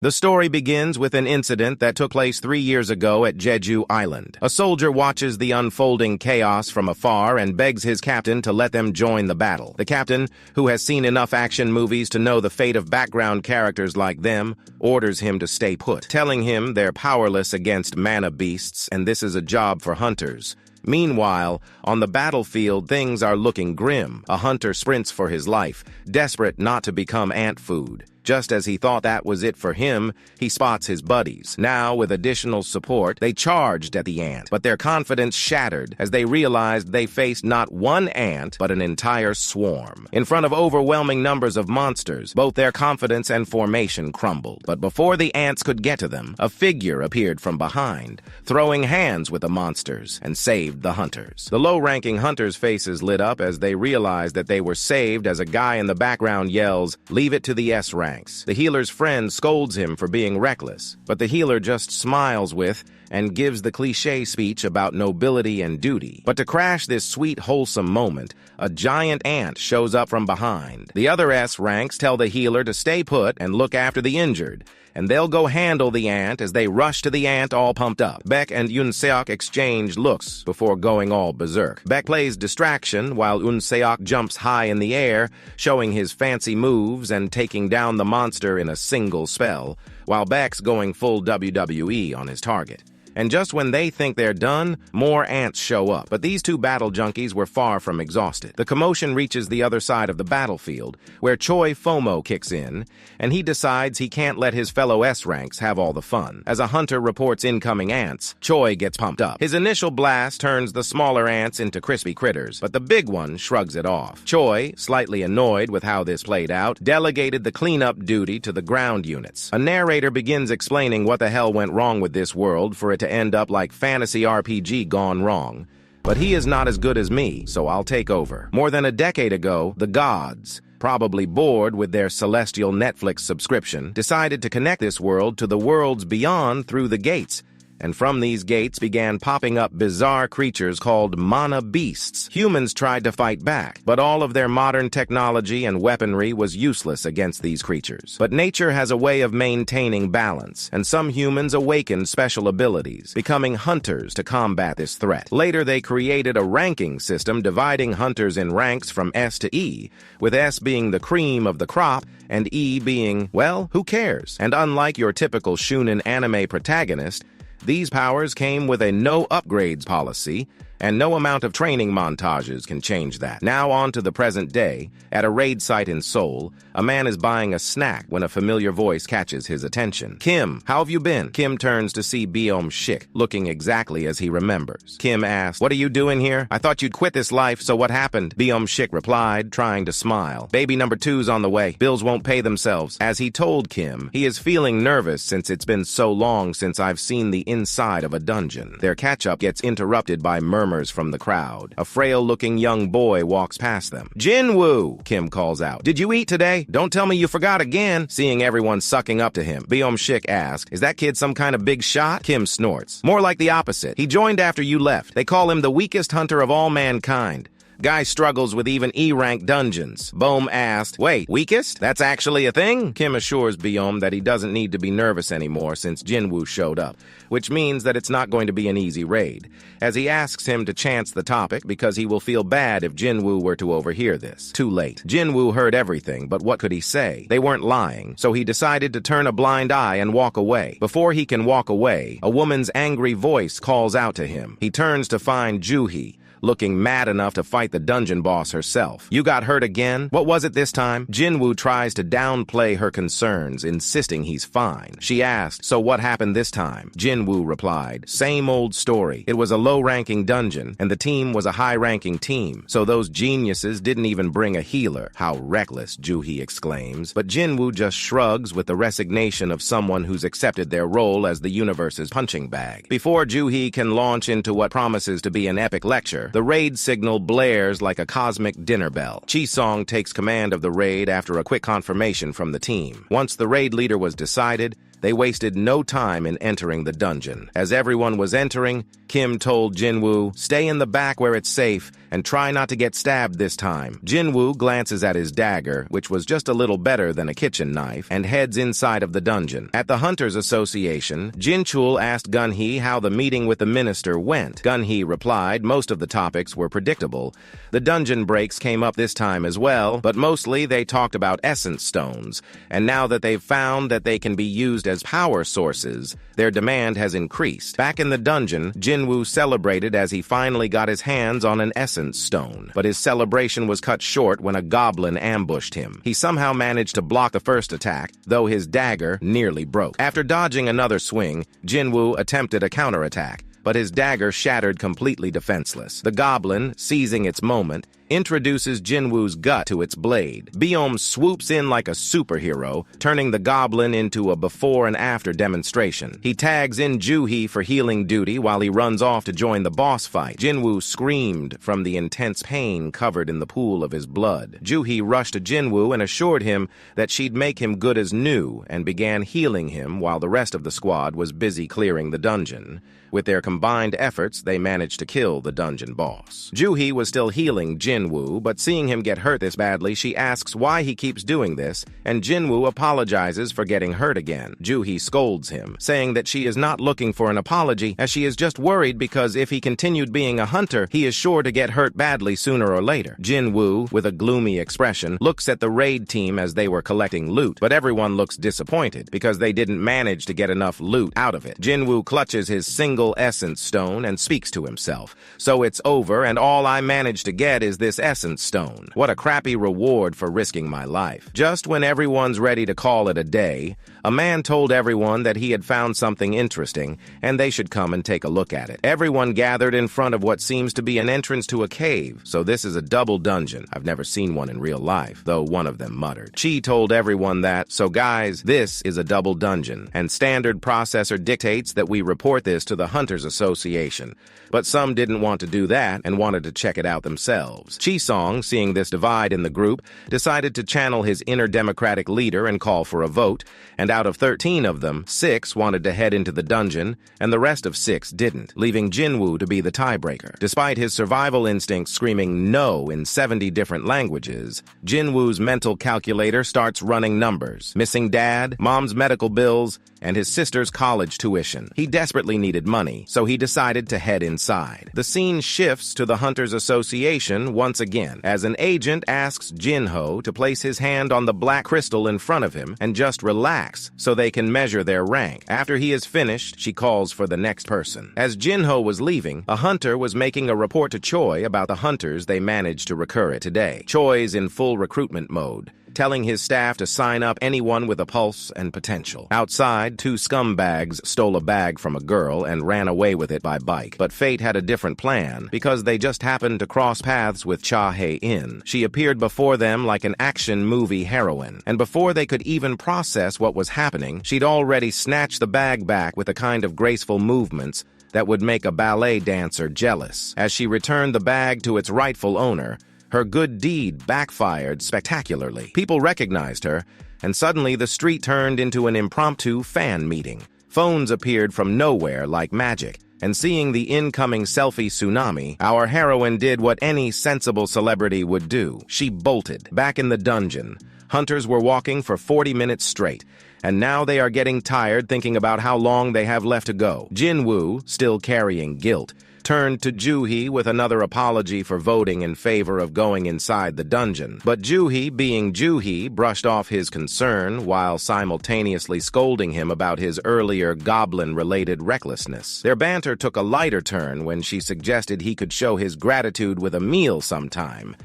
The story begins with an incident that took place 3 years ago at Jeju Island. A soldier watches the unfolding chaos from afar and begs his captain to let them join the battle. The captain, who has seen enough action movies to know the fate of background characters like them, orders him to stay put, telling him they're powerless against mana beasts and this is a job for hunters. Meanwhile, on the battlefield, things are looking grim. A hunter sprints for his life, desperate not to become ant food. Just as he thought that was it for him, he spots his buddies. Now, with additional support, they charged at the ant, but their confidence shattered as they realized they faced not one ant, but an entire swarm. In front of overwhelming numbers of monsters, both their confidence and formation crumbled. But before the ants could get to them, a figure appeared from behind, throwing hands with the monsters, and saved the hunters. The low-ranking hunters' faces lit up as they realized that they were saved as a guy in the background yells, "Leave it to the S rank." The healer's friend scolds him for being reckless, but the healer just smiles with and gives the cliché speech about nobility and duty. But to crash this sweet, wholesome moment, a giant ant shows up from behind. The other S ranks tell the healer to stay put and look after the injured, and they'll go handle the ant as they rush to the ant all pumped up. Baek and Yoon Seok exchange looks before going all berserk. Baek plays distraction while Yoon Seok jumps high in the air, showing his fancy moves and taking down the monster in a single spell, while Baek's going full WWE on his target. And just when they think they're done, more ants show up. But these two battle junkies were far from exhausted. The commotion reaches the other side of the battlefield, where Choi FOMO kicks in, and he decides he can't let his fellow S-ranks have all the fun. As a hunter reports incoming ants, Choi gets pumped up. His initial blast turns the smaller ants into crispy critters, but the big one shrugs it off. Choi, slightly annoyed with how this played out, delegated the cleanup duty to the ground units. A narrator begins explaining what the hell went wrong with this world for it to end up like fantasy RPG gone wrong. But he is not as good as me, so I'll take over. More than a decade ago, the gods, probably bored with their celestial Netflix subscription, decided to connect this world to the worlds beyond through the gates. And from these gates began popping up bizarre creatures called mana beasts. Humans tried to fight back, but all of their modern technology and weaponry was useless against these creatures. But nature has a way of maintaining balance, and some humans awakened special abilities, becoming hunters to combat this threat. Later, they created a ranking system dividing hunters in ranks from S to E, with S being the cream of the crop, and E being, well, who cares? And unlike your typical shonen anime protagonist, these powers came with a no upgrades policy, and no amount of training montages can change that. Now on to the present day. At a raid site in Seoul, a man is buying a snack when a familiar voice catches his attention. "Kim, how have you been?" Kim turns to see Beom Shik, looking exactly as he remembers. Kim asks, "What are you doing here? I thought you'd quit this life, so what happened?" Beom Shik replied, trying to smile. "Baby number 2's on the way. Bills won't pay themselves." As he told Kim, he is feeling nervous since it's been so long since I've seen the inside of a dungeon. Their catch-up gets interrupted by murmurs from the crowd. A frail-looking young boy walks past them. "Jinwoo!" Kim calls out. "Did you eat today? Don't tell me you forgot again." Seeing everyone sucking up to him, Beom Shik asks, "Is that kid some kind of big shot?" Kim snorts. "More like the opposite. He joined after you left. They call him the weakest hunter of all mankind. Guy struggles with even E-rank dungeons." Bohm asked, "Wait, weakest? That's actually a thing?" Kim assures Beom that he doesn't need to be nervous anymore since Jinwoo showed up, which means that it's not going to be an easy raid, as he asks him to chance the topic because he will feel bad if Jinwoo were to overhear this. Too late. Jinwoo heard everything, but what could he say? They weren't lying, so he decided to turn a blind eye and walk away. Before he can walk away, a woman's angry voice calls out to him. He turns to find Juhi, looking mad enough to fight the dungeon boss herself. "You got hurt again? What was it this time?" Jinwoo tries to downplay her concerns, insisting he's fine. She asked, "So what happened this time?" Jinwoo replied, "Same old story. It was a low-ranking dungeon, and the team was a high-ranking team, so those geniuses didn't even bring a healer." "How reckless," Juhi exclaims. But Jinwoo just shrugs with the resignation of someone who's accepted their role as the universe's punching bag. Before Juhi can launch into what promises to be an epic lecture, the raid signal blares like a cosmic dinner bell. Chisong takes command of the raid after a quick confirmation from the team. Once the raid leader was decided, They wasted no time in entering the dungeon. As everyone was entering, Kim told Jinwoo, "Stay in the back where it's safe and try not to get stabbed this time." Jinwoo glances at his dagger, which was just a little better than a kitchen knife, and heads inside of the dungeon. At the Hunters Association, Jinchul asked Gun-hee how the meeting with the minister went. Gun-hee replied most of the topics were predictable. The dungeon breaks came up this time as well, but mostly they talked about essence stones, and now that they've found that they can be used as power sources, their demand has increased. Back in the dungeon, Jinwoo celebrated as he finally got his hands on an essence stone, but his celebration was cut short when a goblin ambushed him. He somehow managed to block the first attack, though his dagger nearly broke. After dodging another swing, Jinwoo attempted a counterattack, but his dagger shattered completely defenseless. The goblin, seizing its moment, introduces Jinwoo's gut to its blade. Beom swoops in like a superhero, turning the goblin into a before and after demonstration. He tags in Ju-hee for healing duty while he runs off to join the boss fight. Jinwoo screamed from the intense pain covered in the pool of his blood. Ju-hee rushed to Jinwoo and assured him that she'd make him good as new and began healing him while the rest of the squad was busy clearing the dungeon. With their combined efforts, they managed to kill the dungeon boss. Ju-hee was still healing Jinwoo, but seeing him get hurt this badly, she asks why he keeps doing this, and Jinwoo apologizes for getting hurt again. Ju-hee scolds him, saying that she is not looking for an apology, as she is just worried because if he continued being a hunter, he is sure to get hurt badly sooner or later. Jinwoo, with a gloomy expression, looks at the raid team as they were collecting loot, but everyone looks disappointed because they didn't manage to get enough loot out of it. Jinwoo clutches his single essence stone and speaks to himself. "So it's over, and all I managed to get is this essence stone. What a crappy reward for risking my life." Just when everyone's ready to call it a day, a man told everyone that he had found something interesting, and they should come and take a look at it. Everyone gathered in front of what seems to be an entrance to a cave, so this is a double dungeon. I've never seen one in real life, though one of them muttered. Chi told everyone that, "So guys, this is a double dungeon, and standard processor dictates that we report this to the Hunters Association." But some didn't want to do that and wanted to check it out themselves. Chi-song, seeing this divide in the group, decided to channel his inner democratic leader and call for a vote, and out of 13 of them, 6 wanted to head into the dungeon, and the rest of 6 didn't, leaving Jinwoo to be the tiebreaker. Despite his survival instinct screaming no in 70 different languages, Jinwoo's mental calculator starts running numbers: missing dad, mom's medical bills, and his sister's college tuition. He desperately needed money, so he decided to head inside. The scene shifts to the Hunters Association once again, as an agent asks Jinho to place his hand on the black crystal in front of him and just relax so they can measure their rank. After he is finished, she calls for the next person. As Jinho was leaving, a hunter was making a report to Choi about the hunters they managed to recruit today. Choi's in full recruitment mode, telling his staff to sign up anyone with a pulse and potential. Outside, 2 scumbags stole a bag from a girl and ran away with it by bike. But fate had a different plan, because they just happened to cross paths with Cha Hae-in. She appeared before them like an action movie heroine, and before they could even process what was happening, she'd already snatched the bag back with a kind of graceful movements that would make a ballet dancer jealous. As she returned the bag to its rightful owner, her good deed backfired spectacularly. People recognized her, and suddenly the street turned into an impromptu fan meeting. Phones appeared from nowhere like magic, and seeing the incoming selfie tsunami, our heroine did what any sensible celebrity would do. She bolted. Back in the dungeon, hunters were walking for 40 minutes straight, and now they are getting tired thinking about how long they have left to go. Jinwoo, still carrying guilt, turned to Ju-hee with another apology for voting in favor of going inside the dungeon. But Ju-hee, being Ju-hee, brushed off his concern while simultaneously scolding him about his earlier goblin-related recklessness. Their banter took a lighter turn when she suggested he could show his gratitude with a meal sometime.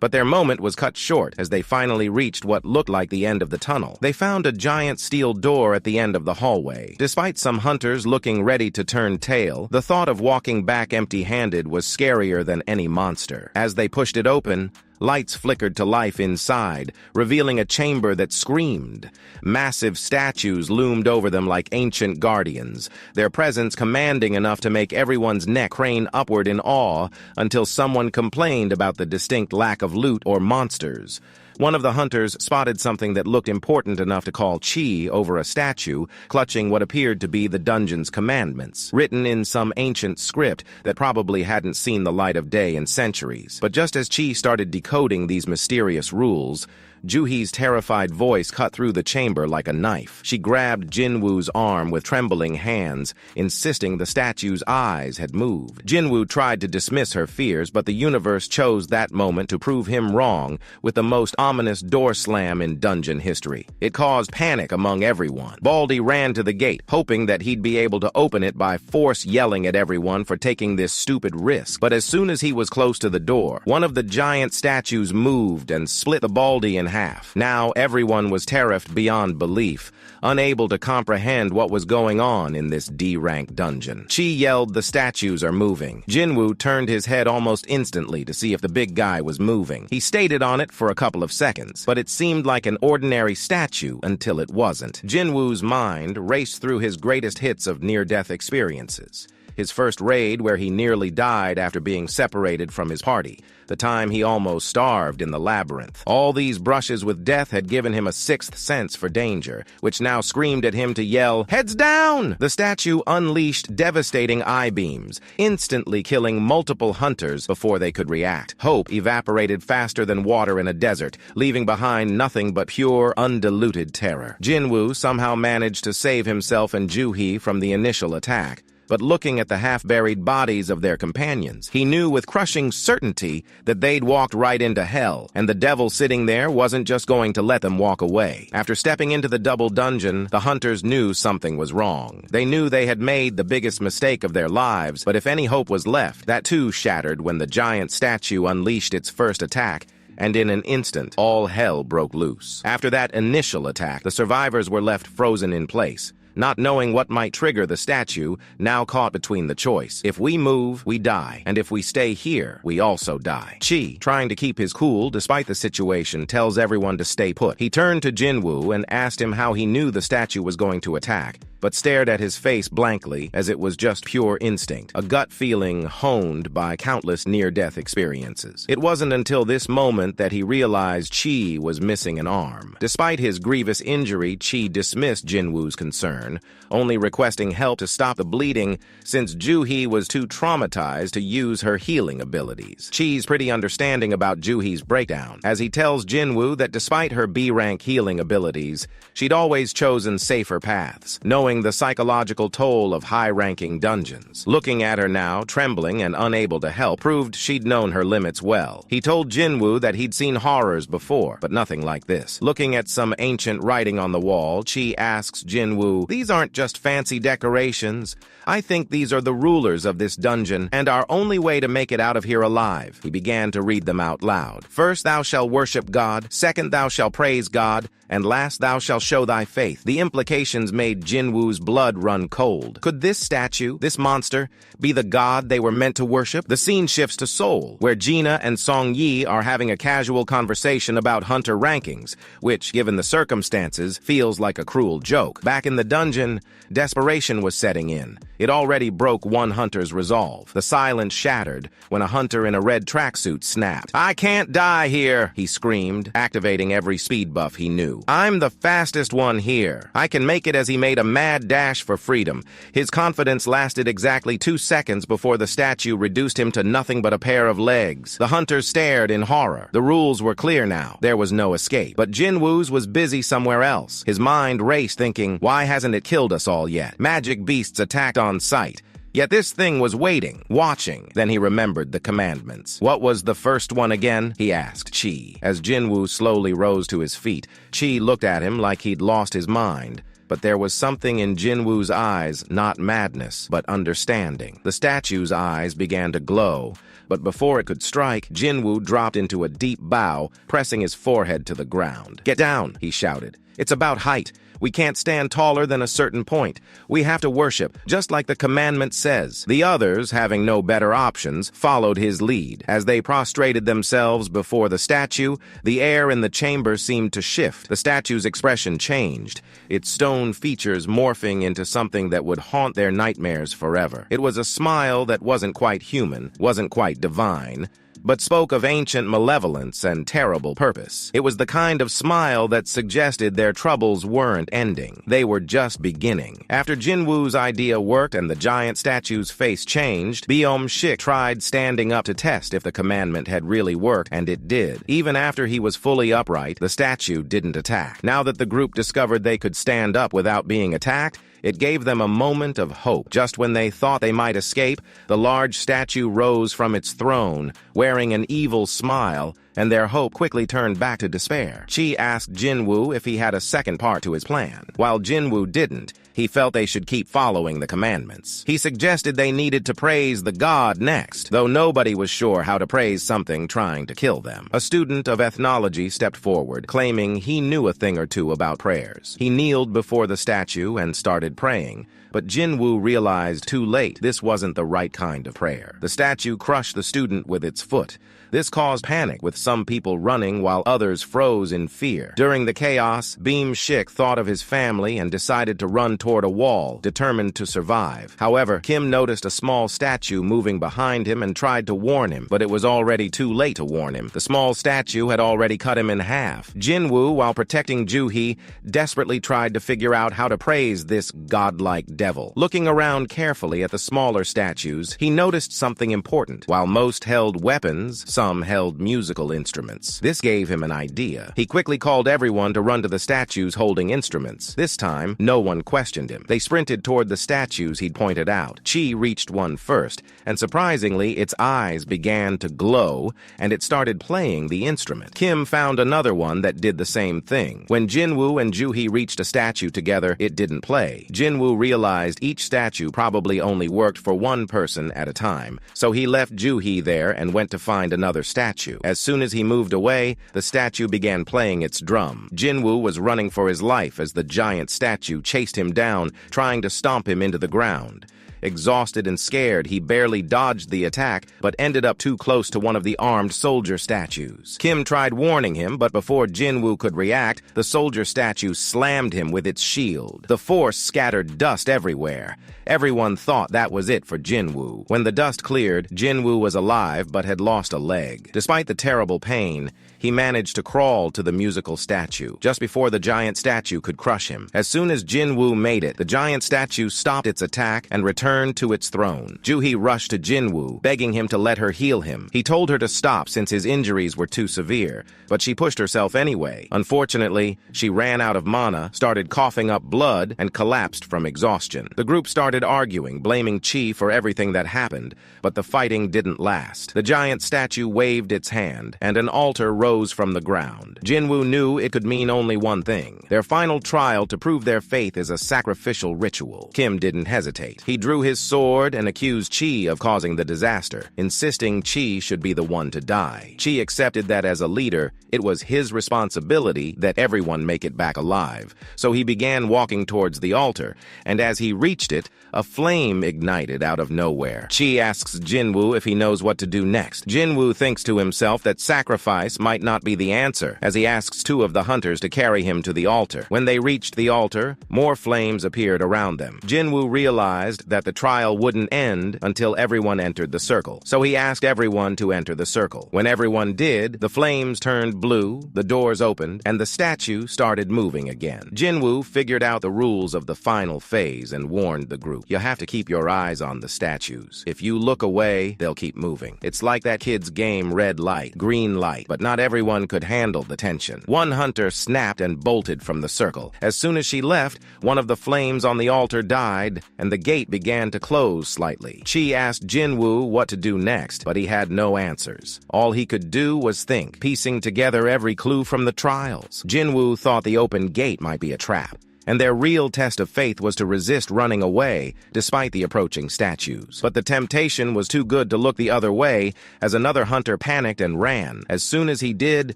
But their moment was cut short as they finally reached what looked like the end of the tunnel. They found a giant steel door at the end of the hallway. Despite some hunters looking ready to turn tail, the thought of walking back empty-handed was scarier than any monster. As they pushed it open, lights flickered to life inside, revealing a chamber that screamed. Massive statues loomed over them like ancient guardians, their presence commanding enough to make everyone's neck crane upward in awe until someone complained about the distinct lack of loot or monsters. One of the hunters spotted something that looked important enough to call Chi over a statue, clutching what appeared to be the dungeon's commandments, written in some ancient script that probably hadn't seen the light of day in centuries. But just as Chi started decoding these mysterious rules, Juhi's terrified voice cut through the chamber like a knife. She grabbed Jinwoo's arm with trembling hands, insisting the statue's eyes had moved. Jinwoo tried to dismiss her fears, but the universe chose that moment to prove him wrong with the most ominous door slam in dungeon history. It caused panic among everyone. Baldy ran to the gate, hoping that he'd be able to open it by force, yelling at everyone for taking this stupid risk. But as soon as he was close to the door, one of the giant statues moved and split the Baldy in half. Now everyone was terrified beyond belief, unable to comprehend what was going on in this D-rank dungeon. Chi yelled, "The statues are moving." Jinwoo turned his head almost instantly to see if the big guy was moving. He stayed on it for a couple of seconds, but it seemed like an ordinary statue until it wasn't. Jinwoo's mind raced through his greatest hits of near-death experiences. His first raid where he nearly died after being separated from his party. The time he almost starved in the labyrinth. All these brushes with death had given him a sixth sense for danger, which now screamed at him to yell, "Heads down!" The statue unleashed devastating eye beams, instantly killing multiple hunters before they could react. Hope evaporated faster than water in a desert, leaving behind nothing but pure, undiluted terror. Jinwoo somehow managed to save himself and Juhi from the initial attack. But looking at the half-buried bodies of their companions, he knew with crushing certainty that they'd walked right into hell, and the devil sitting there wasn't just going to let them walk away. After stepping into the double dungeon, the hunters knew something was wrong. They knew they had made the biggest mistake of their lives, but if any hope was left, that too shattered when the giant statue unleashed its first attack, and in an instant, all hell broke loose. After that initial attack, the survivors were left frozen in place, not knowing what might trigger the statue, now caught between the choice. If we move, we die, and if we stay here, we also die. Chi, trying to keep his cool despite the situation, tells everyone to stay put. He turned to Jinwoo and asked him how he knew the statue was going to attack, but stared at his face blankly as it was just pure instinct, a gut feeling honed by countless near-death experiences. It wasn't until this moment that he realized Chi was missing an arm. Despite his grievous injury, Chi dismissed Jinwoo's concern, only requesting help to stop the bleeding since Juhi was too traumatized to use her healing abilities. Chi's pretty understanding about Juhi's breakdown, as he tells Jinwoo that despite her B-rank healing abilities, she'd always chosen safer paths, knowing the psychological toll of high-ranking dungeons. Looking at her now, trembling and unable to help, proved she'd known her limits well. He told Jinwoo that he'd seen horrors before, but nothing like this. Looking at some ancient writing on the wall, Chi asks Jinwoo, "These aren't just fancy decorations. I think these are the rulers of this dungeon, and our only way to make it out of here alive." He began to read them out loud. "First thou shalt worship God, second thou shalt praise God, and last thou shalt show thy faith." The implications made Jinwoo's blood run cold. Could this statue, this monster, be the god they were meant to worship? The scene shifts to Seoul, where Gina and Song Yi are having a casual conversation about hunter rankings, which, given the circumstances, feels like a cruel joke. Back in the dungeon, desperation was setting in. It already broke one hunter's resolve. The silence shattered when a hunter in a red tracksuit snapped. "I can't die here," he screamed, activating every speed buff he knew. "I'm the fastest one here. I can make it," as he made a mad dash for freedom. His confidence lasted exactly 2 seconds before the statue reduced him to nothing but a pair of legs. The hunter stared in horror. The rules were clear now. There was no escape. But Jinwoo's was busy somewhere else. His mind raced, thinking, why hasn't it killed us all yet? Magic beasts attacked on sight. Yet this thing was waiting, watching. Then he remembered the commandments. What was the first one again? He asked Chi. As Jinwoo slowly rose to his feet, Chi looked at him like he'd lost his mind. But there was something in Jinwoo's eyes, not madness, but understanding. The statue's eyes began to glow, but before it could strike, Jinwoo dropped into a deep bow, pressing his forehead to the ground. "Get down," he shouted. "It's about height. We can't stand taller than a certain point. We have to worship, just like the commandment says." The others, having no better options, followed his lead. As they prostrated themselves before the statue, the air in the chamber seemed to shift. The statue's expression changed, its stone features morphing into something that would haunt their nightmares forever. It was a smile that wasn't quite human, wasn't quite divine, but spoke of ancient malevolence and terrible purpose. It was the kind of smile that suggested their troubles weren't ending. They were just beginning. After Jinwoo's idea worked and the giant statue's face changed, Byung-shik tried standing up to test if the commandment had really worked, and it did. Even after he was fully upright, the statue didn't attack. Now that the group discovered they could stand up without being attacked, it gave them a moment of hope. Just when they thought they might escape, the large statue rose from its throne, wearing an evil smile, and their hope quickly turned back to despair. Chi asked Jinwoo if he had a second part to his plan. While Jinwoo didn't, he felt they should keep following the commandments. He suggested they needed to praise the god next, though nobody was sure how to praise something trying to kill them. A student of ethnology stepped forward, claiming he knew a thing or two about prayers. He kneeled before the statue and started praying, but Jinwoo realized too late this wasn't the right kind of prayer. The statue crushed the student with its foot. This caused panic, with some people running while others froze in fear. During the chaos, Byung-shik thought of his family and decided to run toward a wall, determined to survive. However, Kim noticed a small statue moving behind him and tried to warn him, but it was already too late to warn him. The small statue had already cut him in half. Jinwoo, while protecting Ju-hee, desperately tried to figure out how to praise this godlike devil. Looking around carefully at the smaller statues, he noticed something important. While most held weapons, some held musical instruments. This gave him an idea. He quickly called everyone to run to the statues holding instruments. This time, no one questioned him. They sprinted toward the statues he'd pointed out. Chi reached one first, and surprisingly, its eyes began to glow, and it started playing the instrument. Kim found another one that did the same thing. When Jinwoo and Ju-hee reached a statue together, it didn't play. Jinwoo realized each statue probably only worked for one person at a time, so he left Ju-hee there and went to find another statue. As soon as he moved away, the statue began playing its drum. Jinwoo was running for his life as the giant statue chased him down, trying to stomp him into the ground. Exhausted and scared, he barely dodged the attack, but ended up too close to one of the armed soldier statues. Kim tried warning him, but before Jinwoo could react, the soldier statue slammed him with its shield. The force scattered dust everywhere. Everyone thought that was it for Jinwoo. When the dust cleared, Jinwoo was alive but had lost a leg. Despite the terrible pain, he managed to crawl to the musical statue, just before the giant statue could crush him. As soon as Jinwoo made it, the giant statue stopped its attack and returned to its throne. Ju-hee rushed to Jinwoo, begging him to let her heal him. He told her to stop since his injuries were too severe, but she pushed herself anyway. Unfortunately, she ran out of mana, started coughing up blood, and collapsed from exhaustion. The group started arguing, blaming Chi for everything that happened, but the fighting didn't last. The giant statue waved its hand, and an altar rose from the ground. Jinwoo knew it could mean only one thing. Their final trial to prove their faith is a sacrificial ritual. Kim didn't hesitate. He drew his sword and accused Chi of causing the disaster, insisting Chi should be the one to die. Chi accepted that as a leader, it was his responsibility that everyone make it back alive. So he began walking towards the altar, and as he reached it, a flame ignited out of nowhere. Chi asks Jinwoo if he knows what to do next. Jinwoo thinks to himself that sacrifice might not be the answer, as he asks two of the hunters to carry him to the altar. When they reached the altar, more flames appeared around them. Jinwoo realized that the trial wouldn't end until everyone entered the circle, so he asked everyone to enter the circle. When everyone did, the flames turned blue, the doors opened, and the statue started moving again. Jinwoo figured out the rules of the final phase and warned the group. You have to keep your eyes on the statues. If you look away, they'll keep moving. It's like that kid's game Red Light, Green Light, but not everyone could handle the tension. One hunter snapped and bolted from the circle. As soon as she left, one of the flames on the altar died, and the gate began to close slightly. Chi asked Jinwoo what to do next, but he had no answers. All he could do was think, piecing together every clue from the trials. Jinwoo thought the open gate might be a trap, and their real test of faith was to resist running away despite the approaching statues. But the temptation was too good to look the other way, as another hunter panicked and ran. As soon as he did,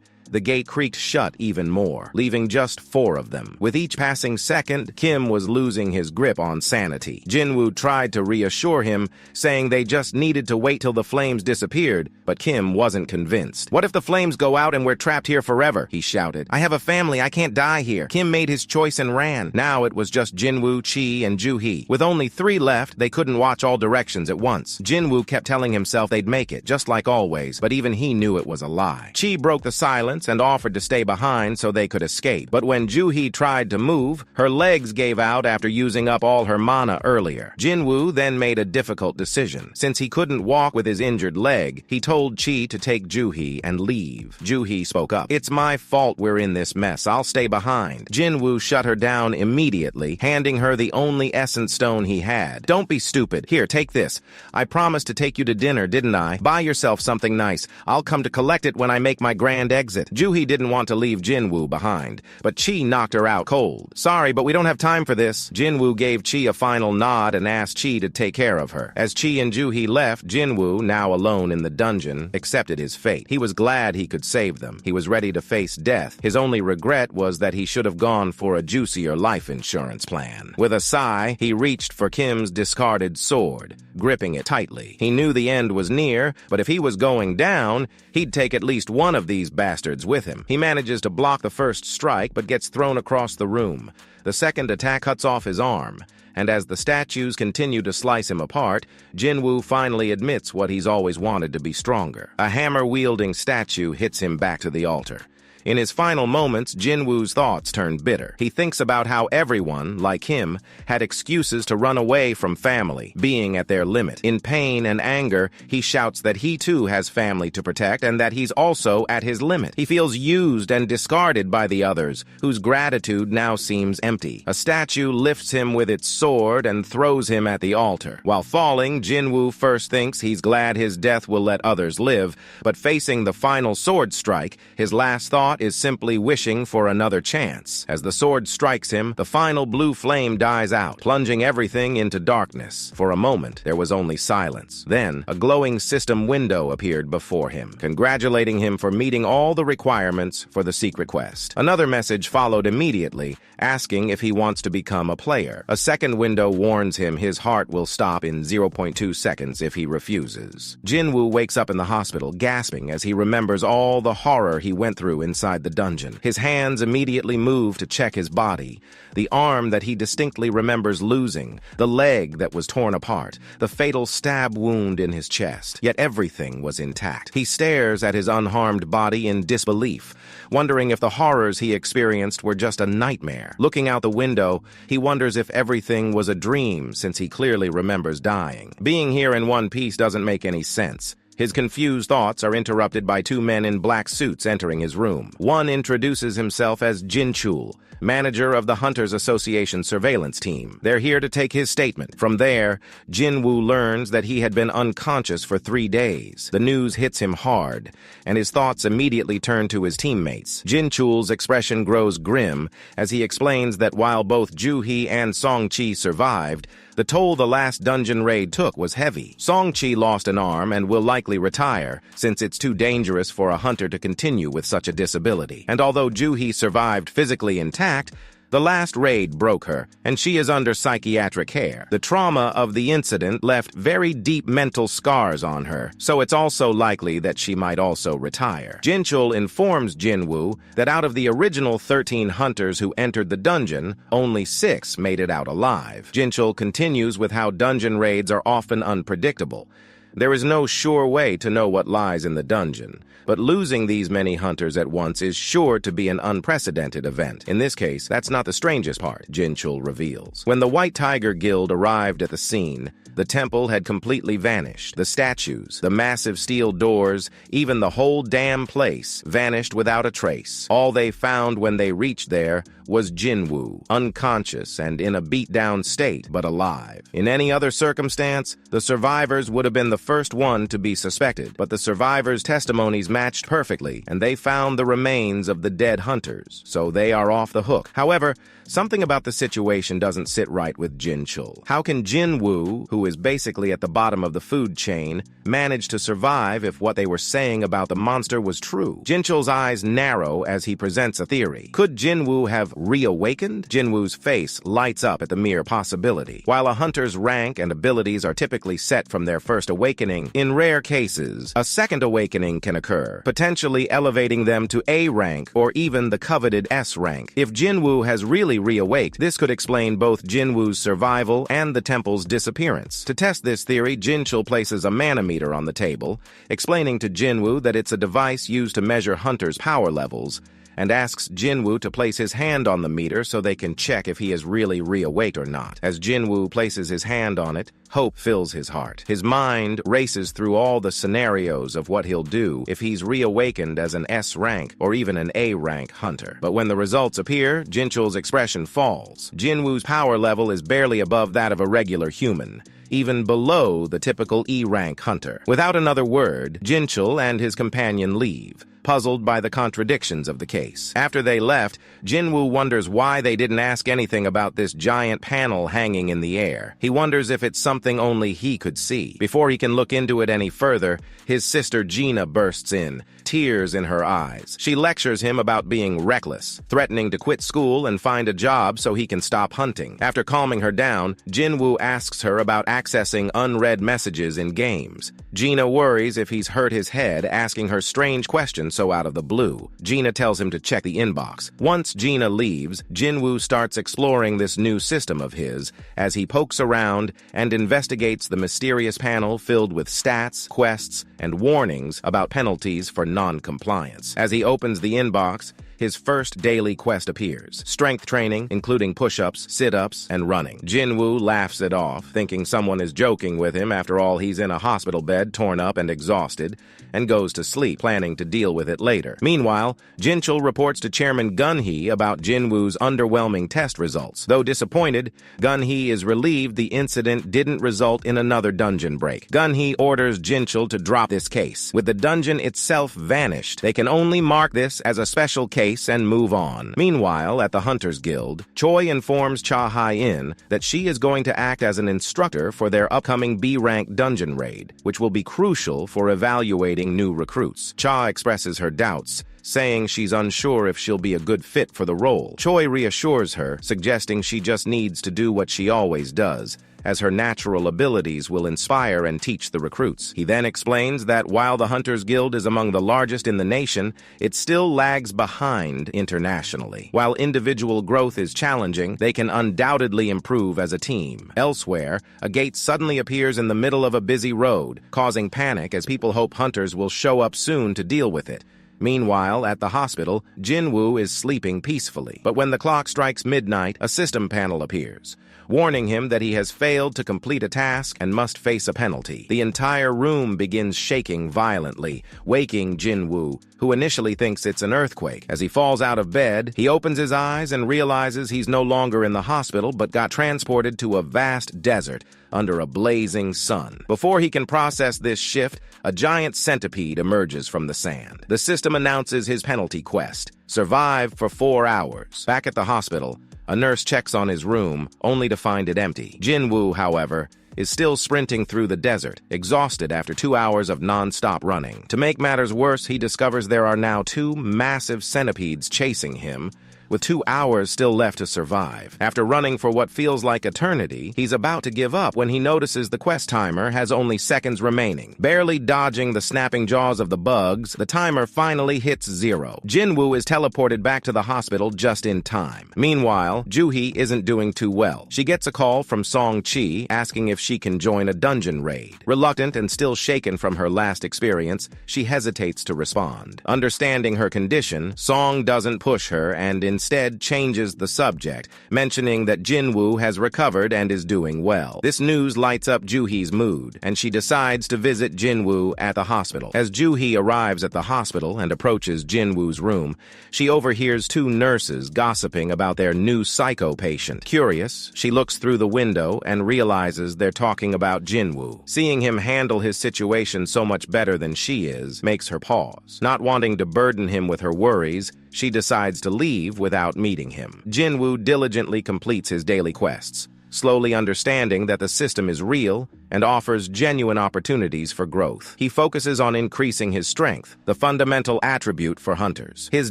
the gate creaked shut even more, leaving just 4 of them. With each passing second, Kim was losing his grip on sanity. Jinwoo tried to reassure him, saying they just needed to wait till the flames disappeared, but Kim wasn't convinced. "What if the flames go out and we're trapped here forever?" he shouted. "I have a family, I can't die here." Kim made his choice and ran. Now it was just Jinwoo, Chi, and Joo-hee. With only 3 left, they couldn't watch all directions at once. Jinwoo kept telling himself they'd make it, just like always, but even he knew it was a lie. Chi broke the silence and offered to stay behind so they could escape. But when Joo-hee tried to move, her legs gave out after using up all her mana earlier. Jinwoo then made a difficult decision. Since he couldn't walk with his injured leg, he told Chi to take Joo-hee and leave. Joo-hee spoke up. "It's my fault we're in this mess. I'll stay behind." Jinwoo shut her down immediately, handing her the only essence stone he had. "Don't be stupid. Here, take this. I promised to take you to dinner, didn't I? Buy yourself something nice. I'll come to collect it when I make my grand exit." Joo-hee didn't want to leave Jinwoo behind, but Chi knocked her out cold. "Sorry, but we don't have time for this." Jinwoo gave Chi a final nod and asked Chi to take care of her. As Chi and Joo-hee left, Jinwoo, now alone in the dungeon, accepted his fate. He was glad he could save them. He was ready to face death. His only regret was that he should have gone for a juicier life insurance plan. With a sigh, he reached for Kim's discarded sword, gripping it tightly. He knew the end was near, but if he was going down, he'd take at least one of these bastards with him. He manages to block the first strike, but gets thrown across the room. The second attack cuts off his arm, and as the statues continue to slice him apart, Jinwoo finally admits what he's always wanted to be stronger. A hammer-wielding statue hits him back to the altar. In his final moments, Jinwoo's thoughts turn bitter. He thinks about how everyone, like him, had excuses to run away from family, being at their limit. In pain and anger, he shouts that he too has family to protect and that he's also at his limit. He feels used and discarded by the others, whose gratitude now seems empty. A statue lifts him with its sword and throws him at the altar. While falling, Jinwoo first thinks he's glad his death will let others live, but facing the final sword strike, his last thought is simply wishing for another chance. As the sword strikes him, the final blue flame dies out, plunging everything into darkness. For a moment, there was only silence. Then, a glowing system window appeared before him, congratulating him for meeting all the requirements for the secret quest. Another message followed immediately, asking if he wants to become a player. A second window warns him his heart will stop in 0.2 seconds if he refuses. Jinwoo wakes up in the hospital, gasping as he remembers all the horror he went through inside the dungeon. His hands immediately move to check his body. The arm that he distinctly remembers losing, the leg that was torn apart, the fatal stab wound in his chest. Yet everything was intact. He stares at his unharmed body in disbelief, wondering if the horrors he experienced were just a nightmare. Looking out the window, he wonders if everything was a dream, since he clearly remembers dying. Being here in one piece doesn't make any sense. His confused thoughts are interrupted by 2 men in black suits entering his room. One introduces himself as Jin Chul, manager of the Hunters Association surveillance team. They're here to take his statement. From there, Jinwoo learns that he had been unconscious for 3 days. The news hits him hard, and his thoughts immediately turn to his teammates. Jin Chul's expression grows grim as he explains that while both Joo-hee and Song-chi survived, the toll the last dungeon raid took was heavy. Song-chi lost an arm and will likely retire, since it's too dangerous for a hunter to continue with such a disability. And although Joo-hee survived physically intact, the last raid broke her, and she is under psychiatric care. The trauma of the incident left very deep mental scars on her, so it's also likely that she might also retire. Jinchul informs Jinwoo that out of the original 13 hunters who entered the dungeon, only 6 made it out alive. Jinchul continues with how dungeon raids are often unpredictable. There is no sure way to know what lies in the dungeon, but losing these many hunters at once is sure to be an unprecedented event. In this case, that's not the strangest part, Jinchul reveals. When the White Tiger Guild arrived at the scene, the temple had completely vanished. The statues, the massive steel doors, even the whole damn place vanished without a trace. All they found when they reached there was Jinwoo, unconscious and in a beat-down state, but alive. In any other circumstance, the survivors would have been the first one to be suspected, but the survivors' testimonies matched perfectly, and they found the remains of the dead hunters, so they are off the hook. However, something about the situation doesn't sit right with Jinchul. How can Jinwoo, who is basically at the bottom of the food chain, managed to survive if what they were saying about the monster was true. Jinchul's eyes narrow as he presents a theory. Could Jinwoo have reawakened? Jinwoo's face lights up at the mere possibility. While a hunter's rank and abilities are typically set from their first awakening, in rare cases, a second awakening can occur, potentially elevating them to A rank or even the coveted S rank. If Jinwoo has really reawaked, this could explain both Jinwoo's survival and the temple's disappearance. To test this theory, Jinchul places a manometer on the table, explaining to Jinwoo that it's a device used to measure hunters' power levels, and asks Jinwoo to place his hand on the meter so they can check if he is really reawaked or not. As Jinwoo places his hand on it, hope fills his heart. His mind races through all the scenarios of what he'll do if he's reawakened as an S rank or even an A rank hunter. But when the results appear, Jinchul's expression falls. Jinwoo's power level is barely above that of a regular human, even below the typical E-rank hunter. Without another word, Jinchul and his companion leave, puzzled by the contradictions of the case. After they left, Jinwoo wonders why they didn't ask anything about this giant panel hanging in the air. He wonders if it's something only he could see. Before he can look into it any further, his sister Gina bursts in, tears in her eyes. She lectures him about being reckless, threatening to quit school and find a job so he can stop hunting. After calming her down, Jinwoo asks her about accessing unread messages in games. Gina worries if he's hurt his head, asking her strange questions so out of the blue. Gina tells him to check the inbox. Once Gina leaves, Jinwoo starts exploring this new system of his as he pokes around and investigates the mysterious panel filled with stats, quests, and warnings about penalties for non-compliance. As he opens the inbox, his first daily quest appears. Strength training, including push-ups, sit-ups, and running. Jinwoo laughs it off, thinking someone is joking with him. After all, he's in a hospital bed, torn up and exhausted, and goes to sleep, planning to deal with it later. Meanwhile, Jinchul reports to Chairman Gun-hee about Jinwoo's underwhelming test results. Though disappointed, Gun-hee is relieved the incident didn't result in another dungeon break. Gun-hee orders Jinchul to drop this case. With the dungeon itself vanished, they can only mark this as a special case and move on. Meanwhile, at the Hunters Guild, Choi informs Cha Hai-in that she is going to act as an instructor for their upcoming B-rank dungeon raid, which will be crucial for evaluating new recruits. Cha expresses her doubts, saying she's unsure if she'll be a good fit for the role. Choi reassures her, suggesting she just needs to do what she always does, as her natural abilities will inspire and teach the recruits. He then explains that while the Hunters Guild is among the largest in the nation, it still lags behind internationally. While individual growth is challenging, they can undoubtedly improve as a team. Elsewhere, a gate suddenly appears in the middle of a busy road, causing panic as people hope hunters will show up soon to deal with it. Meanwhile, at the hospital, Jinwoo is sleeping peacefully. But when the clock strikes midnight, a system panel appears, warning him that he has failed to complete a task and must face a penalty. The entire room begins shaking violently, waking Jinwoo, who initially thinks it's an earthquake. As he falls out of bed, he opens his eyes and realizes he's no longer in the hospital but got transported to a vast desert under a blazing sun. Before he can process this shift, a giant centipede emerges from the sand. The system announces his penalty quest: survive for 4 hours. Back at the hospital, a nurse checks on his room, only to find it empty. Jinwoo, however, is still sprinting through the desert, exhausted after 2 hours of non-stop running. To make matters worse, he discovers there are now 2 massive centipedes chasing him, with 2 hours still left to survive. After running for what feels like eternity, he's about to give up when he notices the quest timer has only seconds remaining. Barely dodging the snapping jaws of the bugs, the timer finally hits 0. Jinwoo is teleported back to the hospital just in time. Meanwhile, Juhee isn't doing too well. She gets a call from Song Chi asking if she can join a dungeon raid. Reluctant and still shaken from her last experience, she hesitates to respond. Understanding her condition, Song doesn't push her and instead changes the subject, mentioning that Jinwoo has recovered and is doing well. This news lights up Juhee's mood, and she decides to visit Jinwoo at the hospital. As Juhee arrives at the hospital and approaches Jinwoo's room, she overhears 2 nurses gossiping about their new psycho patient. Curious, she looks through the window and realizes they're talking about Jinwoo. Seeing him handle his situation so much better than she is makes her pause. Not wanting to burden him with her worries, she decides to leave without meeting him. Jinwoo diligently completes his daily quests, slowly understanding that the system is real and offers genuine opportunities for growth. He focuses on increasing his strength, the fundamental attribute for hunters. His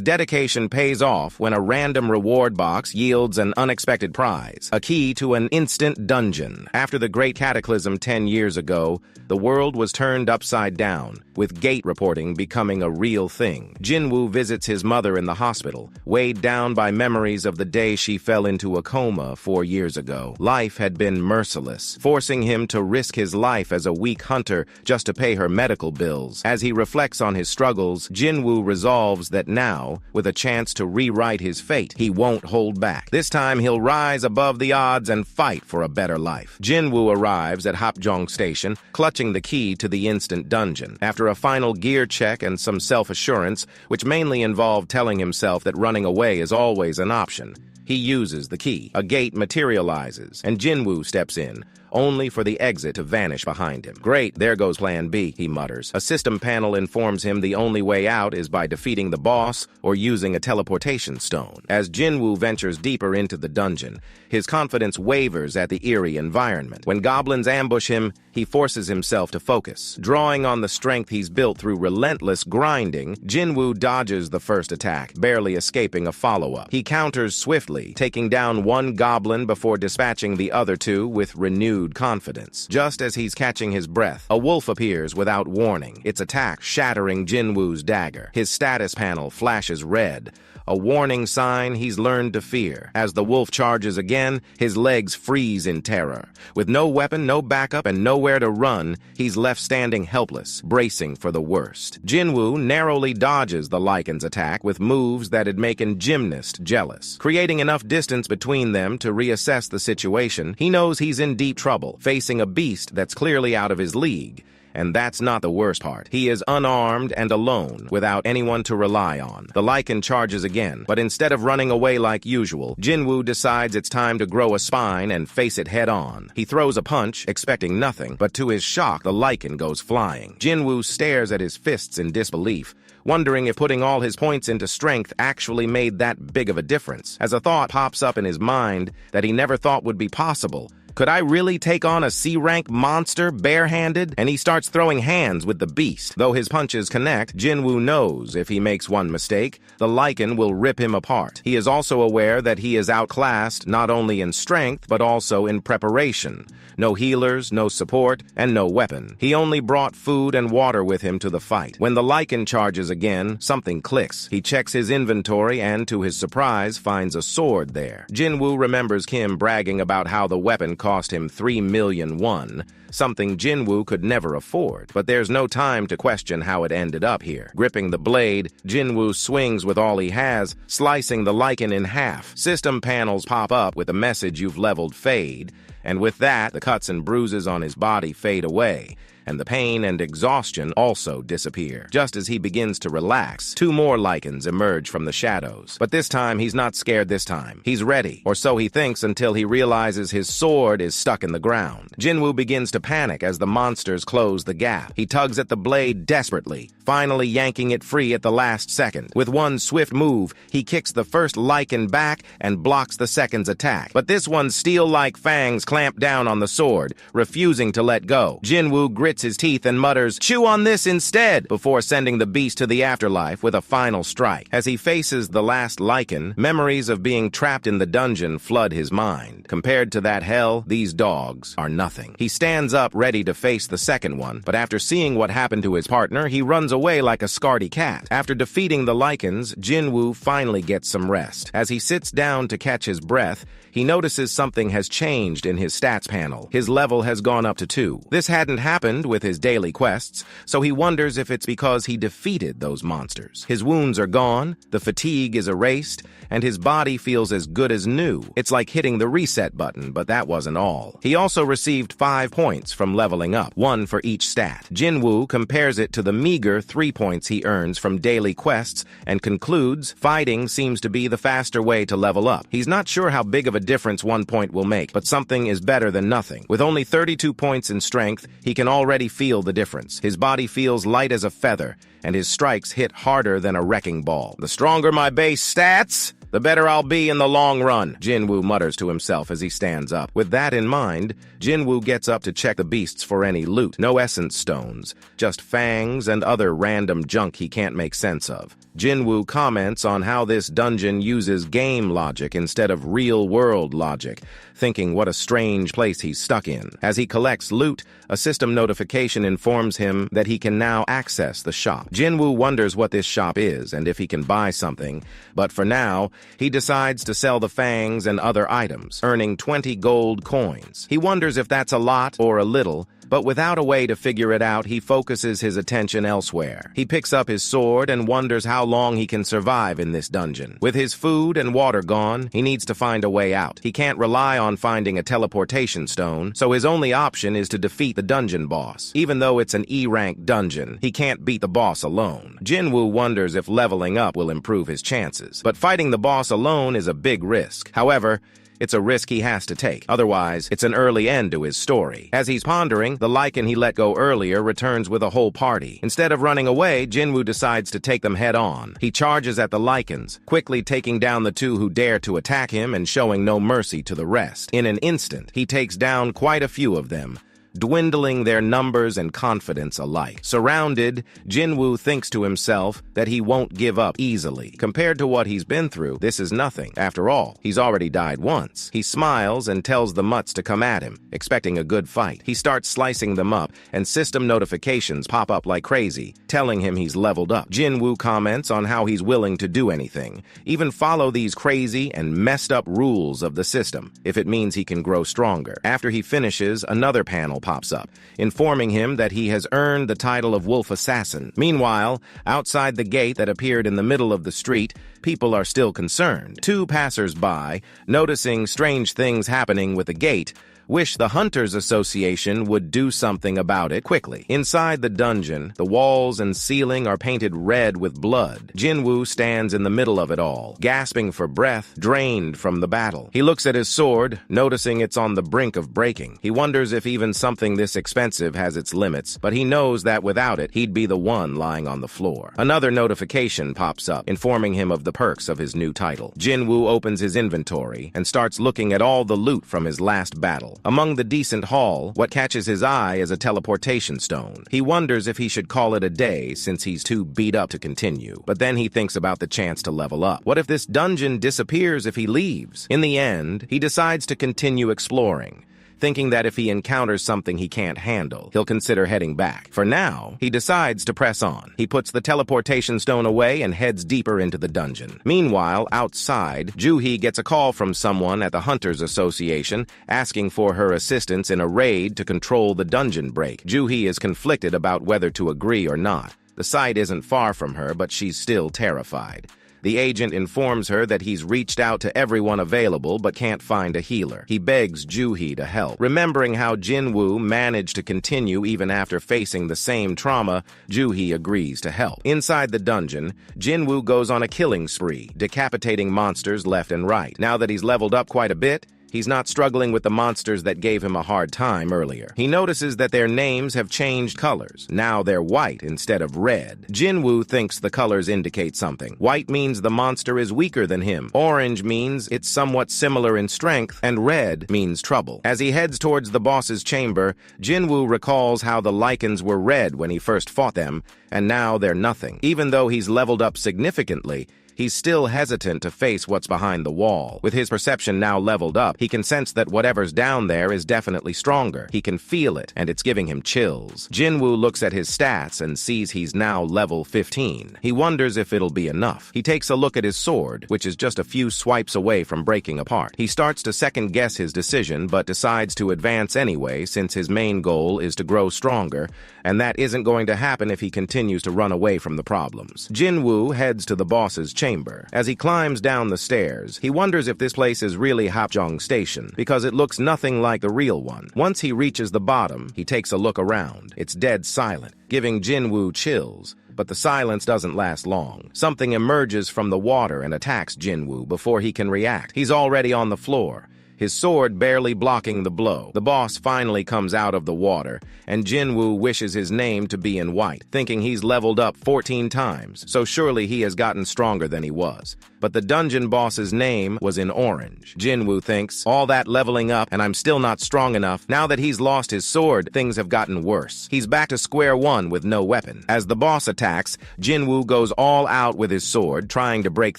dedication pays off when a random reward box yields an unexpected prize, a key to an instant dungeon. After the Great Cataclysm 10 years ago, the world was turned upside down, with gate reporting becoming a real thing. Jinwoo visits his mother in the hospital, weighed down by memories of the day she fell into a coma 4 years ago. Life had been merciless, forcing him to risk his life as a weak hunter just to pay her medical bills. As he reflects on his struggles, Jinwoo resolves that now, with a chance to rewrite his fate, he won't hold back. This time he'll rise above the odds and fight for a better life. Jinwoo arrives at Hapjeong Station, clutching the key to the instant dungeon. After a final gear check and some self-assurance, which mainly involved telling himself that running away is always an option, he uses the key. A gate materializes, and Jinwoo steps in, only for the exit to vanish behind him. Great, there goes Plan B, he mutters. A system panel informs him the only way out is by defeating the boss or using a teleportation stone. As Jinwoo ventures deeper into the dungeon, his confidence wavers at the eerie environment. When goblins ambush him, he forces himself to focus. Drawing on the strength he's built through relentless grinding, Jinwoo dodges the first attack, barely escaping a follow-up. He counters swiftly, taking down one goblin before dispatching the other two with renewed confidence. Just as he's catching his breath, a wolf appears without warning, its attack shattering Jinwoo's dagger. His status panel flashes red, a warning sign he's learned to fear. As the wolf charges again, his legs freeze in terror. With no weapon, no backup, and nowhere to run, he's left standing helpless, bracing for the worst. Jinwoo narrowly dodges the Lycan's attack with moves that'd make a gymnast jealous. Creating enough distance between them to reassess the situation, he knows he's in deep trouble, facing a beast that's clearly out of his league. And that's not the worst part. He is unarmed and alone, without anyone to rely on. The Lycan charges again, but instead of running away like usual, Jinwoo decides it's time to grow a spine and face it head-on. He throws a punch, expecting nothing, but to his shock, the Lycan goes flying. Jinwoo stares at his fists in disbelief, wondering if putting all his points into strength actually made that big of a difference, as a thought pops up in his mind that he never thought would be possible. Could I really take on a C-rank monster barehanded? And he starts throwing hands with the beast. Though his punches connect, Jinwoo knows if he makes one mistake, the Lycan will rip him apart. He is also aware that he is outclassed not only in strength, but also in preparation. No healers, no support, and no weapon. He only brought food and water with him to the fight. When the Lycan charges again, something clicks. He checks his inventory and, to his surprise, finds a sword there. Jinwoo remembers Kim bragging about how the weapon cost him 3 million won, something Jinwoo could never afford. But there's no time to question how it ended up here. Gripping the blade, Jinwoo swings with all he has, slicing the Lycan in half. System panels pop up with a message "You've leveled fade," and with that, the cuts and bruises on his body fade away, and the pain and exhaustion also disappear. Just as he begins to relax, 2 more Lycans emerge from the shadows. But this time, he's not scared this time. He's ready, or so he thinks until he realizes his sword is stuck in the ground. Jinwoo begins to panic as the monsters close the gap. He tugs at the blade desperately, finally yanking it free at the last second. With one swift move, he kicks the first Lycan back and blocks the second's attack. But this one's steel-like fangs clamp down on the sword, refusing to let go. Jinwoo grits his teeth and mutters, "Chew on this instead," before sending the beast to the afterlife with a final strike. As he faces the last Lycan, memories of being trapped in the dungeon flood his mind. Compared to that hell, these dogs are nothing. He stands up ready to face the second one, but after seeing what happened to his partner, he runs away like a scaredy cat. After defeating the Lycans, Jinwoo finally gets some rest. As he sits down to catch his breath, he notices something has changed in his stats panel. His level has gone up to 2. This hadn't happened with his daily quests, so he wonders if it's because he defeated those monsters. His wounds are gone, the fatigue is erased, and his body feels as good as new. It's like hitting the reset button, but that wasn't all. He also received 5 points from leveling up, 1 for each stat. Jinwoo compares it to the meager 3 points he earns from daily quests and concludes fighting seems to be the faster way to level up. He's not sure how big of a difference 1 point will make, but something is better than nothing. With only 32 points in strength, he can already feel the difference. His body feels light as a feather, and his strikes hit harder than a wrecking ball. The stronger my base stats, the better I'll be in the long run, Jinwoo mutters to himself as he stands up. With that in mind, Jinwoo gets up to check the beasts for any loot. No essence stones, just fangs and other random junk he can't make sense of. Jinwoo comments on how this dungeon uses game logic instead of real-world logic, thinking what a strange place he's stuck in. As he collects loot, a system notification informs him that he can now access the shop. Jinwoo wonders what this shop is and if he can buy something, but for now, he decides to sell the fangs and other items, earning 20 gold coins. He wonders if that's a lot or a little, but without a way to figure it out, he focuses his attention elsewhere. He picks up his sword and wonders how long he can survive in this dungeon. With his food and water gone, he needs to find a way out. He can't rely on finding a teleportation stone, so his only option is to defeat the dungeon boss. Even though it's an E-rank dungeon, he can't beat the boss alone. Jinwoo wonders if leveling up will improve his chances, but fighting the boss alone is a big risk. However, it's a risk he has to take. Otherwise, it's an early end to his story. As he's pondering, the Lycan he let go earlier returns with a whole party. Instead of running away, Jinwoo decides to take them head-on. He charges at the Lycans, quickly taking down the two who dare to attack him and showing no mercy to the rest. In an instant, he takes down quite a few of them, dwindling their numbers and confidence alike. Surrounded, Jinwoo thinks to himself that he won't give up easily. Compared to what he's been through, this is nothing. After all, he's already died once. He smiles and tells the mutts to come at him, expecting a good fight. He starts slicing them up, and system notifications pop up like crazy, telling him he's leveled up. Jinwoo comments on how he's willing to do anything, even follow these crazy and messed up rules of the system, if it means he can grow stronger. After he finishes, another panel pops up, informing him that he has earned the title of Wolf Assassin. Meanwhile, outside the gate that appeared in the middle of the street, people are still concerned. Two passers-by, noticing strange things happening with the gate, wish the Hunters Association would do something about it quickly. Inside the dungeon, the walls and ceiling are painted red with blood. Jinwoo stands in the middle of it all, gasping for breath, drained from the battle. He looks at his sword, noticing it's on the brink of breaking. He wonders if even something this expensive has its limits, but he knows that without it, he'd be the one lying on the floor. Another notification pops up, informing him of the perks of his new title. Jinwoo opens his inventory and starts looking at all the loot from his last battle. Among the decent haul, what catches his eye is a teleportation stone. He wonders if he should call it a day since he's too beat up to continue. But then he thinks about the chance to level up. What if this dungeon disappears if he leaves? In the end, he decides to continue exploring, thinking that if he encounters something he can't handle, he'll consider heading back. For now, he decides to press on. He puts the teleportation stone away and heads deeper into the dungeon. Meanwhile, outside, Juhee gets a call from someone at the Hunters Association asking for her assistance in a raid to control the dungeon break. Juhee is conflicted about whether to agree or not. The site isn't far from her, but she's still terrified. The agent informs her that he's reached out to everyone available but can't find a healer. He begs Juhee to help. Remembering how Jinwoo managed to continue even after facing the same trauma, Juhee agrees to help. Inside the dungeon, Jinwoo goes on a killing spree, decapitating monsters left and right. Now that he's leveled up quite a bit, he's not struggling with the monsters that gave him a hard time earlier. He notices that their names have changed colors. Now they're white instead of red. Jinwoo thinks the colors indicate something. White means the monster is weaker than him. Orange means it's somewhat similar in strength, and red means trouble. As he heads towards the boss's chamber, Jinwoo recalls how the Lycans were red when he first fought them, and now they're nothing. Even though he's leveled up significantly, he's still hesitant to face what's behind the wall. With his perception now leveled up, he can sense that whatever's down there is definitely stronger. He can feel it, and it's giving him chills. Jinwoo looks at his stats and sees he's now level 15. He wonders if it'll be enough. He takes a look at his sword, which is just a few swipes away from breaking apart. He starts to second-guess his decision, but decides to advance anyway since his main goal is to grow stronger, and that isn't going to happen if he continues to run away from the problems. Jinwoo heads to the boss's chamber. As he climbs down the stairs, he wonders if this place is really Hapjeong Station, because it looks nothing like the real one. Once he reaches the bottom, he takes a look around. It's dead silent, giving Jinwoo chills. But the silence doesn't last long. Something emerges from the water and attacks Jinwoo before he can react. He's already on the floor. his sword barely blocking the blow. The boss finally comes out of the water, and Jinwoo wishes his name to be in white, thinking he's leveled up 14 times, so surely he has gotten stronger than he was. But the dungeon boss's name was in orange. Jinwoo thinks, all that leveling up and I'm still not strong enough. Now that he's lost his sword, things have gotten worse. He's back to square one with no weapon. As the boss attacks, Jinwoo goes all out with his sword, trying to break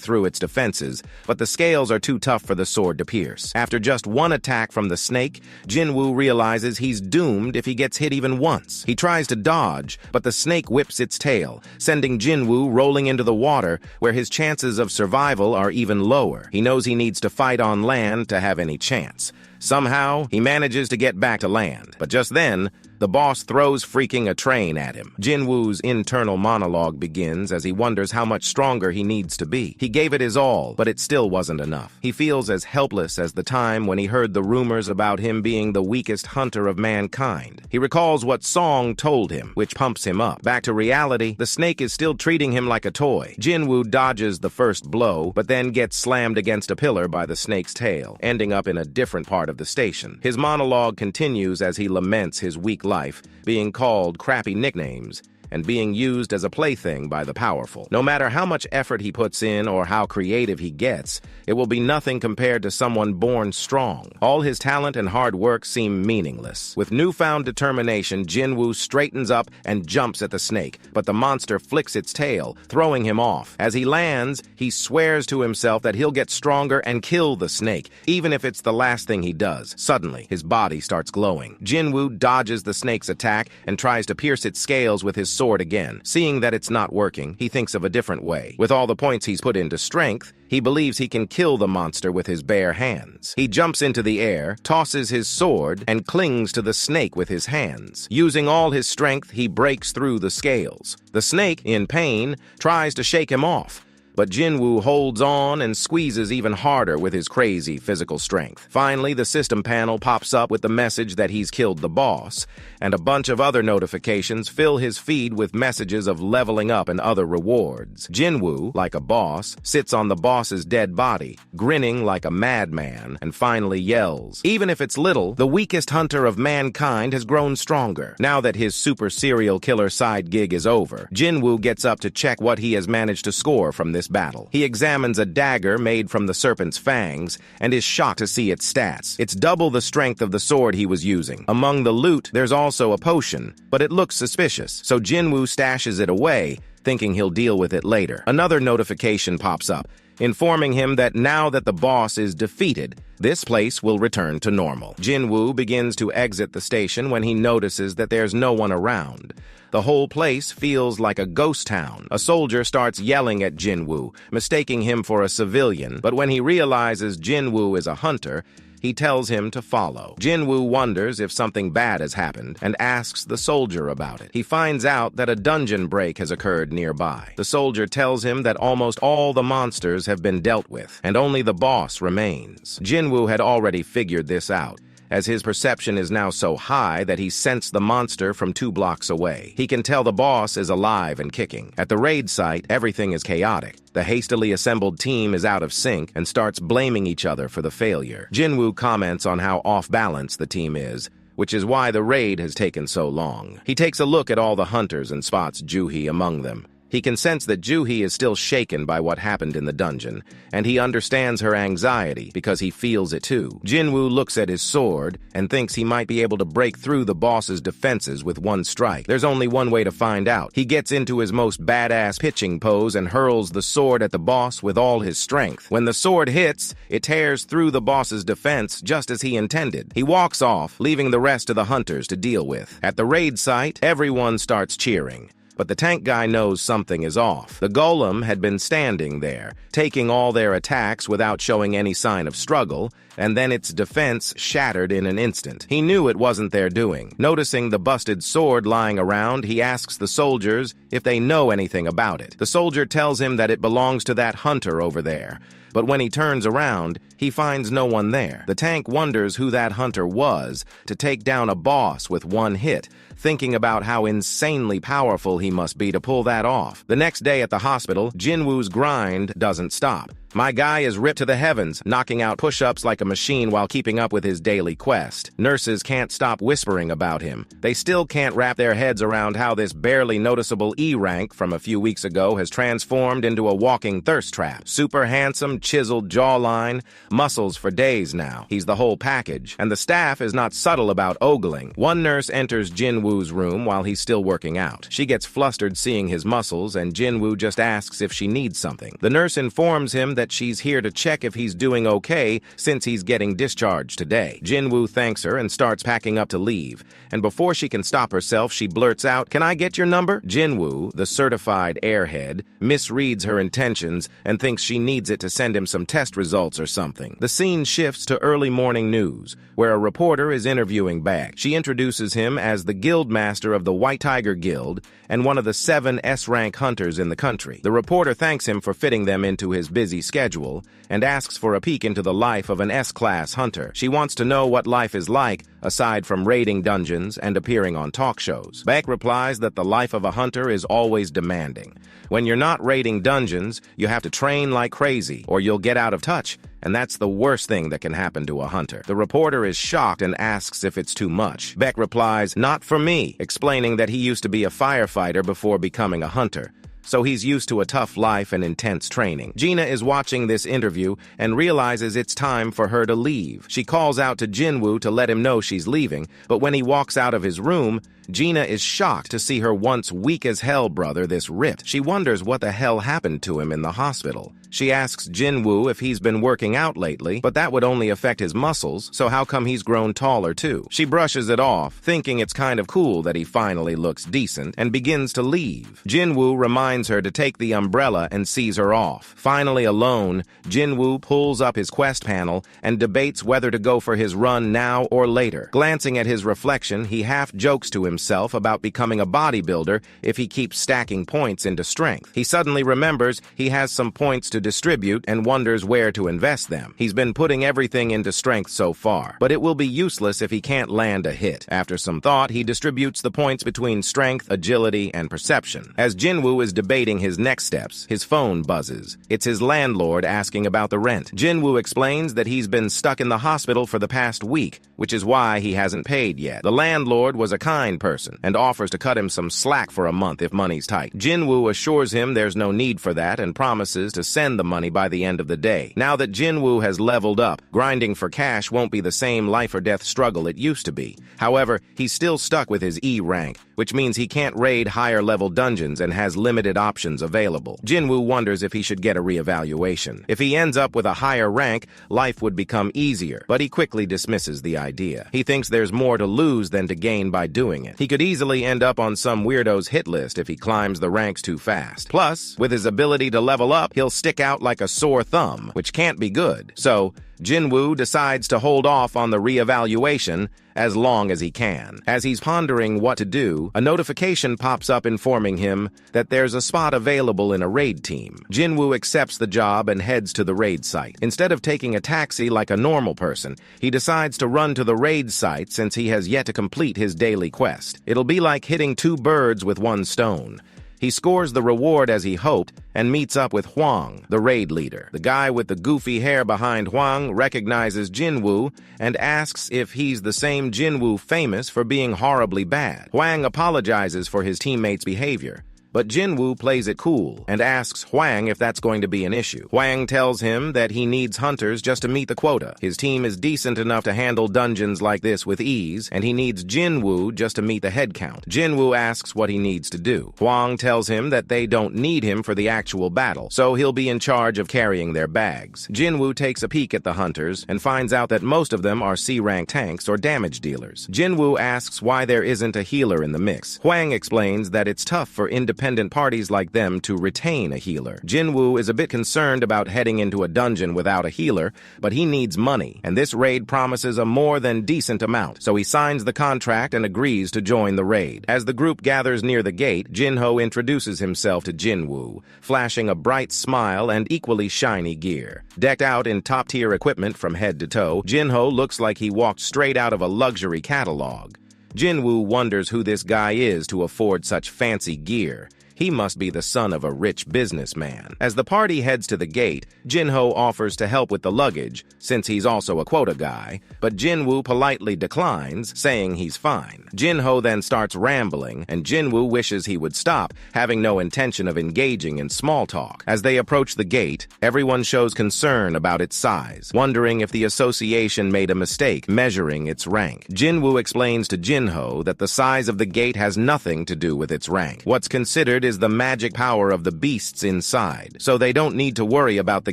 through its defenses, but the scales are too tough for the sword to pierce. After just one attack from the snake, Jinwoo realizes he's doomed if he gets hit even once. He tries to dodge, but the snake whips its tail, sending Jinwoo rolling into the water, where his chances of survival are even lower. He knows he needs to fight on land to have any chance. Somehow, he manages to get back to land, but just then, the boss throws freaking a train at him. Jinwoo's internal monologue begins as he wonders how much stronger he needs to be. He gave it his all, but it still wasn't enough. He feels as helpless as the time when he heard the rumors about him being the weakest hunter of mankind. He recalls what Song told him, which pumps him up. Back to reality, the snake is still treating him like a toy. Jinwoo dodges the first blow, but then gets slammed against a pillar by the snake's tail, ending up in a different part of the station. His monologue continues as he laments his weak life, being called crappy nicknames, and being used as a plaything by the powerful. No matter how much effort he puts in or how creative he gets, it will be nothing compared to someone born strong. All his talent and hard work seem meaningless. With newfound determination, Jinwoo straightens up and jumps at the snake, but the monster flicks its tail, throwing him off. As he lands, he swears to himself that he'll get stronger and kill the snake, even if it's the last thing he does. Suddenly, his body starts glowing. Jinwoo dodges the snake's attack and tries to pierce its scales with his sword again. Seeing that it's not working, he thinks of a different way. With all the points he's put into strength, he believes he can kill the monster with his bare hands. He jumps into the air, tosses his sword, and clings to the snake with his hands. Using all his strength, he breaks through the scales. The snake, in pain, tries to shake him off, but Jinwoo holds on and squeezes even harder with his crazy physical strength. Finally, the system panel pops up with the message that he's killed the boss, and a bunch of other notifications fill his feed with messages of leveling up and other rewards. Jinwoo, like a boss, sits on the boss's dead body, grinning like a madman, and finally yells. Even if it's little, the weakest hunter of mankind has grown stronger. Now that his super serial killer side gig is over, Jinwoo gets up to check what he has managed to score from this battle. He examines a dagger made from the serpent's fangs and is shocked to see its stats. It's double the strength of the sword he was using. Among the loot, there's also a potion, but it looks suspicious, so Jinwoo stashes it away, thinking he'll deal with it later. Another notification pops up, informing him that now that the boss is defeated, this place will return to normal. Jinwoo begins to exit the station when he notices that there's no one around. The whole place feels like a ghost town. A soldier starts yelling at Jinwoo, mistaking him for a civilian, but when he realizes Jinwoo is a hunter, he tells him to follow. Jinwoo wonders if something bad has happened and asks the soldier about it. He finds out that a dungeon break has occurred nearby. The soldier tells him that almost all the monsters have been dealt with, and only the boss remains. Jinwoo had already figured this out, as his perception is now so high that he sensed the monster from 2 blocks away. He can tell the boss is alive and kicking. At the raid site, everything is chaotic. The hastily assembled team is out of sync and starts blaming each other for the failure. Jinwoo comments on how off-balance the team is, which is why the raid has taken so long. He takes a look at all the hunters and spots Juhi among them. He can sense that Juhi is still shaken by what happened in the dungeon, and he understands her anxiety because he feels it too. Jinwoo looks at his sword and thinks he might be able to break through the boss's defenses with one strike. There's only one way to find out. He gets into his most badass pitching pose and hurls the sword at the boss with all his strength. When the sword hits, it tears through the boss's defense just as he intended. He walks off, leaving the rest of the hunters to deal with. At the raid site, everyone starts cheering. But the tank guy knows something is off. The golem had been standing there, taking all their attacks without showing any sign of struggle, and then its defense shattered in an instant. He knew it wasn't their doing. Noticing the busted sword lying around, he asks the soldiers if they know anything about it. The soldier tells him that it belongs to that hunter over there. But when he turns around, he finds no one there. The tank wonders who that hunter was to take down a boss with one hit, thinking about how insanely powerful he must be to pull that off. The next day at the hospital, Jinwoo's grind doesn't stop. My guy is ripped to the heavens, knocking out push-ups like a machine while keeping up with his daily quest. Nurses can't stop whispering about him. They still can't wrap their heads around how this barely noticeable E rank from a few weeks ago has transformed into a walking thirst trap. Super handsome, chiseled jawline, muscles for days now. He's the whole package, and the staff is not subtle about ogling. One nurse enters Jinwoo's room while he's still working out. She gets flustered seeing his muscles, and Jinwoo just asks if she needs something. The nurse informs him that she's here to check if he's doing okay since he's getting discharged today. Jinwoo thanks her and starts packing up to leave, and before she can stop herself, she blurts out, "Can I get your number?" Jinwoo, the certified airhead, misreads her intentions and thinks she needs it to send him some test results or something. The scene shifts to early morning news, where a reporter is interviewing Bag. She introduces him as the guild master of the White Tiger Guild and one of the 7 S-rank hunters in the country. The reporter thanks him for fitting them into his busy schedule and asks for a peek into the life of an S-class hunter. She wants to know what life is like aside from raiding dungeons and appearing on talk shows. Beck replies that the life of a hunter is always demanding. When you're not raiding dungeons, you have to train like crazy, or you'll get out of touch, and that's the worst thing that can happen to a hunter. The reporter is shocked and asks if it's too much. Beck replies, "Not for me," explaining that he used to be a firefighter before becoming a hunter, so he's used to a tough life and intense training. Gina is watching this interview and realizes it's time for her to leave. She calls out to Jinwoo to let him know she's leaving, but when he walks out of his room, Gina is shocked to see her once weak-as-hell brother this ripped. She wonders what the hell happened to him in the hospital. She asks Jinwoo if he's been working out lately, but that would only affect his muscles, so how come he's grown taller too? She brushes it off, thinking it's kind of cool that he finally looks decent, and begins to leave. Jinwoo reminds her to take the umbrella and sees her off. Finally alone, Jinwoo pulls up his quest panel and debates whether to go for his run now or later. Glancing at his reflection, he half jokes to himself about becoming a bodybuilder if he keeps stacking points into strength. He suddenly remembers he has some points to distribute and wonders where to invest them. He's been putting everything into strength so far, but it will be useless if he can't land a hit. After some thought, he distributes the points between strength, agility, and perception. As Jinwoo is debating his next steps, his phone buzzes. It's his landlord asking about the rent. Jinwoo explains that he's been stuck in the hospital for the past week, which is why he hasn't paid yet. The landlord was a kind person and offers to cut him some slack for a month if money's tight. Jinwoo assures him there's no need for that and promises to send the money by the end of the day. Now that Jinwoo has leveled up, grinding for cash won't be the same life-or-death struggle it used to be. However, he's still stuck with his E rank, which means he can't raid higher-level dungeons and has limited options available. Jinwoo wonders if he should get a reevaluation. If he ends up with a higher rank, life would become easier, but he quickly dismisses the idea. He thinks there's more to lose than to gain by doing it. He could easily end up on some weirdo's hit list if he climbs the ranks too fast. Plus, with his ability to level up, he'll stick out like a sore thumb, which can't be good. So, Jinwoo decides to hold off on the reevaluation as long as he can. As he's pondering what to do, a notification pops up informing him that there's a spot available in a raid team. Jinwoo accepts the job and heads to the raid site. Instead of taking a taxi like a normal person, he decides to run to the raid site since he has yet to complete his daily quest. It'll be like hitting 2 birds with 1 stone. He scores the reward as he hoped and meets up with Huang, the raid leader. The guy with the goofy hair behind Huang recognizes Jinwoo and asks if he's the same Jinwoo famous for being horribly bad. Huang apologizes for his teammates' behavior, but Jinwoo plays it cool and asks Huang if that's going to be an issue. Huang tells him that he needs hunters just to meet the quota. His team is decent enough to handle dungeons like this with ease, and he needs Jinwoo just to meet the head count. Jinwoo asks what he needs to do. Huang tells him that they don't need him for the actual battle, so he'll be in charge of carrying their bags. Jinwoo takes a peek at the hunters and finds out that most of them are C-rank tanks or damage dealers. Jinwoo asks why there isn't a healer in the mix. Huang explains that it's tough for independent parties like them to retain a healer. Jinwoo is a bit concerned about heading into a dungeon without a healer, but he needs money, and this raid promises a more than decent amount, so he signs the contract and agrees to join the raid. As the group gathers near the gate, Jinho introduces himself to Jinwoo, flashing a bright smile and equally shiny gear. Decked out in top-tier equipment from head to toe, Jinho looks like he walked straight out of a luxury catalog. Jinwoo wonders who this guy is to afford such fancy gear. He must be the son of a rich businessman. As the party heads to the gate, Jinho offers to help with the luggage, since he's also a quota guy, but Jinwoo politely declines, saying he's fine. Jinho then starts rambling, and Jinwoo wishes he would stop, having no intention of engaging in small talk. As they approach the gate, everyone shows concern about its size, wondering if the association made a mistake measuring its rank. Jinwoo explains to Jinho that the size of the gate has nothing to do with its rank. What's considered is the magic power of the beasts inside, so they don't need to worry about the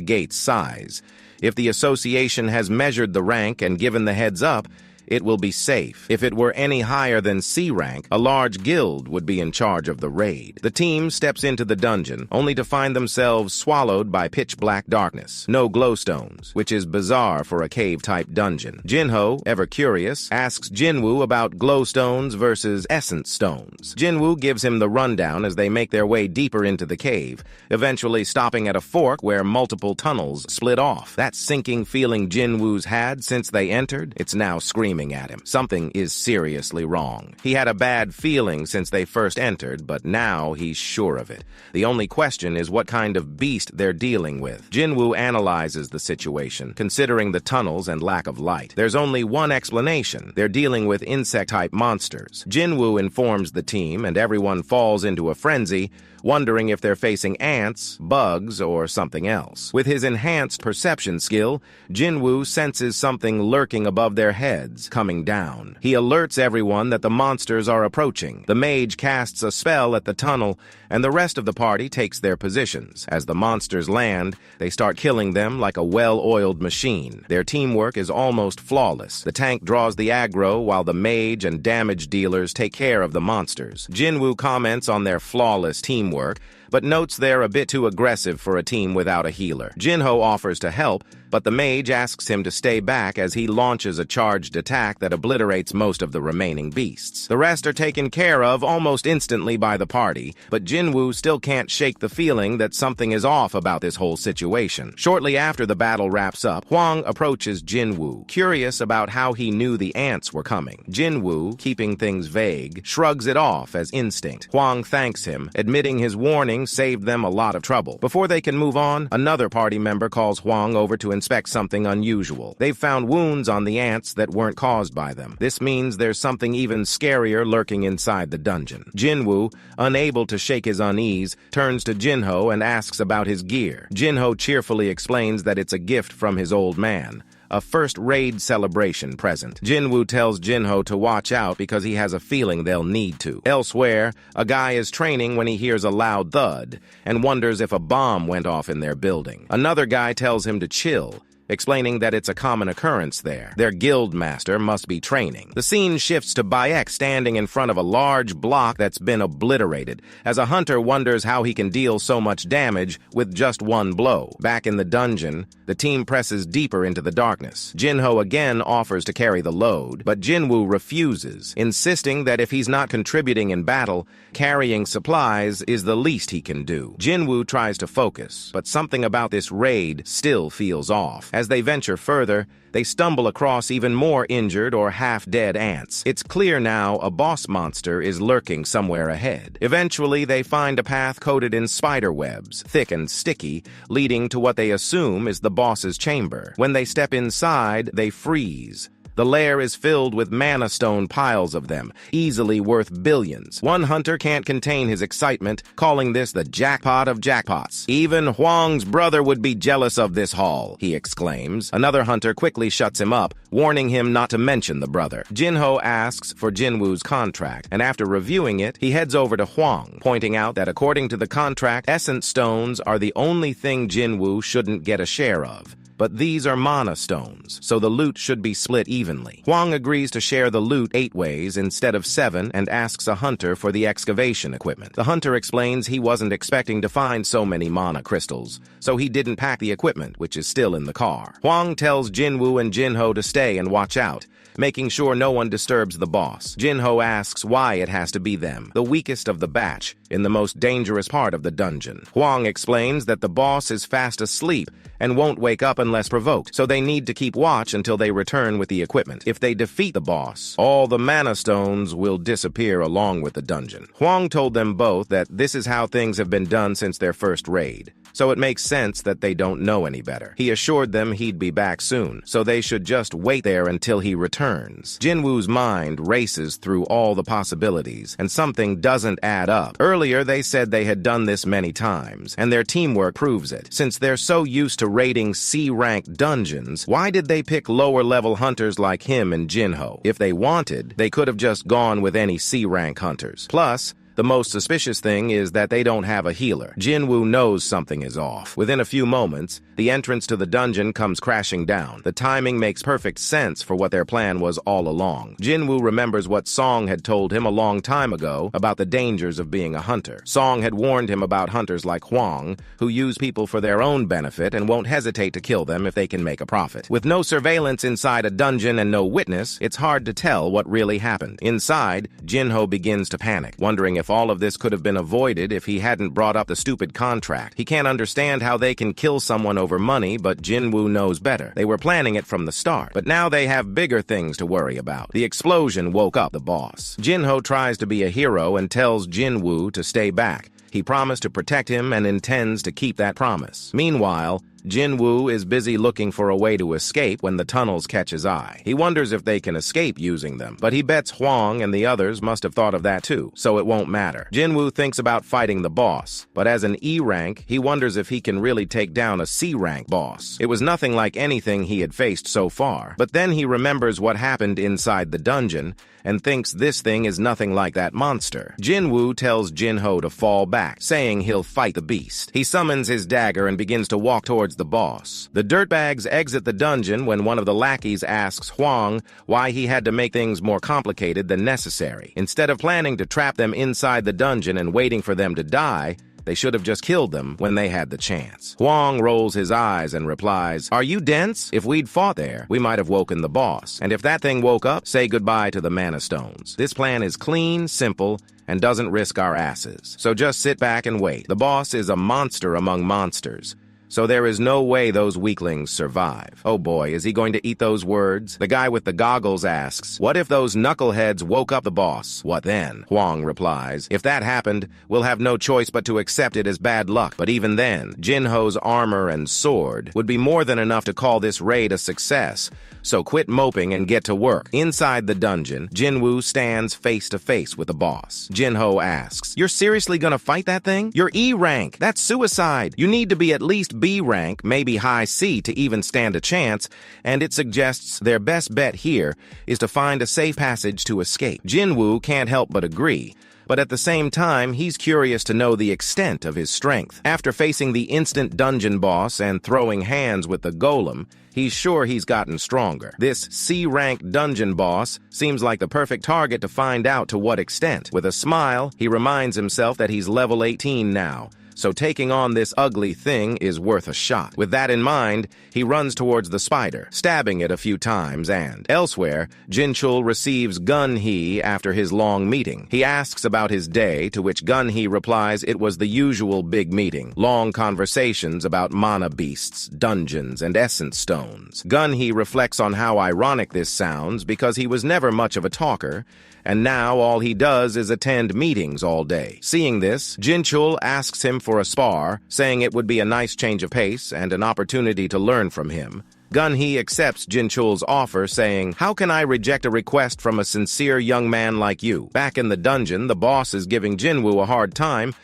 gate's size. If the association has measured the rank and given the heads up, it will be safe. If it were any higher than C rank, a large guild would be in charge of the raid. The team steps into the dungeon, only to find themselves swallowed by pitch-black darkness. No glowstones, which is bizarre for a cave-type dungeon. Jinho, ever curious, asks Jinwoo about glowstones versus essence stones. Jinwoo gives him the rundown as they make their way deeper into the cave, eventually stopping at a fork where multiple tunnels split off. That sinking feeling Jinwoo's had since they entered, it's now screaming at him. Something is seriously wrong. He had a bad feeling since they first entered, but now he's sure of it. The only question is what kind of beast they're dealing with. Jinwoo analyzes the situation, considering the tunnels and lack of light. There's only one explanation. They're dealing with insect-type monsters. Jinwoo informs the team, and everyone falls into a frenzy, wondering if they're facing ants, bugs, or something else. With his enhanced perception skill, Jinwoo senses something lurking above their heads, coming down. He alerts everyone that the monsters are approaching. The mage casts a spell at the tunnel, and the rest of the party takes their positions. As the monsters land, they start killing them like a well-oiled machine. Their teamwork is almost flawless. The tank draws the aggro, while the mage and damage dealers take care of the monsters. Jinwoo comments on their flawless teamwork, but notes they're a bit too aggressive for a team without a healer. Jinho offers to help, but the mage asks him to stay back as he launches a charged attack that obliterates most of the remaining beasts. The rest are taken care of almost instantly by the party, but Jinwoo still can't shake the feeling that something is off about this whole situation. Shortly after the battle wraps up, Hwang approaches Jinwoo, curious about how he knew the ants were coming. Jinwoo, keeping things vague, shrugs it off as instinct. Hwang thanks him, admitting his warning saved them a lot of trouble. Before they can move on, another party member calls Hwang over to inspect something unusual. They've found wounds on the ants that weren't caused by them. This means there's something even scarier lurking inside the dungeon. Jinwoo, unable to shake his unease, turns to Jinho and asks about his gear. Jinho cheerfully explains that it's a gift from his old man, a first raid celebration present. Jinwoo tells Jinho to watch out because he has a feeling they'll need to. Elsewhere, a guy is training when he hears a loud thud and wonders if a bomb went off in their building. Another guy tells him to chill, explaining that it's a common occurrence there. Their guild master must be training. The scene shifts to Bayek standing in front of a large block that's been obliterated, as a hunter wonders how he can deal so much damage with just one blow. Back in the dungeon, the team presses deeper into the darkness. Jinho again offers to carry the load, but Jinwoo refuses, insisting that if he's not contributing in battle, carrying supplies is the least he can do. Jinwoo tries to focus, but something about this raid still feels off. As they venture further, they stumble across even more injured or half-dead ants. It's clear now a boss monster is lurking somewhere ahead. Eventually, they find a path coated in spider webs, thick and sticky, leading to what they assume is the boss's chamber. When they step inside, they freeze. The lair is filled with mana stone piles of them, easily worth billions. One hunter can't contain his excitement, calling this the jackpot of jackpots. Even Hwang's brother would be jealous of this haul, he exclaims. Another hunter quickly shuts him up, warning him not to mention the brother. Jinho asks for Jinwoo's contract, and after reviewing it, he heads over to Hwang, pointing out that according to the contract, essence stones are the only thing Jinwoo shouldn't get a share of. But these are mana stones, so the loot should be split evenly. Hwang agrees to share the loot 8 ways instead of 7 and asks a hunter for the excavation equipment. The hunter explains he wasn't expecting to find so many mana crystals, so he didn't pack the equipment, which is still in the car. Hwang tells Jinwoo and Jinho to stay and watch out, making sure no one disturbs the boss. Jinho asks why it has to be them, the weakest of the batch, in the most dangerous part of the dungeon. Huang explains that the boss is fast asleep and won't wake up unless provoked, so they need to keep watch until they return with the equipment. If they defeat the boss, all the mana stones will disappear along with the dungeon. Huang told them both that this is how things have been done since their first raid, so it makes sense that they don't know any better. He assured them he'd be back soon, so they should just wait there until he returns. Jinwoo's mind races through all the possibilities, and something doesn't add up. Earlier, they said they had done this many times, and their teamwork proves it. Since they're so used to raiding C-rank dungeons, why did they pick lower-level hunters like him and Jinho? If they wanted, they could have just gone with any C-rank hunters. Plus, the most suspicious thing is that they don't have a healer. Jinwoo knows something is off. Within a few moments, the entrance to the dungeon comes crashing down. The timing makes perfect sense for what their plan was all along. Jinwoo remembers what Song had told him a long time ago about the dangers of being a hunter. Song had warned him about hunters like Huang, who use people for their own benefit and won't hesitate to kill them if they can make a profit. With no surveillance inside a dungeon and no witness, it's hard to tell what really happened. Inside, Jinho begins to panic, wondering if all of this could have been avoided if he hadn't brought up the stupid contract. He can't understand how they can kill someone over money, but Jinwoo knows better. They were planning it from the start, but now they have bigger things to worry about. The explosion woke up the boss. Jinho tries to be a hero and tells Jinwoo to stay back. He promised to protect him and intends to keep that promise. Meanwhile, Jinwoo is busy looking for a way to escape when the tunnels catch his eye. He wonders if they can escape using them, but he bets Huang and the others must have thought of that too, so it won't matter. Jinwoo thinks about fighting the boss, but as an E rank, he wonders if he can really take down a C rank boss. It was nothing like anything he had faced so far, but then he remembers what happened inside the dungeon and thinks this thing is nothing like that monster. Jinwoo tells Jinho to fall back, saying he'll fight the beast. He summons his dagger and begins to walk towards the boss. The dirtbags exit the dungeon when one of the lackeys asks Huang why he had to make things more complicated than necessary. Instead of planning to trap them inside the dungeon and waiting for them to die, they should have just killed them when they had the chance. Huang rolls his eyes and replies, "Are you dense? If we'd fought there, we might have woken the boss. And if that thing woke up, say goodbye to the mana stones. This plan is clean, simple, and doesn't risk our asses. So just sit back and wait. The boss is a monster among monsters, so there is no way those weaklings survive." Oh boy, is he going to eat those words? The guy with the goggles asks, "What if those knuckleheads woke up the boss? What then?" Huang replies, "If that happened, we'll have no choice but to accept it as bad luck. But even then, Jinho's armor and sword would be more than enough to call this raid a success. So quit moping and get to work." Inside the dungeon, Jinwoo stands face to face with the boss. Jinho asks, "You're seriously gonna fight that thing? You're E rank. That's suicide. You need to be at least B rank, maybe high C, to even stand a chance, and it suggests their best bet here is to find a safe passage to escape." Jinwoo can't help but agree, but at the same time, he's curious to know the extent of his strength. After facing the instant dungeon boss and throwing hands with the golem, he's sure he's gotten stronger. This C-rank dungeon boss seems like the perfect target to find out to what extent. With a smile, he reminds himself that he's level 18 now, so taking on this ugly thing is worth a shot. With that in mind, he runs towards the spider, stabbing it a few times, and elsewhere, Jinchul receives Gun-hee after his long meeting. He asks about his day, to which Gun-hee replies it was the usual big meeting, long conversations about mana beasts, dungeons, and essence stones. Gun-hee reflects on how ironic this sounds because he was never much of a talker, and now all he does is attend meetings all day. Seeing this, Jinchul asks him for a spar, saying it would be a nice change of pace and an opportunity to learn from him. Gun-hee accepts Jinchul's offer, saying, "How can I reject a request from a sincere young man like you?" Back in the dungeon, the boss is giving Jinwoo a hard time,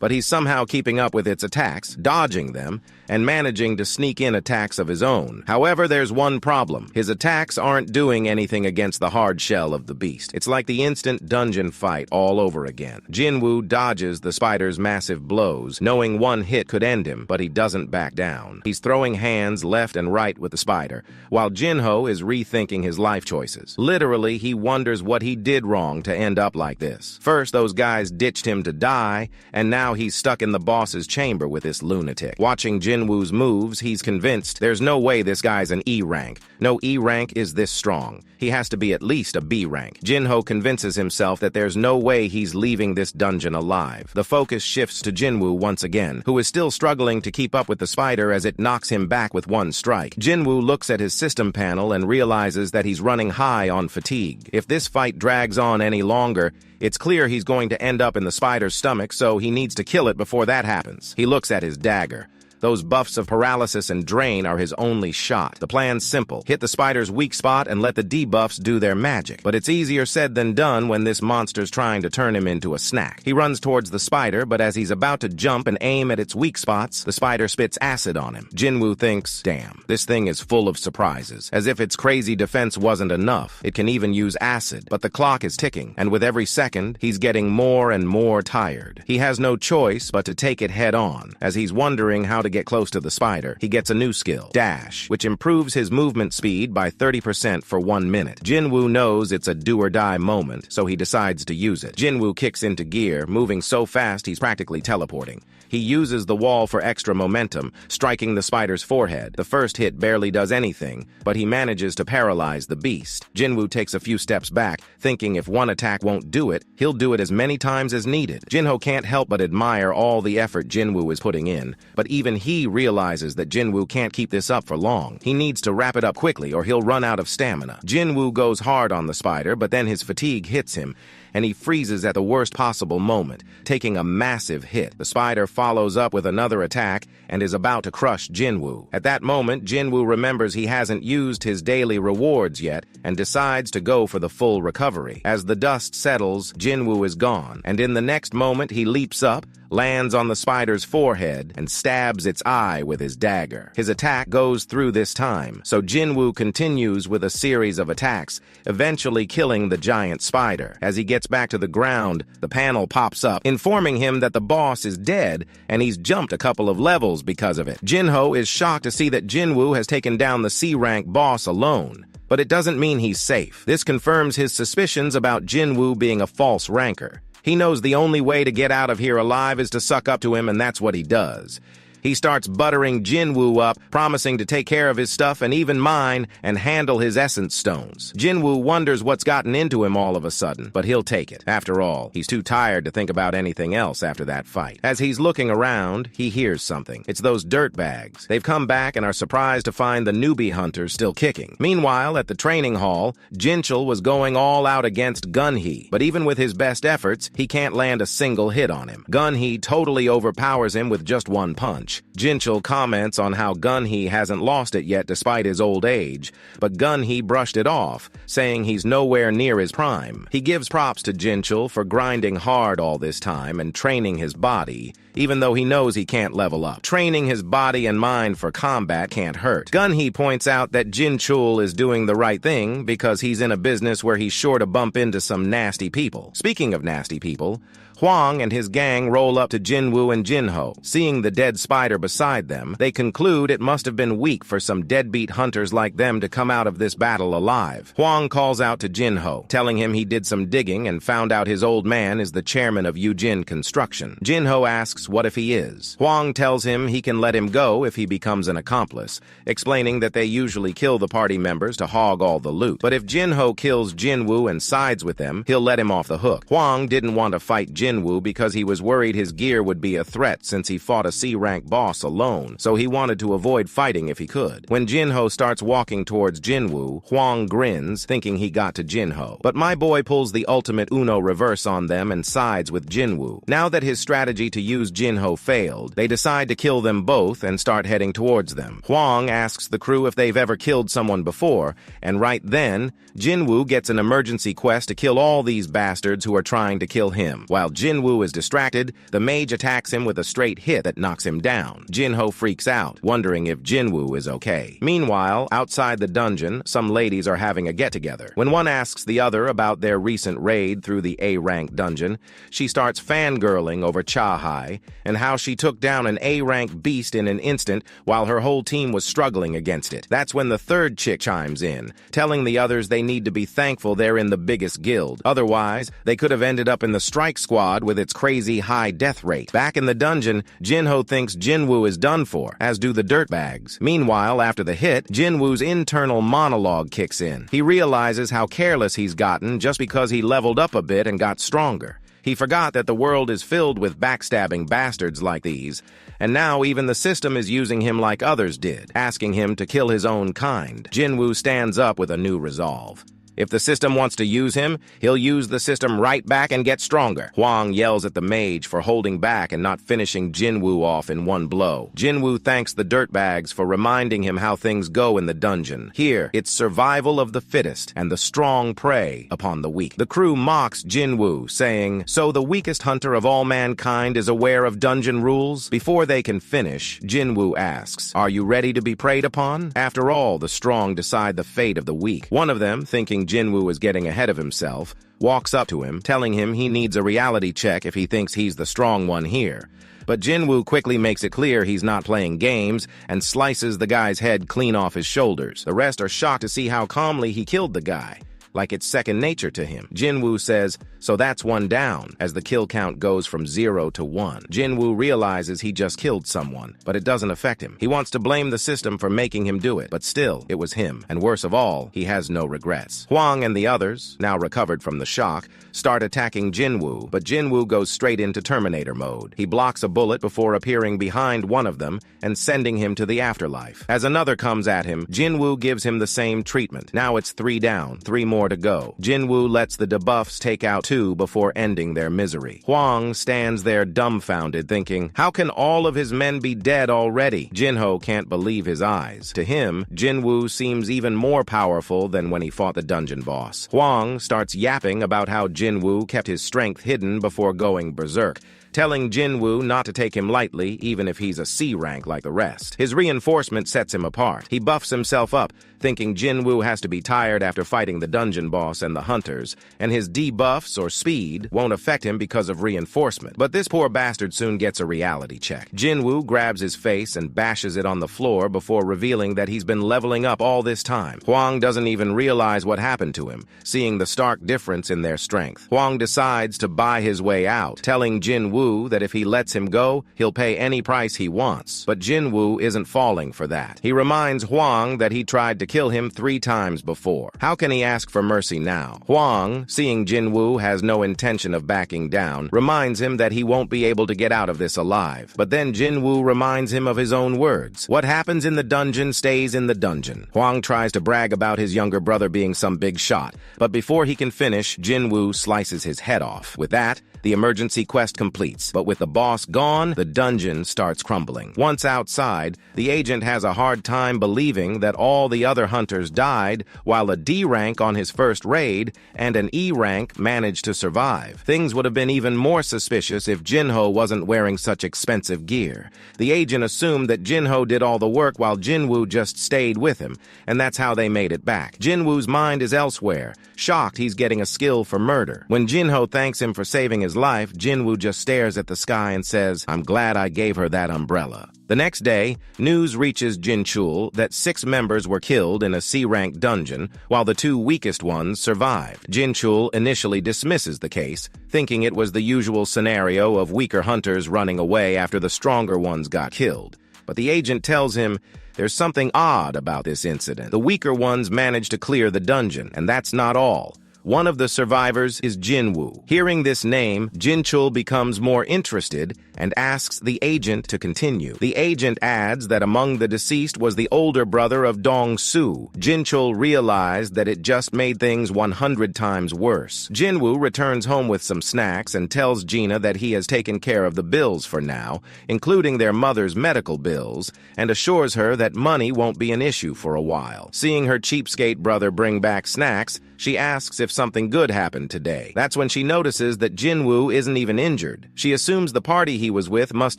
but he's somehow keeping up with its attacks, dodging them, and managing to sneak in attacks of his own. However, there's one problem. His attacks aren't doing anything against the hard shell of the beast. It's like the instant dungeon fight all over again. Jinwoo dodges the spider's massive blows, knowing one hit could end him, but he doesn't back down. He's throwing hands left and right with the spider, while Jinho is rethinking his life choices. Literally, he wonders what he did wrong to end up like this. First, those guys ditched him to die, and now he's stuck in the boss's chamber with this lunatic. Watching Jinwoo's moves, he's convinced there's no way this guy's an E rank. No E rank is this strong. He has to be at least a B rank. Jinho convinces himself that there's no way he's leaving this dungeon alive. The focus shifts to Jinwoo once again, who is still struggling to keep up with the spider as it knocks him back with one strike. Jinwoo looks at his system panel and realizes that he's running high on fatigue. If this fight drags on any longer, it's clear he's going to end up in the spider's stomach, so he needs to kill it before that happens. He looks at his dagger. Those buffs of paralysis and drain are his only shot. The plan's simple. Hit the spider's weak spot and let the debuffs do their magic. But it's easier said than done when this monster's trying to turn him into a snack. He runs towards the spider, but as he's about to jump and aim at its weak spots, the spider spits acid on him. Jinwoo thinks, damn, this thing is full of surprises. As if its crazy defense wasn't enough, it can even use acid. But the clock is ticking, and with every second, he's getting more and more tired. He has no choice but to take it head on. As he's wondering how to get close to the spider, he gets a new skill, Dash, which improves his movement speed by 30% for 1 minute. Jinwoo knows it's a do-or-die moment, so he decides to use it. Jinwoo kicks into gear, moving so fast he's practically teleporting. He uses the wall for extra momentum, striking the spider's forehead. The first hit barely does anything, but he manages to paralyze the beast. Jinwoo takes a few steps back, thinking if one attack won't do it, he'll do it as many times as needed. Jinho can't help but admire all the effort Jinwoo is putting in, but even he realizes that Jinwoo can't keep this up for long. He needs to wrap it up quickly or he'll run out of stamina. Jinwoo goes hard on the spider, but then his fatigue hits him, and he freezes at the worst possible moment, taking a massive hit. The spider follows up with another attack and is about to crush Jinwoo. At that moment, Jinwoo remembers he hasn't used his daily rewards yet and decides to go for the full recovery. As the dust settles, Jinwoo is gone, and in the next moment he leaps up, lands on the spider's forehead, and stabs its eye with his dagger. His attack goes through this time, so Jinwoo continues with a series of attacks, eventually killing the giant spider. As he gets back to the ground, the panel pops up, informing him that the boss is dead, and he's jumped a couple of levels because of it. Jinho is shocked to see that Jinwoo has taken down the C-rank boss alone. But it doesn't mean he's safe. This confirms his suspicions about Jinwoo being a false ranker. He knows the only way to get out of here alive is to suck up to him, and that's what he does. He starts buttering Jinwoo up, promising to take care of his stuff and even mine and handle his essence stones. Jinwoo wonders what's gotten into him all of a sudden, but he'll take it. After all, he's too tired to think about anything else after that fight. As he's looking around, he hears something. It's those dirtbags. They've come back and are surprised to find the newbie hunters still kicking. Meanwhile, at the training hall, Jinchul was going all out against Gunhee, but even with his best efforts, he can't land a single hit on him. Gunhee totally overpowers him with just one punch. Jinchul comments on how Gunhee hasn't lost it yet despite his old age, but Gunhee brushed it off, saying he's nowhere near his prime. He gives props to Jinchul for grinding hard all this time and training his body, even though he knows he can't level up. Training his body and mind for combat can't hurt. Gunhee points out that Jinchul is doing the right thing because he's in a business where he's sure to bump into some nasty people. Speaking of nasty people, Hwang and his gang roll up to Jinwoo and Jinho. Seeing the dead spider beside them, they conclude it must have been weak for some deadbeat hunters like them to come out of this battle alive. Hwang calls out to Jinho, telling him he did some digging and found out his old man is the chairman of Yujin Construction. Jinho asks what if he is. Hwang tells him he can let him go if he becomes an accomplice, explaining that they usually kill the party members to hog all the loot. But if Jinho kills Jinwoo and sides with them, he'll let him off the hook. Hwang didn't want to fight Jinwoo because he was worried his gear would be a threat since he fought a C-rank boss alone, so he wanted to avoid fighting if he could. When Jinho starts walking towards Jinwoo, Hwang grins, thinking he got to Jinho. But my boy pulls the ultimate Uno reverse on them and sides with Jinwoo. Now that his strategy to use Jinho failed, they decide to kill them both and start heading towards them. Hwang asks the crew if they've ever killed someone before, and right then, Jinwoo gets an emergency quest to kill all these bastards who are trying to kill him. While Jinwoo is distracted, the mage attacks him with a straight hit that knocks him down. Jinho freaks out, wondering if Jinwoo is okay. Meanwhile, outside the dungeon, some ladies are having a get-together. When one asks the other about their recent raid through the A-rank dungeon, she starts fangirling over Cha-Hai, and how she took down an A-rank beast in an instant while her whole team was struggling against it. That's when the third chick chimes in, telling the others they need to be thankful they're in the biggest guild. Otherwise, they could have ended up in the strike squad with its crazy high death rate. Back in the dungeon, Jinho thinks Jinwoo is done for, as do the dirtbags. Meanwhile, after the hit, Jinwoo's internal monologue kicks in. He realizes how careless he's gotten just because he leveled up a bit and got stronger. He forgot that the world is filled with backstabbing bastards like these, and now even the system is using him like others did, asking him to kill his own kind. Jinwoo stands up with a new resolve. If the system wants to use him, he'll use the system right back and get stronger. Huang yells at the mage for holding back and not finishing Jinwoo off in one blow. Jinwoo thanks the dirtbags for reminding him how things go in the dungeon. Here, it's survival of the fittest, and the strong prey upon the weak. The crew mocks Jinwoo, saying, "So the weakest hunter of all mankind is aware of dungeon rules?" Before they can finish, Jinwoo asks, "Are you ready to be preyed upon?" After all, the strong decide the fate of the weak. One of them, thinking Jinwoo is getting ahead of himself, walks up to him, telling him he needs a reality check if he thinks he's the strong one here. But Jinwoo quickly makes it clear he's not playing games and slices the guy's head clean off his shoulders. The rest are shocked to see how calmly he killed the guy, like it's second nature to him. Jinwoo says, "So that's one down," as the kill count goes from 0 to 1. Jinwoo realizes he just killed someone, but it doesn't affect him. He wants to blame the system for making him do it, but still, it was him. And worse of all, he has no regrets. Huang and the others, now recovered from the shock, start attacking Jinwoo, but Jinwoo goes straight into Terminator mode. He blocks a bullet before appearing behind one of them and sending him to the afterlife. As another comes at him, Jinwoo gives him the same treatment. Now it's 3 down, 3 more to go. Jinwoo lets the debuffs take out 2 before ending their misery. Huang stands there dumbfounded, thinking, how can all of his men be dead already? Jinho can't believe his eyes. To him, Jinwoo seems even more powerful than when he fought the dungeon boss. Huang starts yapping about how Jinwoo kept his strength hidden before going berserk, telling Jinwoo not to take him lightly even if he's a C rank like the rest. His reinforcement sets him apart. He buffs himself up, thinking Jinwoo has to be tired after fighting the dungeon boss and the hunters, and his debuffs or speed won't affect him because of reinforcement. But this poor bastard soon gets a reality check. Jinwoo grabs his face and bashes it on the floor before revealing that he's been leveling up all this time. Huang doesn't even realize what happened to him, seeing the stark difference in their strength. Huang decides to buy his way out, telling Jinwoo that if he lets him go, he'll pay any price he wants. But Jinwoo isn't falling for that. He reminds Huang that he tried to kill him 3 times before. How can he ask for mercy now? Huang, seeing Jinwoo has no intention of backing down, reminds him that he won't be able to get out of this alive. But then Jinwoo reminds him of his own words. What happens in the dungeon stays in the dungeon. Huang tries to brag about his younger brother being some big shot, but before he can finish, Jinwoo slices his head off. With that, the emergency quest completes. But with the boss gone, the dungeon starts crumbling. Once outside, the agent has a hard time believing that all the other hunters died while a D rank on his first raid and an E rank managed to survive. Things would have been even more suspicious if Jinho wasn't wearing such expensive gear. The agent assumed that Jinho did all the work while Jinwoo just stayed with him, and that's how they made it back. Jinwoo's mind is elsewhere, shocked he's getting a skill for murder. When Jinho thanks him for saving his life, Jinwoo just stares at the sky and says, "I'm glad I gave her that umbrella." The next day, news reaches Jinchul that 6 members were killed in a C-rank dungeon, while the 2 weakest ones survived. Jinchul initially dismisses the case, thinking it was the usual scenario of weaker hunters running away after the stronger ones got killed. But the agent tells him there's something odd about this incident. The weaker ones managed to clear the dungeon, and that's not all. One of the survivors is Jinwoo. Hearing this name, Jinchul becomes more interested and asks the agent to continue. The agent adds that among the deceased was the older brother of Dong Su. Jinchul realized that it just made things 100 times worse. Jinwoo returns home with some snacks and tells Gina that he has taken care of the bills for now, including their mother's medical bills, and assures her that money won't be an issue for a while. Seeing her cheapskate brother bring back snacks, She asks if something good happened today. That's when she notices that Jinwoo isn't even injured. She assumes the party he was with must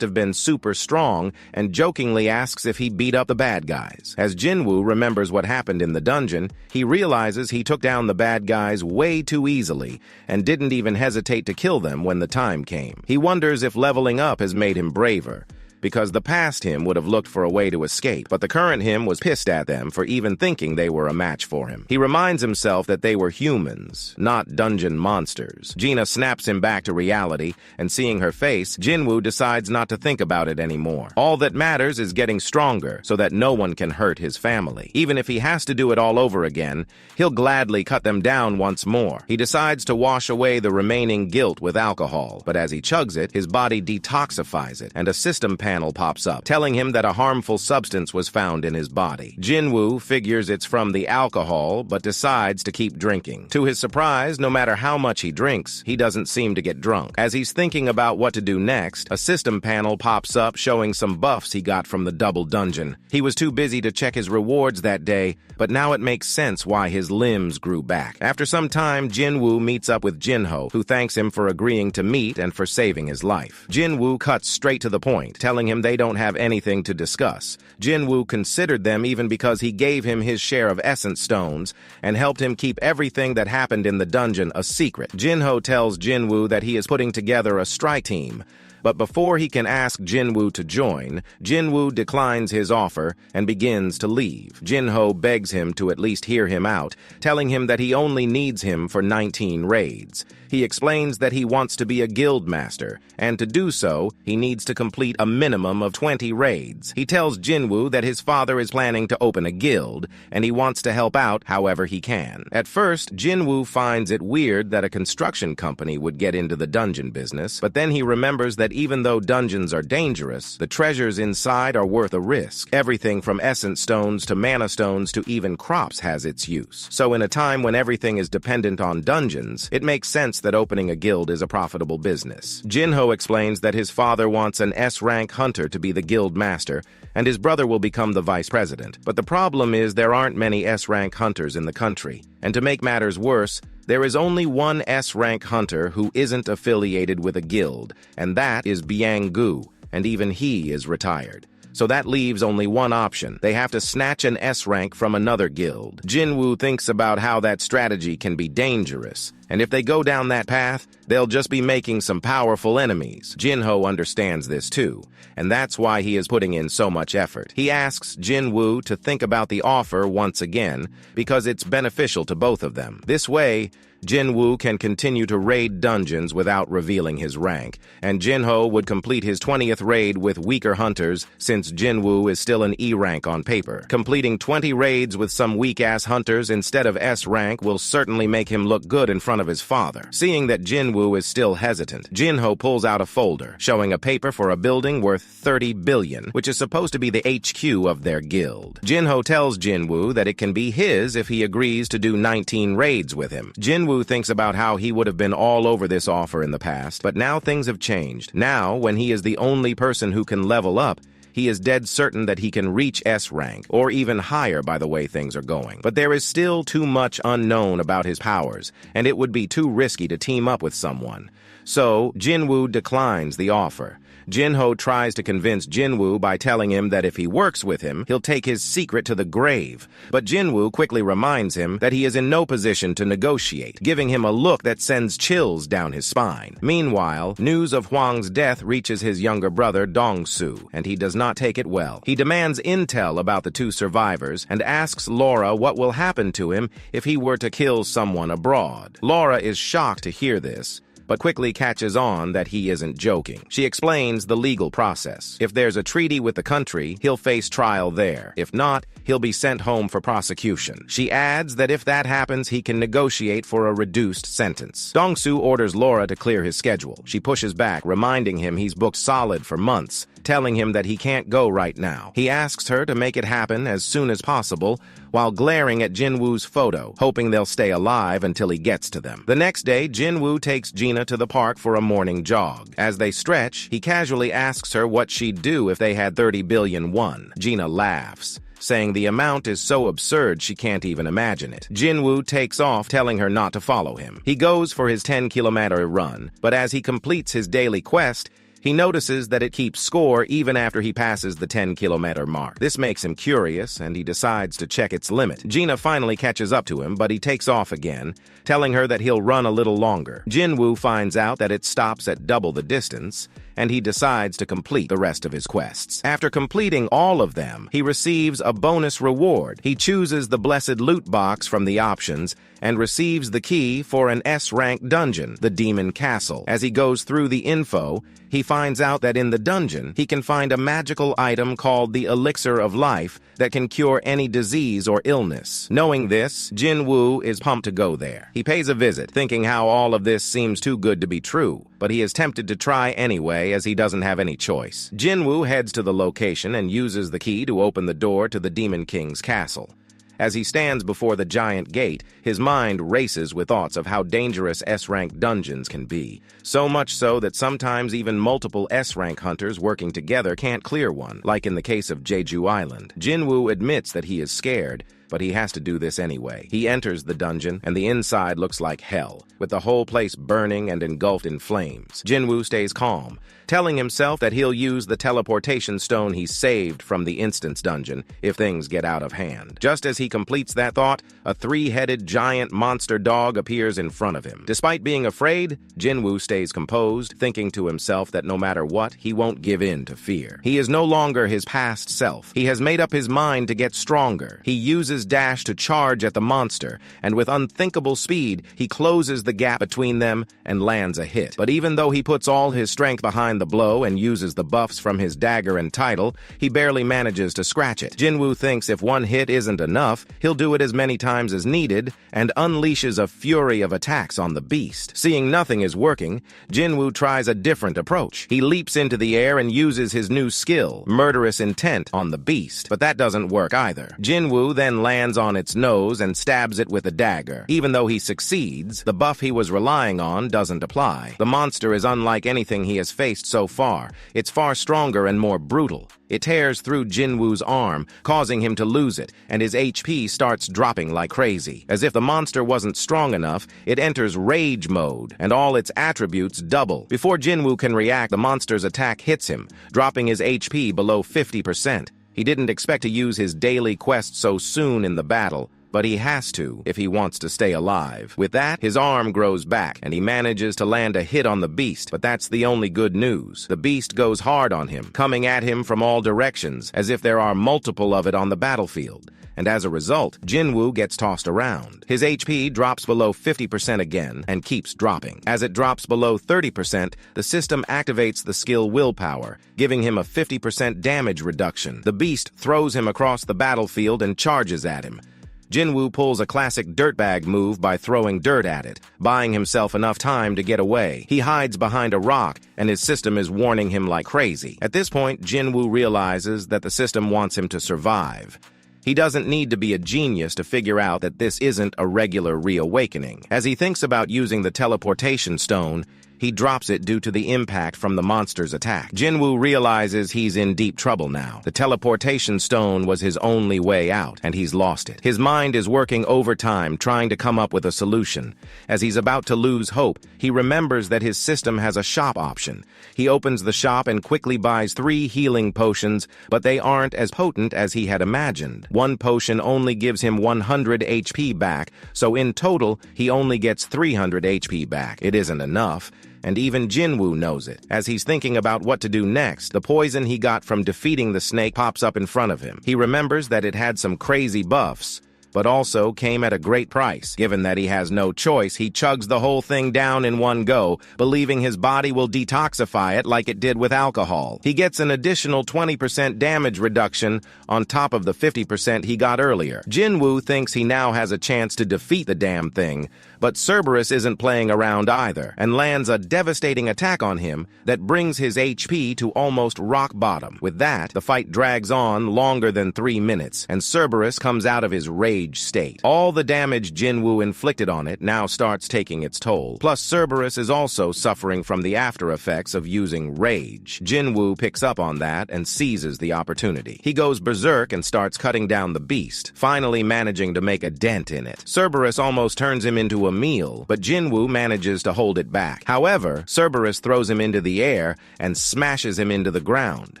have been super strong and jokingly asks if he beat up the bad guys. As Jinwoo remembers what happened in the dungeon, he realizes he took down the bad guys way too easily and didn't even hesitate to kill them when the time came. He wonders if leveling up has made him braver, because the past him would have looked for a way to escape, but the current him was pissed at them for even thinking they were a match for him. He reminds himself that they were humans, not dungeon monsters. Gina snaps him back to reality, and seeing her face, Jinwoo decides not to think about it anymore. All that matters is getting stronger so that no one can hurt his family. Even if he has to do it all over again, he'll gladly cut them down once more. He decides to wash away the remaining guilt with alcohol, but as he chugs it, his body detoxifies it, and a system panel pops up, telling him that a harmful substance was found in his body. Jinwoo figures it's from the alcohol, but decides to keep drinking. To his surprise, no matter how much he drinks, he doesn't seem to get drunk. As he's thinking about what to do next, a system panel pops up showing some buffs he got from the double dungeon. He was too busy to check his rewards that day, but now it makes sense why his limbs grew back. After some time, Jinwoo meets up with Jinho, who thanks him for agreeing to meet and for saving his life. Jinwoo cuts straight to the point, telling him they don't have anything to discuss. Jinwoo considered them even because he gave him his share of essence stones and helped him keep everything that happened in the dungeon a secret. Jinho tells Jinwoo that he is putting together a strike team, but before he can ask Jinwoo to join, Jinwoo declines his offer and begins to leave. Jinho begs him to at least hear him out, telling him that he only needs him for 19 raids. He explains that he wants to be a guild master, and to do so, he needs to complete a minimum of 20 raids. He tells Jinwoo that his father is planning to open a guild, and he wants to help out however he can. At first, Jinwoo finds it weird that a construction company would get into the dungeon business, but then he remembers that even though dungeons are dangerous, the treasures inside are worth a risk. Everything from essence stones to mana stones to even crops has its use. So in a time when everything is dependent on dungeons, it makes sense that opening a guild is a profitable business. Jinho explains that his father wants an S-rank hunter to be the guild master, and his brother will become the vice president. But the problem is there aren't many S-rank hunters in the country, and to make matters worse, there is only one S-rank hunter who isn't affiliated with a guild, and that is Byung-gu, and even he is retired. So that leaves only one option. They have to snatch an S-rank from another guild. Jinwoo thinks about how that strategy can be dangerous, and if they go down that path, they'll just be making some powerful enemies. Jinho understands this too, and that's why he is putting in so much effort. He asks Jinwoo to think about the offer once again, because it's beneficial to both of them. This way, Jinwoo can continue to raid dungeons without revealing his rank, and Jinho would complete his 20th raid with weaker hunters since Jinwoo is still an E rank on paper. Completing 20 raids with some weak-ass hunters instead of S rank will certainly make him look good in front of his father. Seeing that Jinwoo is still hesitant, Jinho pulls out a folder, showing a paper for a building worth 30 billion, which is supposed to be the HQ of their guild. Jinho tells Jinwoo that it can be his if he agrees to do 19 raids with him. Jinwoo thinks about how he would have been all over this offer in the past, but now things have changed. Now, when he is the only person who can level up, he is dead certain that he can reach S rank, or even higher by the way things are going. But there is still too much unknown about his powers, and it would be too risky to team up with someone. So, Jinwoo declines the offer. Jinho tries to convince Jinwoo by telling him that if he works with him, he'll take his secret to the grave. But Jinwoo quickly reminds him that he is in no position to negotiate, giving him a look that sends chills down his spine. Meanwhile, news of Huang's death reaches his younger brother Dong-su, and he does not take it well. He demands intel about the two survivors and asks Laura what will happen to him if he were to kill someone abroad. Laura is shocked to hear this, but quickly catches on that he isn't joking. She explains the legal process. If there's a treaty with the country, he'll face trial there. If not, he'll be sent home for prosecution. She adds that if that happens, he can negotiate for a reduced sentence. Dong-su orders Laura to clear his schedule. She pushes back, reminding him he's booked solid for months, telling him that he can't go right now. He asks her to make it happen as soon as possible, while glaring at Jinwoo's photo, hoping they'll stay alive until he gets to them. The next day, Jinwoo takes Gina to the park for a morning jog. As they stretch, he casually asks her what she'd do if they had 30 billion won. Gina laughs, saying the amount is so absurd she can't even imagine it. Jinwoo takes off, telling her not to follow him. He goes for his 10-kilometer run, but as he completes his daily quest, he notices that it keeps score even after he passes the 10-kilometer mark. This makes him curious, and he decides to check its limit. Gina finally catches up to him, but he takes off again, telling her that he'll run a little longer. Jinwoo finds out that it stops at double the distance, and he decides to complete the rest of his quests. After completing all of them, he receives a bonus reward. He chooses the blessed loot box from the options and receives the key for an S-rank dungeon, the Demon Castle. As he goes through the info, he finds out that in the dungeon, he can find a magical item called the Elixir of Life that can cure any disease or illness. Knowing this, Jinwoo is pumped to go there. He pays a visit, thinking how all of this seems too good to be true, but he is tempted to try anyway as he doesn't have any choice. Jinwoo heads to the location and uses the key to open the door to the Demon King's castle. As he stands before the giant gate, his mind races with thoughts of how dangerous S-rank dungeons can be. So much so that sometimes even multiple S-rank hunters working together can't clear one, like in the case of Jeju Island. Jinwoo admits that he is scared, but he has to do this anyway. He enters the dungeon, and the inside looks like hell, with the whole place burning and engulfed in flames. Jinwoo stays calm, telling himself that he'll use the teleportation stone he saved from the instance dungeon if things get out of hand. Just as he completes that thought, a three-headed giant monster dog appears in front of him. Despite being afraid, Jinwoo stays composed, thinking to himself that no matter what, he won't give in to fear. He is no longer his past self. He has made up his mind to get stronger. He uses dash to charge at the monster, and with unthinkable speed, he closes the gap between them and lands a hit. But even though he puts all his strength behind the blow and uses the buffs from his dagger and title, he barely manages to scratch it. Jinwoo thinks if one hit isn't enough, he'll do it as many times as needed, and unleashes a fury of attacks on the beast. Seeing nothing is working, Jinwoo tries a different approach. He leaps into the air and uses his new skill, Murderous Intent, on the beast, but that doesn't work either. Jinwoo then lands on its nose and stabs it with a dagger. Even though he succeeds, the buff he was relying on doesn't apply. The monster is unlike anything he has faced so far. It's far stronger and more brutal. It tears through Jinwoo's arm, causing him to lose it, and his HP starts dropping like crazy. As if the monster wasn't strong enough, it enters rage mode, and all its attributes double. Before Jinwoo can react, the monster's attack hits him, dropping his HP below 50%. He didn't expect to use his daily quest so soon in the battle, but he has to if he wants to stay alive. With that, his arm grows back, and he manages to land a hit on the beast, but that's the only good news. The beast goes hard on him, coming at him from all directions, as if there are multiple of it on the battlefield. And as a result, Jinwoo gets tossed around. His HP drops below 50% again and keeps dropping. As it drops below 30%, the system activates the skill Willpower, giving him a 50% damage reduction. The beast throws him across the battlefield and charges at him. Jinwoo pulls a classic dirtbag move by throwing dirt at it, buying himself enough time to get away. He hides behind a rock, and his system is warning him like crazy. At this point, Jinwoo realizes that the system wants him to survive. He doesn't need to be a genius to figure out that this isn't a regular reawakening. As he thinks about using the teleportation stone, he drops it due to the impact from the monster's attack. Jinwoo realizes he's in deep trouble now. The teleportation stone was his only way out, and he's lost it. His mind is working overtime, trying to come up with a solution. As he's about to lose hope, he remembers that his system has a shop option. He opens the shop and quickly buys 3 healing potions, but they aren't as potent as he had imagined. One potion only gives him 100 HP back, so in total, he only gets 300 HP back. It isn't enough, and even Jinwoo knows it. As he's thinking about what to do next, the poison he got from defeating the snake pops up in front of him. He remembers that it had some crazy buffs, but also came at a great price. Given that he has no choice, he chugs the whole thing down in one go, believing his body will detoxify it like it did with alcohol. He gets an additional 20% damage reduction on top of the 50% he got earlier. Jinwoo thinks he now has a chance to defeat the damn thing, But Cerberus isn't playing around either, and lands a devastating attack on him that brings his HP to almost rock bottom. With that, the fight drags on longer than 3 minutes, and Cerberus comes out of his rage state. All the damage Jinwoo inflicted on it now starts taking its toll. Plus, Cerberus is also suffering from the after effects of using rage. Jinwoo picks up on that and seizes the opportunity. He goes berserk and starts cutting down the beast, finally managing to make a dent in it. Cerberus almost turns him into a meal, but Jinwoo manages to hold it back. However, Cerberus throws him into the air and smashes him into the ground.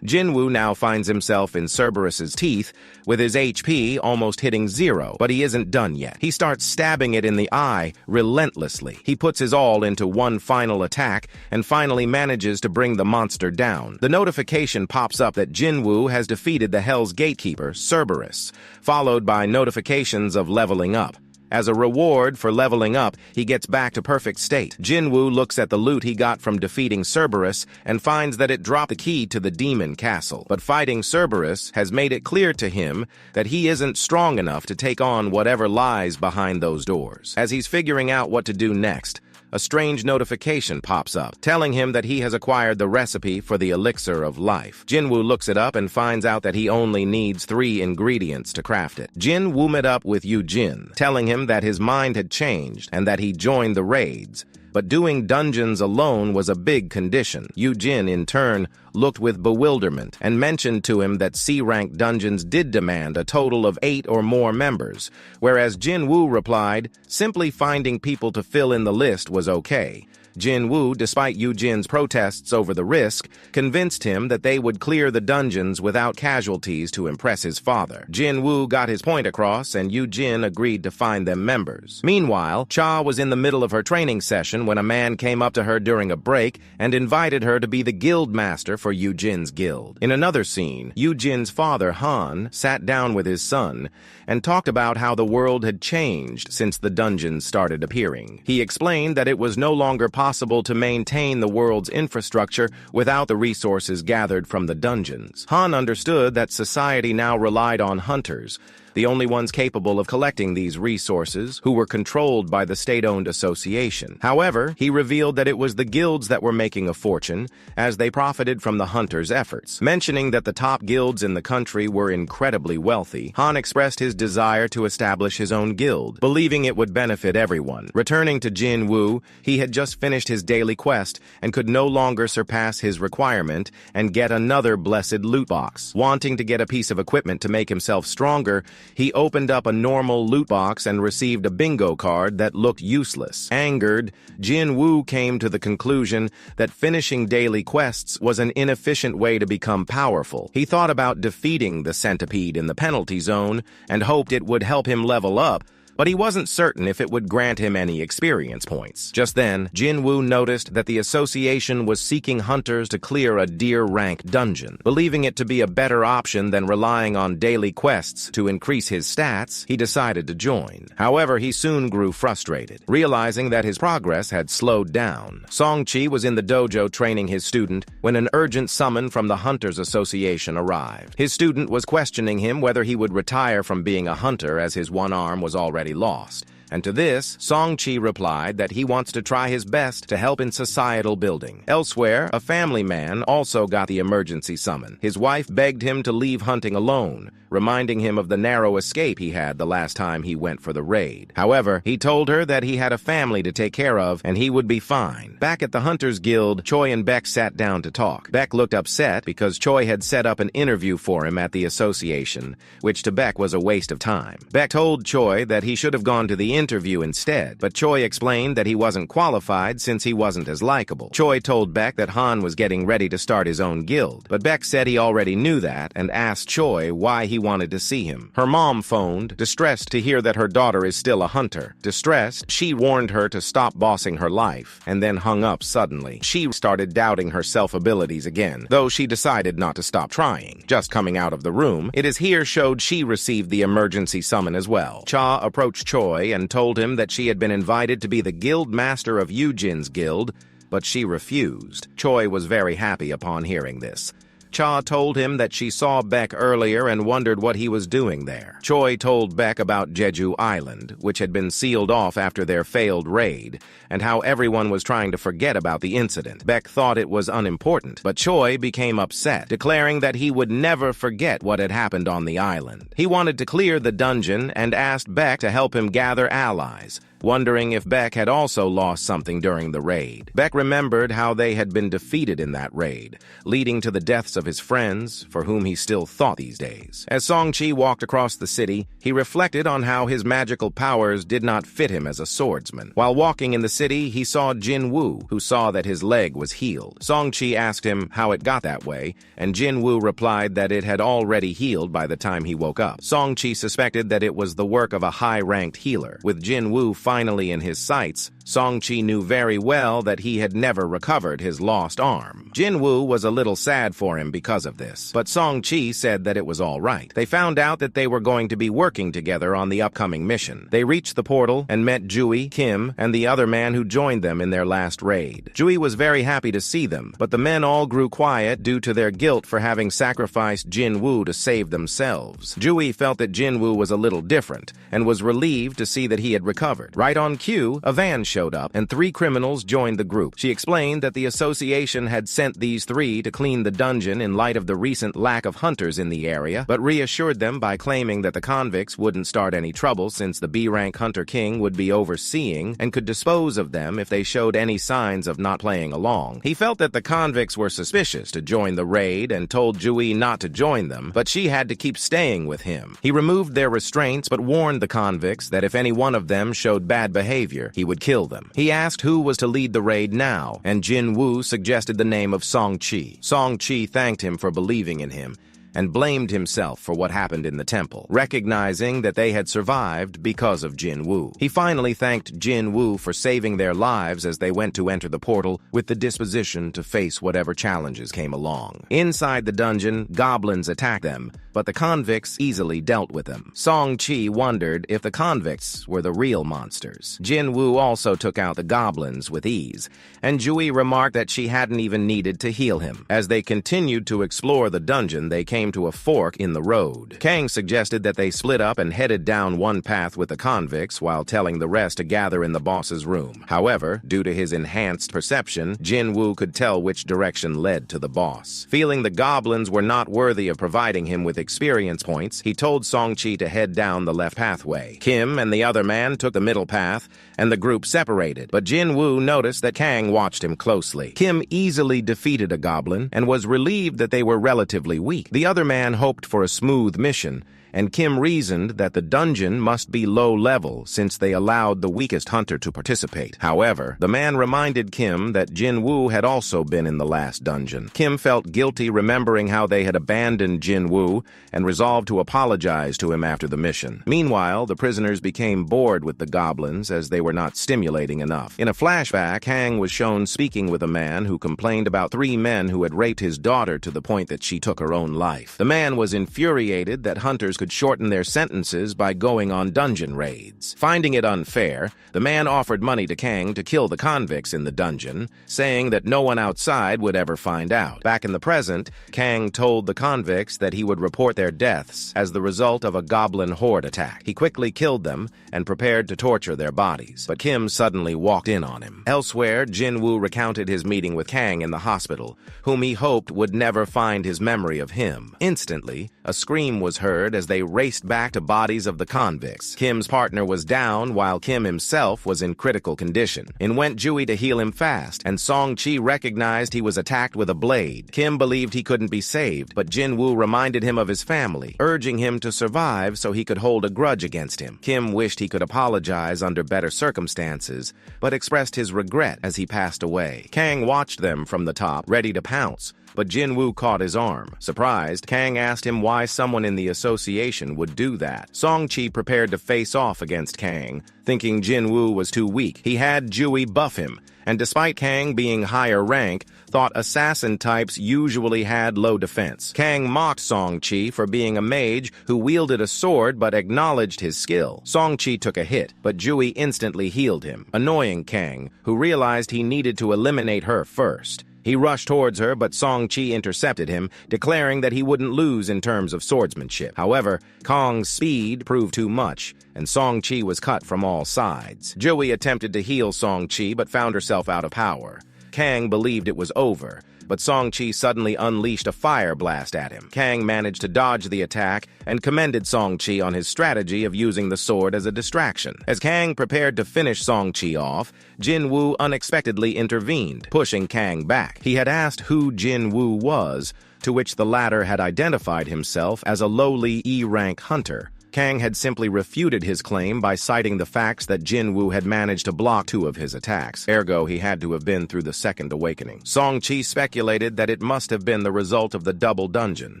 Jinwoo now finds himself in Cerberus's teeth, with his HP almost hitting 0, but he isn't done yet. He starts stabbing it in the eye relentlessly. He puts his all into one final attack and finally manages to bring the monster down. The notification pops up that Jinwoo has defeated the Hell's Gatekeeper, Cerberus, followed by notifications of leveling up. As a reward for leveling up, he gets back to perfect state. Jinwoo looks at the loot he got from defeating Cerberus and finds that it dropped the key to the demon castle. But fighting Cerberus has made it clear to him that he isn't strong enough to take on whatever lies behind those doors. As he's figuring out what to do next, a strange notification pops up, telling him that he has acquired the recipe for the elixir of life. Jinwoo looks it up and finds out that he only needs 3 ingredients to craft it. Jin woomed it up with Yujin, telling him that his mind had changed and that he joined the raids. But doing dungeons alone was a big condition. Yujin, in turn, looked with bewilderment and mentioned to him that C-rank dungeons did demand a total of 8 or more members, whereas Jinwoo replied, simply finding people to fill in the list was okay. Jinwoo, despite Yujin's protests over the risk, convinced him that they would clear the dungeons without casualties to impress his father. Jinwoo got his point across, and Yujin agreed to find them members. Meanwhile, Cha was in the middle of her training session when a man came up to her during a break and invited her to be the guild master for Yujin's guild. In another scene, Yujin's father, Han, sat down with his son and talked about how the world had changed since the dungeons started appearing. He explained that it was no longer possible to maintain the world's infrastructure without the resources gathered from the dungeons. Han understood that society now relied on hunters, the only ones capable of collecting these resources, who were controlled by the state-owned association. However, he revealed that it was the guilds that were making a fortune, as they profited from the hunters' efforts. Mentioning that the top guilds in the country were incredibly wealthy, Han expressed his desire to establish his own guild, believing it would benefit everyone. Returning to Jinwoo, he had just finished his daily quest and could no longer surpass his requirement and get another blessed loot box. Wanting to get a piece of equipment to make himself stronger, he opened up a normal loot box and received a bingo card that looked useless. Angered, Jinwoo came to the conclusion that finishing daily quests was an inefficient way to become powerful. He thought about defeating the centipede in the penalty zone and hoped it would help him level up, but he wasn't certain if it would grant him any experience points. Just then, Jinwoo noticed that the association was seeking hunters to clear a deer-rank dungeon. Believing it to be a better option than relying on daily quests to increase his stats, he decided to join. However, he soon grew frustrated, realizing that his progress had slowed down. Song-chi was in the dojo training his student when an urgent summon from the Hunters Association arrived. His student was questioning him whether he would retire from being a hunter as his one arm was already lost. And to this, Song-chi replied that he wants to try his best to help in societal building. Elsewhere, a family man also got the emergency summon. His wife begged him to leave hunting alone, reminding him of the narrow escape he had the last time he went for the raid. However, he told her that he had a family to take care of and he would be fine. Back at the Hunters Guild, Choi and Beck sat down to talk. Beck looked upset because Choi had set up an interview for him at the association, which to Beck was a waste of time. Beck told Choi that he should have gone to the interview instead, but Choi explained that he wasn't qualified since he wasn't as likable. Choi told Beck that Han was getting ready to start his own guild, but Beck said he already knew that and asked Choi why he wanted to see him. Her mom phoned, distressed to hear that her daughter is still a hunter. Distressed, she warned her to stop bossing her life, and then hung up suddenly. She started doubting her self-abilities again, though she decided not to stop trying. Just coming out of the room, it is here showed she received the emergency summon as well. Cha approached Choi and told him that she had been invited to be the guild master of Yujin's guild, but she refused. Choi was very happy upon hearing this. Cha told him that she saw Beck earlier and wondered what he was doing there. Choi told Beck about Jeju Island, which had been sealed off after their failed raid, and how everyone was trying to forget about the incident. Beck thought it was unimportant, but Choi became upset, declaring that he would never forget what had happened on the island. He wanted to clear the dungeon and asked Beck to help him gather allies, wondering if Beck had also lost something during the raid. Beck remembered how they had been defeated in that raid, leading to the deaths of his friends, for whom he still thought these days. As Song-chi walked across the city, he reflected on how his magical powers did not fit him as a swordsman. While walking in the city, he saw Jin-woo, who saw that his leg was healed. Song-chi asked him how it got that way, and Jin-woo replied that it had already healed by the time he woke up. Song-chi suspected that it was the work of a high-ranked healer. With Jin-woo finally in his sights, Song-chi knew very well that he had never recovered his lost arm. Jin-woo was a little sad for him because of this, but Song-chi said that it was all right. They found out that they were going to be working together on the upcoming mission. They reached the portal and met Jui, Kim, and the other man who joined them in their last raid. Jui was very happy to see them, but the men all grew quiet due to their guilt for having sacrificed Jin-woo to save themselves. Jui felt that Jin-woo was a little different and was relieved to see that he had recovered. Right on cue, a van showed up, and 3 criminals joined the group. She explained that the association had sent these 3 to clean the dungeon in light of the recent lack of hunters in the area, but reassured them by claiming that the convicts wouldn't start any trouble since the B-rank Hunter King would be overseeing and could dispose of them if they showed any signs of not playing along. He felt that the convicts were suspicious to join the raid and told Jui not to join them, but she had to keep staying with him. He removed their restraints but warned the convicts that if any one of them showed bad behavior, he would kill them. He asked who was to lead the raid now, and Jin-woo suggested the name of Song-chi. Song-chi thanked him for believing in him and blamed himself for what happened in the temple, recognizing that they had survived because of Jin-woo. He finally thanked Jin-woo for saving their lives as they went to enter the portal with the disposition to face whatever challenges came along. Inside the dungeon, goblins attacked them, but the convicts easily dealt with them. Song-chi wondered if the convicts were the real monsters. Jin-woo also took out the goblins with ease, and Jui remarked that she hadn't even needed to heal him. As they continued to explore the dungeon, they came to a fork in the road. Kang suggested that they split up and headed down one path with the convicts while telling the rest to gather in the boss's room. However, due to his enhanced perception, Jin-woo could tell which direction led to the boss. Feeling the goblins were not worthy of providing him with experience points, he told Song-chi to head down the left pathway. Kim and the other man took the middle path, and the group separated, but Jin-woo noticed that Kang watched him closely. Kim easily defeated a goblin and was relieved that they were relatively weak. The other man hoped for a smooth mission, and Kim reasoned that the dungeon must be low level since they allowed the weakest hunter to participate. However, the man reminded Kim that Jin-woo had also been in the last dungeon. Kim felt guilty remembering how they had abandoned Jin-woo and resolved to apologize to him after the mission. Meanwhile, the prisoners became bored with the goblins as they were not stimulating enough. In a flashback, Kang was shown speaking with a man who complained about 3 men who had raped his daughter to the point that she took her own life. The man was infuriated that hunters could shorten their sentences by going on dungeon raids. Finding it unfair, the man offered money to Kang to kill the convicts in the dungeon, saying that no one outside would ever find out. Back in the present, Kang told the convicts that he would report their deaths as the result of a goblin horde attack. He quickly killed them and prepared to torture their bodies, but Kim suddenly walked in on him. Elsewhere, Jin-woo recounted his meeting with Kang in the hospital, whom he hoped would never find his memory of him. Instantly, a scream was heard as they raced back to bodies of the convicts. Kim's partner was down while Kim himself was in critical condition. In went Jui to heal him fast, and Song-chi recognized he was attacked with a blade. Kim believed he couldn't be saved, but Jin-woo reminded him of his family, urging him to survive so he could hold a grudge against him. Kim wished he could apologize under better circumstances, but expressed his regret as he passed away. Kang watched them from the top, ready to pounce, but Jin-woo caught his arm. Surprised, Kang asked him why someone in the association would do that. Song-chi prepared to face off against Kang, thinking Jin-woo was too weak. He had Jui buff him, and despite Kang being higher rank, thought assassin types usually had low defense. Kang mocked Song-chi for being a mage who wielded a sword but acknowledged his skill. Song-chi took a hit, but Jui instantly healed him, annoying Kang, who realized he needed to eliminate her first. He rushed towards her, but Song Chi intercepted him, declaring that he wouldn't lose in terms of swordsmanship. However, Kang's speed proved too much, and Song Chi was cut from all sides. Jui attempted to heal Song Chi, but found herself out of power. Kang believed it was over, but Song Chi suddenly unleashed a fire blast at him. Kang managed to dodge the attack and commended Song Chi on his strategy of using the sword as a distraction. As Kang prepared to finish Song Chi off, Jin Woo unexpectedly intervened, pushing Kang back. He had asked who Jin Woo was, to which the latter had identified himself as a lowly E-rank hunter. Kang had simply refuted his claim by citing the facts that Jin Woo had managed to block 2 of his attacks. Ergo, he had to have been through the second awakening. Song Chi speculated that it must have been the result of the double dungeon.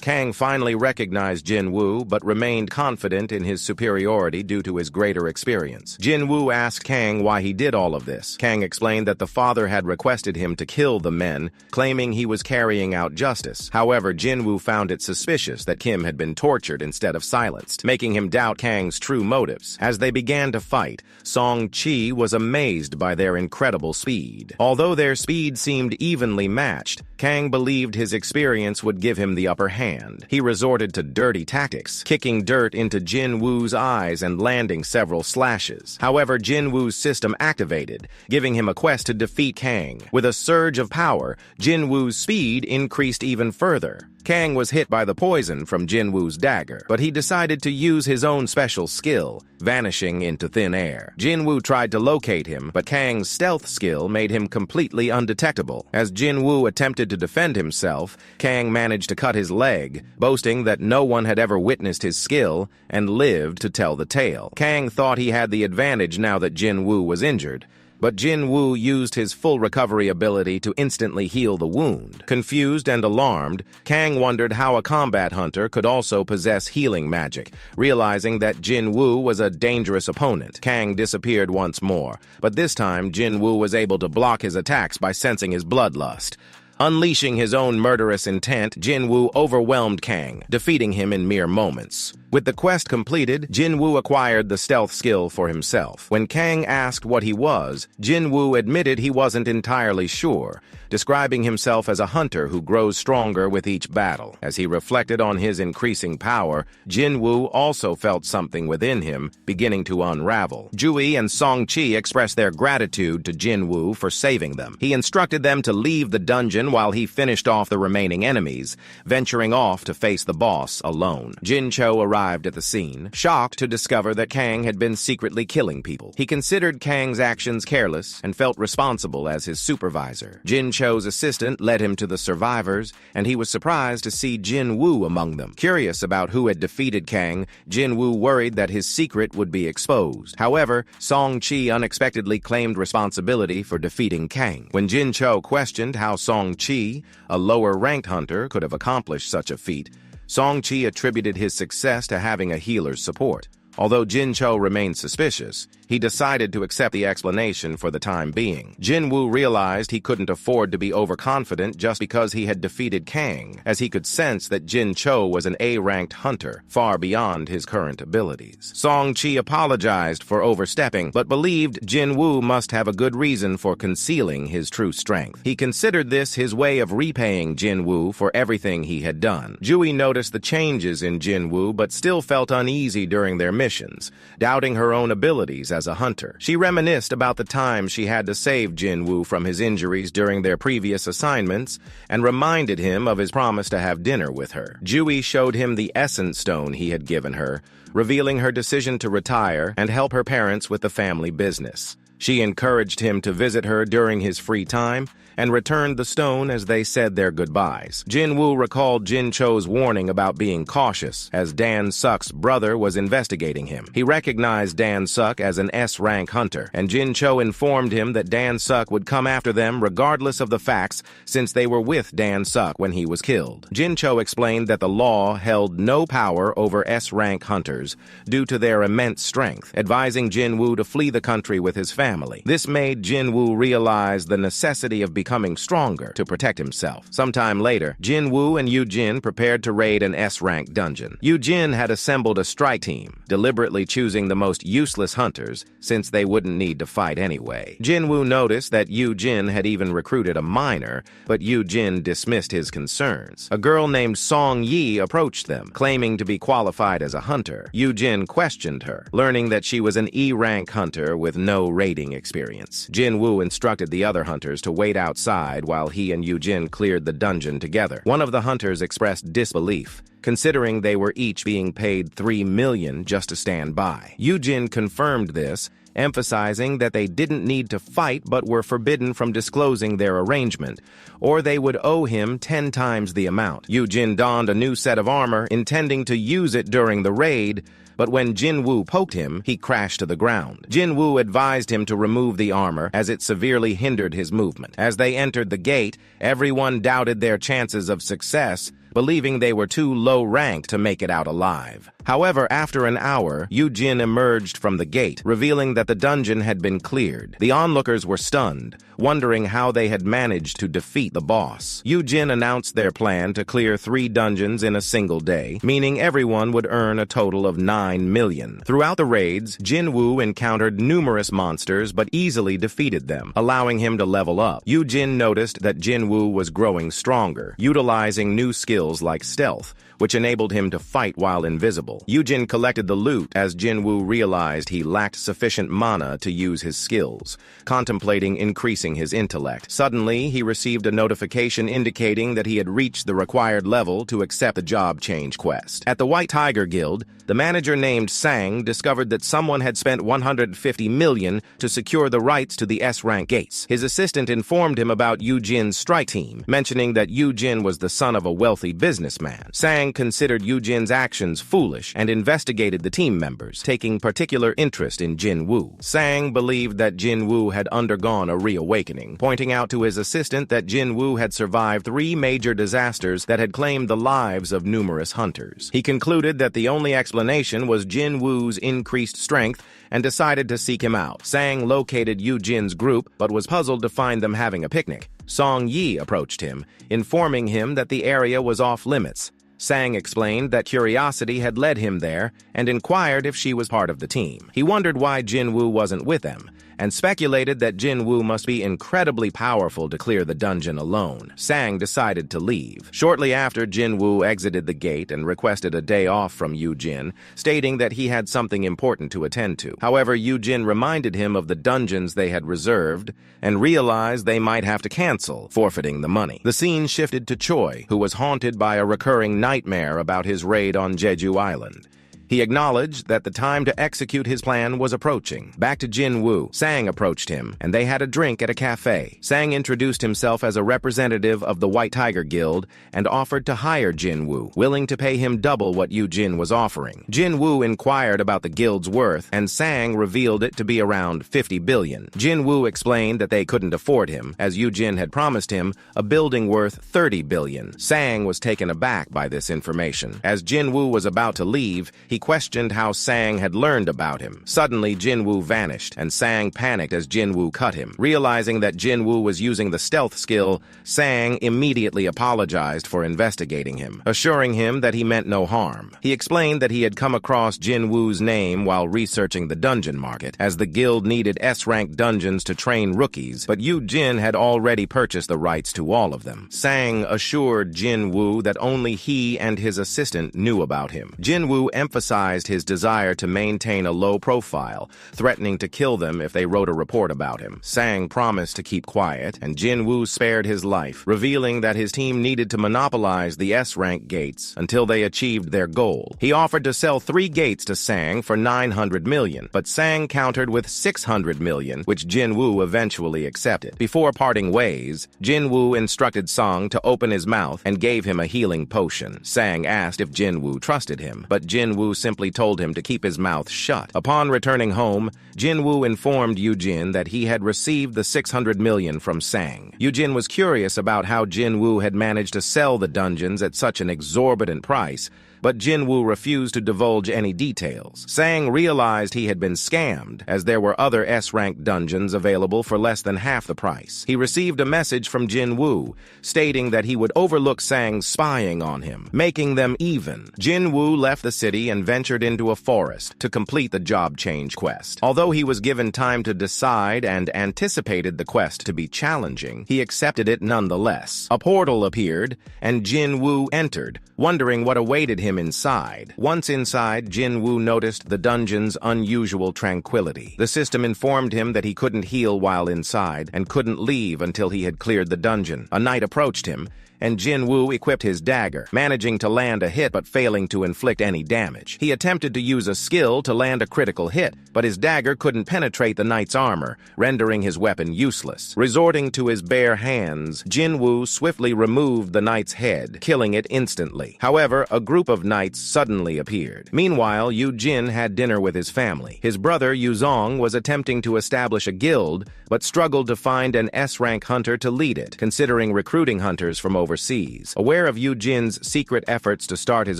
Kang finally recognized Jin Woo, but remained confident in his superiority due to his greater experience. Jin Woo asked Kang why he did all of this. Kang explained that the father had requested him to kill the men, claiming he was carrying out justice. However, Jin Woo found it suspicious that Kim had been tortured instead of silenced, making him doubt Kang's true motives. As they began to fight, Song Chi was amazed by their incredible speed. Although their speed seemed evenly matched, Kang believed his experience would give him the upper hand. He resorted to dirty tactics, kicking dirt into Jin Woo's eyes and landing several slashes. However, Jin Woo's system activated, giving him a quest to defeat Kang. With a surge of power, Jin Woo's speed increased even further. Kang was hit by the poison from Jin Woo's dagger, but he decided to use his own special skill, vanishing into thin air. Jin Woo tried to locate him, but Kang's stealth skill made him completely undetectable. As Jin Woo attempted to defend himself, Kang managed to cut his leg, boasting that no one had ever witnessed his skill and lived to tell the tale. Kang thought he had the advantage now that Jin Woo was injured, but Jin Woo used his full recovery ability to instantly heal the wound. Confused and alarmed, Kang wondered how a combat hunter could also possess healing magic. Realizing that Jin Woo was a dangerous opponent, Kang disappeared once more, but this time Jin Woo was able to block his attacks by sensing his bloodlust. Unleashing his own murderous intent, Jin Woo overwhelmed Kang, defeating him in mere moments. With the quest completed, Jin Woo acquired the stealth skill for himself. When Kang asked what he was, Jin Woo admitted he wasn't entirely sure, describing himself as a hunter who grows stronger with each battle. As he reflected on his increasing power, Jin Woo also felt something within him beginning to unravel. Jui and Song Chi expressed their gratitude to Jin Woo for saving them. He instructed them to leave the dungeon while he finished off the remaining enemies, venturing off to face the boss alone. Jin Cho arrived at the scene, shocked to discover that Kang had been secretly killing people. He considered Kang's actions careless and felt responsible as his supervisor. Jin Cho's assistant led him to the survivors, and he was surprised to see Jin Woo among them. Curious about who had defeated Kang, Jin Woo worried that his secret would be exposed. However, Song Chi unexpectedly claimed responsibility for defeating Kang. When Jin Cho questioned how Song Chi, a lower-ranked hunter, could have accomplished such a feat, Song Chi attributed his success to having a healer's support. Although Jin Cho remained suspicious, he decided to accept the explanation for the time being. Jin Woo realized he couldn't afford to be overconfident just because he had defeated Kang, as he could sense that Jin Cho was an A-ranked hunter, far beyond his current abilities. Song Chi apologized for overstepping, but believed Jin Woo must have a good reason for concealing his true strength. He considered this his way of repaying Jin Woo for everything he had done. Jui noticed the changes in Jin Woo, but still felt uneasy during their missions, doubting her own abilities as a hunter. She reminisced about the time she had to save Jin Woo from his injuries during their previous assignments and reminded him of his promise to have dinner with her. Jui showed him the essence stone he had given her, revealing her decision to retire and help her parents with the family business. She encouraged him to visit her during his free time and returned the stone as they said their goodbyes. Jin Woo recalled Jin Cho's warning about being cautious, as Dan Suk's brother was investigating him. He recognized Dan Suk as an S-rank hunter, and Jin Cho informed him that Dan Suk would come after them regardless of the facts, since they were with Dan Suk when he was killed. Jin Cho explained that the law held no power over S-rank hunters due to their immense strength, advising Jin Woo to flee the country with his family. This made Jin Woo realize the necessity of becoming stronger to protect himself. Sometime later, Jin Woo and Yu Jin prepared to raid an S-rank dungeon. Yu Jin had assembled a strike team, deliberately choosing the most useless hunters since they wouldn't need to fight anyway. Jin Woo noticed that Yu Jin had even recruited a miner, but Yu Jin dismissed his concerns. A girl named Song Yi approached them, claiming to be qualified as a hunter. Yu Jin questioned her, learning that she was an E-rank hunter with no raiding experience. Jin Woo instructed the other hunters to wait outside while he and Yu Jin cleared the dungeon together. One of the hunters expressed disbelief, considering they were each being paid 3 million just to stand by. Yu Jin confirmed this, emphasizing that they didn't need to fight but were forbidden from disclosing their arrangement, or they would owe him 10 times the amount. Yu Jin donned a new set of armor, intending to use it during the raid, but when Jin Woo poked him, he crashed to the ground. Jin Woo advised him to remove the armor, as it severely hindered his movement. As they entered the gate, everyone doubted their chances of success, believing they were too low-ranked to make it out alive. However, after an hour, Yu Jin emerged from the gate, revealing that the dungeon had been cleared. The onlookers were stunned, wondering how they had managed to defeat the boss. Yu Jin announced their plan to clear 3 dungeons in a single day, meaning everyone would earn a total of 9 million. Throughout the raids, Jin Woo encountered numerous monsters but easily defeated them, allowing him to level up. Yu Jin noticed that Jin Woo was growing stronger, utilizing new skills like stealth, which enabled him to fight while invisible. Yu Jin collected the loot as Jin Woo realized he lacked sufficient mana to use his skills, contemplating increasing his intellect. Suddenly, he received a notification indicating that he had reached the required level to accept the job change quest. At the White Tiger Guild, the manager named Sang discovered that someone had spent 150 million to secure the rights to the S-rank gates. His assistant informed him about Yu Jin's strike team, mentioning that Yu Jin was the son of a wealthy businessman. Sang considered Yu Jin's actions foolish and investigated the team members, taking particular interest in Jin Woo. Sang believed that Jin Woo had undergone a reawakening, pointing out to his assistant that Jin Woo had survived 3 major disasters that had claimed the lives of numerous hunters. He concluded that the only explanation was Jin Woo's increased strength and decided to seek him out. Sang located Yu Jin's group, but was puzzled to find them having a picnic. Song Yi approached him, informing him that the area was off limits. Sang explained that curiosity had led him there and inquired if she was part of the team. He wondered why Jin Woo wasn't with them, and speculated that Jin Woo must be incredibly powerful to clear the dungeon alone. Sang decided to leave. Shortly after, Jin Woo exited the gate and requested a day off from Yu Jin, stating that he had something important to attend to. However, Yu Jin reminded him of the dungeons they had reserved and realized they might have to cancel, forfeiting the money. The scene shifted to Choi, who was haunted by a recurring nightmare about his raid on Jeju Island. He acknowledged that the time to execute his plan was approaching. Back to Jin Woo, Sang approached him, and they had a drink at a cafe. Sang introduced himself as a representative of the White Tiger Guild and offered to hire Jin Woo, willing to pay him double what Yu Jin was offering. Jin Woo inquired about the guild's worth, and Sang revealed it to be around 50 billion. Jin Woo explained that they couldn't afford him, as Yu Jin had promised him a building worth 30 billion. Sang was taken aback by this information. As Jin Woo was about to leave, he questioned how Sang had learned about him. Suddenly, Jin Woo vanished, and Sang panicked as Jin Woo cut him. Realizing that Jin Woo was using the stealth skill, Sang immediately apologized for investigating him, assuring him that he meant no harm. He explained that he had come across Jin Woo's name while researching the dungeon market, as the guild needed S-rank dungeons to train rookies, but Yu Jin had already purchased the rights to all of them. Sang assured Jin Woo that only he and his assistant knew about him. Jin Woo emphasized his desire to maintain a low profile, threatening to kill them if they wrote a report about him. Sang promised to keep quiet, and Jin Woo spared his life, revealing that his team needed to monopolize the S-rank gates until they achieved their goal. He offered to sell 3 gates to Sang for 900 million, but Sang countered with 600 million, which Jin Woo eventually accepted. Before parting ways, Jin Woo instructed Sang to open his mouth and gave him a healing potion. Sang asked if Jin Woo trusted him, but Jin Woo simply told him to keep his mouth shut. Upon returning home, Jin Woo informed Yu Jin that he had received the 600 million from Sang. Yu Jin was curious about how Jin Woo had managed to sell the dungeons at such an exorbitant price, but Jin Woo refused to divulge any details. Sang realized he had been scammed, as there were other S-rank dungeons available for less than half the price. He received a message from Jin Woo, stating that he would overlook Sang's spying on him, making them even. Jin Woo left the city and ventured into a forest to complete the job change quest. Although he was given time to decide and anticipated the quest to be challenging, he accepted it nonetheless. A portal appeared, and Jin Woo entered, wondering what awaited him inside. Once inside, Jin Woo noticed the dungeon's unusual tranquility. The system informed him that he couldn't heal while inside and couldn't leave until he had cleared the dungeon. A knight approached him, and Jin Woo equipped his dagger, managing to land a hit but failing to inflict any damage. He attempted to use a skill to land a critical hit, but his dagger couldn't penetrate the knight's armor, rendering his weapon useless. Resorting to his bare hands, Jin Woo swiftly removed the knight's head, killing it instantly. However, a group of knights suddenly appeared. Meanwhile, Yu Jin had dinner with his family. His brother, Yu Zong, was attempting to establish a guild, but struggled to find an S-rank hunter to lead it, considering recruiting hunters from overseas. Aware of Yu Jin's secret efforts to start his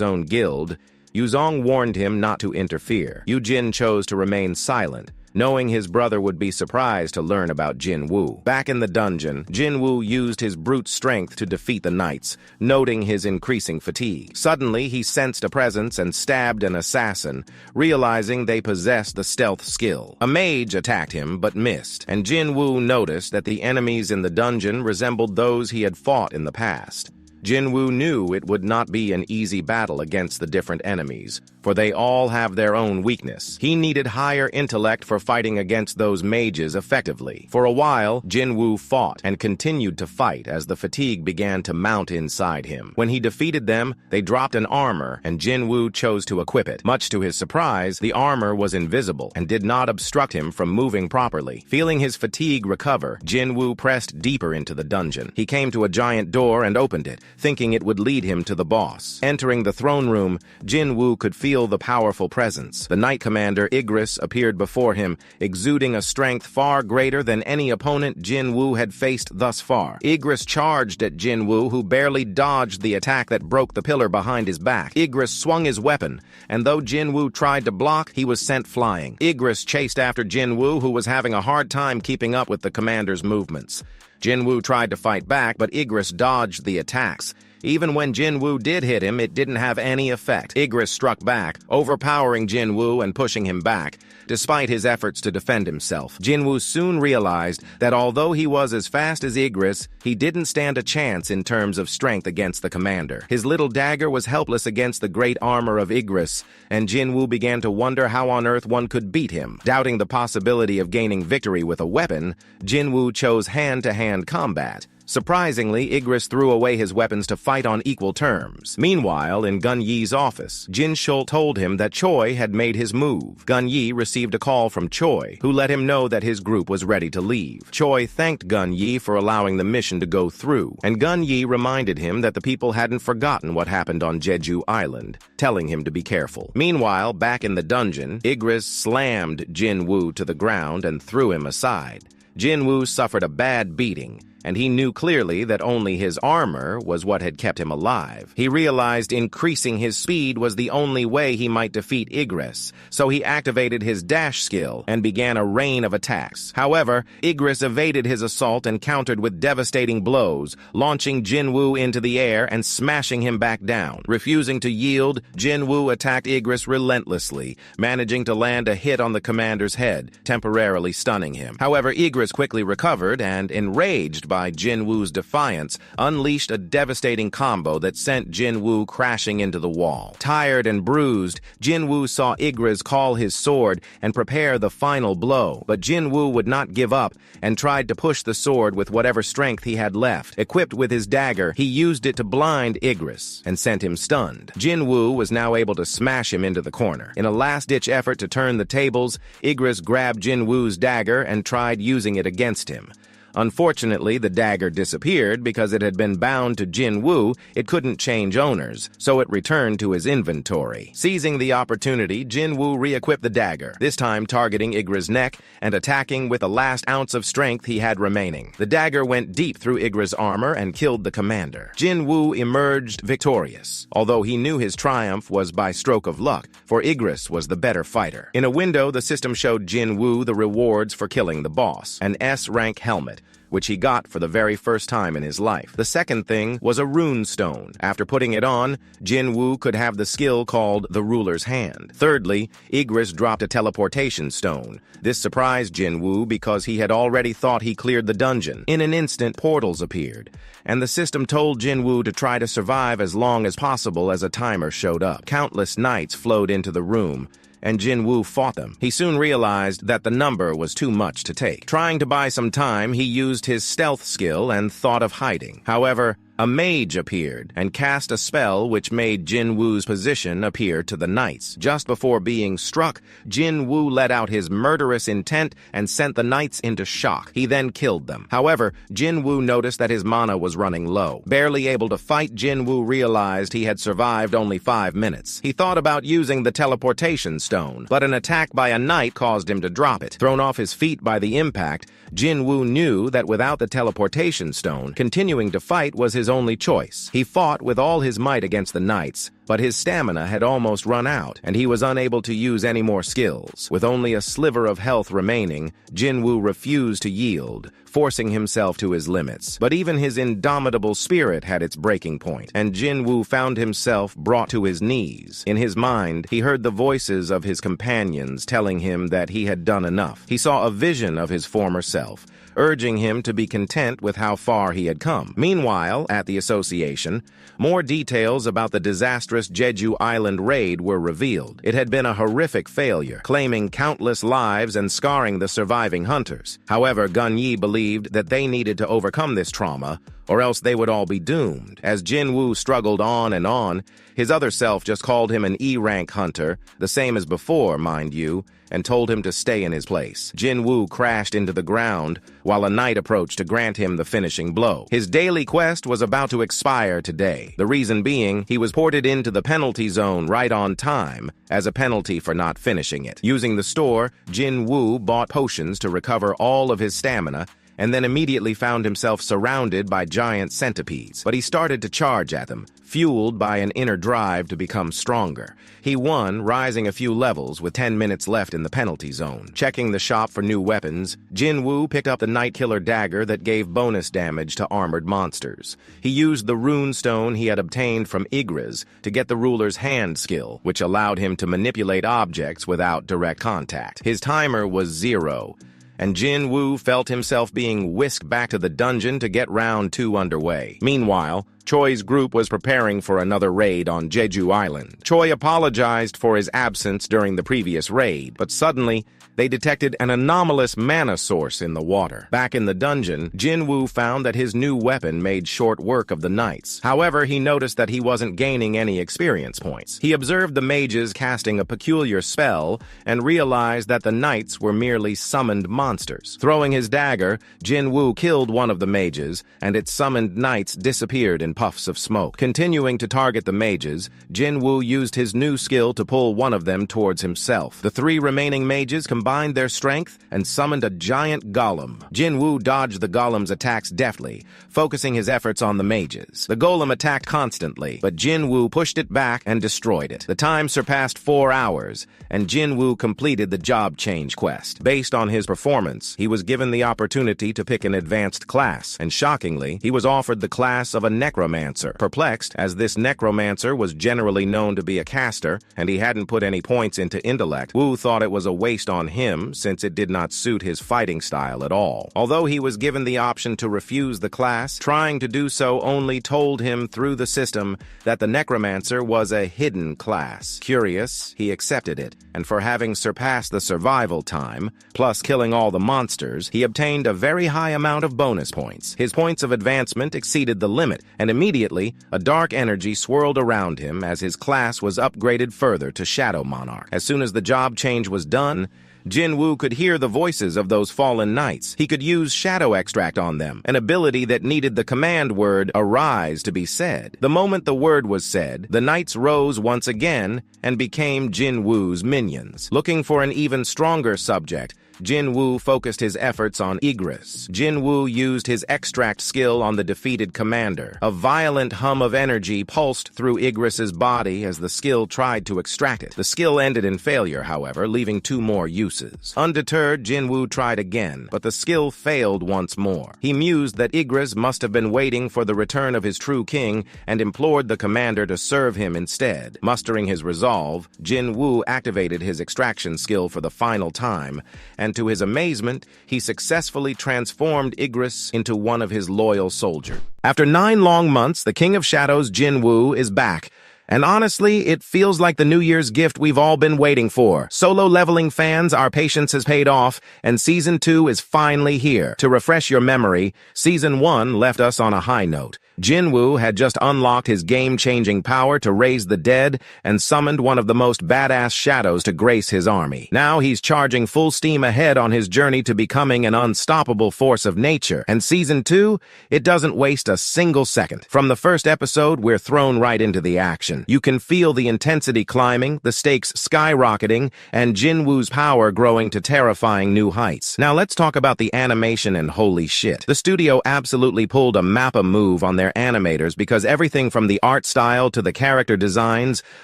own guild, Yu Zong warned him not to interfere. Yu Jin chose to remain silent, knowing his brother would be surprised to learn about Jin Woo. Back in the dungeon, Jin Woo used his brute strength to defeat the knights, noting his increasing fatigue. Suddenly, he sensed a presence and stabbed an assassin, realizing they possessed the stealth skill. A mage attacked him but missed, and Jin Woo noticed that the enemies in the dungeon resembled those he had fought in the past. Jin Woo knew it would not be an easy battle against the different enemies, for they all have their own weakness. He needed higher intellect for fighting against those mages effectively. For a while, Jin Woo fought and continued to fight as the fatigue began to mount inside him. When he defeated them, they dropped an armor, and Jin Woo chose to equip it. Much to his surprise, the armor was invisible and did not obstruct him from moving properly. Feeling his fatigue recover, Jin Woo pressed deeper into the dungeon. He came to a giant door and opened it, thinking it would lead him to the boss. Entering the throne room, Jin Woo could feel the powerful presence. The Knight Commander Igris appeared before him, exuding a strength far greater than any opponent Jin Woo had faced thus far. Igris charged at Jin Woo, who barely dodged the attack that broke the pillar behind his back. Igris swung his weapon, and though Jin Woo tried to block, he was sent flying. Igris chased after Jin Woo, who was having a hard time keeping up with the commander's movements. Jin Woo tried to fight back, but Igris dodged the attacks. Even when Jin Woo did hit him, it didn't have any effect. Igris struck back, overpowering Jin Woo and pushing him back. Despite his efforts to defend himself, Jin Woo soon realized that although he was as fast as Igris, he didn't stand a chance in terms of strength against the commander. His little dagger was helpless against the great armor of Igris, and Jin Woo began to wonder how on earth one could beat him. Doubting the possibility of gaining victory with a weapon, Jin Woo chose hand-to-hand combat. Surprisingly, Igris threw away his weapons to fight on equal terms. Meanwhile, in Gun Yi's office, Jin Shul told him that Choi had made his move. Gun Yi received a call from Choi, who let him know that his group was ready to leave. Choi thanked Gun Yi for allowing the mission to go through, and Gun Yi reminded him that the people hadn't forgotten what happened on Jeju Island, telling him to be careful. Meanwhile, back in the dungeon, Igris slammed Jin Woo to the ground and threw him aside. Jin Woo suffered a bad beating, and he knew clearly that only his armor was what had kept him alive. He realized increasing his speed was the only way he might defeat Igris, so he activated his dash skill and began a rain of attacks. However, Igris evaded his assault and countered with devastating blows, launching Jin Woo into the air and smashing him back down. Refusing to yield, Jin Woo attacked Igris relentlessly, managing to land a hit on the commander's head, temporarily stunning him. However, Igris quickly recovered and, enraged by Jin Woo's defiance, unleashed a devastating combo that sent Jin Woo crashing into the wall. Tired and bruised, Jin Woo saw Igris call his sword and prepare the final blow, but Jin Woo would not give up and tried to push the sword with whatever strength he had left. Equipped with his dagger, he used it to blind Igris and sent him stunned. Jin Woo was now able to smash him into the corner. In a last-ditch effort to turn the tables, Igris grabbed Jin Woo's dagger and tried using it against him. Unfortunately, the dagger disappeared because it had been bound to Jin Woo. It couldn't change owners, so it returned to his inventory. Seizing the opportunity, Jin Woo re-equipped the dagger, this time targeting Igra's neck and attacking with the last ounce of strength he had remaining. The dagger went deep through Igra's armor and killed the commander. Jin Woo emerged victorious, although he knew his triumph was by stroke of luck, for Igris was the better fighter. In a window, the system showed Jin Woo the rewards for killing the boss, an S-rank helmet, which he got for the very first time in his life. The second thing was a rune stone. After putting it on, Jin Woo could have the skill called the Ruler's Hand. Thirdly, Igris dropped a teleportation stone. This surprised Jin Woo because he had already thought he cleared the dungeon. In an instant, portals appeared, and the system told Jin Woo to try to survive as long as possible as a timer showed up. Countless knights flowed into the room, and Jin Woo fought them. He soon realized that the number was too much to take. Trying to buy some time, he used his stealth skill and thought of hiding. However, a mage appeared and cast a spell which made Jin Woo's position appear to the knights. Just before being struck, Jin Woo let out his murderous intent and sent the knights into shock. He then killed them. However, Jin Woo noticed that his mana was running low. Barely able to fight, Jin Woo realized he had survived only 5 minutes. He thought about using the teleportation stone, but an attack by a knight caused him to drop it. Thrown off his feet by the impact, Jin Woo knew that without the teleportation stone, continuing to fight was his only choice. He fought with all his might against the knights, but his stamina had almost run out, and he was unable to use any more skills. With only a sliver of health remaining, Jin Woo refused to yield, forcing himself to his limits. But even his indomitable spirit had its breaking point, and Jin Woo found himself brought to his knees. In his mind, he heard the voices of his companions telling him that he had done enough. He saw a vision of his former self, urging him to be content with how far he had come. Meanwhile, at the association, more details about the disastrous Jeju Island raid were revealed. It had been a horrific failure, claiming countless lives and scarring the surviving hunters. However, Gun Yi believed that they needed to overcome this trauma, or else they would all be doomed. As Jin Woo struggled on, his other self just called him an E-rank hunter, the same as before, mind you, and told him to stay in his place. Jin Woo crashed into the ground while a knight approached to grant him the finishing blow. His daily quest was about to expire today. The reason being, he was ported into the penalty zone right on time as a penalty for not finishing it. Using the store, Jin Woo bought potions to recover all of his stamina and then immediately found himself surrounded by giant centipedes. But he started to charge at them, fueled by an inner drive to become stronger. He won, rising a few levels with 10 minutes left in the penalty zone. Checking the shop for new weapons, Jin Woo picked up the Night Killer dagger that gave bonus damage to armored monsters. He used the rune stone he had obtained from Igris to get the Ruler's Hand skill, which allowed him to manipulate objects without direct contact. His timer was 0, and Jin Woo felt himself being whisked back to the dungeon to get round 2 underway. Meanwhile, Choi's group was preparing for another raid on Jeju Island. Choi apologized for his absence during the previous raid, but suddenly, they detected an anomalous mana source in the water. Back in the dungeon, Jin Woo found that his new weapon made short work of the knights. However, he noticed that he wasn't gaining any experience points. He observed the mages casting a peculiar spell and realized that the knights were merely summoned monsters. Throwing his dagger, Jin Woo killed one of the mages, and its summoned knights disappeared in puffs of smoke. Continuing to target the mages, Jin Woo used his new skill to pull one of them towards himself. The 3 remaining mages combined their strength and summoned a giant golem. Jin Woo dodged the golem's attacks deftly, focusing his efforts on the mages. The golem attacked constantly, but Jin Woo pushed it back and destroyed it. The time surpassed 4 hours, and Jin Woo completed the job change quest. Based on his performance, he was given the opportunity to pick an advanced class, and shockingly, he was offered the class of a necromancer. Perplexed, as this necromancer was generally known to be a caster, and he hadn't put any points into intellect, Woo thought it was a waste on him since it did not suit his fighting style at all. Although he was given the option to refuse the class, trying to do so only told him through the system that the necromancer was a hidden class. Curious, he accepted it, and for having surpassed the survival time, plus killing all the monsters, he obtained a very high amount of bonus points. His points of advancement exceeded the limit, and immediately, a dark energy swirled around him as his class was upgraded further to Shadow Monarch. As soon as the job change was done, Jinwoo could hear the voices of those fallen knights. He could use shadow extract on them, an ability that needed the command word arise to be said. The moment the word was said, the knights rose once again and became Jinwoo's minions. Looking for an even stronger subject, Jinwoo focused his efforts on Igris. Jinwoo used his extract skill on the defeated commander. A violent hum of energy pulsed through Igris's body as the skill tried to extract it. The skill ended in failure, however, leaving 2 more uses. Undeterred, Jinwoo tried again, but the skill failed once more. He mused that Igris must have been waiting for the return of his true king and implored the commander to serve him instead. Mustering his resolve, Jinwoo activated his extraction skill for the final time, and to his amazement, he successfully transformed Igris into one of his loyal soldiers. After 9 long months, the King of Shadows, Jinwoo, is back. And honestly, it feels like the New Year's gift we've all been waiting for. Solo Leveling fans, our patience has paid off, and Season 2 is finally here. To refresh your memory, Season 1 left us on a high note. Jinwoo had just unlocked his game-changing power to raise the dead and summoned one of the most badass shadows to grace his army. Now he's charging full steam ahead on his journey to becoming an unstoppable force of nature. And Season 2, it doesn't waste a single second. From the first episode, we're thrown right into the action. You can feel the intensity climbing, the stakes skyrocketing, and Jinwoo's power growing to terrifying new heights. Now let's talk about the animation, and holy shit. The studio absolutely pulled a Mappa move on their animators because everything from the art style to the character designs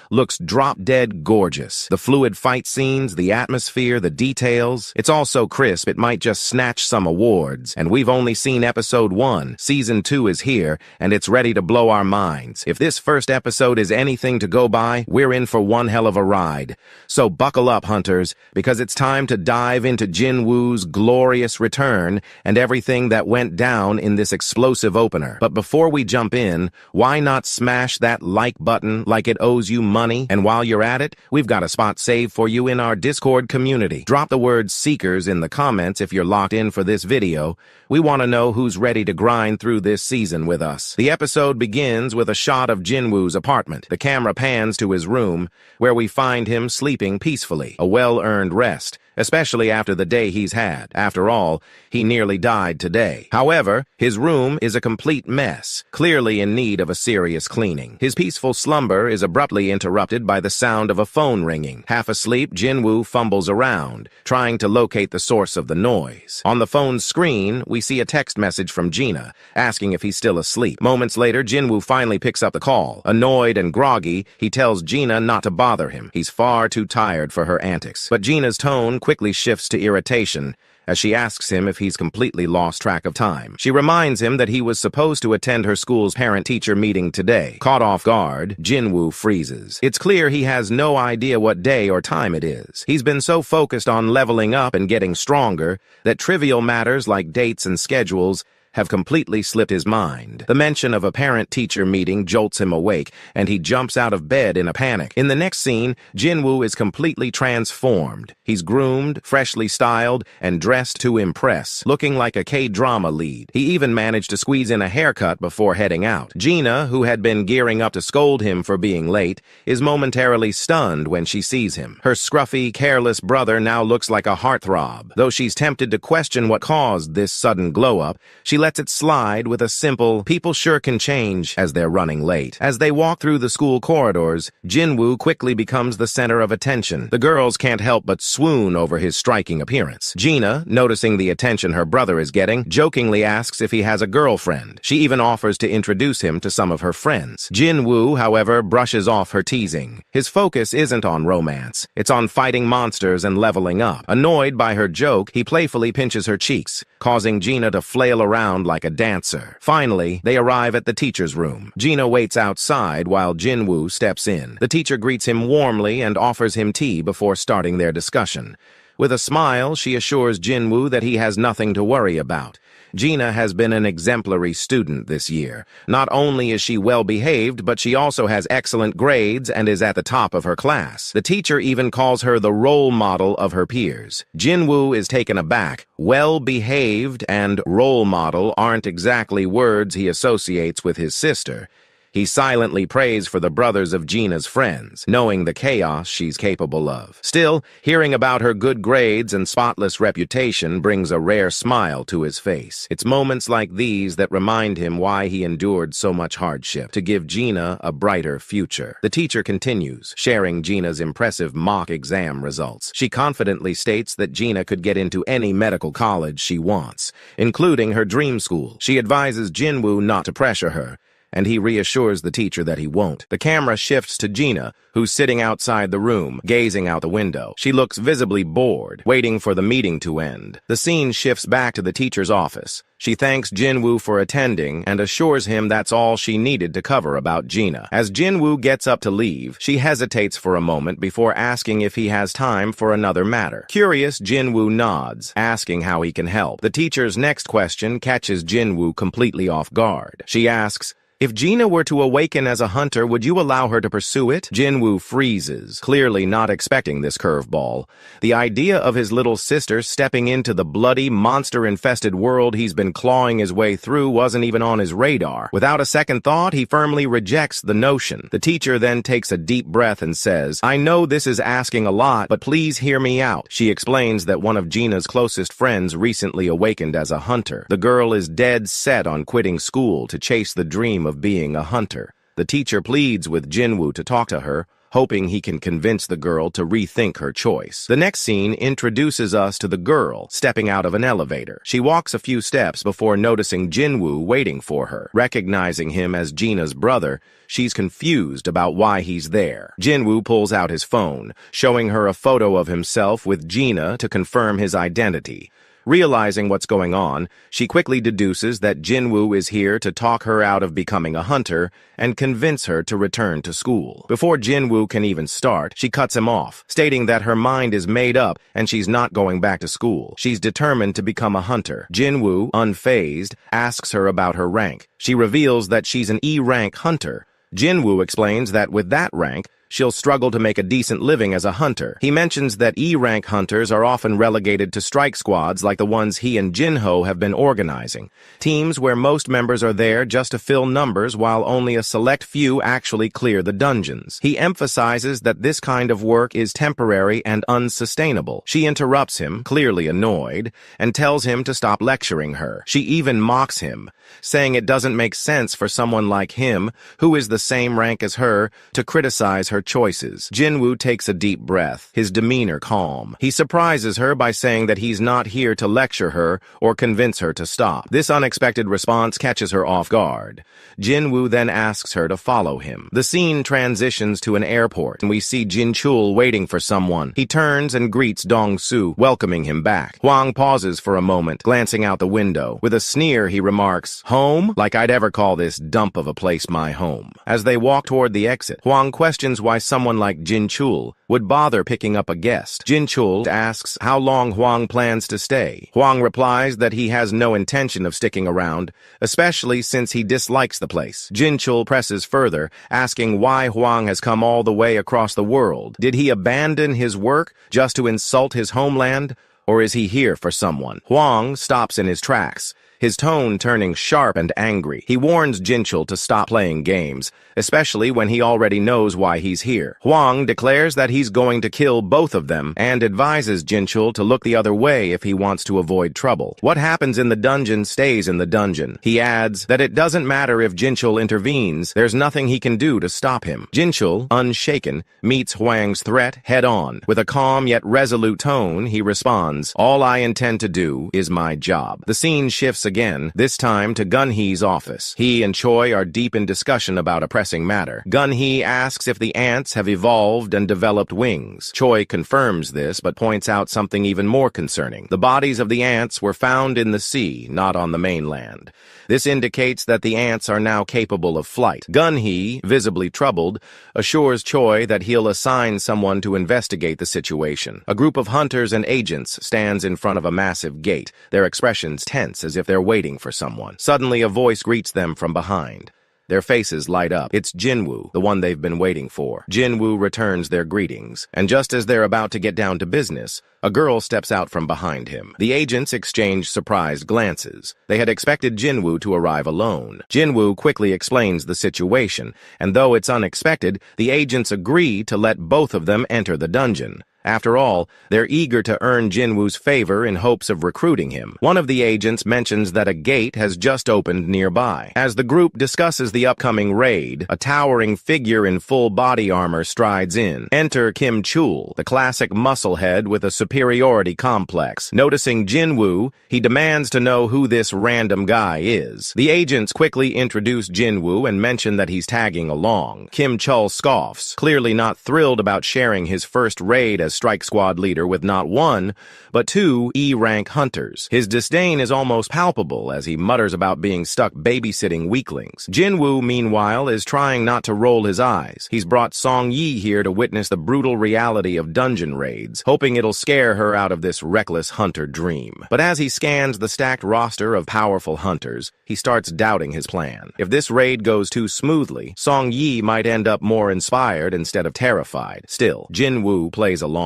looks drop-dead gorgeous. The fluid fight scenes, the atmosphere, the details, it's all so crisp it might just snatch some awards. And we've only seen episode 1. Season 2 is here, and it's ready to blow our minds. If this first episode is anything to go by, we're in for one hell of a ride. So buckle up, hunters, because it's time to dive into Jinwoo's glorious return and everything that went down in this explosive opener. But before we jump in, why not smash that like button like it owes you money? And while you're at it, we've got a spot saved for you in our Discord community. Drop the word Seekers in the comments if you're locked in for this video. We want to know who's ready to grind through this season with us. The episode begins with a shot of Jinwoo's apartment. The camera pans to his room, where we find him sleeping peacefully, a well-earned rest, especially after the day he's had. After all, he nearly died today. However, his room is a complete mess, clearly in need of a serious cleaning. His peaceful slumber is abruptly interrupted by the sound of a phone ringing. Half asleep, Jinwoo fumbles around, trying to locate the source of the noise. On the phone's screen, we see a text message from Gina, asking if he's still asleep. Moments later, Jinwoo finally picks up the call. Annoyed and groggy, he tells Gina not to bother him. He's far too tired for her antics. But Gina's tone quickly shifts to irritation as she asks him if he's completely lost track of time. She reminds him that he was supposed to attend her school's parent-teacher meeting today. Caught off guard, Jinwoo freezes. It's clear he has no idea what day or time it is. He's been so focused on leveling up and getting stronger that trivial matters like dates and schedules have completely slipped his mind. The mention of a parent-teacher meeting jolts him awake, and he jumps out of bed in a panic. In the next scene, Jinwoo is completely transformed. He's groomed, freshly styled, and dressed to impress, looking like a K-drama lead. He even managed to squeeze in a haircut before heading out. Gina, who had been gearing up to scold him for being late, is momentarily stunned when she sees him. Her scruffy, careless brother now looks like a heartthrob. Though she's tempted to question what caused this sudden glow-up, she lets it slide with a simple, "People sure can change," as they're running late. As they walk through the school corridors, Jinwoo quickly becomes the center of attention. The girls can't help but swoon over his striking appearance. Gina, noticing the attention her brother is getting, jokingly asks if he has a girlfriend. She even offers to introduce him to some of her friends. Jinwoo, however, brushes off her teasing. His focus isn't on romance. It's on fighting monsters and leveling up. Annoyed by her joke, he playfully pinches her cheeks, causing Gina to flail around like a dancer. Finally, they arrive at the teacher's room. Gina waits outside while Jinwoo steps in. The teacher greets him warmly and offers him tea before starting their discussion. With a smile, she assures Jinwoo that he has nothing to worry about. Gina has been an exemplary student this year. Not only is she well-behaved, but she also has excellent grades and is at the top of her class. The teacher even calls her the role model of her peers. Jinwoo is taken aback. Well-behaved and role model aren't exactly words he associates with his sister. He silently prays for the brothers of Gina's friends, knowing the chaos she's capable of. Still, hearing about her good grades and spotless reputation brings a rare smile to his face. It's moments like these that remind him why he endured so much hardship, to give Gina a brighter future. The teacher continues, sharing Gina's impressive mock exam results. She confidently states that Gina could get into any medical college she wants, including her dream school. She advises Jinwoo not to pressure her, and he reassures the teacher that he won't. The camera shifts to Gina, who's sitting outside the room, gazing out the window. She looks visibly bored, waiting for the meeting to end. The scene shifts back to the teacher's office. She thanks Jinwoo for attending and assures him that's all she needed to cover about Gina. As Jinwoo gets up to leave, she hesitates for a moment before asking if he has time for another matter. Curious, Jinwoo nods, asking how he can help. The teacher's next question catches Jinwoo completely off guard. She asks, "If Gina were to awaken as a hunter, would you allow her to pursue it?" Jinwoo freezes, clearly not expecting this curveball. The idea of his little sister stepping into the bloody, monster-infested world he's been clawing his way through wasn't even on his radar. Without a second thought, he firmly rejects the notion. The teacher then takes a deep breath and says, "I know this is asking a lot, but please hear me out." She explains that one of Gina's closest friends recently awakened as a hunter. The girl is dead set on quitting school to chase the dream of being a hunter. The teacher pleads with Jinwoo to talk to her, hoping he can convince the girl to rethink her choice. The next scene introduces us to the girl stepping out of an elevator. She walks a few steps before noticing Jinwoo waiting for her. Recognizing him as Gina's brother, she's confused about why he's there. Jinwoo pulls out his phone, showing her a photo of himself with Gina to confirm his identity. Realizing what's going on, she quickly deduces that Jinwoo is here to talk her out of becoming a hunter and convince her to return to school. Before Jinwoo can even start, she cuts him off, stating that her mind is made up and she's not going back to school. She's determined to become a hunter. Jinwoo, unfazed, asks her about her rank. She reveals that she's an E-rank hunter. Jinwoo explains that with that rank, she'll struggle to make a decent living as a hunter. He mentions that E-rank hunters are often relegated to strike squads like the ones he and Jinho have been organizing, teams where most members are there just to fill numbers while only a select few actually clear the dungeons. He emphasizes that this kind of work is temporary and unsustainable. She interrupts him, clearly annoyed, and tells him to stop lecturing her. She even mocks him, saying it doesn't make sense for someone like him, who is the same rank as her, to criticize her choices. Jinwoo takes a deep breath, his demeanor calm. He surprises her by saying that he's not here to lecture her or convince her to stop. This unexpected response catches her off guard. Jinwoo then asks her to follow him. The scene transitions to an airport, and we see Jinchul waiting for someone. He turns and greets Dong-soo, welcoming him back. Hwang pauses for a moment, glancing out the window. With a sneer, he remarks, "Home? Like I'd ever call this dump of a place my home." As they walk toward the exit, Hwang questions why someone like Jinchul would bother picking up a guest. Jinchul asks how long Hwang plans to stay. Hwang replies that he has no intention of sticking around, especially since he dislikes the place. Jinchul presses further, asking why Hwang has come all the way across the world. Did he abandon his work just to insult his homeland? Or is he here for someone? Hwang stops in his tracks, his tone turning sharp and angry. He warns Jinchul to stop playing games, especially when he already knows why he's here. Hwang declares that he's going to kill both of them and advises Jinchul to look the other way if he wants to avoid trouble. What happens in the dungeon stays in the dungeon. He adds that it doesn't matter if Jinchul intervenes, there's nothing he can do to stop him. Jinchul, unshaken, meets Hwang's threat head-on. With a calm yet resolute tone, he responds, "All I intend to do is my job." The scene shifts again, this time to Gun-hee's office. He and Choi are deep in discussion about a pressing matter. Gun-hee asks if the ants have evolved and developed wings. Choi confirms this, but points out something even more concerning. The bodies of the ants were found in the sea, not on the mainland. This indicates that the ants are now capable of flight. Gun-hee, visibly troubled, assures Choi that he'll assign someone to investigate the situation. A group of hunters and agents stands in front of a massive gate, their expressions tense as if they're waiting for someone. Suddenly, a voice greets them from behind. Their faces light up. It's Jinwoo, the one they've been waiting for. Jinwoo returns their greetings, and just as they're about to get down to business, a girl steps out from behind him. The agents exchange surprised glances. They had expected Jinwoo to arrive alone. Jinwoo quickly explains the situation, and though it's unexpected, the agents agree to let both of them enter the dungeon. After all, they're eager to earn Jinwoo's favor in hopes of recruiting him. One of the agents mentions that a gate has just opened nearby. As the group discusses the upcoming raid, a towering figure in full body armor strides in. Enter Kim Chul, the classic musclehead with a superiority complex. Noticing Jinwoo, he demands to know who this random guy is. The agents quickly introduce Jinwoo and mention that he's tagging along. Kim Chul scoffs, clearly not thrilled about sharing his first raid as Strike Squad leader with not one, but two E-rank hunters. His disdain is almost palpable as he mutters about being stuck babysitting weaklings. Jinwoo, meanwhile, is trying not to roll his eyes. He's brought Song Yi here to witness the brutal reality of dungeon raids, hoping it'll scare her out of this reckless hunter dream. But as he scans the stacked roster of powerful hunters, he starts doubting his plan. If this raid goes too smoothly, Song Yi might end up more inspired instead of terrified. Still, Jinwoo plays along,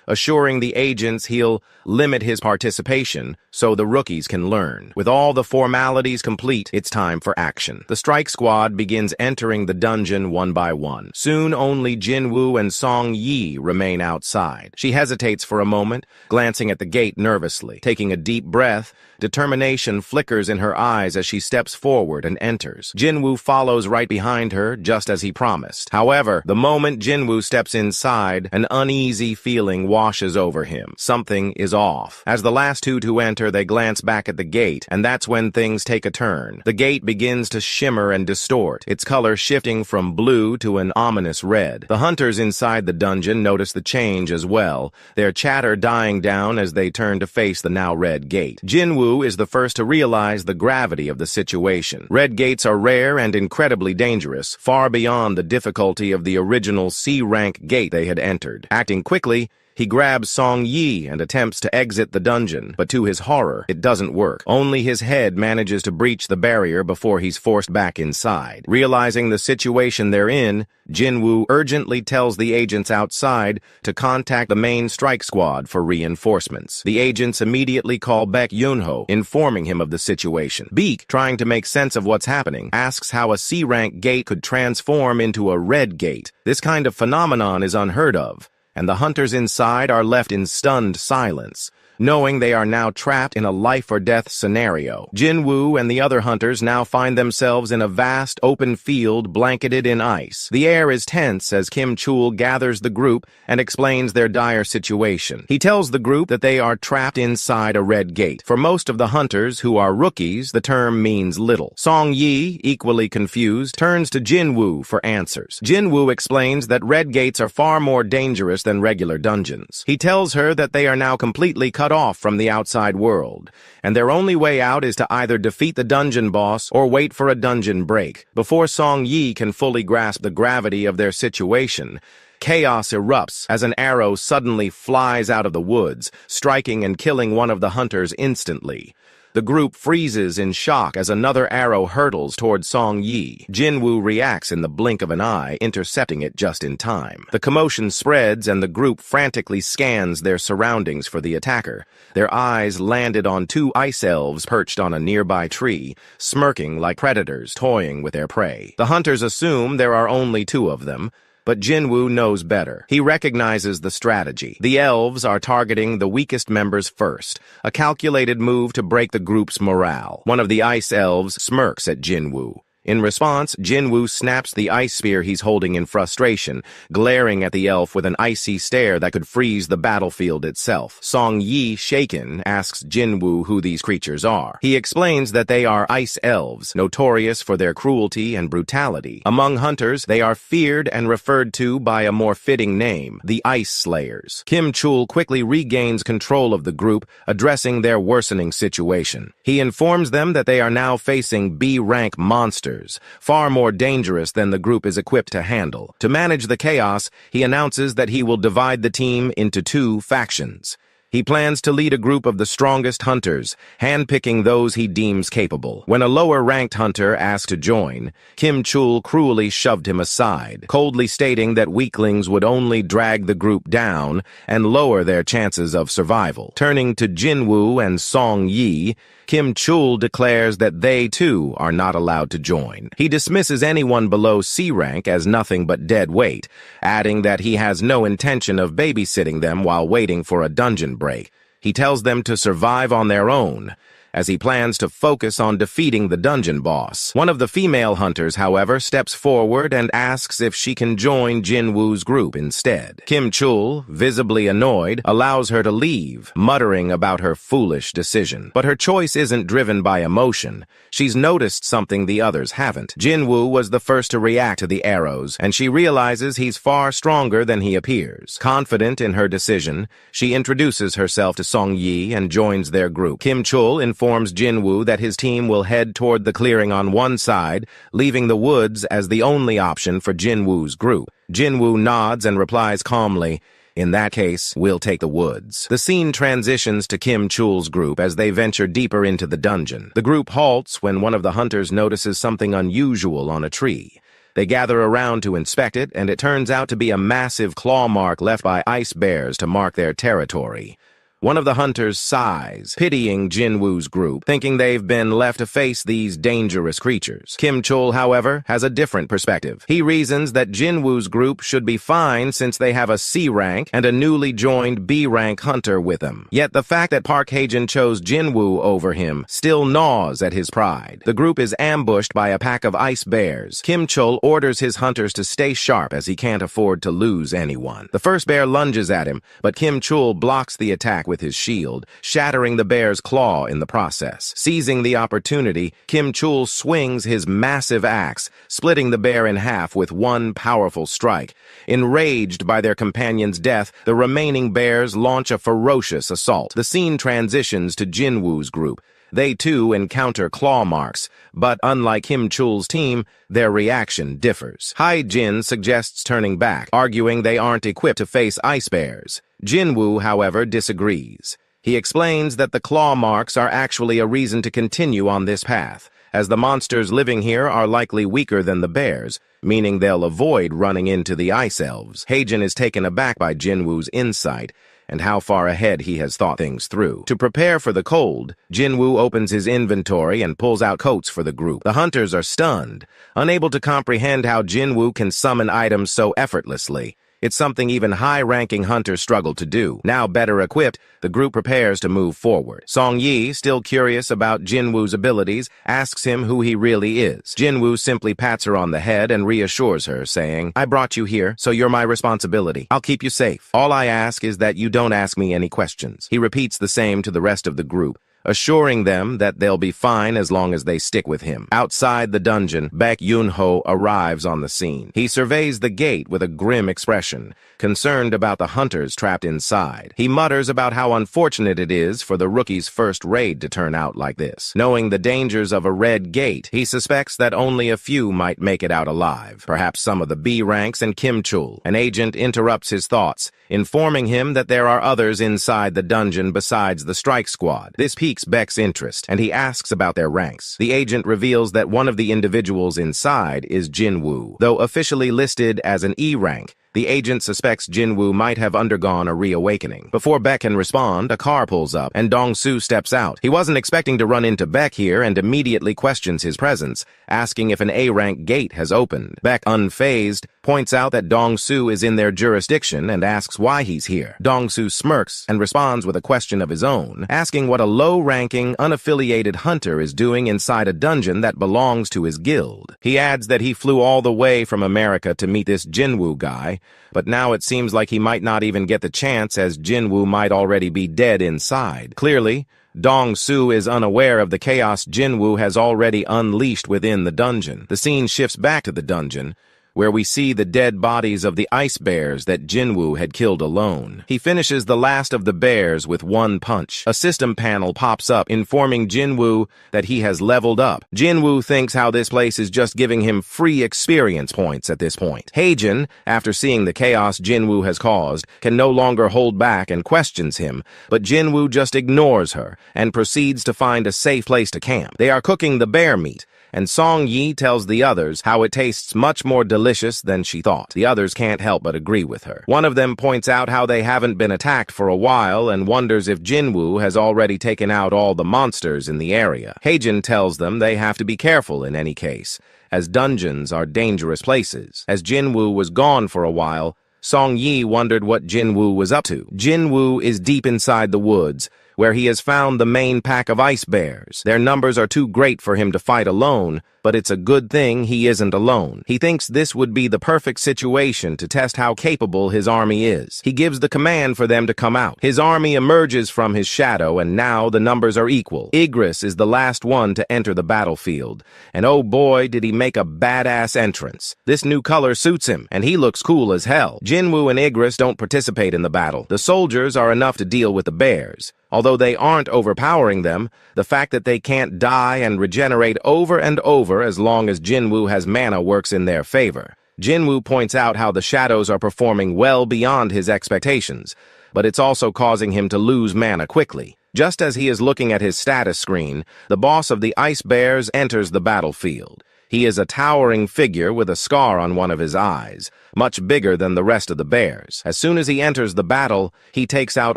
assuring the agents he'll limit his participation so the rookies can learn. With all the formalities complete, it's time for action. The Strike Squad begins entering the dungeon one by one. Soon only Jinwoo and Song Yi remain outside. She hesitates for a moment, glancing at the gate nervously. Taking a deep breath, determination flickers in her eyes as she steps forward and enters. Jinwoo follows right behind her, just as he promised. However, the moment Jinwoo steps inside, an uneasy feeling washes over him. Something is off. As the last two to enter, they glance back at the gate, and that's when things take a turn. The gate begins to shimmer and distort, its color shifting from blue to an ominous red. The hunters inside the dungeon notice the change as well, their chatter dying down as they turn to face the now red gate. Jinwoo is the first to realize the gravity of the situation. Red gates are rare and incredibly dangerous, far beyond the difficulty of the original C-rank gate they had entered. Acting quickly, he grabs Song Yi and attempts to exit the dungeon, but to his horror, it doesn't work. Only his head manages to breach the barrier before he's forced back inside. Realizing the situation they're in, Jinwoo urgently tells the agents outside to contact the main Strike Squad for reinforcements. The agents immediately call Baek Yunho, informing him of the situation. Baek, trying to make sense of what's happening, asks how a C-rank gate could transform into a red gate. This kind of phenomenon is unheard of, and the hunters inside are left in stunned silence, knowing they are now trapped in a life-or-death scenario. Jinwoo and the other hunters now find themselves in a vast open field blanketed in ice. The air is tense as Kim Chul gathers the group and explains their dire situation. He tells the group that they are trapped inside a red gate. For most of the hunters, who are rookies, the term means little. Song Yi, equally confused, turns to Jinwoo for answers. Jinwoo explains that red gates are far more dangerous than regular dungeons. He tells her that they are now completely cut off from the outside world, and their only way out is to either defeat the dungeon boss or wait for a dungeon break. Before Song Yi can fully grasp the gravity of their situation, chaos erupts as an arrow suddenly flies out of the woods, striking and killing one of the hunters instantly. The group freezes in shock as another arrow hurtles toward Song Yi. Jinwoo reacts in the blink of an eye, intercepting it just in time. The commotion spreads and the group frantically scans their surroundings for the attacker. Their eyes landed on two ice elves perched on a nearby tree, smirking like predators toying with their prey. The hunters assume there are only two of them, but Jinwoo knows better. He recognizes the strategy. The elves are targeting the weakest members first, a calculated move to break the group's morale. One of the ice elves smirks at Jinwoo. In response, Jinwoo snaps the ice spear he's holding in frustration, glaring at the elf with an icy stare that could freeze the battlefield itself. Song Yi, shaken, asks Jinwoo who these creatures are. He explains that they are ice elves, notorious for their cruelty and brutality. Among hunters, they are feared and referred to by a more fitting name, the Ice Slayers. Kim Chul quickly regains control of the group, addressing their worsening situation. He informs them that they are now facing B-rank monsters, far more dangerous than the group is equipped to handle. To manage the chaos, he announces that he will divide the team into two factions. He plans to lead a group of the strongest hunters, handpicking those he deems capable. When a lower-ranked hunter asked to join, Kim Chul cruelly shoved him aside, coldly stating that weaklings would only drag the group down and lower their chances of survival. Turning to Jinwoo and Song Yi, Kim Chul declares that they, too, are not allowed to join. He dismisses anyone below C rank as nothing but dead weight, adding that he has no intention of babysitting them while waiting for a dungeon break. He tells them to survive on their own, as he plans to focus on defeating the dungeon boss. One of the female hunters, however, steps forward and asks if she can join Jinwoo's group instead. Kim Chul, visibly annoyed, allows her to leave, muttering about her foolish decision. But her choice isn't driven by emotion. She's noticed something the others haven't. Jinwoo was the first to react to the arrows, and she realizes he's far stronger than he appears. Confident in her decision, she introduces herself to Song Yi and joins their group. Kim Chul informs Jinwoo that his team will head toward the clearing on one side, leaving the woods as the only option for Jinwoo's group. Jinwoo nods and replies calmly, "In that case, we'll take the woods." The scene transitions to Kim Chul's group as they venture deeper into the dungeon. The group halts when one of the hunters notices something unusual on a tree. They gather around to inspect it, and it turns out to be a massive claw mark left by ice bears to mark their territory. One of the hunters sighs, pitying Jinwoo's group, thinking they've been left to face these dangerous creatures. Kim Chul, however, has a different perspective. He reasons that Jinwoo's group should be fine since they have a C rank and a newly joined B rank hunter with them. Yet the fact that Park Hae-jin chose Jinwoo over him still gnaws at his pride. The group is ambushed by a pack of ice bears. Kim Chul orders his hunters to stay sharp as he can't afford to lose anyone. The first bear lunges at him, but Kim Chul blocks the attack with his shield, shattering the bear's claw in the process. Seizing the opportunity, Kim Chul swings his massive axe, splitting the bear in half with one powerful strike. Enraged by their companion's death, the remaining bears launch a ferocious assault. The scene transitions to Jinwoo's group. They, too, encounter claw marks, but unlike Kim Chul's team, their reaction differs. Hae-jin suggests turning back, arguing they aren't equipped to face ice bears. Jinwoo, however, disagrees. He explains that the claw marks are actually a reason to continue on this path, as the monsters living here are likely weaker than the bears, meaning they'll avoid running into the ice elves. Hae-jin is taken aback by Jinwoo's insight, and how far ahead he has thought things through. To prepare for the cold, Jinwoo opens his inventory and pulls out coats for the group. The hunters are stunned, unable to comprehend how Jinwoo can summon items so effortlessly. It's something even high-ranking hunters struggle to do. Now better equipped, the group prepares to move forward. Song Yi, still curious about Jinwoo's abilities, asks him who he really is. Jinwoo simply pats her on the head and reassures her, saying, "I brought you here, so you're my responsibility. I'll keep you safe. All I ask is that you don't ask me any questions." He repeats the same to the rest of the group, assuring them that they'll be fine as long as they stick with him. Outside the dungeon, Baek Yun-ho arrives on the scene. He surveys the gate with a grim expression, concerned about the hunters trapped inside. He mutters about how unfortunate it is for the rookie's first raid to turn out like this. Knowing the dangers of a red gate, he suspects that only a few might make it out alive, perhaps some of the B ranks and Kim Chul. An agent interrupts his thoughts, informing him that there are others inside the dungeon besides the strike squad. This piques Baek's interest, and he asks about their ranks. The agent reveals that one of the individuals inside is Jinwoo. Though officially listed as an E rank, the agent suspects Jinwoo might have undergone a reawakening. Before Baek can respond, a car pulls up, and Dong-soo steps out. He wasn't expecting to run into Baek here and immediately questions his presence, asking if an A-rank gate has opened. Baek, unfazed, points out that Dong-soo is in their jurisdiction and asks why he's here. Dong-soo smirks and responds with a question of his own, asking what a low-ranking, unaffiliated hunter is doing inside a dungeon that belongs to his guild. He adds that he flew all the way from America to meet this Jinwoo guy, but now it seems like he might not even get the chance as Jinwoo might already be dead inside. Clearly, Dong-soo is unaware of the chaos Jinwoo has already unleashed within the dungeon. The scene shifts back to the dungeon, where we see the dead bodies of the ice bears that Jinwoo had killed alone. He finishes the last of the bears with one punch. A system panel pops up, informing Jinwoo that he has leveled up. Jinwoo thinks how this place is just giving him free experience points at this point. Heijin, after seeing the chaos Jinwoo has caused, can no longer hold back and questions him, but Jinwoo just ignores her and proceeds to find a safe place to camp. They are cooking the bear meat, and Song Yi tells the others how it tastes much more delicious than she thought. The others can't help but agree with her. One of them points out how they haven't been attacked for a while and wonders if Jinwoo has already taken out all the monsters in the area. Heijin tells them they have to be careful in any case, as dungeons are dangerous places. As Jinwoo was gone for a while, Song Yi wondered what Jinwoo was up to. Jinwoo is deep inside the woods, where he has found the main pack of ice bears. Their numbers are too great for him to fight alone, but it's a good thing he isn't alone. He thinks this would be the perfect situation to test how capable his army is. He gives the command for them to come out. His army emerges from his shadow, and now the numbers are equal. Igris is the last one to enter the battlefield, and oh boy, did he make a badass entrance. This new color suits him, and he looks cool as hell. Jinwoo and Igris don't participate in the battle. The soldiers are enough to deal with the bears. Although they aren't overpowering them, the fact that they can't die and regenerate over and over as long as Jinwoo has mana works in their favor. Jinwoo points out how the shadows are performing well beyond his expectations, but it's also causing him to lose mana quickly. Just as he is looking at his status screen, the boss of the Ice Bears enters the battlefield. He is a towering figure with a scar on one of his eyes, much bigger than the rest of the bears. As soon as he enters the battle, he takes out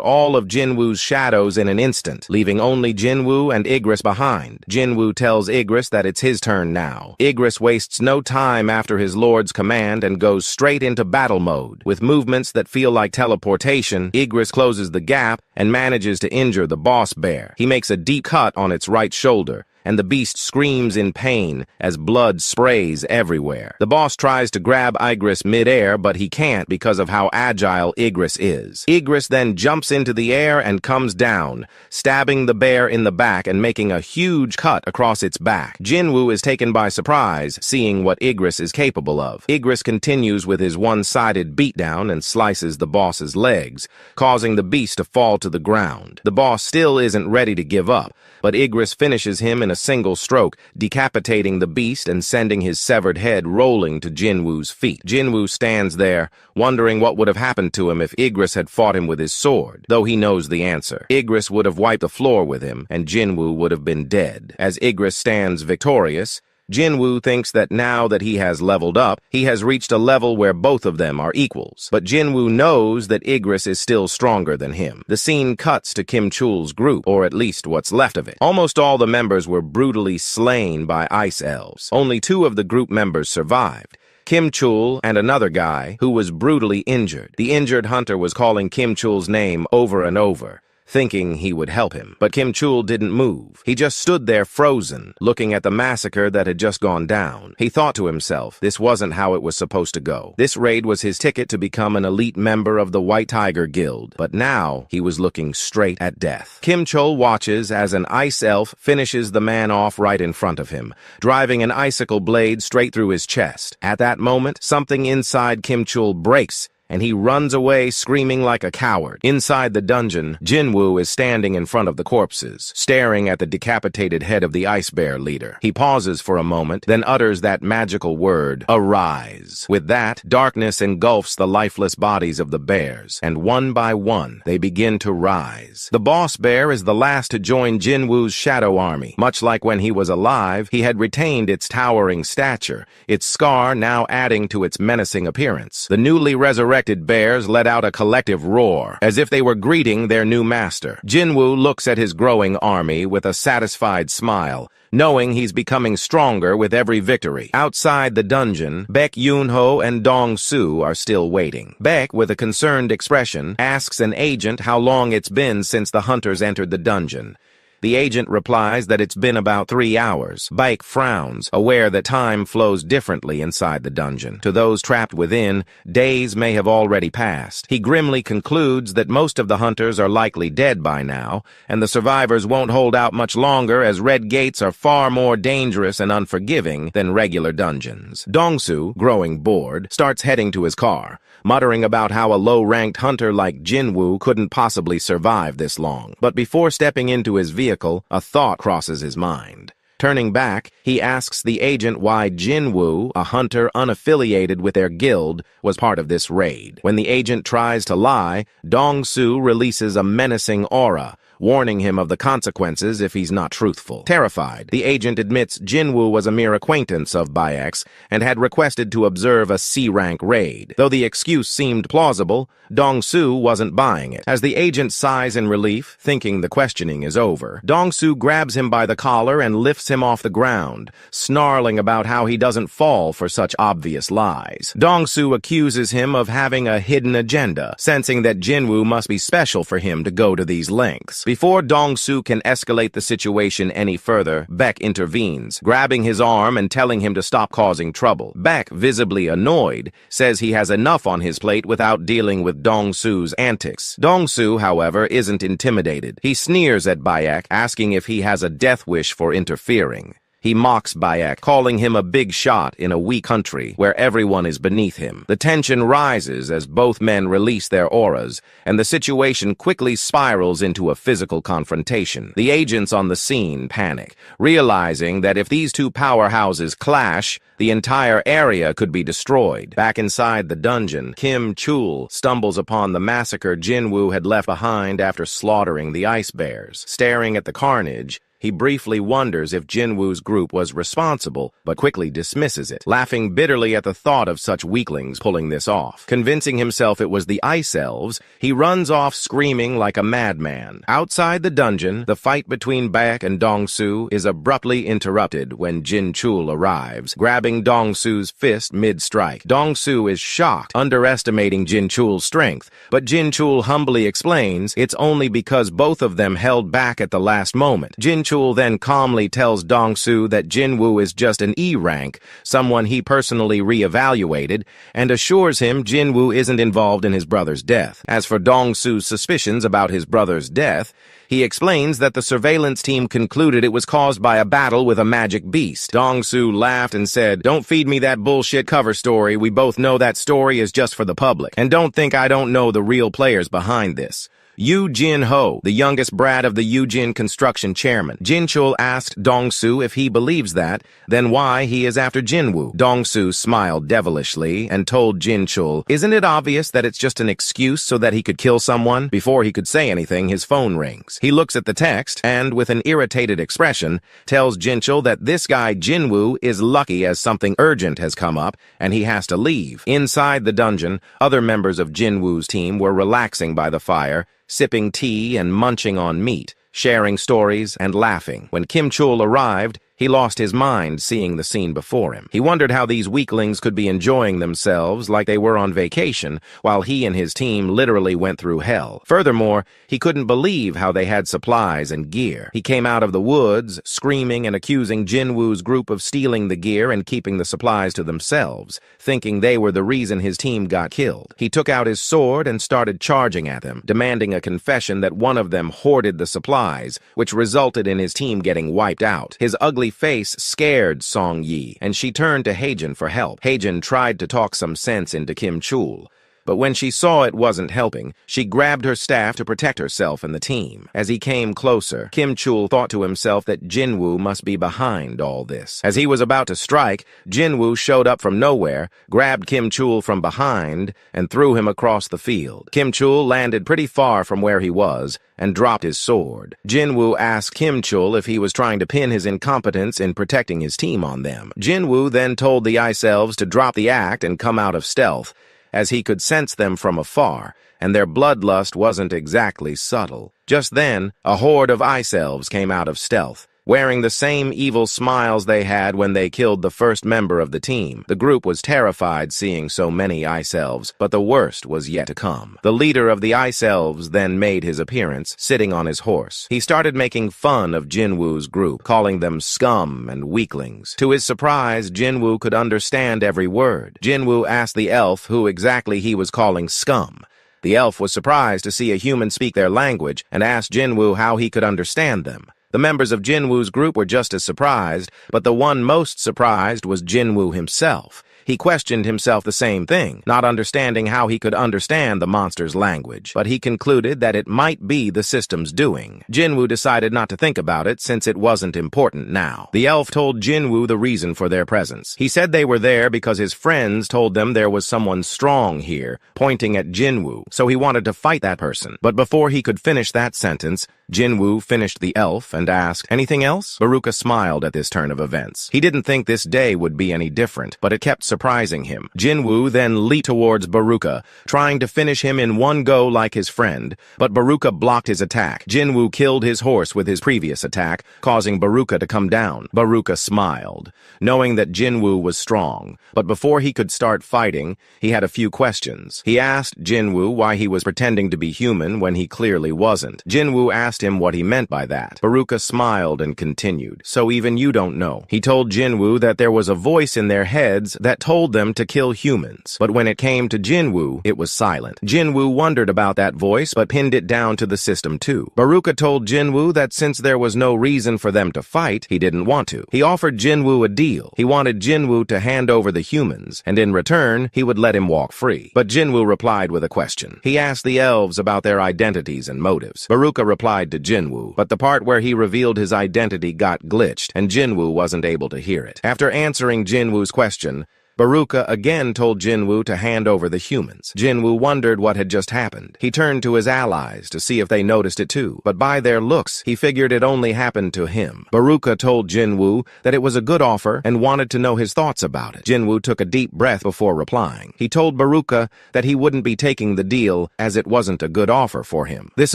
all of Jinwoo's shadows in an instant, leaving only Jinwoo and Igris behind. Jinwoo tells Igris that it's his turn now. Igris wastes no time after his lord's command and goes straight into battle mode. With movements that feel like teleportation, Igris closes the gap and manages to injure the boss bear. He makes a deep cut on its right shoulder, and the beast screams in pain as blood sprays everywhere. The boss tries to grab Igris mid-air, but he can't because of how agile Igris is. Igris then jumps into the air and comes down, stabbing the bear in the back and making a huge cut across its back. Jinwoo is taken by surprise, seeing what Igris is capable of. Igris continues with his one-sided beatdown and slices the boss's legs, causing the beast to fall to the ground. The boss still isn't ready to give up, but Igris finishes him in a single stroke, decapitating the beast and sending his severed head rolling to Jinwoo's feet. Jinwoo stands there, wondering what would have happened to him if Igris had fought him with his sword, though he knows the answer. Igris would have wiped the floor with him, and Jinwoo would have been dead. As Igris stands victorious, Jinwoo thinks that now that he has leveled up, he has reached a level where both of them are equals. But Jinwoo knows that Igris is still stronger than him. The scene cuts to Kim Chul's group, or at least what's left of it. Almost all the members were brutally slain by ice elves. Only 2 of the group members survived: Kim Chul and another guy who was brutally injured. The injured hunter was calling Kim Chul's name over and over, thinking he would help him. But Kim Chul didn't move. He just stood there frozen, looking at the massacre that had just gone down. He thought to himself, this wasn't how it was supposed to go. This raid was his ticket to become an elite member of the White Tiger Guild, but now he was looking straight at death. Kim Chul watches as an ice elf finishes the man off right in front of him, driving an icicle blade straight through his chest. At that moment, something inside Kim Chul breaks, and he runs away screaming like a coward. Inside the dungeon, Jinwoo is standing in front of the corpses, staring at the decapitated head of the Ice Bear leader. He pauses for a moment, then utters that magical word, arise. With that, darkness engulfs the lifeless bodies of the bears, and one by one, they begin to rise. The boss bear is the last to join Jinwoo's shadow army. Much like when he was alive, he had retained its towering stature, its scar now adding to its menacing appearance. The newly resurrected bears let out a collective roar, as if they were greeting their new master. Jinwoo looks at his growing army with a satisfied smile, knowing he's becoming stronger with every victory. Outside the dungeon, Baek Yoonho and Dong Su are still waiting. Baek, with a concerned expression, asks an agent how long it's been since the hunters entered the dungeon. The agent replies that it's been about 3 hours. Baek frowns, aware that time flows differently inside the dungeon. To those trapped within, days may have already passed. He grimly concludes that most of the hunters are likely dead by now, and the survivors won't hold out much longer as red gates are far more dangerous and unforgiving than regular dungeons. Dong-soo, growing bored, starts heading to his car, muttering about how a low-ranked hunter like Jin-woo couldn't possibly survive this long. But before stepping into his vehicle, a thought crosses his mind. Turning back, he asks the agent why Jin-woo, a hunter unaffiliated with their guild, was part of this raid. When the agent tries to lie, Dong-soo releases a menacing aura, warning him of the consequences if he's not truthful. Terrified, the agent admits Jin-woo was a mere acquaintance of Baek's and had requested to observe a C-rank raid. Though the excuse seemed plausible, Dong-soo wasn't buying it. As the agent sighs in relief, thinking the questioning is over, Dong-soo grabs him by the collar and lifts him off the ground, snarling about how he doesn't fall for such obvious lies. Dong-soo accuses him of having a hidden agenda, sensing that Jin-woo must be special for him to go to these lengths. Before Dong-soo can escalate the situation any further, Baek intervenes, grabbing his arm and telling him to stop causing trouble. Baek, visibly annoyed, says he has enough on his plate without dealing with Dong-soo's antics. Dong-soo, however, isn't intimidated. He sneers at Baek, asking if he has a death wish for interfering. He mocks Baek, calling him a big shot in a weak country where everyone is beneath him. The tension rises as both men release their auras, and the situation quickly spirals into a physical confrontation. The agents on the scene panic, realizing that if these two powerhouses clash, the entire area could be destroyed. Back inside the dungeon, Kim Chul stumbles upon the massacre Jin-woo had left behind after slaughtering the ice bears. Staring at the carnage, he briefly wonders if Jin-woo's group was responsible, but quickly dismisses it, laughing bitterly at the thought of such weaklings pulling this off. Convincing himself it was the Ice Elves, he runs off screaming like a madman. Outside the dungeon, the fight between Baek and Dong-soo is abruptly interrupted when Jin-chul arrives, grabbing Dong-soo's fist mid-strike. Dong-soo is shocked, underestimating Jin-chul's strength, but Jin-chul humbly explains it's only because both of them held back at the last moment. Jin-chul then calmly tells Dong-soo that Jin-woo is just an E-rank, someone he personally re-evaluated, and assures him Jin-woo isn't involved in his brother's death. As for Dong-soo's suspicions about his brother's death, he explains that the surveillance team concluded it was caused by a battle with a magic beast. Dong-soo laughed and said, "Don't feed me that bullshit cover story. We both know that story is just for the public. And don't think I don't know the real players behind this." Yu Jin-ho, the youngest brat of the Yujin construction chairman. Jin-chul asked Dong-soo if he believes that, then why he is after Jin-woo. Dong-soo smiled devilishly and told Jin-chul, "Isn't it obvious that it's just an excuse so that he could kill someone?" Before he could say anything, his phone rings. He looks at the text and, with an irritated expression, tells Jin-chul that this guy Jin-woo is lucky as something urgent has come up and he has to leave. Inside the dungeon, other members of Jin-woo's team were relaxing by the fire, sipping tea and munching on meat, sharing stories and laughing. When Kim Chul arrived, he lost his mind seeing the scene before him. He wondered how these weaklings could be enjoying themselves like they were on vacation, while he and his team literally went through hell. Furthermore, he couldn't believe how they had supplies and gear. He came out of the woods, screaming and accusing Jin-woo's group of stealing the gear and keeping the supplies to themselves, thinking they were the reason his team got killed. He took out his sword and started charging at them, demanding a confession that one of them hoarded the supplies, which resulted in his team getting wiped out. His ugly face scared Song Yi, and she turned to Haejin for help. Haejin tried to talk some sense into Kim Chul, but when she saw it wasn't helping, she grabbed her staff to protect herself and the team. As he came closer, Kim Chul thought to himself that Jin-woo must be behind all this. As he was about to strike, Jin-woo showed up from nowhere, grabbed Kim Chul from behind, and threw him across the field. Kim Chul landed pretty far from where he was, and dropped his sword. Jin-woo asked Kim Chul if he was trying to pin his incompetence in protecting his team on them. Jin-woo then told the Ice Elves to drop the act and come out of stealth, as he could sense them from afar, and their bloodlust wasn't exactly subtle. Just then, a horde of Ice Elves came out of stealth, wearing the same evil smiles they had when they killed the first member of the team. The group was terrified seeing so many Ice Elves, but the worst was yet to come. The leader of the Ice Elves then made his appearance, sitting on his horse. He started making fun of Jinwoo's group, calling them scum and weaklings. To his surprise, Jinwoo could understand every word. Jinwoo asked the elf who exactly he was calling scum. The elf was surprised to see a human speak their language and asked Jinwoo how he could understand them. The members of Jinwoo's group were just as surprised, but the one most surprised was Jinwoo himself. He questioned himself the same thing, not understanding how he could understand the monster's language, but he concluded that it might be the system's doing. Jinwoo decided not to think about it since it wasn't important now. The elf told Jinwoo the reason for their presence. He said they were there because his friends told them there was someone strong here, pointing at Jinwoo, so he wanted to fight that person. But before he could finish that sentence, Jinwoo finished the elf and asked, "Anything else?" Baruka smiled at this turn of events. He didn't think this day would be any different, but it kept surprising him. Jinwoo then leaped towards Baruka, trying to finish him in one go like his friend, but Baruka blocked his attack. Jinwoo killed his horse with his previous attack, causing Baruka to come down. Baruka smiled, knowing that Jinwoo was strong, but before he could start fighting, he had a few questions. He asked Jinwoo why he was pretending to be human when he clearly wasn't. Jinwoo asked him what he meant by that. Baruka smiled and continued, "So even you don't know." He told Jinwoo that there was a voice in their heads that told them to kill humans, but when it came to Jinwoo, it was silent. Jinwoo wondered about that voice, but pinned it down to the system too. Baruka told Jinwoo that since there was no reason for them to fight, he didn't want to. He offered Jinwoo a deal. He wanted Jinwoo to hand over the humans, and in return, he would let him walk free. But Jinwoo replied with a question. He asked the elves about their identities and motives. Baruka replied to Jinwoo, but the part where he revealed his identity got glitched, and Jinwoo wasn't able to hear it. After answering Jinwoo's question, Baruka again told Jinwoo to hand over the humans. Jinwoo wondered what had just happened. He turned to his allies to see if they noticed it too, but by their looks, he figured it only happened to him. Baruka told Jinwoo that it was a good offer and wanted to know his thoughts about it. Jinwoo took a deep breath before replying. He told Baruka that he wouldn't be taking the deal as it wasn't a good offer for him. This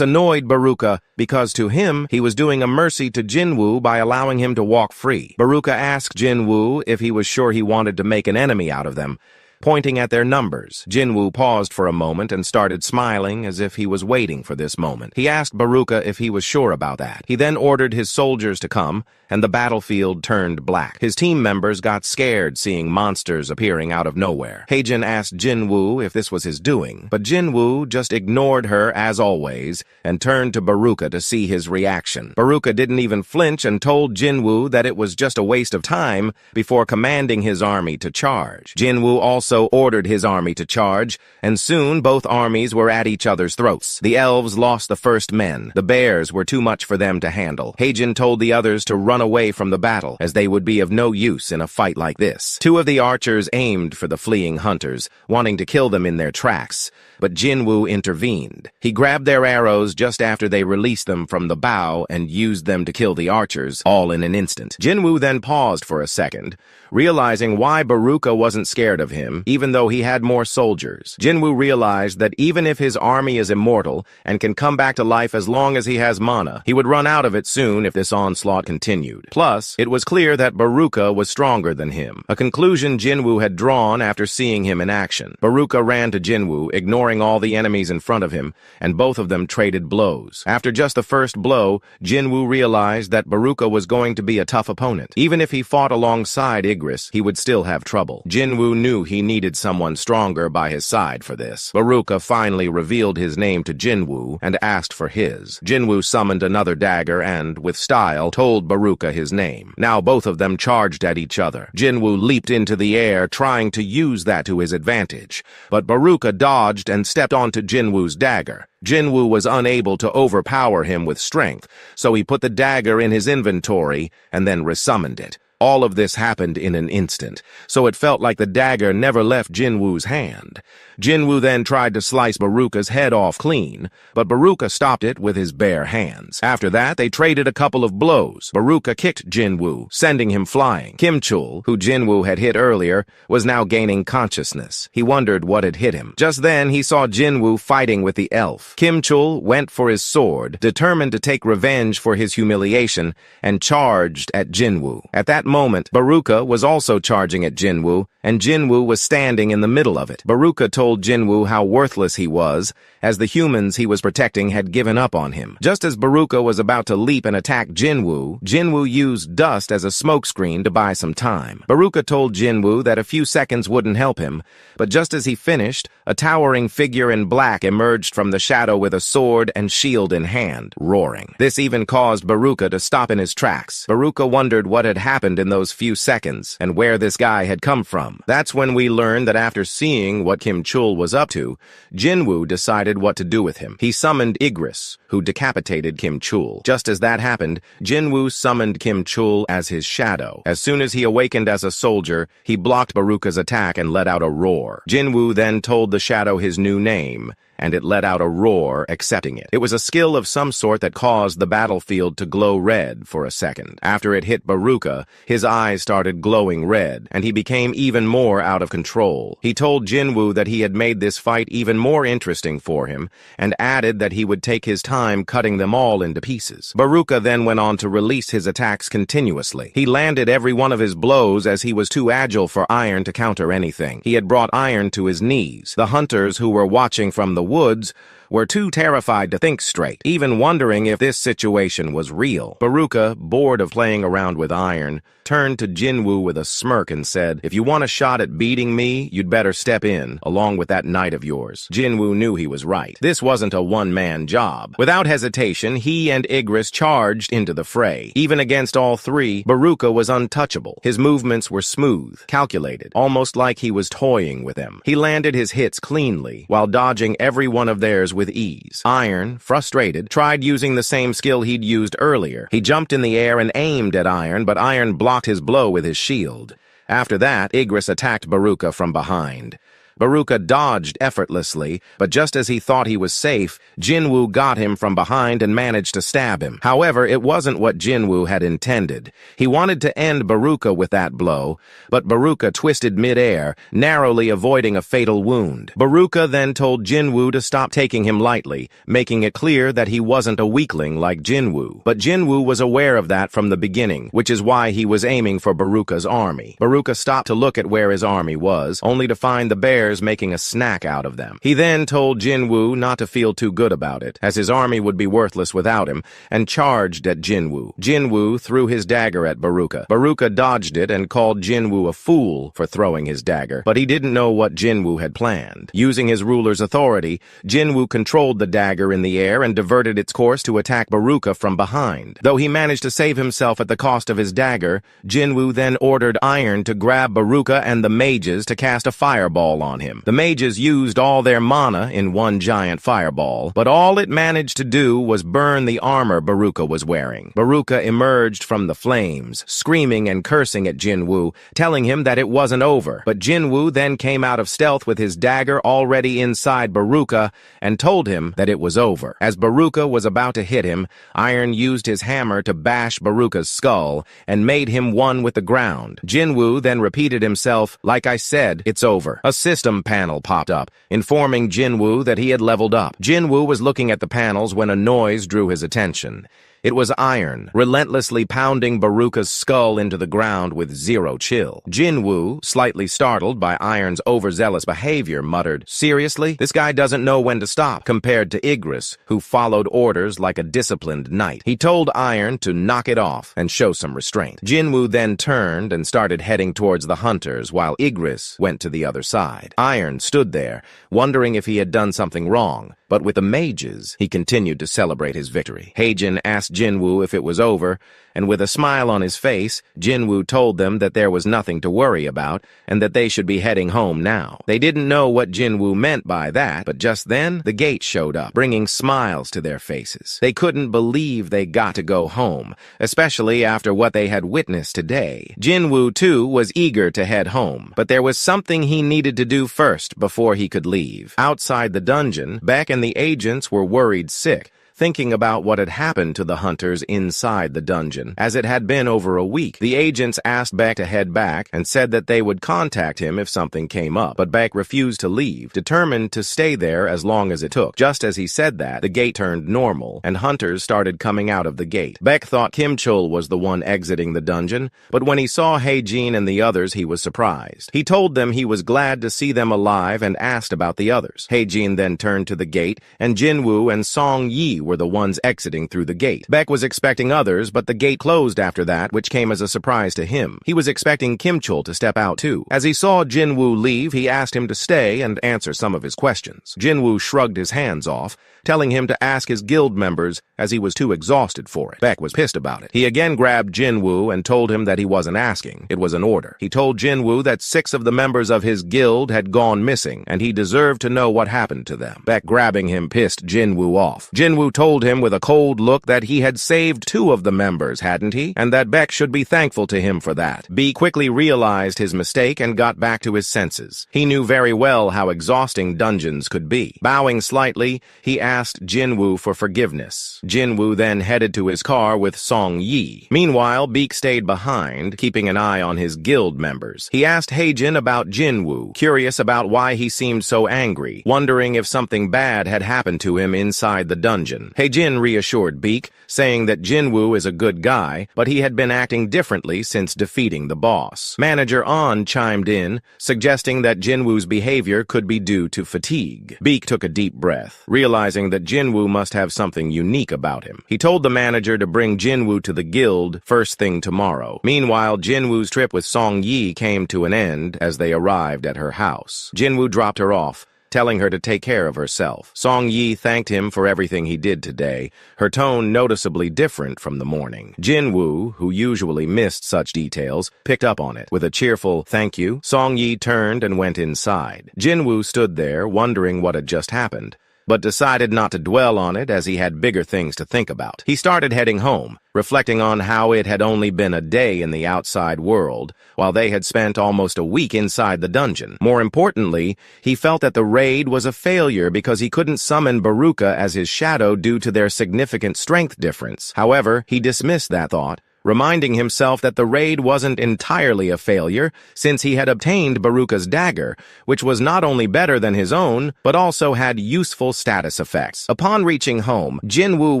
annoyed Baruka because to him, he was doing a mercy to Jinwoo by allowing him to walk free. Baruka asked Jinwoo if he was sure he wanted to make an enemy out of them, pointing at their numbers. Jinwoo paused for a moment and started smiling as if he was waiting for this moment. He asked Baruka if he was sure about that. He then ordered his soldiers to come, and the battlefield turned black. His team members got scared seeing monsters appearing out of nowhere. Heijin asked Jinwoo if this was his doing, but Jinwoo just ignored her as always and turned to Baruka to see his reaction. Baruka didn't even flinch and told Jinwoo that it was just a waste of time before commanding his army to charge. Jinwoo also ordered his army to charge, and soon both armies were at each other's throats. The elves lost the first men. The bears were too much for them to handle. Heijin told the others to run away from the battle, as they would be of no use in a fight like this. Two of the archers aimed for the fleeing hunters, wanting to kill them in their tracks, but Jinwoo intervened. He grabbed their arrows just after they released them from the bow and used them to kill the archers, all in an instant. Jinwoo then paused for a second, realizing why Baruka wasn't scared of him, even though he had more soldiers. Jinwoo realized that even if his army is immortal and can come back to life as long as he has mana, he would run out of it soon if this onslaught continued. Plus, it was clear that Baruka was stronger than him, a conclusion Jinwoo had drawn after seeing him in action. Baruka ran to Jinwoo, ignoring all the enemies in front of him, and both of them traded blows. After just the first blow, Jinwoo realized that Baruka was going to be a tough opponent. Even if he fought alongside Igris, he would still have trouble. Jinwoo knew he needed someone stronger by his side for this. Baruka finally revealed his name to Jinwoo and asked for his. Jinwoo summoned another dagger and, with style, told Baruka his name. Now both of them charged at each other. Jinwoo leaped into the air, trying to use that to his advantage, but Baruka dodged and stepped onto Jinwoo's dagger. Jinwoo was unable to overpower him with strength, so he put the dagger in his inventory and then resummoned it. All of this happened in an instant, so it felt like the dagger never left Jinwoo's hand. Jinwoo then tried to slice Baruka's head off clean, but Baruka stopped it with his bare hands. After that, they traded a couple of blows. Baruka kicked Jinwoo, sending him flying. Kim Chul, who Jinwoo had hit earlier, was now gaining consciousness. He wondered what had hit him. Just then, he saw Jinwoo fighting with the elf. Kim Chul went for his sword, determined to take revenge for his humiliation, and charged at Jinwoo. At that moment, Baruka was also charging at Jinwoo, and Jinwoo was standing in the middle of it. Baruka told Jinwoo how worthless he was, as the humans he was protecting had given up on him. Just as Baruka was about to leap and attack Jinwoo, Jinwoo used dust as a smokescreen to buy some time. Baruka told Jinwoo that a few seconds wouldn't help him, but just as he finished, a towering figure in black emerged from the shadow with a sword and shield in hand, roaring. This even caused Baruka to stop in his tracks. Baruka wondered what had happened in those few seconds, and where this guy had come from. That's when we learned that after seeing what Kim Chul was up to, Jinwoo decided what to do with him. He summoned Igris, who decapitated Kim Chul. Just as that happened, Jinwoo summoned Kim Chul as his shadow. As soon as he awakened as a soldier, he blocked Baruka's attack and let out a roar. Jinwoo then told the shadow his new name, and it let out a roar accepting it. It was a skill of some sort that caused the battlefield to glow red for a second. After it hit Baruka, his eyes started glowing red, and he became even more out of control. He told Jinwoo that he had made this fight even more interesting for him, and added that he would take his time cutting them all into pieces. Baruka then went on to release his attacks continuously. He landed every one of his blows as he was too agile for Iron to counter anything. He had brought Iron to his knees. The hunters who were watching from the woods were too terrified to think straight, even wondering if this situation was real. Baruka, bored of playing around with Iron, turned to Jinwoo with a smirk and said, "If you want a shot at beating me, you'd better step in, along with that knight of yours." Jinwoo knew he was right. This wasn't a one-man job. Without hesitation, he and Igris charged into the fray. Even against all three, Baruka was untouchable. His movements were smooth, calculated, almost like he was toying with them. He landed his hits cleanly, while dodging every one of theirs with ease. Iron, frustrated, tried using the same skill he'd used earlier. He jumped in the air and aimed at Iron, but Iron blocked his blow with his shield. After that, Igris attacked Baruka from behind. Baruka dodged effortlessly, but just as he thought he was safe, Jinwoo got him from behind and managed to stab him. However, it wasn't what Jinwoo had intended. He wanted to end Baruka with that blow, but Baruka twisted mid-air, narrowly avoiding a fatal wound. Baruka then told Jinwoo to stop taking him lightly, making it clear that he wasn't a weakling like Jinwoo. But Jinwoo was aware of that from the beginning, which is why he was aiming for Baruka's army. Baruka stopped to look at where his army was, only to find the bear making a snack out of them. He then told Jinwoo not to feel too good about it, as his army would be worthless without him, and charged at Jinwoo. Jinwoo threw his dagger at Baruka. Baruka dodged it and called Jinwoo a fool for throwing his dagger, but he didn't know what Jinwoo had planned. Using his ruler's authority, Jinwoo controlled the dagger in the air and diverted its course to attack Baruka from behind. Though he managed to save himself at the cost of his dagger, Jinwoo then ordered Iron to grab Baruka and the mages to cast a fireball on him. The mages used all their mana in one giant fireball, but all it managed to do was burn the armor Baruka was wearing. Baruka emerged from the flames, screaming and cursing at Jinwoo, telling him that it wasn't over. But Jinwoo then came out of stealth with his dagger already inside Baruka and told him that it was over. As Baruka was about to hit him, Iron used his hammer to bash Baruka's skull and made him one with the ground. Jinwoo then repeated himself, "Like I said, it's over." A system panel popped up, informing Jinwoo that he had leveled up. Jinwoo was looking at the panels when a noise drew his attention. It was Iron, relentlessly pounding Baruka's skull into the ground with zero chill. Jinwoo, slightly startled by Iron's overzealous behavior, muttered, "Seriously? This guy doesn't know when to stop," compared to Igris, who followed orders like a disciplined knight. He told Iron to knock it off and show some restraint. Jinwoo then turned and started heading towards the hunters, while Igris went to the other side. Iron stood there, wondering if he had done something wrong. But with the mages, he continued to celebrate his victory. Heijin asked Jinwoo if it was over, and with a smile on his face, Jinwoo told them that there was nothing to worry about and that they should be heading home now. They didn't know what Jinwoo meant by that, but just then, the gate showed up, bringing smiles to their faces. They couldn't believe they got to go home, especially after what they had witnessed today. Jinwoo, too, was eager to head home, but there was something he needed to do first before he could leave. Outside the dungeon, Beck and the agents were worried sick, thinking about what had happened to the hunters inside the dungeon. As it had been over a week, the agents asked Beck to head back and said that they would contact him if something came up, but Beck refused to leave, determined to stay there as long as it took. Just as he said that, the gate turned normal, and hunters started coming out of the gate. Beck thought Kim Chul was the one exiting the dungeon, but when he saw Heijin and the others, he was surprised. He told them he was glad to see them alive and asked about the others. Heijin then turned to the gate, and Jinwoo and Song Yi were the ones exiting through the gate. Beck was expecting others, but the gate closed after that, which came as a surprise to him. He was expecting Kim Chul to step out too. As he saw Jinwoo leave, he asked him to stay and answer some of his questions. Jinwoo shrugged his hands off, telling him to ask his guild members as he was too exhausted for it. Beck was pissed about it. He again grabbed Jinwoo and told him that he wasn't asking. It was an order. He told Jinwoo that 6 of the members of his guild had gone missing, and he deserved to know what happened to them. Beck grabbing him pissed Jinwoo off. Jinwoo told him with a cold look that he had saved 2 of the members, hadn't he? And that Beck should be thankful to him for that. B quickly realized his mistake and got back to his senses. He knew very well how exhausting dungeons could be. Bowing slightly, he asked Jinwoo for forgiveness. Jinwoo then headed to his car with Song Yi. Meanwhile, Beak stayed behind, keeping an eye on his guild members. He asked Heijin about Jinwoo, curious about why he seemed so angry, wondering if something bad had happened to him inside the dungeon. Heijin reassured Beak, saying that Jinwoo is a good guy, but he had been acting differently since defeating the boss. Manager An chimed in, suggesting that Jinwoo's behavior could be due to fatigue. Beak took a deep breath, realizing that Jinwoo must have something unique about him. He told the manager to bring Jinwoo to the guild first thing tomorrow. Meanwhile, Jinwoo's trip with Song Yi came to an end as they arrived at her house. Jinwoo dropped her off, telling her to take care of herself. Song Yi thanked him for everything he did today, her tone noticeably different from the morning. Jinwoo, who usually missed such details, picked up on it. With a cheerful thank you, Song Yi turned and went inside. Jinwoo stood there, wondering what had just happened, but decided not to dwell on it as he had bigger things to think about. He started heading home, reflecting on how it had only been a day in the outside world, while they had spent almost a week inside the dungeon. More importantly, he felt that the raid was a failure because he couldn't summon Baruka as his shadow due to their significant strength difference. However, he dismissed that thought, reminding himself that the raid wasn't entirely a failure since he had obtained Baruka's dagger, which was not only better than his own, but also had useful status effects. Upon reaching home, Jinwoo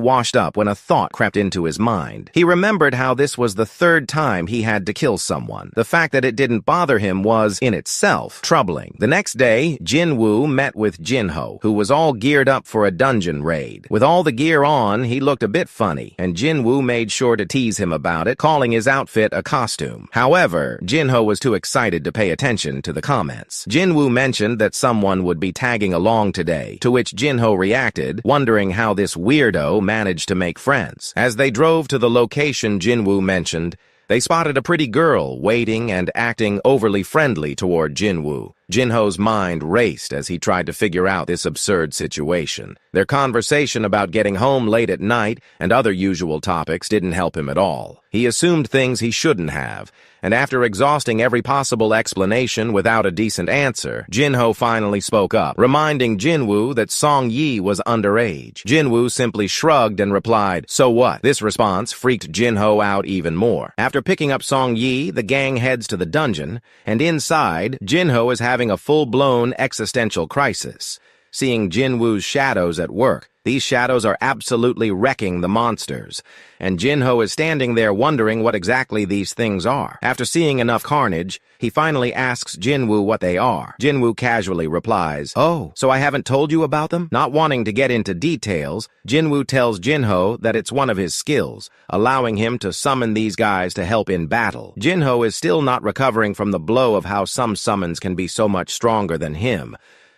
washed up when a thought crept into his mind. He remembered how this was the 3rd time he had to kill someone. The fact that it didn't bother him was, in itself, troubling. The next day, Jinwoo met with Jinho, who was all geared up for a dungeon raid. With all the gear on, he looked a bit funny, and Jinwoo made sure to tease him about it, calling his outfit a costume. However, Jinho was too excited to pay attention to the comments. Jinwoo mentioned that someone would be tagging along today, to which Jinho reacted, wondering how this weirdo managed to make friends. As they drove to the location Jinwoo mentioned, they spotted a pretty girl waiting and acting overly friendly toward Jinwoo. Jinho's mind raced as he tried to figure out this absurd situation. Their conversation about getting home late at night and other usual topics didn't help him at all. He assumed things he shouldn't have, and after exhausting every possible explanation without a decent answer, Jinho finally spoke up, reminding Jinwoo that Song Yi was underage. Jinwoo simply shrugged and replied, "So what?" This response freaked Jinho out even more. After picking up Song Yi, the gang heads to the dungeon, and inside, Jinho is having a full-blown existential crisis. Seeing Jinwoo's shadows at work, these shadows are absolutely wrecking the monsters, and Jinho is standing there wondering what exactly these things are. After seeing enough carnage, he finally asks Jinwoo what they are. Jinwoo casually replies, "Oh, so I haven't told you about them?" Not wanting to get into details, Jinwoo tells Jinho that it's one of his skills, allowing him to summon these guys to help in battle. Jinho is still not recovering from the blow of how some summons can be so much stronger than him,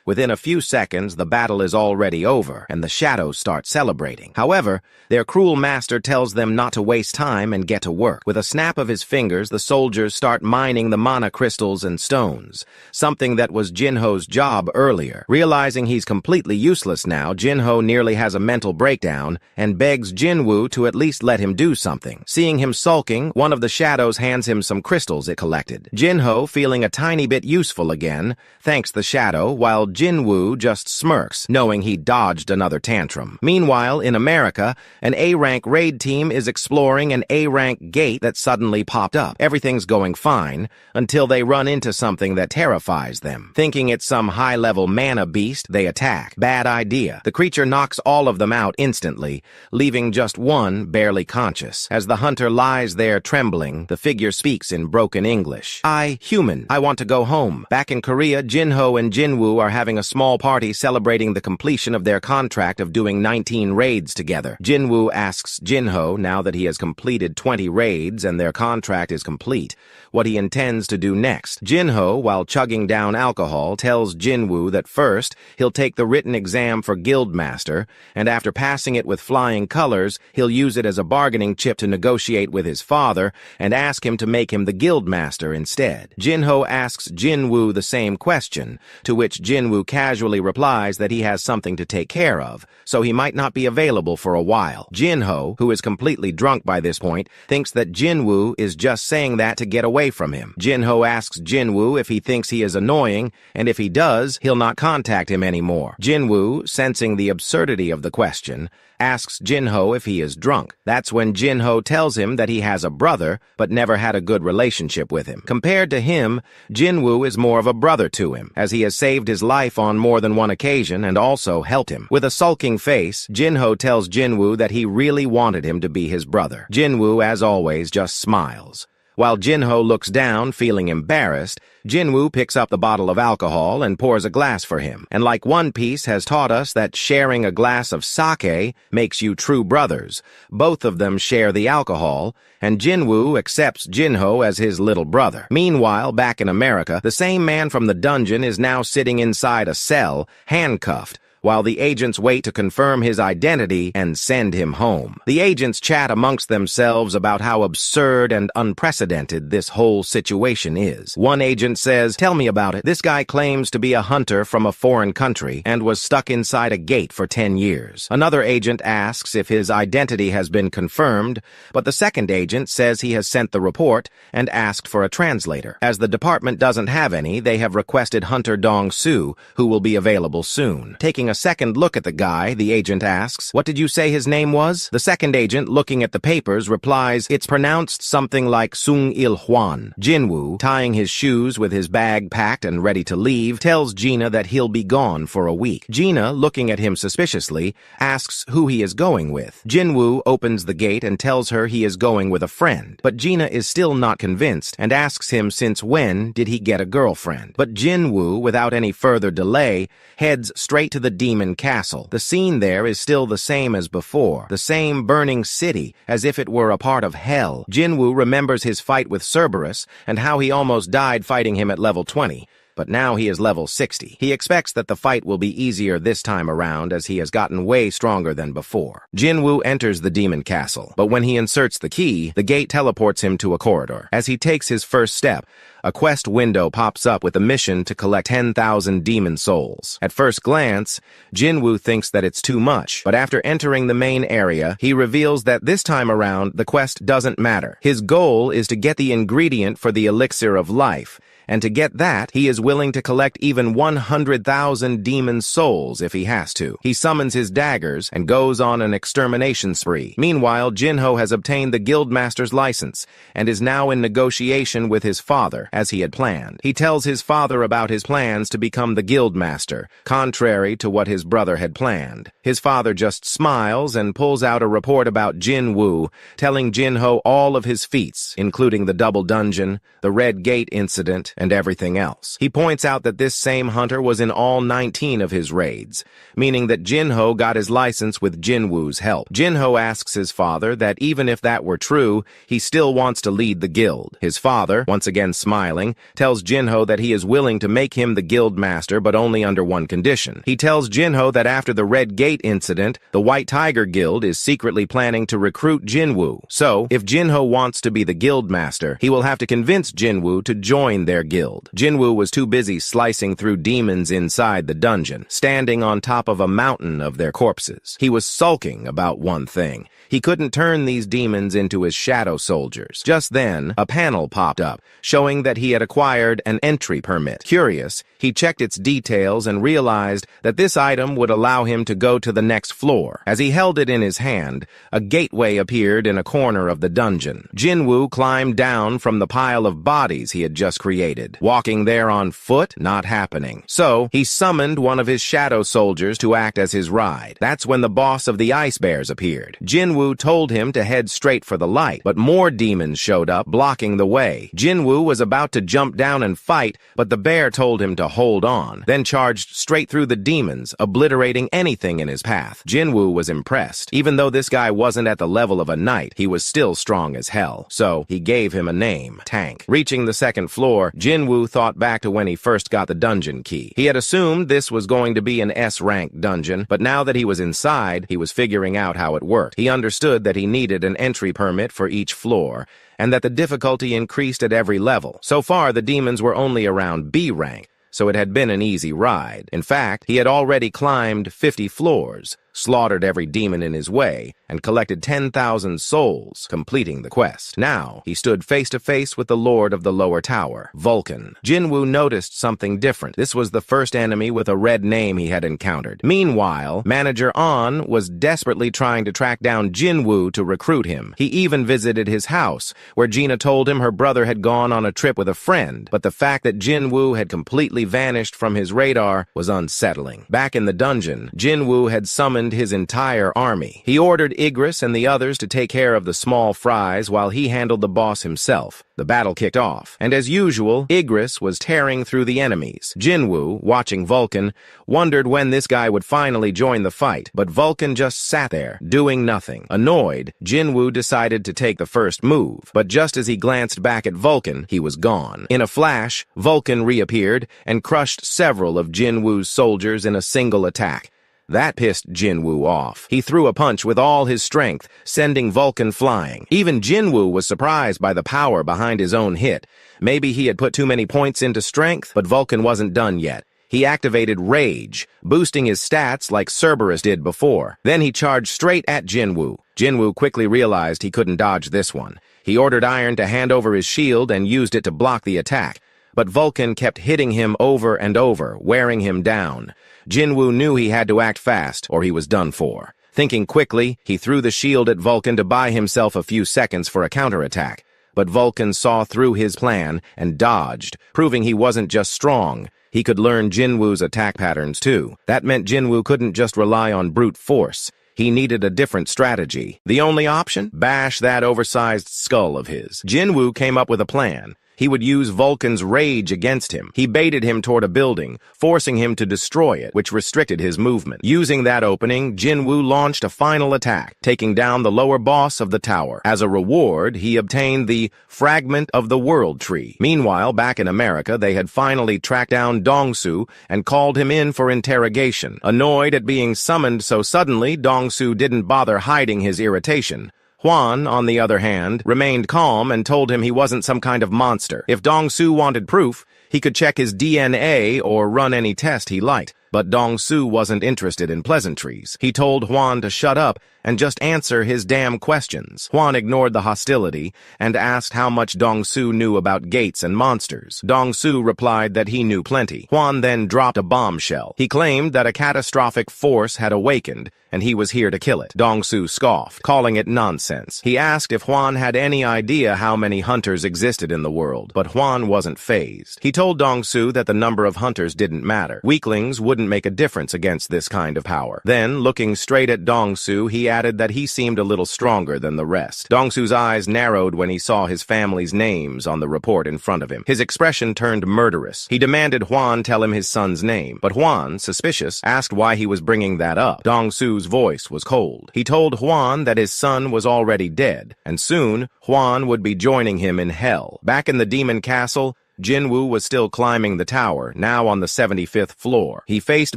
Within a few seconds, the battle is already over, and the shadows start celebrating. However, their cruel master tells them not to waste time and get to work. With a snap of his fingers, the soldiers start mining the mana crystals and stones, something that was Jinho's job earlier. Realizing he's completely useless now, Jinho nearly has a mental breakdown and begs Jinwoo to at least let him do something. Seeing him sulking, one of the shadows hands him some crystals it collected. Jinho, feeling a tiny bit useful again, thanks the shadow, while Jinwoo just smirks, knowing he dodged another tantrum. Meanwhile, in America, an A-rank raid team is exploring an A-rank gate that suddenly popped up. Everything's going fine, until they run into something that terrifies them. Thinking it's some high-level mana beast, they attack. Bad idea. The creature knocks all of them out instantly, leaving just one barely conscious. As the hunter lies there trembling, the figure speaks in broken English. Human, I want to go home. Back in Korea, Jinho and Jinwoo are having a small party celebrating the completion of their contract of doing 19 raids together. Jinwoo asks Jinho, now that he has completed 20 raids and their contract is complete, what he intends to do next. Jinho, while chugging down alcohol, tells Jinwoo that first, he'll take the written exam for Guildmaster, and after passing it with flying colors, he'll use it as a bargaining chip to negotiate with his father and ask him to make him the Guildmaster instead. Jinho asks Jinwoo the same question, to which Jinwoo casually replies that he has something to take care of, so he might not be available for a while. Jinho, who is completely drunk by this point, thinks that Jinwoo is just saying that to get away from him. Jinho asks Jinwoo if he thinks he is annoying, and if he does, he'll not contact him anymore. Jinwoo, sensing the absurdity of the question, asks Jinho if he is drunk. That's when Jinho tells him that he has a brother, but never had a good relationship with him. Compared to him, Jinwoo is more of a brother to him, as he has saved his life on more than one occasion and also helped him. With a sulking face, Jinho tells Jinwoo that he really wanted him to be his brother. Jinwoo, as always, just smiles. While Jinho looks down, feeling embarrassed, Jinwoo picks up the bottle of alcohol and pours a glass for him. And like One Piece has taught us that sharing a glass of sake makes you true brothers, both of them share the alcohol, and Jinwoo accepts Jinho as his little brother. Meanwhile, back in America, the same man from the dungeon is now sitting inside a cell, handcuffed, while the agents wait to confirm his identity and send him home. The agents chat amongst themselves about how absurd and unprecedented this whole situation is. One agent says, "Tell me about it. This guy claims to be a hunter from a foreign country and was stuck inside a gate for 10 years. Another agent asks if his identity has been confirmed, but the second agent says he has sent the report and asked for a translator. As the department doesn't have any, they have requested Hunter Dong-soo, who will be available soon. Taking a second look at the guy, the agent asks, "What did you say his name was?" The second agent, looking at the papers, replies, "It's pronounced something like Sung-il Hwan." Jinwoo, tying his shoes with his bag packed and ready to leave, tells Gina that he'll be gone for a week. Gina, looking at him suspiciously, asks who he is going with. Jinwoo opens the gate and tells her he is going with a friend, but Gina is still not convinced and asks him since when did he get a girlfriend. But Jinwoo, without any further delay, heads straight to the demon castle. The scene there is still the same as before, the same burning city, as if it were a part of hell. Jinwoo remembers his fight with Cerberus and how he almost died fighting him at level 20. But now he is level 60. He expects that the fight will be easier this time around as he has gotten way stronger than before. Jinwoo enters the demon castle, but when he inserts the key, the gate teleports him to a corridor. As he takes his first step, a quest window pops up with a mission to collect 10,000 demon souls. At first glance, Jinwoo thinks that it's too much, but after entering the main area, he reveals that this time around, the quest doesn't matter. His goal is to get the ingredient for the elixir of life, and to get that, he is willing to collect even 100,000 demon souls if he has to. He summons his daggers and goes on an extermination spree. Meanwhile, Jinho has obtained the Guildmaster's license and is now in negotiation with his father, as he had planned. He tells his father about his plans to become the Guildmaster, contrary to what his brother had planned. His father just smiles and pulls out a report about Jinwoo, telling Jinho all of his feats, including the double dungeon, the Red Gate incident, and everything else. He points out that this same hunter was in all 19 of his raids, meaning that Jinho got his license with Jinwoo's help. Jinho asks his father that even if that were true, he still wants to lead the guild. His father, once again smiling, tells Jinho that he is willing to make him the guild master, but only under one condition. He tells Jinho that after the Red Gate incident, the White Tiger Guild is secretly planning to recruit Jinwoo. So, if Jinho wants to be the guild master, he will have to convince Jinwoo to join their guild. Jinwoo was too busy slicing through demons inside the dungeon, standing on top of a mountain of their corpses. He was sulking about one thing. He couldn't turn these demons into his shadow soldiers. Just then, a panel popped up, showing that he had acquired an entry permit. Curious, he checked its details and realized that this item would allow him to go to the next floor. As he held it in his hand, a gateway appeared in a corner of the dungeon. Jinwoo climbed down from the pile of bodies he had just created. Walking there on foot? Not happening. So, he summoned one of his shadow soldiers to act as his ride. That's when the boss of the Ice Bears appeared. Jinwoo told him to head straight for the light, but more demons showed up, blocking the way. Jinwoo was about to jump down and fight, but the bear told him to hold on, then charged straight through the demons, obliterating anything in his path. Jinwoo was impressed. Even though this guy wasn't at the level of a knight, he was still strong as hell. So, he gave him a name, Tank. Reaching the second floor, Jinwoo thought back to when he first got the dungeon key. He had assumed this was going to be an S-rank dungeon, but now that he was inside, he was figuring out how it worked. He understood that he needed an entry permit for each floor, and that the difficulty increased at every level. So far, the demons were only around B rank, so it had been an easy ride. In fact, he had already climbed 50 floors, slaughtered every demon in his way, and collected 10,000 souls, completing the quest. Now, he stood face to face with the Lord of the Lower Tower, Vulcan. Jinwoo noticed something different. This was the first enemy with a red name he had encountered. Meanwhile, Manager An was desperately trying to track down Jinwoo to recruit him. He even visited his house, where Gina told him her brother had gone on a trip with a friend, but the fact that Jinwoo had completely vanished from his radar was unsettling. Back in the dungeon, Jinwoo had summoned his entire army. He ordered Igris and the others to take care of the small fries while he handled the boss himself. The battle kicked off, and as usual, Igris was tearing through the enemies. Jinwoo, watching Vulcan, wondered when this guy would finally join the fight, but Vulcan just sat there, doing nothing. Annoyed, Jinwoo decided to take the first move, but just as he glanced back at Vulcan, he was gone. In a flash, Vulcan reappeared and crushed several of Jinwoo's soldiers in a single attack. That pissed Jinwoo off. He threw a punch with all his strength, sending Vulcan flying. Even Jinwoo was surprised by the power behind his own hit. Maybe he had put too many points into strength, but Vulcan wasn't done yet. He activated Rage, boosting his stats like Cerberus did before. Then he charged straight at Jinwoo. Jinwoo quickly realized he couldn't dodge this one. He ordered Iron to hand over his shield and used it to block the attack. But Vulcan kept hitting him over and over, wearing him down. Jinwoo knew he had to act fast, or he was done for. Thinking quickly, he threw the shield at Vulcan to buy himself a few seconds for a counterattack. But Vulcan saw through his plan and dodged, proving he wasn't just strong. He could learn Jinwoo's attack patterns too. That meant Jinwoo couldn't just rely on brute force. He needed a different strategy. The only option? Bash that oversized skull of his. Jinwoo came up with a plan. He would use Vulcan's rage against him. He baited him toward a building, forcing him to destroy it, which restricted his movement. Using that opening, Jinwoo launched a final attack, taking down the lower boss of the tower. As a reward, he obtained the Fragment of the World Tree. Meanwhile, back in America, they had finally tracked down Dongsu and called him in for interrogation. Annoyed at being summoned so suddenly, Dongsu didn't bother hiding his irritation. Huan, on the other hand, remained calm and told him he wasn't some kind of monster. If Dongsu wanted proof, he could check his DNA or run any test he liked. But Dongsu wasn't interested in pleasantries. He told Huan to shut up and just answer his damn questions. Huan ignored the hostility and asked how much Dongsu knew about gates and monsters. Dongsu replied that he knew plenty. Huan then dropped a bombshell. He claimed that a catastrophic force had awakened, and he was here to kill it. Dongsu scoffed, calling it nonsense. He asked if Huan had any idea how many hunters existed in the world, but Huan wasn't fazed. He told Dong-su that the number of hunters didn't matter. Weaklings wouldn't make a difference against this kind of power. Then, looking straight at Dong-su, he added that he seemed a little stronger than the rest. Dong-su's eyes narrowed when he saw his family's names on the report in front of him. His expression turned murderous. He demanded Hwan tell him his son's name, but Hwan, suspicious, asked why he was bringing that up. Dong-su's voice was cold. He told Hwan that his son was already dead, and soon, Hwan would be joining him in hell. Back in the demon castle, Jinwoo was still climbing the tower, now on the 75th floor. He faced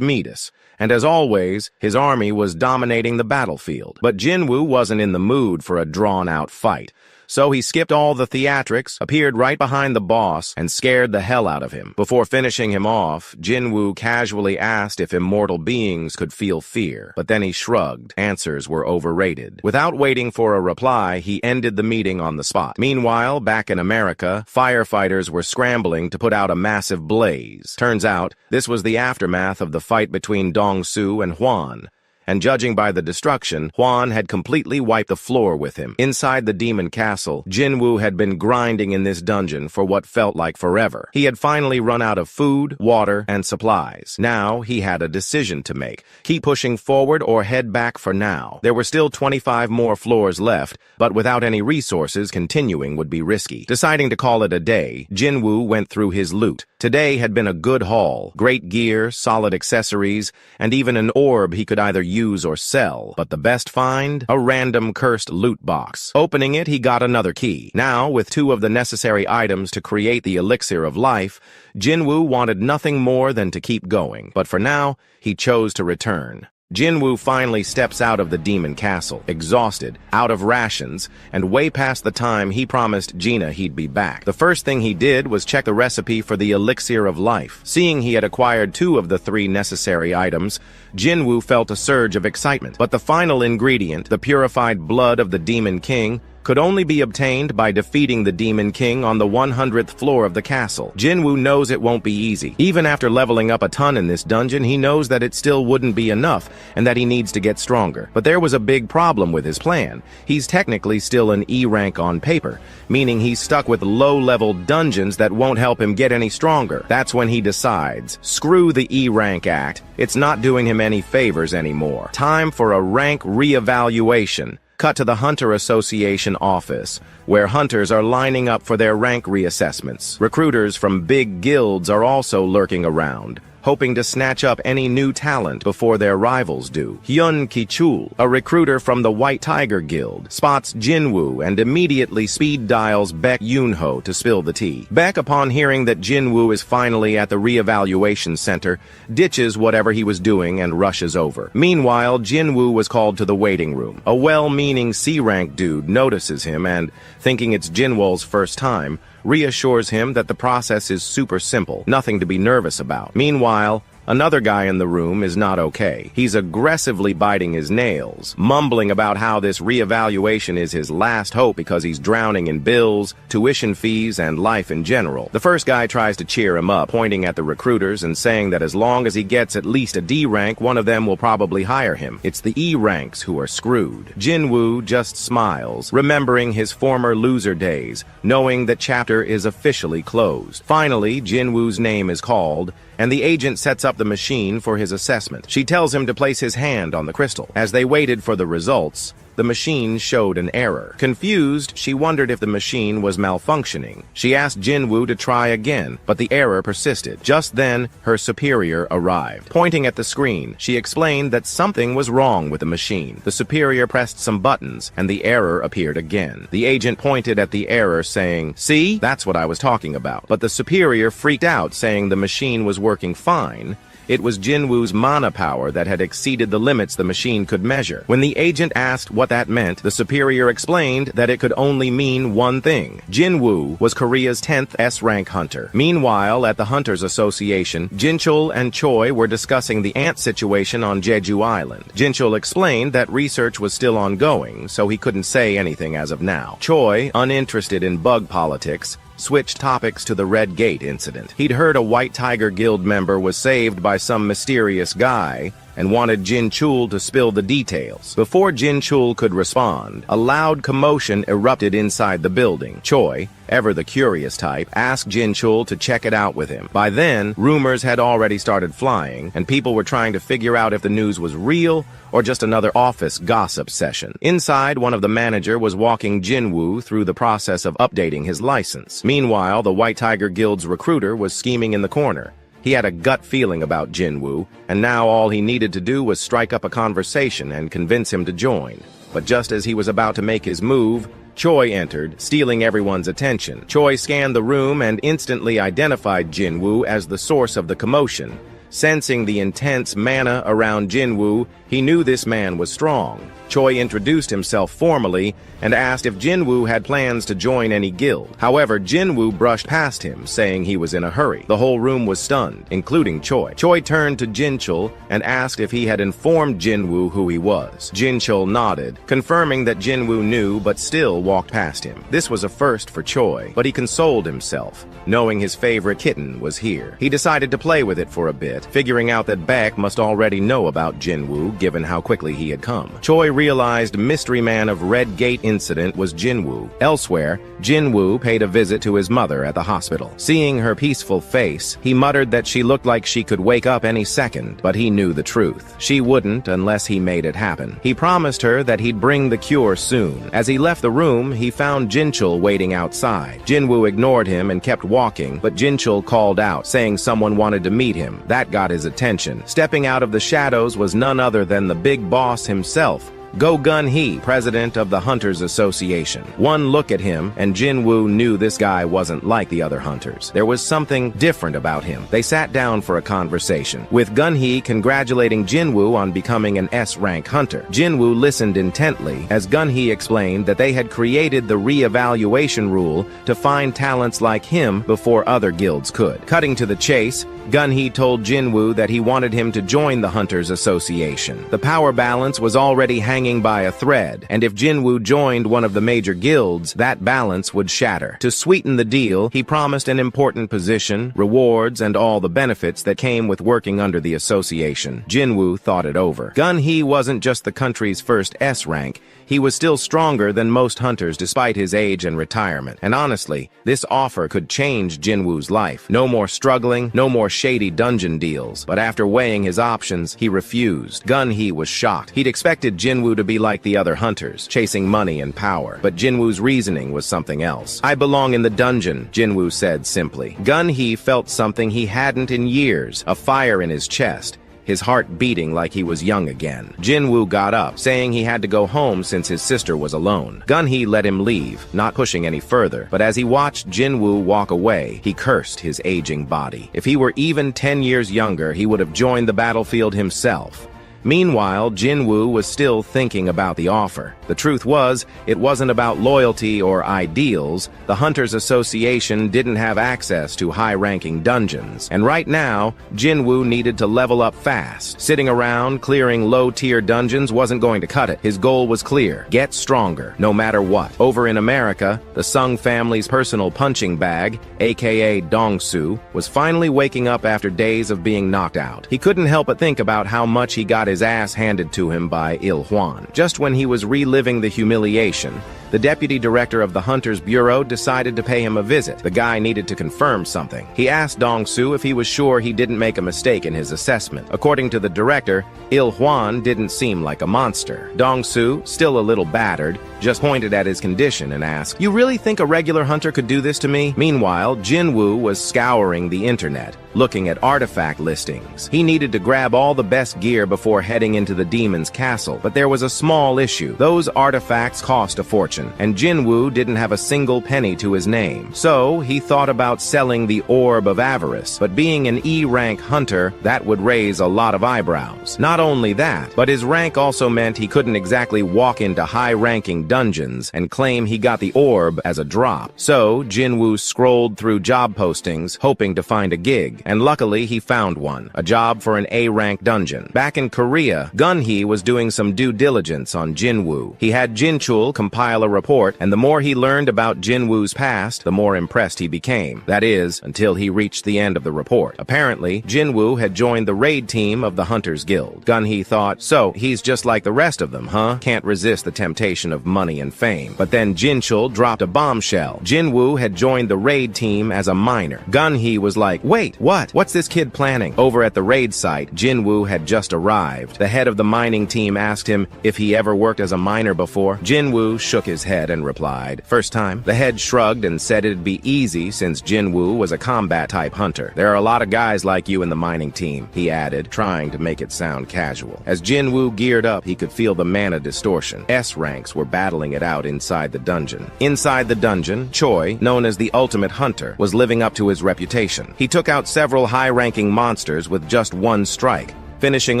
Midas, and as always, his army was dominating the battlefield. But Jinwoo wasn't in the mood for a drawn-out fight. So he skipped all the theatrics, appeared right behind the boss, and scared the hell out of him. Before finishing him off, Jinwoo casually asked if immortal beings could feel fear, but then he shrugged. Answers were overrated. Without waiting for a reply, he ended the meeting on the spot. Meanwhile, back in America, firefighters were scrambling to put out a massive blaze. Turns out, this was the aftermath of the fight between Dong-su and Hwan. And judging by the destruction, Hwan had completely wiped the floor with him. Inside the demon castle, Jinwoo had been grinding in this dungeon for what felt like forever. He had finally run out of food, water, and supplies. Now he had a decision to make. Keep pushing forward or head back for now. There were still 25 more floors left, but without any resources, continuing would be risky. Deciding to call it a day, Jinwoo went through his loot. Today had been a good haul. Great gear, solid accessories, and even an orb he could either use or sell. But the best find? A random cursed loot box. Opening it, he got another key. Now, with 2 of the necessary items to create the elixir of life, Jinwoo wanted nothing more than to keep going. But for now, he chose to return. Jinwoo finally steps out of the demon castle, exhausted, out of rations, and way past the time he promised Gina he'd be back. The first thing he did was check the recipe for the elixir of life. Seeing he had acquired 2 of the 3 necessary items, Jinwoo felt a surge of excitement. But the final ingredient, the purified blood of the Demon King, could only be obtained by defeating the Demon King on the 100th floor of the castle. Jinwoo knows it won't be easy. Even after leveling up a ton in this dungeon, he knows that it still wouldn't be enough and that he needs to get stronger. But there was a big problem with his plan. He's technically still an E rank on paper, meaning he's stuck with low-level dungeons that won't help him get any stronger. That's when he decides, screw the E rank act, it's not doing him any favors anymore. Time for a rank reevaluation. Cut to the Hunter Association office, where hunters are lining up for their rank reassessments. Recruiters from big guilds are also lurking around, hoping to snatch up any new talent before their rivals do. Hyun Ki-chul, a recruiter from the White Tiger Guild, spots Jinwoo and immediately speed dials Baek Yoonho to spill the tea. Baek, upon hearing that Jinwoo is finally at the reevaluation center, ditches whatever he was doing and rushes over. Meanwhile, Jinwoo was called to the waiting room. A well-meaning C-rank dude notices him and, thinking it's Jinwoo's first time, reassures him that the process is super simple, nothing to be nervous about. Meanwhile, another guy in the room is not okay. He's aggressively biting his nails, mumbling about how this reevaluation is his last hope because he's drowning in bills, tuition fees, and life in general. The first guy tries to cheer him up, pointing at the recruiters and saying that as long as he gets at least a D rank, one of them will probably hire him. It's the E ranks who are screwed. Jinwoo just smiles, remembering his former loser days, knowing that chapter is officially closed. Finally, Jinwoo's name is called, and the agent sets up the machine for his assessment. She tells him to place his hand on the crystal. As they waited for the results, the machine showed an error. Confused, she wondered if the machine was malfunctioning. She asked Jinwoo to try again, but the error persisted. Just then, her superior arrived. Pointing at the screen, she explained that something was wrong with the machine. The superior pressed some buttons, and the error appeared again. The agent pointed at the error, saying, "See? That's what I was talking about." But the superior freaked out, saying the machine was working fine. It was Jinwoo's mana power that had exceeded the limits the machine could measure. When the agent asked what that meant, the superior explained that it could only mean one thing. Jinwoo was Korea's 10th S-rank hunter. Meanwhile, at the Hunters Association, Jinchul and Choi were discussing the ant situation on Jeju Island. Jinchul explained that research was still ongoing, so he couldn't say anything as of now. Choi, uninterested in bug politics, switched topics to the Red Gate incident. He'd heard a White Tiger Guild member was saved by some mysterious guy and wanted Jinchul to spill the details. Before Jinchul could respond, a loud commotion erupted inside the building. Choi, ever the curious type, asked Jinchul to check it out with him. By then, rumors had already started flying, and people were trying to figure out if the news was real or just another office gossip session. Inside, one of the manager was walking Jinwoo through the process of updating his license. Meanwhile, the White Tiger Guild's recruiter was scheming in the corner. He had a gut feeling about Jinwoo, and now all he needed to do was strike up a conversation and convince him to join. But just as he was about to make his move, Choi entered, stealing everyone's attention. Choi scanned the room and instantly identified Jinwoo as the source of the commotion. Sensing the intense mana around Jinwoo, he knew this man was strong. Choi introduced himself formally and asked if Jinwoo had plans to join any guild. However, Jinwoo brushed past him, saying he was in a hurry. The whole room was stunned, including Choi. Choi turned to Jinchul and asked if he had informed Jinwoo who he was. Jinchul nodded, confirming that Jinwoo knew but still walked past him. This was a first for Choi, but he consoled himself, knowing his favorite kitten was here. He decided to play with it for a bit, figuring out that Baek must already know about Jinwoo given how quickly he had come. Choi realized Mystery Man of Red Gate incident was Jinwoo. Elsewhere, Jinwoo paid a visit to his mother at the hospital. Seeing her peaceful face, he muttered that she looked like she could wake up any second, but he knew the truth. She wouldn't unless he made it happen. He promised her that he'd bring the cure soon. As he left the room, he found Jinchul waiting outside. Jinwoo ignored him and kept walking, but Jinchul called out, saying someone wanted to meet him. That got his attention. Stepping out of the shadows was none other than the big boss himself, Go Gun-hee, president of the Hunters Association. One look at him, and Jinwoo knew this guy wasn't like the other hunters. There was something different about him. They sat down for a conversation, with Gun-hee congratulating Jinwoo on becoming an S-rank hunter. Jinwoo listened intently as Gun-hee explained that they had created the re-evaluation rule to find talents like him before other guilds could. Cutting to the chase, Gun-hee told Jinwoo that he wanted him to join the Hunters Association. The power balance was already hanging by a thread, and if Jinwoo joined one of the major guilds, that balance would shatter. To sweeten the deal, he promised an important position, rewards, and all the benefits that came with working under the association. Jinwoo thought it over. Gun-hee wasn't just the country's first S-rank. He was still stronger than most hunters despite his age and retirement. And honestly, this offer could change Jinwoo's life. No more struggling, no more shady dungeon deals. But after weighing his options, he refused. Gun-hee was shocked. He'd expected Jinwoo to be like the other hunters, chasing money and power. But Jinwoo's reasoning was something else. I belong in the dungeon, Jinwoo said simply. Gun-hee felt something he hadn't in years, a fire in his chest, his heart beating like he was young again. Jinwoo got up, saying he had to go home since his sister was alone. Gun-hee let him leave, not pushing any further, but as he watched Jinwoo walk away, he cursed his aging body. If he were even 10 years younger, he would have joined the battlefield himself. Meanwhile, Jinwoo was still thinking about the offer. The truth was, it wasn't about loyalty or ideals. The Hunters Association didn't have access to high-ranking dungeons. And right now, Jinwoo needed to level up fast. Sitting around, clearing low-tier dungeons wasn't going to cut it. His goal was clear: get stronger, no matter what. Over in America, the Sung family's personal punching bag, aka Dongsu, was finally waking up after days of being knocked out. He couldn't help but think about how much he got his ass handed to him by Il Huan. Just when he was reliving the humiliation, the deputy director of the Hunters Bureau decided to pay him a visit. The guy needed to confirm something. He asked Dongsu if he was sure he didn't make a mistake in his assessment. According to the director, Il Huan didn't seem like a monster. Dongsu, still a little battered, just pointed at his condition and asked, "You really think a regular hunter could do this to me?" Meanwhile, Jinwoo was scouring the internet, looking at artifact listings. He needed to grab all the best gear before heading into the demon's castle, but there was a small issue. Those artifacts cost a fortune, and Jinwoo didn't have a single penny to his name. So he thought about selling the Orb of Avarice, but being an E-rank hunter, that would raise a lot of eyebrows. Not only that, but his rank also meant he couldn't exactly walk into high-ranking dungeons and claim he got the orb as a drop. So Jinwoo scrolled through job postings, hoping to find a gig, and luckily he found one, a job for an A-rank dungeon. Back in Korea, Korea, Gun-hee was doing some due diligence on Jin-woo. He had Jin-chul compile a report, and the more he learned about Jin-woo's past, the more impressed he became. That is, until he reached the end of the report. Apparently, Jin-woo had joined the raid team of the Hunters Guild. Gun-hee thought, so he's just like the rest of them, huh? Can't resist the temptation of money and fame. But then Jin-chul dropped a bombshell. Jin-woo had joined the raid team as a miner. Gun-hee was like, wait, what? What's this kid planning? Over at the raid site, Jin-woo had just arrived. The head of the mining team asked him if he ever worked as a miner before. Jin-woo shook his head and replied, first time. The head shrugged and said it'd be easy since Jin-woo was a combat-type hunter. There are a lot of guys like you in the mining team, he added, trying to make it sound casual. As Jin-woo geared up, he could feel the mana distortion. S-ranks were battling it out inside the dungeon. Inside the dungeon, Choi, known as the ultimate hunter, was living up to his reputation. He took out several high-ranking monsters with just one strike, finishing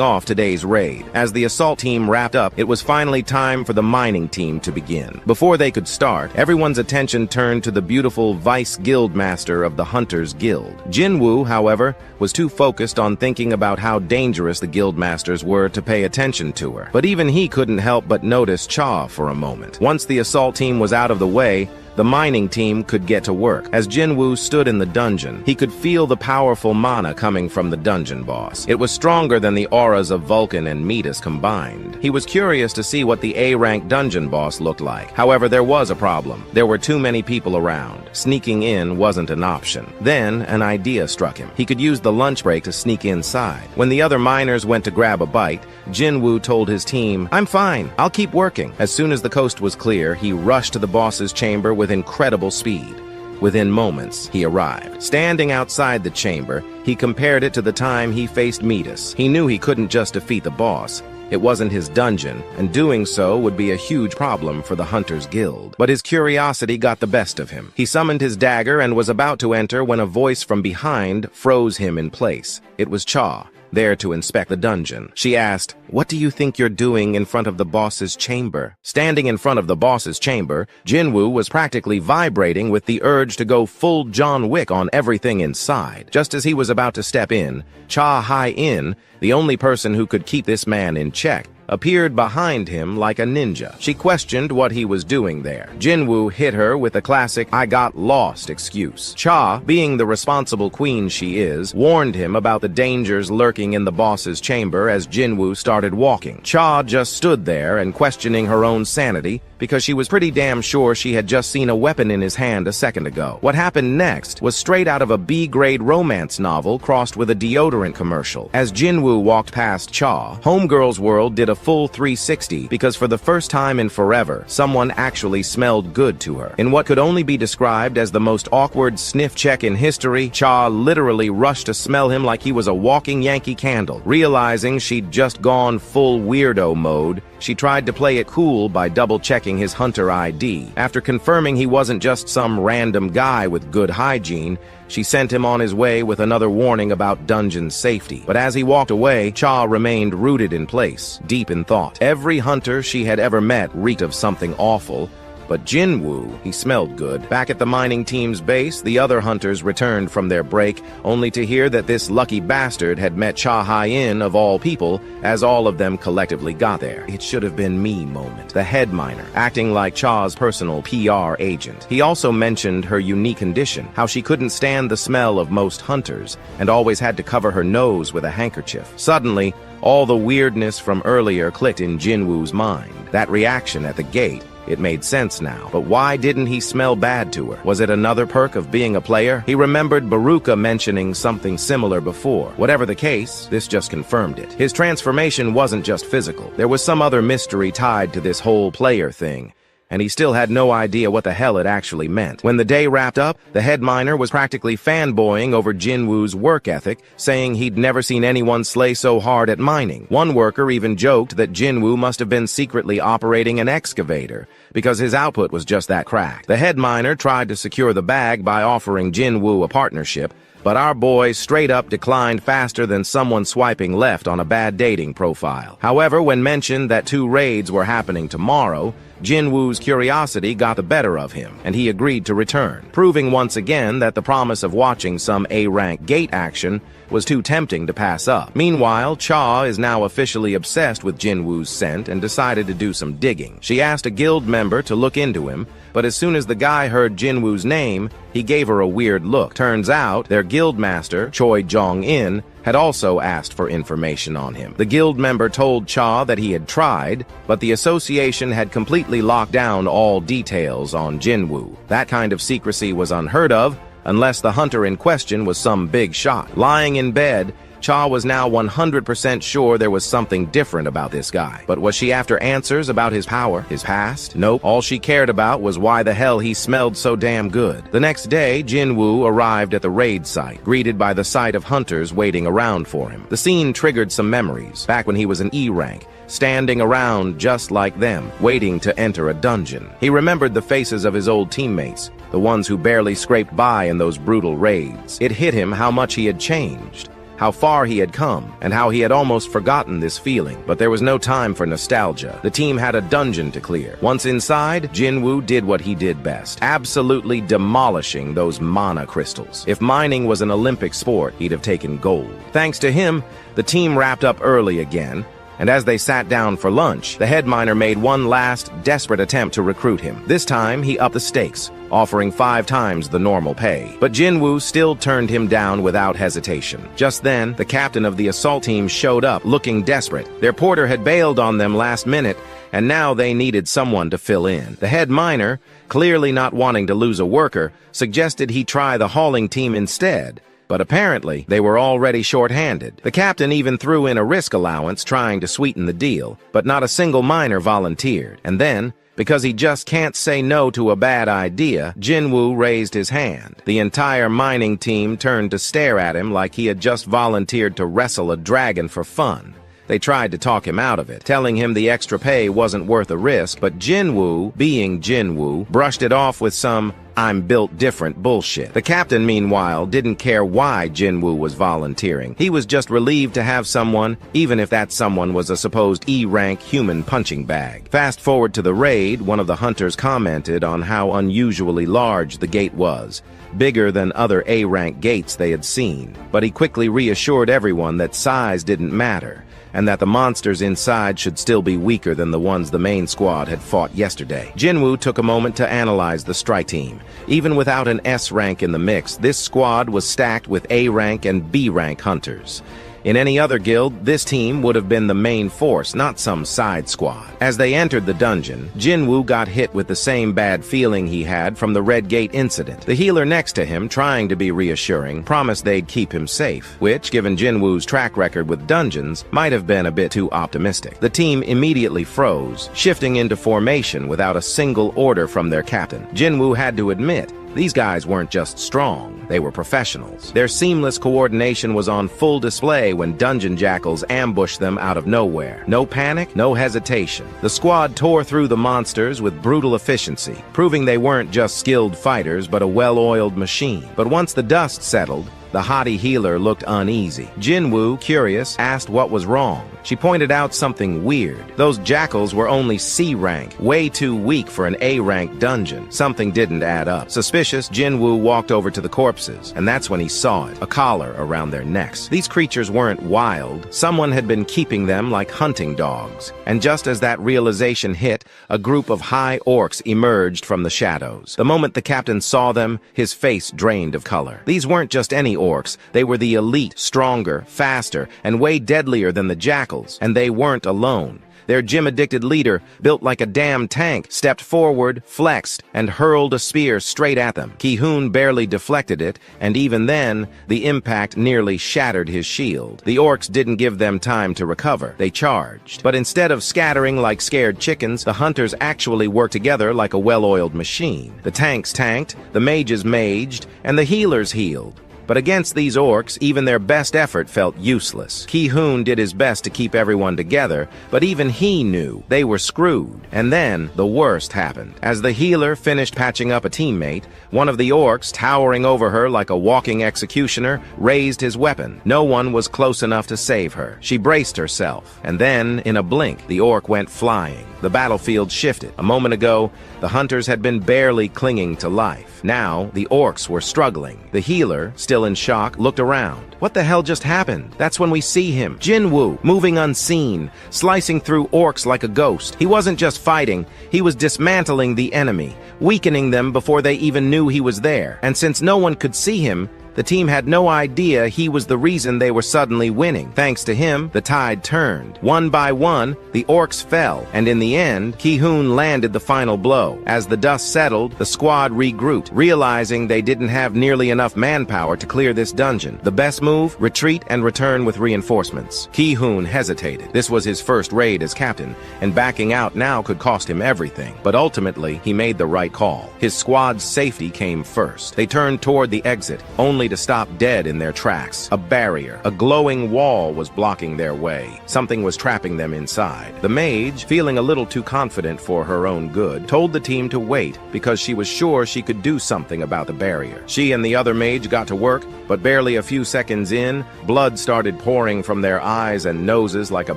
off today's raid. As the assault team wrapped up, it was finally time for the mining team to begin. Before they could start, everyone's attention turned to the beautiful Vice Guildmaster of the Hunters Guild. Jin-woo, however, was too focused on thinking about how dangerous the Guildmasters were to pay attention to her. But even he couldn't help but notice Cha for a moment. Once the assault team was out of the way, the mining team could get to work. As Jin-woo stood in the dungeon, he could feel the powerful mana coming from the dungeon boss. It was stronger than the auras of Vulcan and Metis combined. He was curious to see what the A-rank dungeon boss looked like. However, there was a problem. There were too many people around. Sneaking in wasn't an option. Then, an idea struck him. He could use the lunch break to sneak inside. When the other miners went to grab a bite, Jin-woo told his team, I'm fine, I'll keep working. As soon as the coast was clear, he rushed to the boss's chamber with incredible speed. Within moments, he arrived. Standing outside the chamber, he compared it to the time he faced Metis. He knew he couldn't just defeat the boss. It wasn't his dungeon, and doing so would be a huge problem for the Hunters Guild. But his curiosity got the best of him. He summoned his dagger and was about to enter when a voice from behind froze him in place. It was Cha, there to inspect the dungeon. She asked, what do you think you're doing in front of the boss's chamber? Standing in front of the boss's chamber, Jin-woo was practically vibrating with the urge to go full John Wick on everything inside. Just as he was about to step in, Cha Hai-in, the only person who could keep this man in check, appeared behind him like a ninja. She questioned what he was doing there. Jin-woo hit her with the classic I got lost excuse. Cha, being the responsible queen she is, warned him about the dangers lurking in the boss's chamber as Jin-woo started walking. Cha just stood there and questioning her own sanity because she was pretty damn sure she had just seen a weapon in his hand a second ago. What happened next was straight out of a B-grade romance novel crossed with a deodorant commercial. As Jin-woo walked past Cha, Homegirl's world did a full 360 because for the first time in forever, someone actually smelled good to her. In what could only be described as the most awkward sniff check in history, Cha literally rushed to smell him like he was a walking Yankee Candle. Realizing she'd just gone full weirdo mode, she tried to play it cool by double-checking his hunter ID. After confirming he wasn't just some random guy with good hygiene, she sent him on his way with another warning about dungeon safety. But as he walked away, Cha remained rooted in place, deep in thought. Every hunter she had ever met reeked of something awful, but Jin-woo, he smelled good. Back at the mining team's base, the other hunters returned from their break, only to hear that this lucky bastard had met Cha Hai-in of all people, as all of them collectively got there. It should have been me moment. The head miner, acting like Cha's personal PR agent. He also mentioned her unique condition, how she couldn't stand the smell of most hunters, and always had to cover her nose with a handkerchief. Suddenly, all the weirdness from earlier clicked in Jin-woo's mind. That reaction at the gate, it made sense now. But why didn't he smell bad to her? Was it another perk of being a player? He remembered Baruka mentioning something similar before. Whatever the case, this just confirmed it. His transformation wasn't just physical. There was some other mystery tied to this whole player thing, and he still had no idea what the hell it actually meant. When the day wrapped up, the head miner was practically fanboying over Jin-woo's work ethic, saying he'd never seen anyone slay so hard at mining. One worker even joked that Jin-woo must have been secretly operating an excavator, because his output was just that cracked. The head miner tried to secure the bag by offering Jin-woo a partnership, but our boy straight up declined faster than someone swiping left on a bad dating profile. However, when mentioned that 2 raids were happening tomorrow, Jin-woo's curiosity got the better of him, and he agreed to return, proving once again that the promise of watching some A-rank gate action was too tempting to pass up. Meanwhile, Cha is now officially obsessed with Jinwoo's scent and decided to do some digging. She asked a guild member to look into him, but as soon as the guy heard Jinwoo's name, he gave her a weird look. Turns out, their guild master, Choi Jong-in, had also asked for information on him. The guild member told Cha that he had tried, but the association had completely locked down all details on Jinwoo. That kind of secrecy was unheard of, unless the hunter in question was some big shot. Lying in bed, Cha was now 100% sure there was something different about this guy. But was she after answers about his power, his past? Nope. All she cared about was why the hell he smelled so damn good. The next day, Jinwoo arrived at the raid site, greeted by the sight of hunters waiting around for him. The scene triggered some memories, back when he was an E rank, standing around just like them, waiting to enter a dungeon. He remembered the faces of his old teammates, the ones who barely scraped by in those brutal raids. It hit him how much he had changed, how far he had come, and how he had almost forgotten this feeling. But there was no time for nostalgia. The team had a dungeon to clear. Once inside, Jinwoo did what he did best, absolutely demolishing those mana crystals. If mining was an Olympic sport, he'd have taken gold. Thanks to him, the team wrapped up early again, and as they sat down for lunch, the head miner made one last, desperate attempt to recruit him. This time, he upped the stakes, offering 5 times the normal pay. But Jinwoo still turned him down without hesitation. Just then, the captain of the assault team showed up, looking desperate. Their porter had bailed on them last minute, and now they needed someone to fill in. The head miner, clearly not wanting to lose a worker, suggested he try the hauling team instead. But apparently, they were already short-handed. The captain even threw in a risk allowance trying to sweeten the deal, but not a single miner volunteered. And then, because he just can't say no to a bad idea, Jinwoo raised his hand. The entire mining team turned to stare at him like he had just volunteered to wrestle a dragon for fun. They tried to talk him out of it, telling him the extra pay wasn't worth a risk, but Jinwoo, being Jinwoo, brushed it off with some "I'm built different" bullshit. The captain, meanwhile, didn't care why Jinwoo was volunteering. He was just relieved to have someone, even if that someone was a supposed E-rank human punching bag. Fast forward to the raid, one of the hunters commented on how unusually large the gate was, bigger than other A-rank gates they had seen. But he quickly reassured everyone that size didn't matter, and that the monsters inside should still be weaker than the ones the main squad had fought yesterday. Jinwoo took a moment to analyze the strike team. Even without an S rank in the mix, this squad was stacked with A rank and B rank hunters. In any other guild, this team would have been the main force, not some side squad. As they entered the dungeon, Jinwoo got hit with the same bad feeling he had from the Red Gate incident. The healer next to him, trying to be reassuring, promised they'd keep him safe, which, given Jinwoo's track record with dungeons, might have been a bit too optimistic. The team immediately froze, shifting into formation without a single order from their captain. Jinwoo had to admit, these guys weren't just strong, they were professionals. Their seamless coordination was on full display when dungeon jackals ambushed them out of nowhere. No panic, no hesitation. The squad tore through the monsters with brutal efficiency, proving they weren't just skilled fighters but a well-oiled machine. But once the dust settled, the haughty healer looked uneasy. Jinwoo, curious, asked what was wrong. She pointed out something weird. Those jackals were only C rank, way too weak for an A rank dungeon. Something didn't add up. Suspicious, Jinwoo walked over to the corpses, and that's when he saw it, a collar around their necks. These creatures weren't wild. Someone had been keeping them like hunting dogs. And just as that realization hit, a group of high orcs emerged from the shadows. The moment the captain saw them, his face drained of color. These weren't just any orcs. They were the elite, stronger, faster, and way deadlier than the jackals. And they weren't alone. Their gym-addicted leader, built like a damn tank, stepped forward, flexed, and hurled a spear straight at them. Ki-hoon barely deflected it, and even then, the impact nearly shattered his shield. The orcs didn't give them time to recover. They charged. But instead of scattering like scared chickens, the hunters actually worked together like a well-oiled machine. The tanks tanked, the mages maged, and the healers healed. But against these orcs, even their best effort felt useless. Ki-hoon did his best to keep everyone together, but even he knew they were screwed. And then, the worst happened. As the healer finished patching up a teammate, one of the orcs, towering over her like a walking executioner, raised his weapon. No one was close enough to save her. She braced herself, and then, in a blink, the orc went flying. The battlefield shifted. A moment ago, the hunters had been barely clinging to life. Now, the orcs were struggling. The healer, still still in shock, looked around. What the hell just happened? That's when we see him, Jinwoo, moving unseen, slicing through orcs like a ghost. He wasn't just fighting, he was dismantling the enemy, weakening them before they even knew he was there. And since no one could see him, the team had no idea he was the reason they were suddenly winning. Thanks to him, the tide turned. One by one, the orcs fell, and in the end, Ki-hoon landed the final blow. As the dust settled, the squad regrouped, realizing they didn't have nearly enough manpower to clear this dungeon. The best move? Retreat and return with reinforcements. Ki-hoon hesitated. This was his first raid as captain, and backing out now could cost him everything. But ultimately, he made the right call. His squad's safety came first. They turned toward the exit, only to stop dead in their tracks. A barrier, a glowing wall was blocking their way. Something was trapping them inside. The mage, feeling a little too confident for her own good, told the team to wait because she was sure she could do something about the barrier. She and the other mage got to work, but barely a few seconds in, blood started pouring from their eyes and noses like a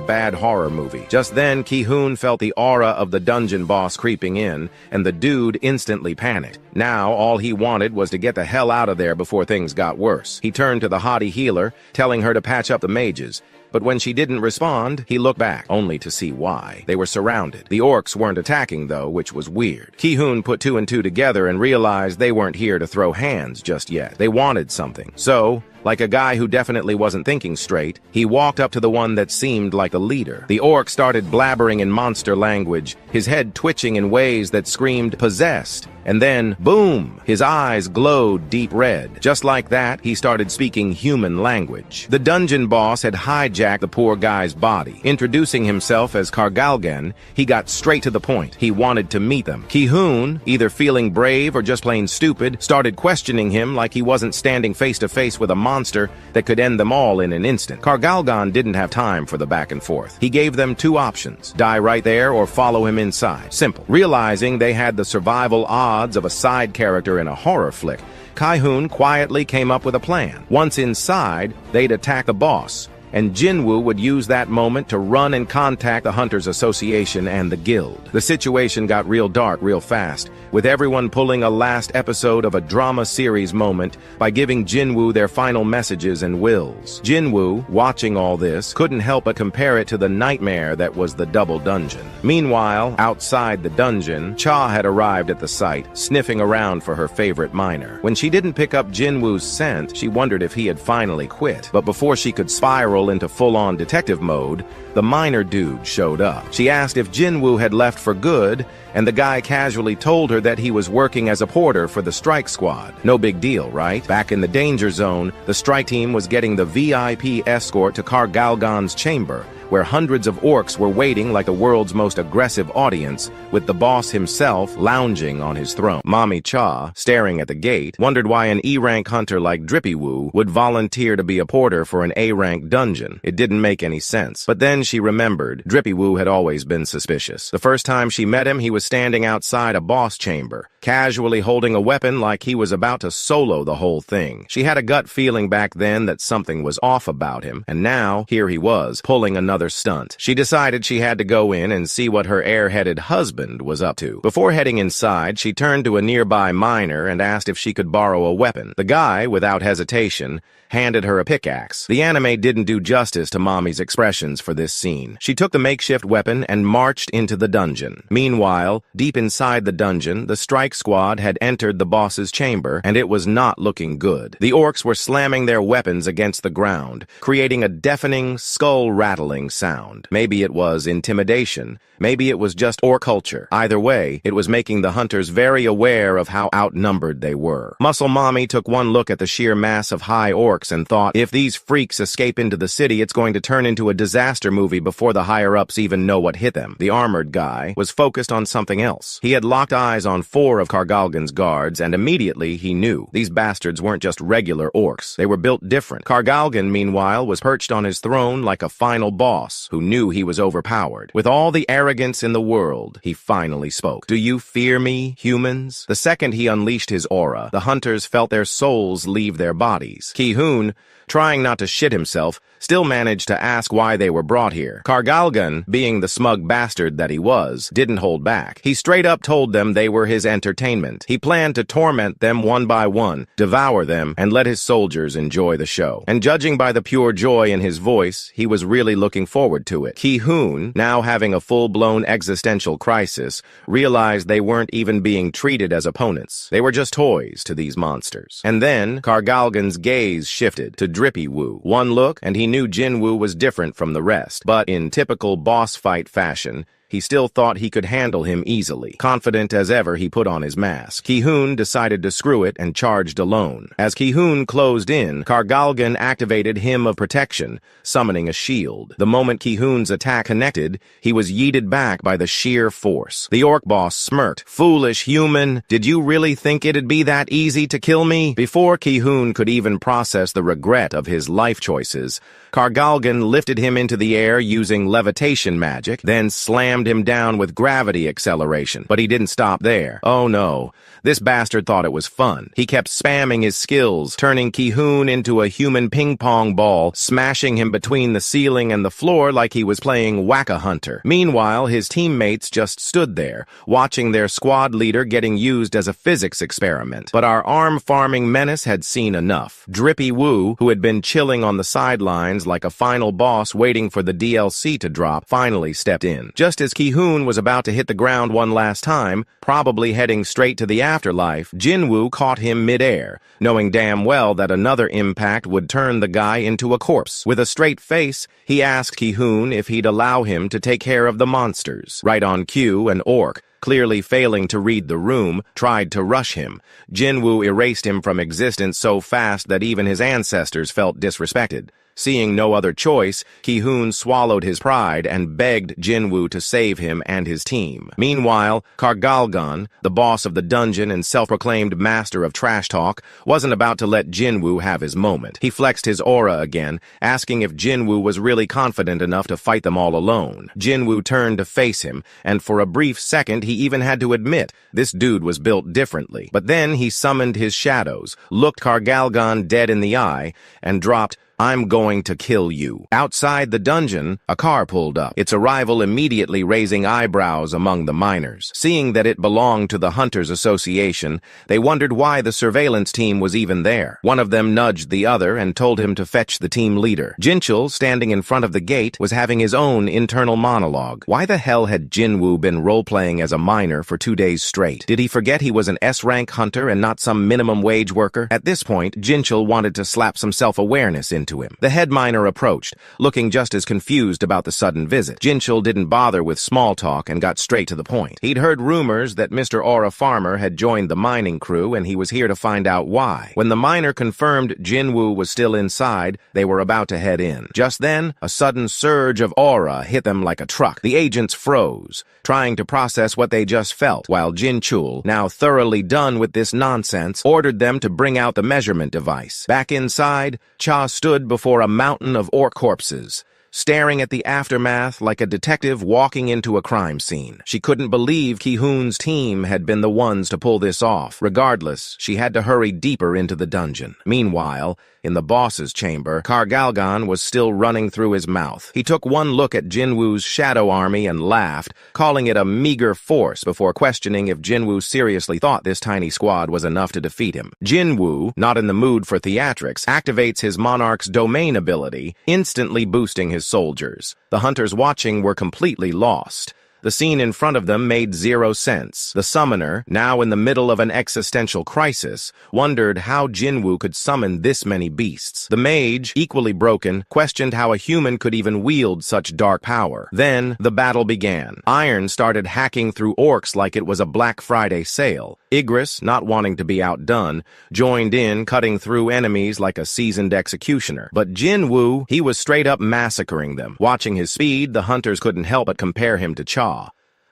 bad horror movie. Just then, Ki-hoon felt the aura of the dungeon boss creeping in, and the dude instantly panicked. Now, all he wanted was to get the hell out of there before things got worse. He turned to the haughty healer, telling her to patch up the mages. But when she didn't respond, he looked back, only to see why. They were surrounded. The orcs weren't attacking, though, which was weird. Ki-hoon put two and two together and realized they weren't here to throw hands just yet. They wanted something. So, like a guy who definitely wasn't thinking straight, he walked up to the one that seemed like a leader. The orc started blabbering in monster language, his head twitching in ways that screamed possessed. And then, boom, his eyes glowed deep red. Just like that, he started speaking human language. The dungeon boss had hijacked the poor guy's body. Introducing himself as Kargalgan, he got straight to the point. He wanted to meet them. Ki-hoon, either feeling brave or just plain stupid, started questioning him like he wasn't standing face to face with a monster that could end them all in an instant. Kargalgan didn't have time for the back and forth. He gave them two options: die right there or follow him inside. Simple. Realizing they had the survival odds of a side character in a horror flick, Ki-hoon quietly came up with a plan. Once inside, they'd attack the boss, and Jinwoo would use that moment to run and contact the Hunters Association and the Guild. The situation got real dark real fast, with everyone pulling a last episode of a drama series moment by giving Jinwoo their final messages and wills. Jinwoo, watching all this, couldn't help but compare it to the nightmare that was the double dungeon. Meanwhile, outside the dungeon, Cha had arrived at the site, sniffing around for her favorite miner. When she didn't pick up Jinwoo's scent, she wondered if he had finally quit. But before she could spiral into full-on detective mode, the miner dude showed up. She asked if Jinwoo had left for good, and the guy casually told her that he was working as a porter for the strike squad. No big deal, right? Back in the danger zone, the strike team was getting the VIP escort to Kargalgan's chamber, where hundreds of orcs were waiting like the world's most aggressive audience, with the boss himself lounging on his throne. Mommy Cha, staring at the gate, wondered why an E-rank hunter like Drippywoo would volunteer to be a porter for an A-rank dungeon. It didn't make any sense. But then she remembered Drippywoo had always been suspicious. The first time she met him, he was standing outside a boss chamber, casually holding a weapon like he was about to solo the whole thing. She had a gut feeling back then that something was off about him, and now, here he was, pulling another stunt. She decided she had to go in and see what her airheaded husband was up to. Before heading inside, she turned to a nearby miner and asked if she could borrow a weapon. The guy, without hesitation, handed her a pickaxe. The anime didn't do justice to Mommy's expressions for this scene. She took the makeshift weapon and marched into the dungeon. Meanwhile, deep inside the dungeon, the strike squad had entered the boss's chamber, and it was not looking good. The orcs were slamming their weapons against the ground, creating a deafening, skull-rattling sound. Maybe it was intimidation. Maybe it was just orc culture. Either way, it was making the hunters very aware of how outnumbered they were. Muscle Mommy took one look at the sheer mass of high orcs and thought, if these freaks escape into the city, it's going to turn into a disaster movie before the higher-ups even know what hit them. The armored guy was focused on something else. He had locked eyes on 4 of Kargalgan's guards, and immediately he knew. These bastards weren't just regular orcs. They were built different. Kargalgan, meanwhile, was perched on his throne like a final boss who knew he was overpowered. With all the arrogance in the world, he finally spoke. "Do you fear me, humans?" The second he unleashed his aura, the hunters felt their souls leave their bodies. Ki-hoon, trying not to shit himself, still managed to ask why they were brought here. Kargalgan, being the smug bastard that he was, didn't hold back. He straight up told them they were his entertainment. He planned to torment them one by one, devour them, and let his soldiers enjoy the show. And judging by the pure joy in his voice, he was really looking forward to it. Ki-Hoon, now having a full-blown existential crisis, realized they weren't even being treated as opponents. They were just toys to these monsters. And then, Kargalgan's gaze shifted to Drippy Woo. One look, and he knew Jinwoo was different from the rest, but in typical boss fight fashion, he still thought he could handle him easily. Confident as ever, he put on his mask. Ki-Hoon decided to screw it and charged alone. As Ki-Hoon closed in, Kargalgan activated Hymn of Protection, summoning a shield. The moment Ki-Hoon's attack connected, he was yeeted back by the sheer force. The orc boss smirked. "Foolish human, did you really think it'd be that easy to kill me?" Before Ki-Hoon could even process the regret of his life choices, Kargalgan lifted him into the air using levitation magic, then slammed him down with gravity acceleration. But he didn't stop there. Oh no, this bastard thought it was fun. He kept spamming his skills, turning Ki-Hoon into a human ping-pong ball, smashing him between the ceiling and the floor like he was playing Whack-A-Hunter. Meanwhile, his teammates just stood there, watching their squad leader getting used as a physics experiment. But our arm-farming menace had seen enough. Drippy Woo, who had been chilling on the sidelines like a final boss waiting for the DLC to drop, finally stepped in. Just as Ki-Hoon was about to hit the ground one last time, probably heading straight to the afterlife, Jinwoo caught him mid-air, knowing damn well that another impact would turn the guy into a corpse. With a straight face, he asked Ki-Hoon if he'd allow him to take care of the monsters. Right on cue, an orc, clearly failing to read the room, tried to rush him. Jinwoo erased him from existence so fast that even his ancestors felt disrespected. Seeing no other choice, Ki-Hoon swallowed his pride and begged Jinwoo to save him and his team. Meanwhile, Kargalgan, the boss of the dungeon and self-proclaimed master of trash talk, wasn't about to let Jinwoo have his moment. He flexed his aura again, asking if Jinwoo was really confident enough to fight them all alone. Jinwoo turned to face him, and for a brief second he even had to admit this dude was built differently. But then he summoned his shadows, looked Kargalgan dead in the eye, and dropped, "I'm going to kill you." Outside the dungeon, a car pulled up, its arrival immediately raising eyebrows among the miners. Seeing that it belonged to the Hunters Association, they wondered why the surveillance team was even there. One of them nudged the other and told him to fetch the team leader. Jinchul, standing in front of the gate, was having his own internal monologue. Why the hell had Jinwoo been role-playing as a miner for 2 days straight? Did he forget he was an S-rank hunter and not some minimum wage worker? At this point, Jinchul wanted to slap some self-awareness into him. The head miner approached, looking just as confused about the sudden visit. Jinchul didn't bother with small talk and got straight to the point. He'd heard rumors that Mr. Aura Farmer had joined the mining crew and he was here to find out why. When the miner confirmed Jinwoo was still inside, they were about to head in. Just then, a sudden surge of aura hit them like a truck. The agents froze, trying to process what they just felt, while Jinchul, now thoroughly done with this nonsense, ordered them to bring out the measurement device. Back inside, Cha stood before a mountain of orc corpses, staring at the aftermath like a detective walking into a crime scene. She couldn't believe Ki-Hoon's team had been the ones to pull this off. Regardless, she had to hurry deeper into the dungeon. Meanwhile, in the boss's chamber, Kargalgan was still running through his mouth. He took one look at Jinwoo's shadow army and laughed, calling it a meager force before questioning if Jinwoo seriously thought this tiny squad was enough to defeat him. Jinwoo, not in the mood for theatrics, activates his monarch's domain ability, instantly boosting his soldiers. The hunters watching were completely lost. The scene in front of them made zero sense. The summoner, now in the middle of an existential crisis, wondered how Jinwoo could summon this many beasts. The mage, equally broken, questioned how a human could even wield such dark power. Then, the battle began. Iron started hacking through orcs like it was a Black Friday sale. Igris, not wanting to be outdone, joined in, cutting through enemies like a seasoned executioner. But Jinwoo, he was straight up massacring them. Watching his speed, the hunters couldn't help but compare him to Cha.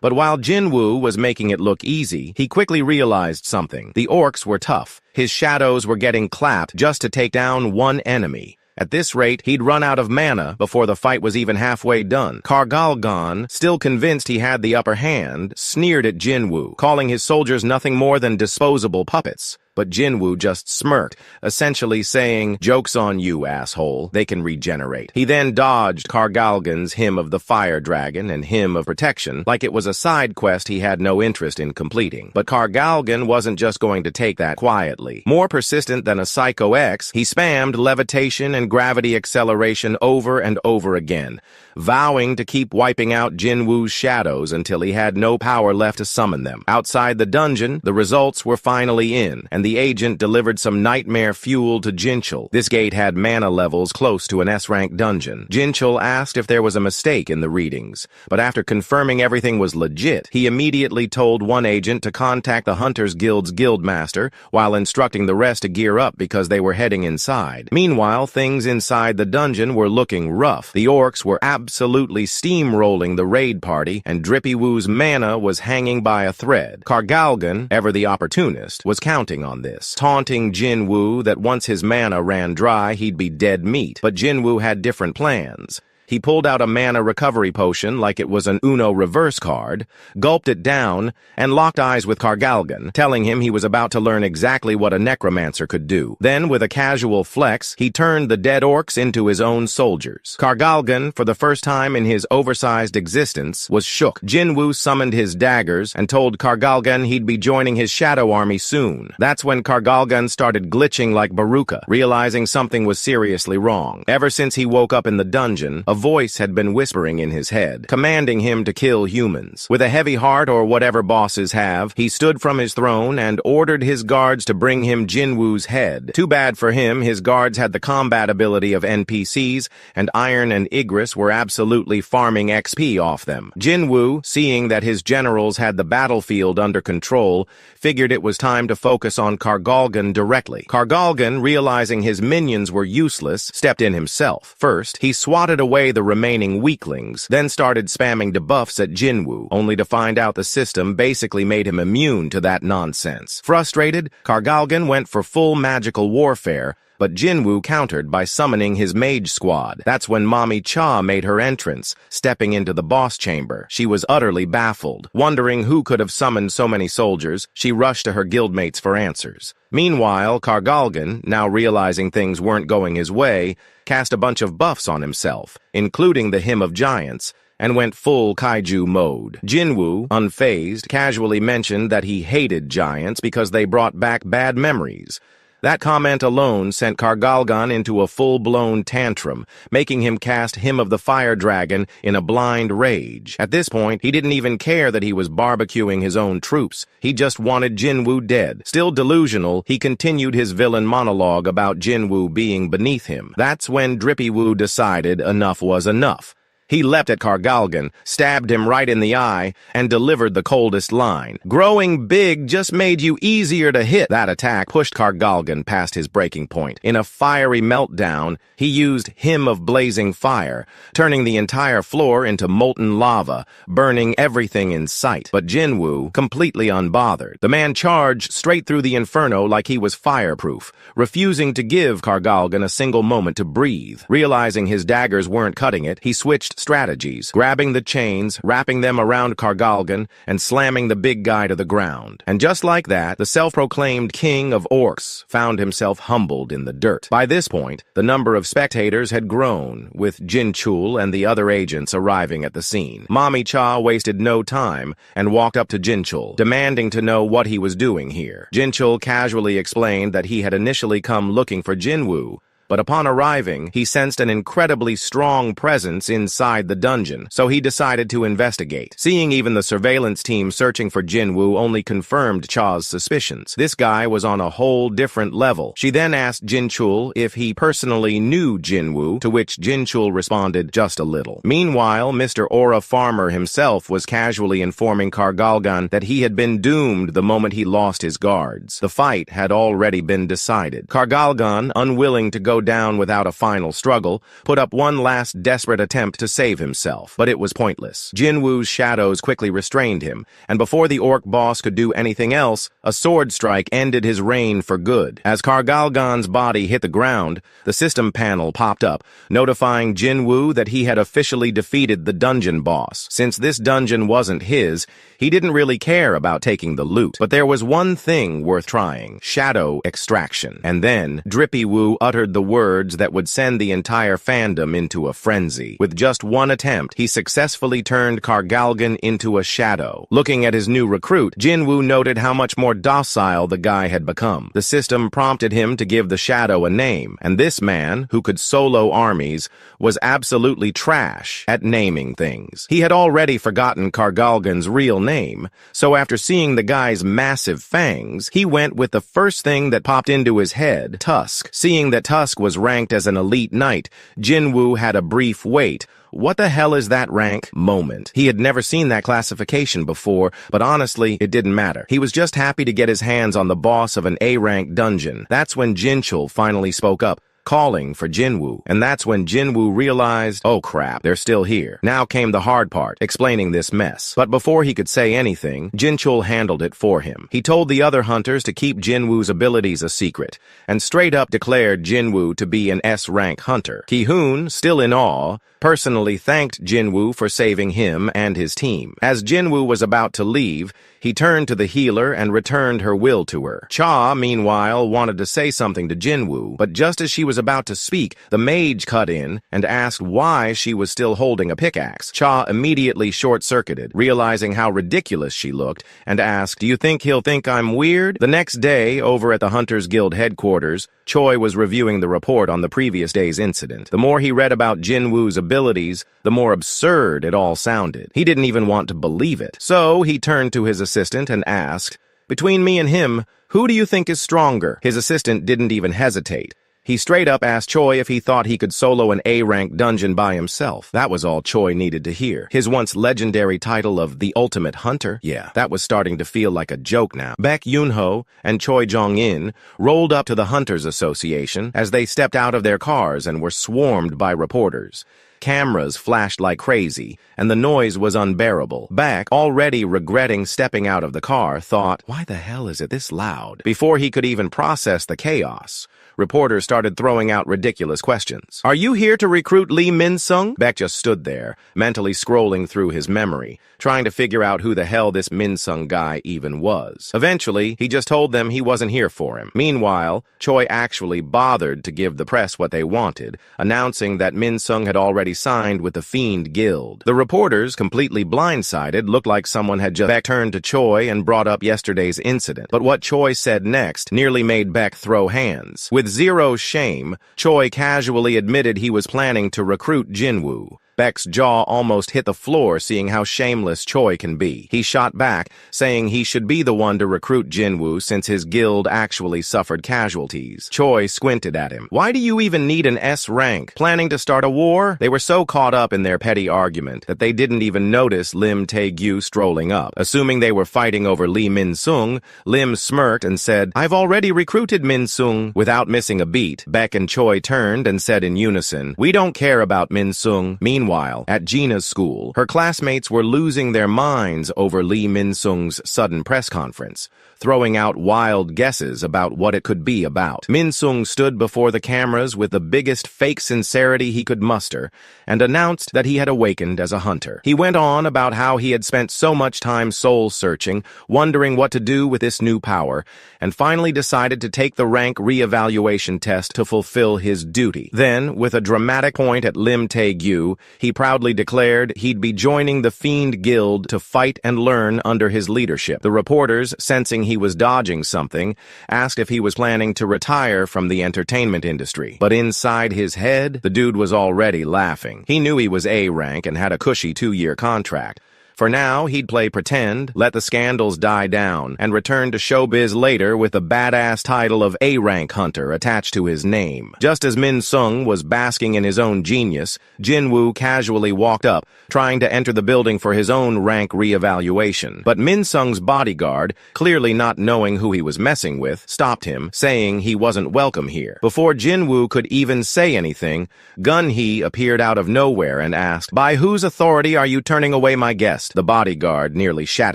But while Jinwoo was making it look easy, he quickly realized something. The orcs were tough. His shadows were getting clapped just to take down one enemy. At this rate, he'd run out of mana before the fight was even halfway done. Kargalgan, still convinced he had the upper hand, sneered at Jinwoo, calling his soldiers nothing more than disposable puppets. but Jinwoo just smirked, essentially saying, "Joke's on you, asshole. They can regenerate." He then dodged Kargalgan's Hymn of the Fire Dragon and Hymn of Protection like it was a side quest he had no interest in completing. But Kargalgan wasn't just going to take that quietly. More persistent than a Psycho X, he spammed levitation and gravity acceleration over and over again, vowing to keep wiping out Jinwoo's shadows until he had no power left to summon them. Outside the dungeon, the results were finally in, and the agent delivered some nightmare fuel to Jinchul. This gate had mana levels close to an S-rank dungeon. Jinchul asked if there was a mistake in the readings, but after confirming everything was legit, he immediately told one agent to contact the Hunters Guild's guildmaster, while instructing the rest to gear up because they were heading inside. Meanwhile, things inside the dungeon were looking rough. The orcs were absolutely steamrolling the raid party, and Drippy Woo's mana was hanging by a thread. Kargalgan, ever the opportunist, was counting on this, taunting Jinwoo that once his mana ran dry, he'd be dead meat. But Jinwoo had different plans. He pulled out a mana recovery potion like it was an Uno reverse card, gulped it down, and locked eyes with Kargalgan, telling him he was about to learn exactly what a necromancer could do. Then, with a casual flex, he turned the dead orcs into his own soldiers. Kargalgan, for the first time in his oversized existence, was shook. Jinwoo summoned his daggers and told Kargalgan he'd be joining his shadow army soon. That's when Kargalgan started glitching like Baruka, realizing something was seriously wrong. Ever since he woke up in the dungeon, a voice had been whispering in his head, commanding him to kill humans. With a heavy heart, or whatever bosses have, he stood from his throne and ordered his guards to bring him Jinwoo's head. Too bad for him, his guards had the combat ability of NPCs, and Iron and Igris were absolutely farming XP off them. Jinwoo, seeing that his generals had the battlefield under control, figured it was time to focus on Kargalgan directly. Kargalgan, realizing his minions were useless, stepped in himself. First, he swatted away the remaining weaklings, then started spamming debuffs at Jinwoo, only to find out the system basically made him immune to that nonsense. Frustrated, Kargalgan went for full magical warfare, but Jinwoo countered by summoning his mage squad. That's when Mami Cha made her entrance, stepping into the boss chamber. She was utterly baffled. Wondering who could have summoned so many soldiers, she rushed to her guildmates for answers. Meanwhile, Kargalgan, now realizing things weren't going his way, cast a bunch of buffs on himself, including the Hymn of Giants, and went full kaiju mode. Jinwoo, unfazed, casually mentioned that he hated giants because they brought back bad memories. That comment alone sent Kargalgan into a full-blown tantrum, making him cast Hymn of the Fire Dragon in a blind rage. At this point, he didn't even care that he was barbecuing his own troops. He just wanted Jinwoo dead. Still delusional, he continued his villain monologue about Jinwoo being beneath him. That's when Drippy Woo decided enough was enough. He leapt at Kargalgan, stabbed him right in the eye, and delivered the coldest line. "Growing big just made you easier to hit." That attack pushed Kargalgan past his breaking point. In a fiery meltdown, he used Hymn of Blazing Fire, turning the entire floor into molten lava, burning everything in sight. But Jinwoo, completely unbothered. The man charged straight through the inferno like he was fireproof, refusing to give Kargalgan a single moment to breathe. Realizing his daggers weren't cutting it, he switched strategies, grabbing the chains, wrapping them around Kargalgan, and slamming the big guy to the ground. And just like that, the self-proclaimed king of orcs found himself humbled in the dirt. By this point, the number of spectators had grown, with Jinchul and the other agents arriving at the scene. Mami Cha wasted no time and walked up to Jinchul, demanding to know what he was doing here. Jinchul casually explained that he had initially come looking for Jinwoo, but upon arriving, he sensed an incredibly strong presence inside the dungeon, so he decided to investigate. Seeing even the surveillance team searching for Jinwoo only confirmed Cha's suspicions. This guy was on a whole different level. She then asked Jinchul if he personally knew Jinwoo, to which Jinchul responded, "Just a little." Meanwhile, Mr. Aura Farmer himself was casually informing Kargalgan that he had been doomed the moment he lost his guards. The fight had already been decided. Kargalgan, unwilling to go go down without a final struggle, put up one last desperate attempt to save himself. But it was pointless. Jinwoo's shadows quickly restrained him, and before the orc boss could do anything else, a sword strike ended his reign for good. As Kargalgan's body hit the ground, the system panel popped up, notifying Jinwoo that he had officially defeated the dungeon boss. Since this dungeon wasn't his, he didn't really care about taking the loot. But there was one thing worth trying: shadow extraction. And then, Drippy Woo uttered the words that would send the entire fandom into a frenzy. With just one attempt, he successfully turned Kargalgan into a shadow. Looking at his new recruit, Jinwoo noted how much more docile the guy had become. The system prompted him to give the shadow a name, and this man, who could solo armies, was absolutely trash at naming things. He had already forgotten Kargalgan's real name, so after seeing the guy's massive fangs, he went with the first thing that popped into his head: Tusk. Seeing that Tusk was ranked as an elite knight, Jinwoo had a brief wait. What the hell is that rank moment? He had never seen that classification before, but honestly, it didn't matter. He was just happy to get his hands on the boss of an A-rank dungeon. That's when Jinchul finally spoke up, calling for Jinwoo. And that's when Jinwoo realized, oh crap, they're still here. Now came the hard part, explaining this mess. But before he could say anything, Jinchul handled it for him. He told the other hunters to keep Jinwoo's abilities a secret, and straight up declared Jinwoo to be an S-rank hunter. Ki-hoon, still in awe, personally thanked Jinwoo for saving him and his team. As Jinwoo was about to leave, he turned to the healer and returned her will to her. Cha, meanwhile, wanted to say something to Jinwoo, but just as she was about to speak, the mage cut in and asked why she was still holding a pickaxe. Cha immediately short-circuited, realizing how ridiculous she looked, and asked, "Do you think he'll think I'm weird?" The next day, over at the Hunters Guild headquarters, Choi was reviewing the report on the previous day's incident. The more he read about Jinwoo's abilities, the more absurd it all sounded. He didn't even want to believe it. So he turned to his assistant and asked, "Between me and him, who do you think is stronger?" His assistant didn't even hesitate. He straight up asked Choi if he thought he could solo an A-rank dungeon by himself. That was all Choi needed to hear. His once legendary title of the Ultimate Hunter? Yeah, that was starting to feel like a joke now. Baek Yoonho and Choi Jong-in rolled up to the Hunters Association as they stepped out of their cars and were swarmed by reporters. Cameras flashed like crazy, and the noise was unbearable. Baek, already regretting stepping out of the car, thought, why the hell is it this loud? Before he could even process the chaos, reporters started throwing out ridiculous questions. "Are you here to recruit Lee Min-sung?" Baek just stood there, mentally scrolling through his memory, trying to figure out who the hell this Min-sung guy even was. Eventually, he just told them he wasn't here for him. Meanwhile, Choi actually bothered to give the press what they wanted, announcing that Min-sung had already signed with the Fiend Guild. The reporters, completely blindsided, looked like someone had just turned to Choi and brought up yesterday's incident. But what Choi said next nearly made Baek throw hands. With zero shame, Choi casually admitted he was planning to recruit Jinwoo. Baek's jaw almost hit the floor seeing how shameless Choi can be. He shot back, saying he should be the one to recruit Jinwoo since his guild actually suffered casualties. Choi squinted at him. "Why do you even need an S rank? Planning to start a war?" They were so caught up in their petty argument that they didn't even notice Lim Tae-gyu strolling up. Assuming they were fighting over Lee Min-sung, Lim smirked and said, "I've already recruited Min-sung." Without missing a beat, Baek and Choi turned and said in unison, "We don't care about Min-sung." Meanwhile, at Gina's school, her classmates were losing their minds over Lee Min-sung's sudden press conference, throwing out wild guesses about what it could be about. Min-sung stood before the cameras with the biggest fake sincerity he could muster and announced that he had awakened as a hunter. He went on about how he had spent so much time soul-searching, wondering what to do with this new power, and finally decided to take the rank re-evaluation test to fulfill his duty. Then, with a dramatic point at Lim Tae-gyu, he proudly declared he'd be joining the Fiend Guild to fight and learn under his leadership. The reporters, sensing he was dodging something, asked if he was planning to retire from the entertainment industry. But inside his head, the dude was already laughing. He knew he was A rank and had a cushy 2-year contract. For now, he'd play pretend, let the scandals die down, and return to showbiz later with the badass title of A-rank hunter attached to his name. Just as Min Sung was basking in his own genius, Jin Woo casually walked up, trying to enter the building for his own rank re-evaluation. But Min Sung's bodyguard, clearly not knowing who he was messing with, stopped him, saying he wasn't welcome here. Before Jin Woo could even say anything, Gun Hee appeared out of nowhere and asked, "By whose authority are you turning away my guest?" The bodyguard nearly shat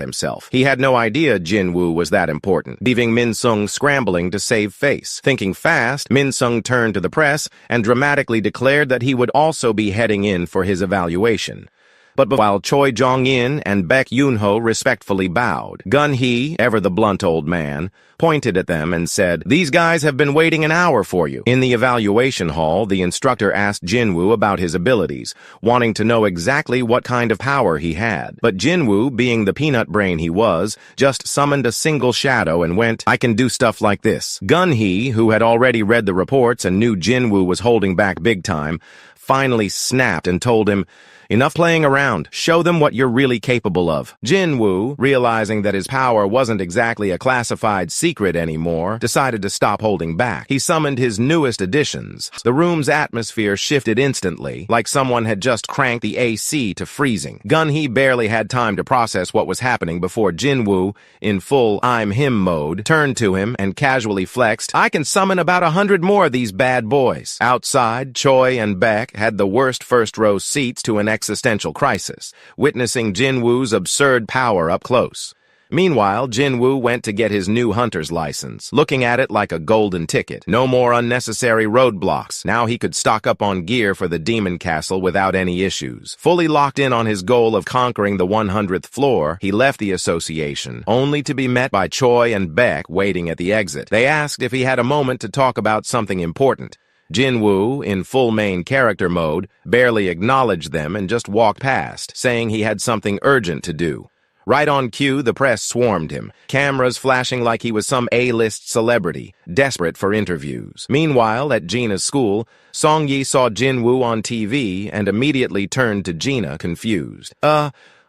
himself. He had no idea Jin Woo was that important, leaving Min Sung scrambling to save face. Thinking fast, Min Sung turned to the press and dramatically declared that he would also be heading in for his evaluation. But while Choi Jong-in and Baek Yoon-ho respectfully bowed, Gun Hee, ever the blunt old man, pointed at them and said, "These guys have been waiting an hour for you." In the evaluation hall, the instructor asked Jin Woo about his abilities, wanting to know exactly what kind of power he had. But Jin Woo, being the peanut brain he was, just summoned a single shadow and went, "I can do stuff like this." Gun Hee, who had already read the reports and knew Jin Woo was holding back big time, finally snapped and told him, "Enough playing around. Show them what you're really capable of." Jin Woo, realizing that his power wasn't exactly a classified secret anymore, decided to stop holding back. He summoned his newest additions. The room's atmosphere shifted instantly, like someone had just cranked the AC to freezing. Gun Hee barely had time to process what was happening before Jin Woo, in full I'm him mode, turned to him and casually flexed, "I can summon about 100 more of these bad boys." Outside, Choi and Baek had the worst first-row seats to an existential crisis, witnessing Jin Woo's absurd power up close. Meanwhile, Jin Woo went to get his new hunter's license, looking at it like a golden ticket. No more unnecessary roadblocks. Now he could stock up on gear for the Demon Castle without any issues. Fully locked in on his goal of conquering the 100th floor, he left the association, only to be met by Choi and Baek waiting at the exit. They asked if he had a moment to talk about something important. Jin Woo, in full main character mode, barely acknowledged them and just walked past, saying he had something urgent to do. Right on cue, the press swarmed him, cameras flashing like he was some A-list celebrity, desperate for interviews. Meanwhile, at Gina's school, Song Yi saw Jin Woo on TV and immediately turned to Gina, confused.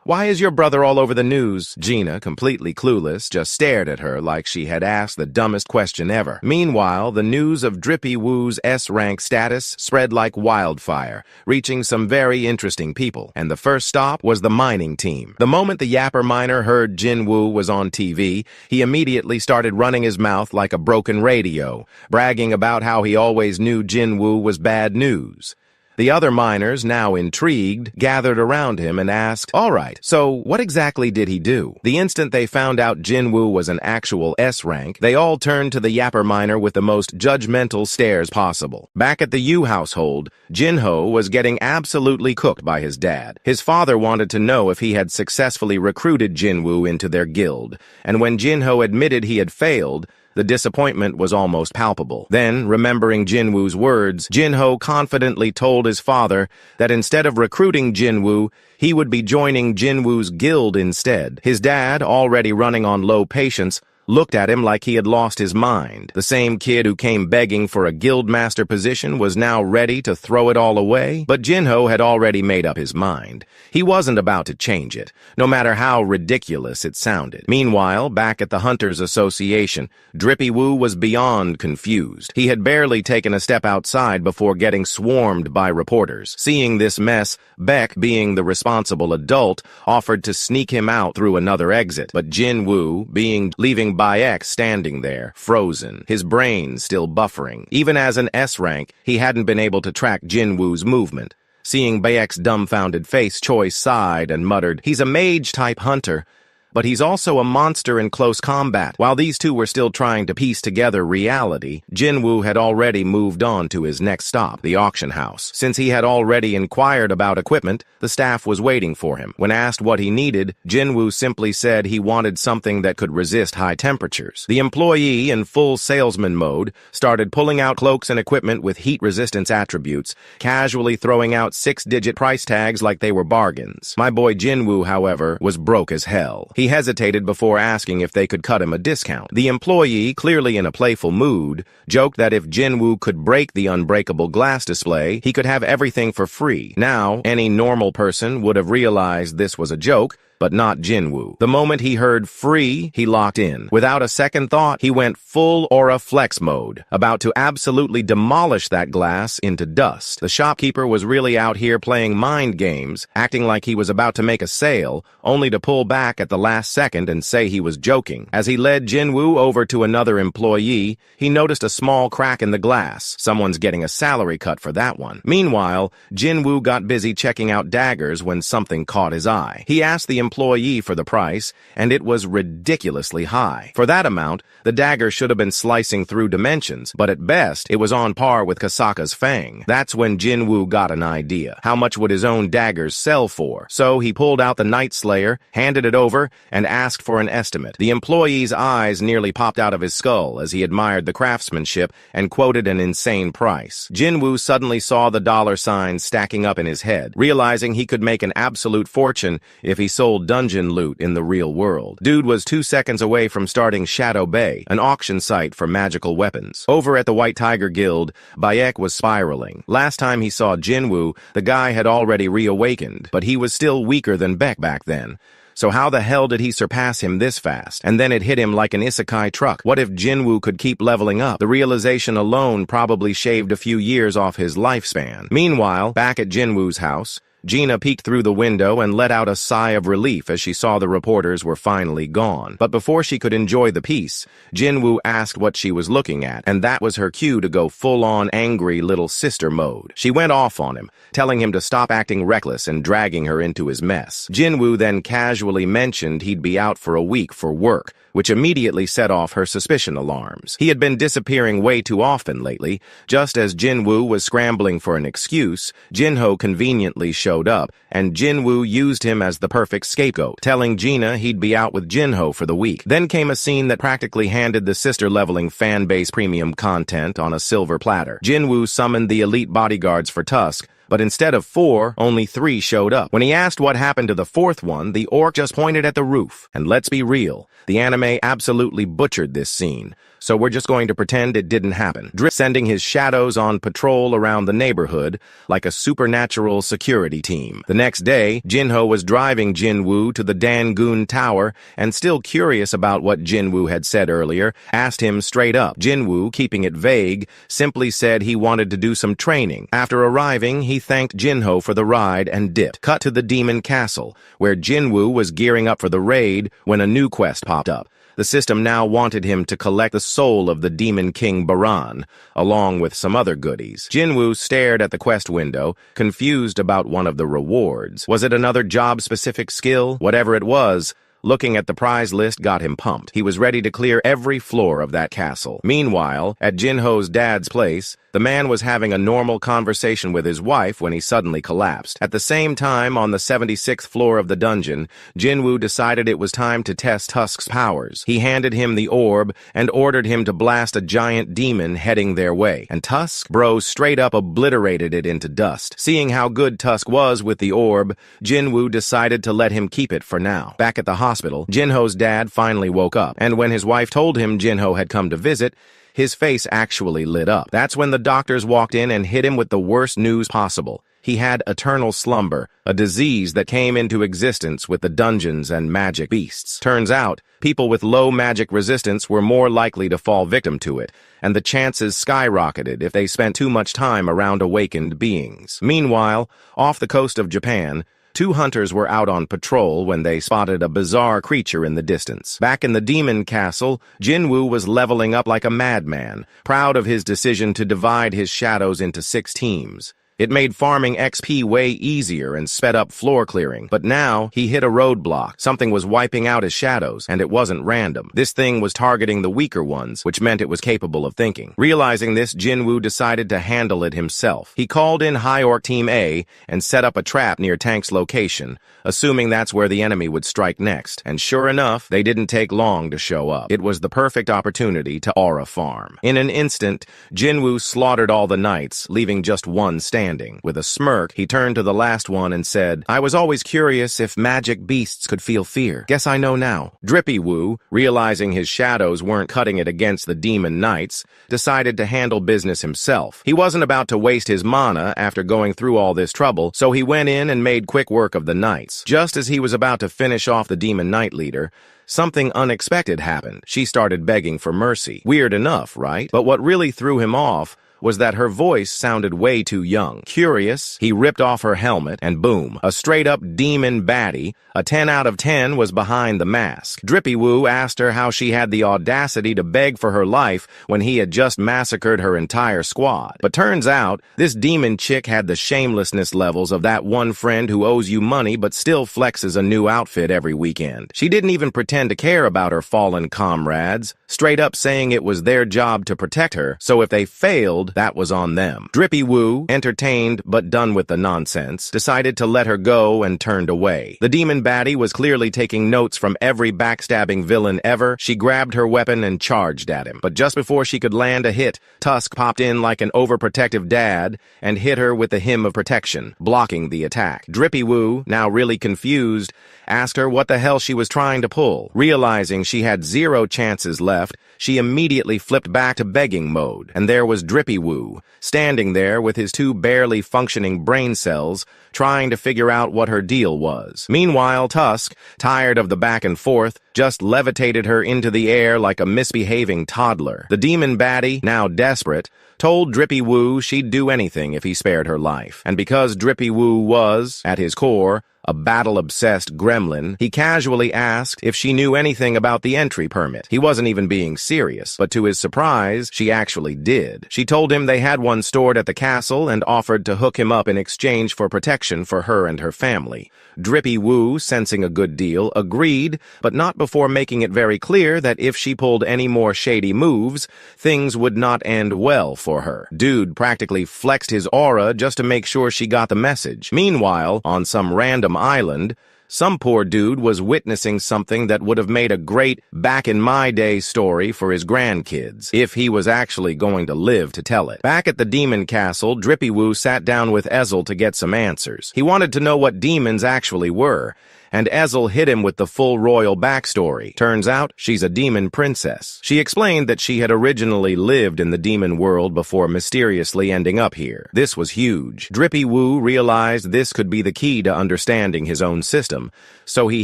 Why is your brother all over the news?" Gina, completely clueless, just stared at her like she had asked the dumbest question ever. Meanwhile, the news of Drippy Woo's S-rank status spread like wildfire, reaching some very interesting people. And the first stop was the mining team. The moment the Yapper miner heard Jin Woo was on TV, he immediately started running his mouth like a broken radio, bragging about how he always knew Jin Woo was bad news. The other miners, now intrigued, gathered around him and asked, "All right, so what exactly did he do?" The instant they found out Jin Woo was an actual S-rank, they all turned to the Yapper miner with the most judgmental stares possible. Back at the Yu household, Jin-ho was getting absolutely cooked by his dad. His father wanted to know if he had successfully recruited Jin Woo into their guild, and when Jin-ho admitted he had failed, the disappointment was almost palpable. Then, remembering Jin Woo's words, Jin-ho confidently told his father that instead of recruiting Jin Woo, he would be joining Jin Woo's guild instead. His dad, already running on low patience, looked at him like he had lost his mind. The same kid who came begging for a guildmaster position was now ready to throw it all away. But Jin-ho had already made up his mind. He wasn't about to change it, no matter how ridiculous it sounded. Meanwhile, back at the Hunters Association, Drippy Woo was beyond confused. He had barely taken a step outside before getting swarmed by reporters. Seeing this mess, Baek, being the responsible adult, offered to sneak him out through another exit. But Jin Woo, leaving Baek standing there, frozen, his brain still buffering. Even as an S-rank, he hadn't been able to track Jin Woo's movement. Seeing Baek's dumbfounded face, Choi sighed and muttered, "He's a mage-type hunter, but he's also a monster in close combat." While these two were still trying to piece together reality, Jin Woo had already moved on to his next stop, the auction house. Since he had already inquired about equipment, the staff was waiting for him. When asked what he needed, Jin Woo simply said he wanted something that could resist high temperatures. The employee, in full salesman mode, started pulling out cloaks and equipment with heat resistance attributes, casually throwing out 6-digit price tags like they were bargains. My boy Jin Woo, however, was broke as hell. He hesitated before asking if they could cut him a discount. The employee, clearly in a playful mood, joked that if Jinwoo could break the unbreakable glass display, he could have everything for free. Now, any normal person would have realized this was a joke, but not Jinwoo. The moment he heard free, he locked in. Without a second thought, he went full Aura Flex mode, about to absolutely demolish that glass into dust. The shopkeeper was really out here playing mind games, acting like he was about to make a sale, only to pull back at the last second and say he was joking. As he led Jinwoo over to another employee, he noticed a small crack in the glass. Someone's getting a salary cut for that one. Meanwhile, Jinwoo got busy checking out daggers when something caught his eye. He asked the employee for the price, and it was ridiculously high. For that amount, the dagger should have been slicing through dimensions, but at best, it was on par with Kasaka's fang. That's when Jinwoo got an idea. How much would his own daggers sell for? So he pulled out the Night Slayer, handed it over, and asked for an estimate. The employee's eyes nearly popped out of his skull as he admired the craftsmanship and quoted an insane price. Jinwoo suddenly saw the dollar signs stacking up in his head, realizing he could make an absolute fortune if he sold dungeon loot in the real world. Dude was 2 seconds away from starting Shadow Bay, an auction site for magical weapons. Over at the White Tiger Guild, Bayek was spiraling. Last time he saw Jinwoo, the guy had already reawakened, but he was still weaker than Beck back then. So how the hell did he surpass him this fast? And then it hit him like an isekai truck. What if Jinwoo could keep leveling up? The realization alone probably shaved a few years off his lifespan. Meanwhile, back at Jinwoo's house, Gina peeked through the window and let out a sigh of relief as she saw the reporters were finally gone. But before she could enjoy the peace, Jinwoo asked what she was looking at, and that was her cue to go full-on angry little sister mode. She went off on him, telling him to stop acting reckless and dragging her into his mess. Jinwoo then casually mentioned he'd be out for a week for work, which immediately set off her suspicion alarms. He had been disappearing way too often lately. Just as Jinwoo was scrambling for an excuse, Jinho conveniently showed up, and Jinwoo used him as the perfect scapegoat, telling Gina he'd be out with Jinho for the week. Then came a scene that practically handed the sister-leveling fanbase premium content on a silver platter. Jinwoo summoned the elite bodyguards for Tusk, but instead of 4, only 3 showed up. When he asked what happened to the 4th one, the orc just pointed at the roof. And let's be real, the anime absolutely butchered this scene, so we're just going to pretend it didn't happen. Drip sending his shadows on patrol around the neighborhood like a supernatural security team. The next day, Jinho was driving Jinwoo to the Dangun Tower and, still curious about what Jinwoo had said earlier, asked him straight up. Jinwoo, keeping it vague, simply said he wanted to do some training. After arriving, he thanked Jinho for the ride and dipped. Cut to the Demon Castle, where Jinwoo was gearing up for the raid when a new quest popped up. The system now wanted him to collect the soul of the Demon King Baran, along with some other goodies. Jinwoo stared at the quest window, confused about one of the rewards. Was it another job-specific skill? Whatever it was, looking at the prize list got him pumped. He was ready to clear every floor of that castle. Meanwhile, at Jinho's dad's place, the man was having a normal conversation with his wife when he suddenly collapsed. At the same time, on the 76th floor of the dungeon, Jinwoo decided it was time to test Tusk's powers. He handed him the orb and ordered him to blast a giant demon heading their way. And Tusk, bro, straight up obliterated it into dust. Seeing how good Tusk was with the orb, Jinwoo decided to let him keep it for now. Back at the hospital, Jinho's dad finally woke up, and when his wife told him Jinho had come to visit, his face actually lit up. That's when the doctors walked in and hit him with the worst news possible. He had eternal slumber, a disease that came into existence with the dungeons and magic beasts. Turns out, people with low magic resistance were more likely to fall victim to it, and the chances skyrocketed if they spent too much time around awakened beings. Meanwhile, off the coast of Japan, 2 hunters were out on patrol when they spotted a bizarre creature in the distance. Back in the Demon Castle, Jinwoo was leveling up like a madman, proud of his decision to divide his shadows into 6 teams. It made farming XP way easier and sped up floor clearing, but now he hit a roadblock. Something was wiping out his shadows, and it wasn't random. This thing was targeting the weaker ones, which meant it was capable of thinking. Realizing this, Jinwoo decided to handle it himself. He called in High Orc Team A and set up a trap near Tank's location, assuming that's where the enemy would strike next. And sure enough, they didn't take long to show up. It was the perfect opportunity to aura farm. In an instant, Jinwoo slaughtered all the knights, leaving just one standing. understanding. With a smirk, he turned to the last one and said, "I was always curious if magic beasts could feel fear. Guess I know now." Drippy Woo, realizing his shadows weren't cutting it against the demon knights, decided to handle business himself. He wasn't about to waste his mana after going through all this trouble, so he went in and made quick work of the knights. Just as he was about to finish off the demon knight leader, something unexpected happened. She started begging for mercy. Weird enough, right? But what really threw him off was that her voice sounded way too young. Curious, he ripped off her helmet, and boom, a straight-up demon baddie, a 10 out of 10, was behind the mask. Drippy Woo asked her how she had the audacity to beg for her life when he had just massacred her entire squad. But turns out, this demon chick had the shamelessness levels of that one friend who owes you money but still flexes a new outfit every weekend. She didn't even pretend to care about her fallen comrades, straight up saying it was their job to protect her, so if they failed, that was on them. Drippy Woo, entertained but done with the nonsense, decided to let her go and turned away. The demon baddie was clearly taking notes from every backstabbing villain ever. She grabbed her weapon and charged at him. But just before she could land a hit, Tusk popped in like an overprotective dad and hit her with the hymn of protection, blocking the attack. Drippy Woo, now really confused, asked her what the hell she was trying to pull. Realizing she had 0 chances left, she immediately flipped back to begging mode, and there was Drippy Woo, standing there with his 2 barely functioning brain cells, trying to figure out what her deal was. Meanwhile, Tusk, tired of the back and forth, just levitated her into the air like a misbehaving toddler. The demon baddie, now desperate, told Drippy Woo she'd do anything if he spared her life. And because Drippy Woo was, at his core, a battle-obsessed gremlin, he casually asked if she knew anything about the entry permit. He wasn't even being serious, but to his surprise, she actually did. She told him they had one stored at the castle and offered to hook him up in exchange for protection for her and her family. Drippy Woo, sensing a good deal, agreed, but not before making it very clear that if she pulled any more shady moves, things would not end well for her. Dude practically flexed his aura just to make sure she got the message. Meanwhile, on some random island, some poor dude was witnessing something that would have made a great back-in-my-day story for his grandkids, if he was actually going to live to tell it. Back at the demon castle, Drippy Woo sat down with Ezel to get some answers. He wanted to know what demons actually were, and Ezel hit him with the full royal backstory. Turns out, she's a demon princess. She explained that she had originally lived in the demon world before mysteriously ending up here. This was huge. Drippy Woo realized this could be the key to understanding his own system, so he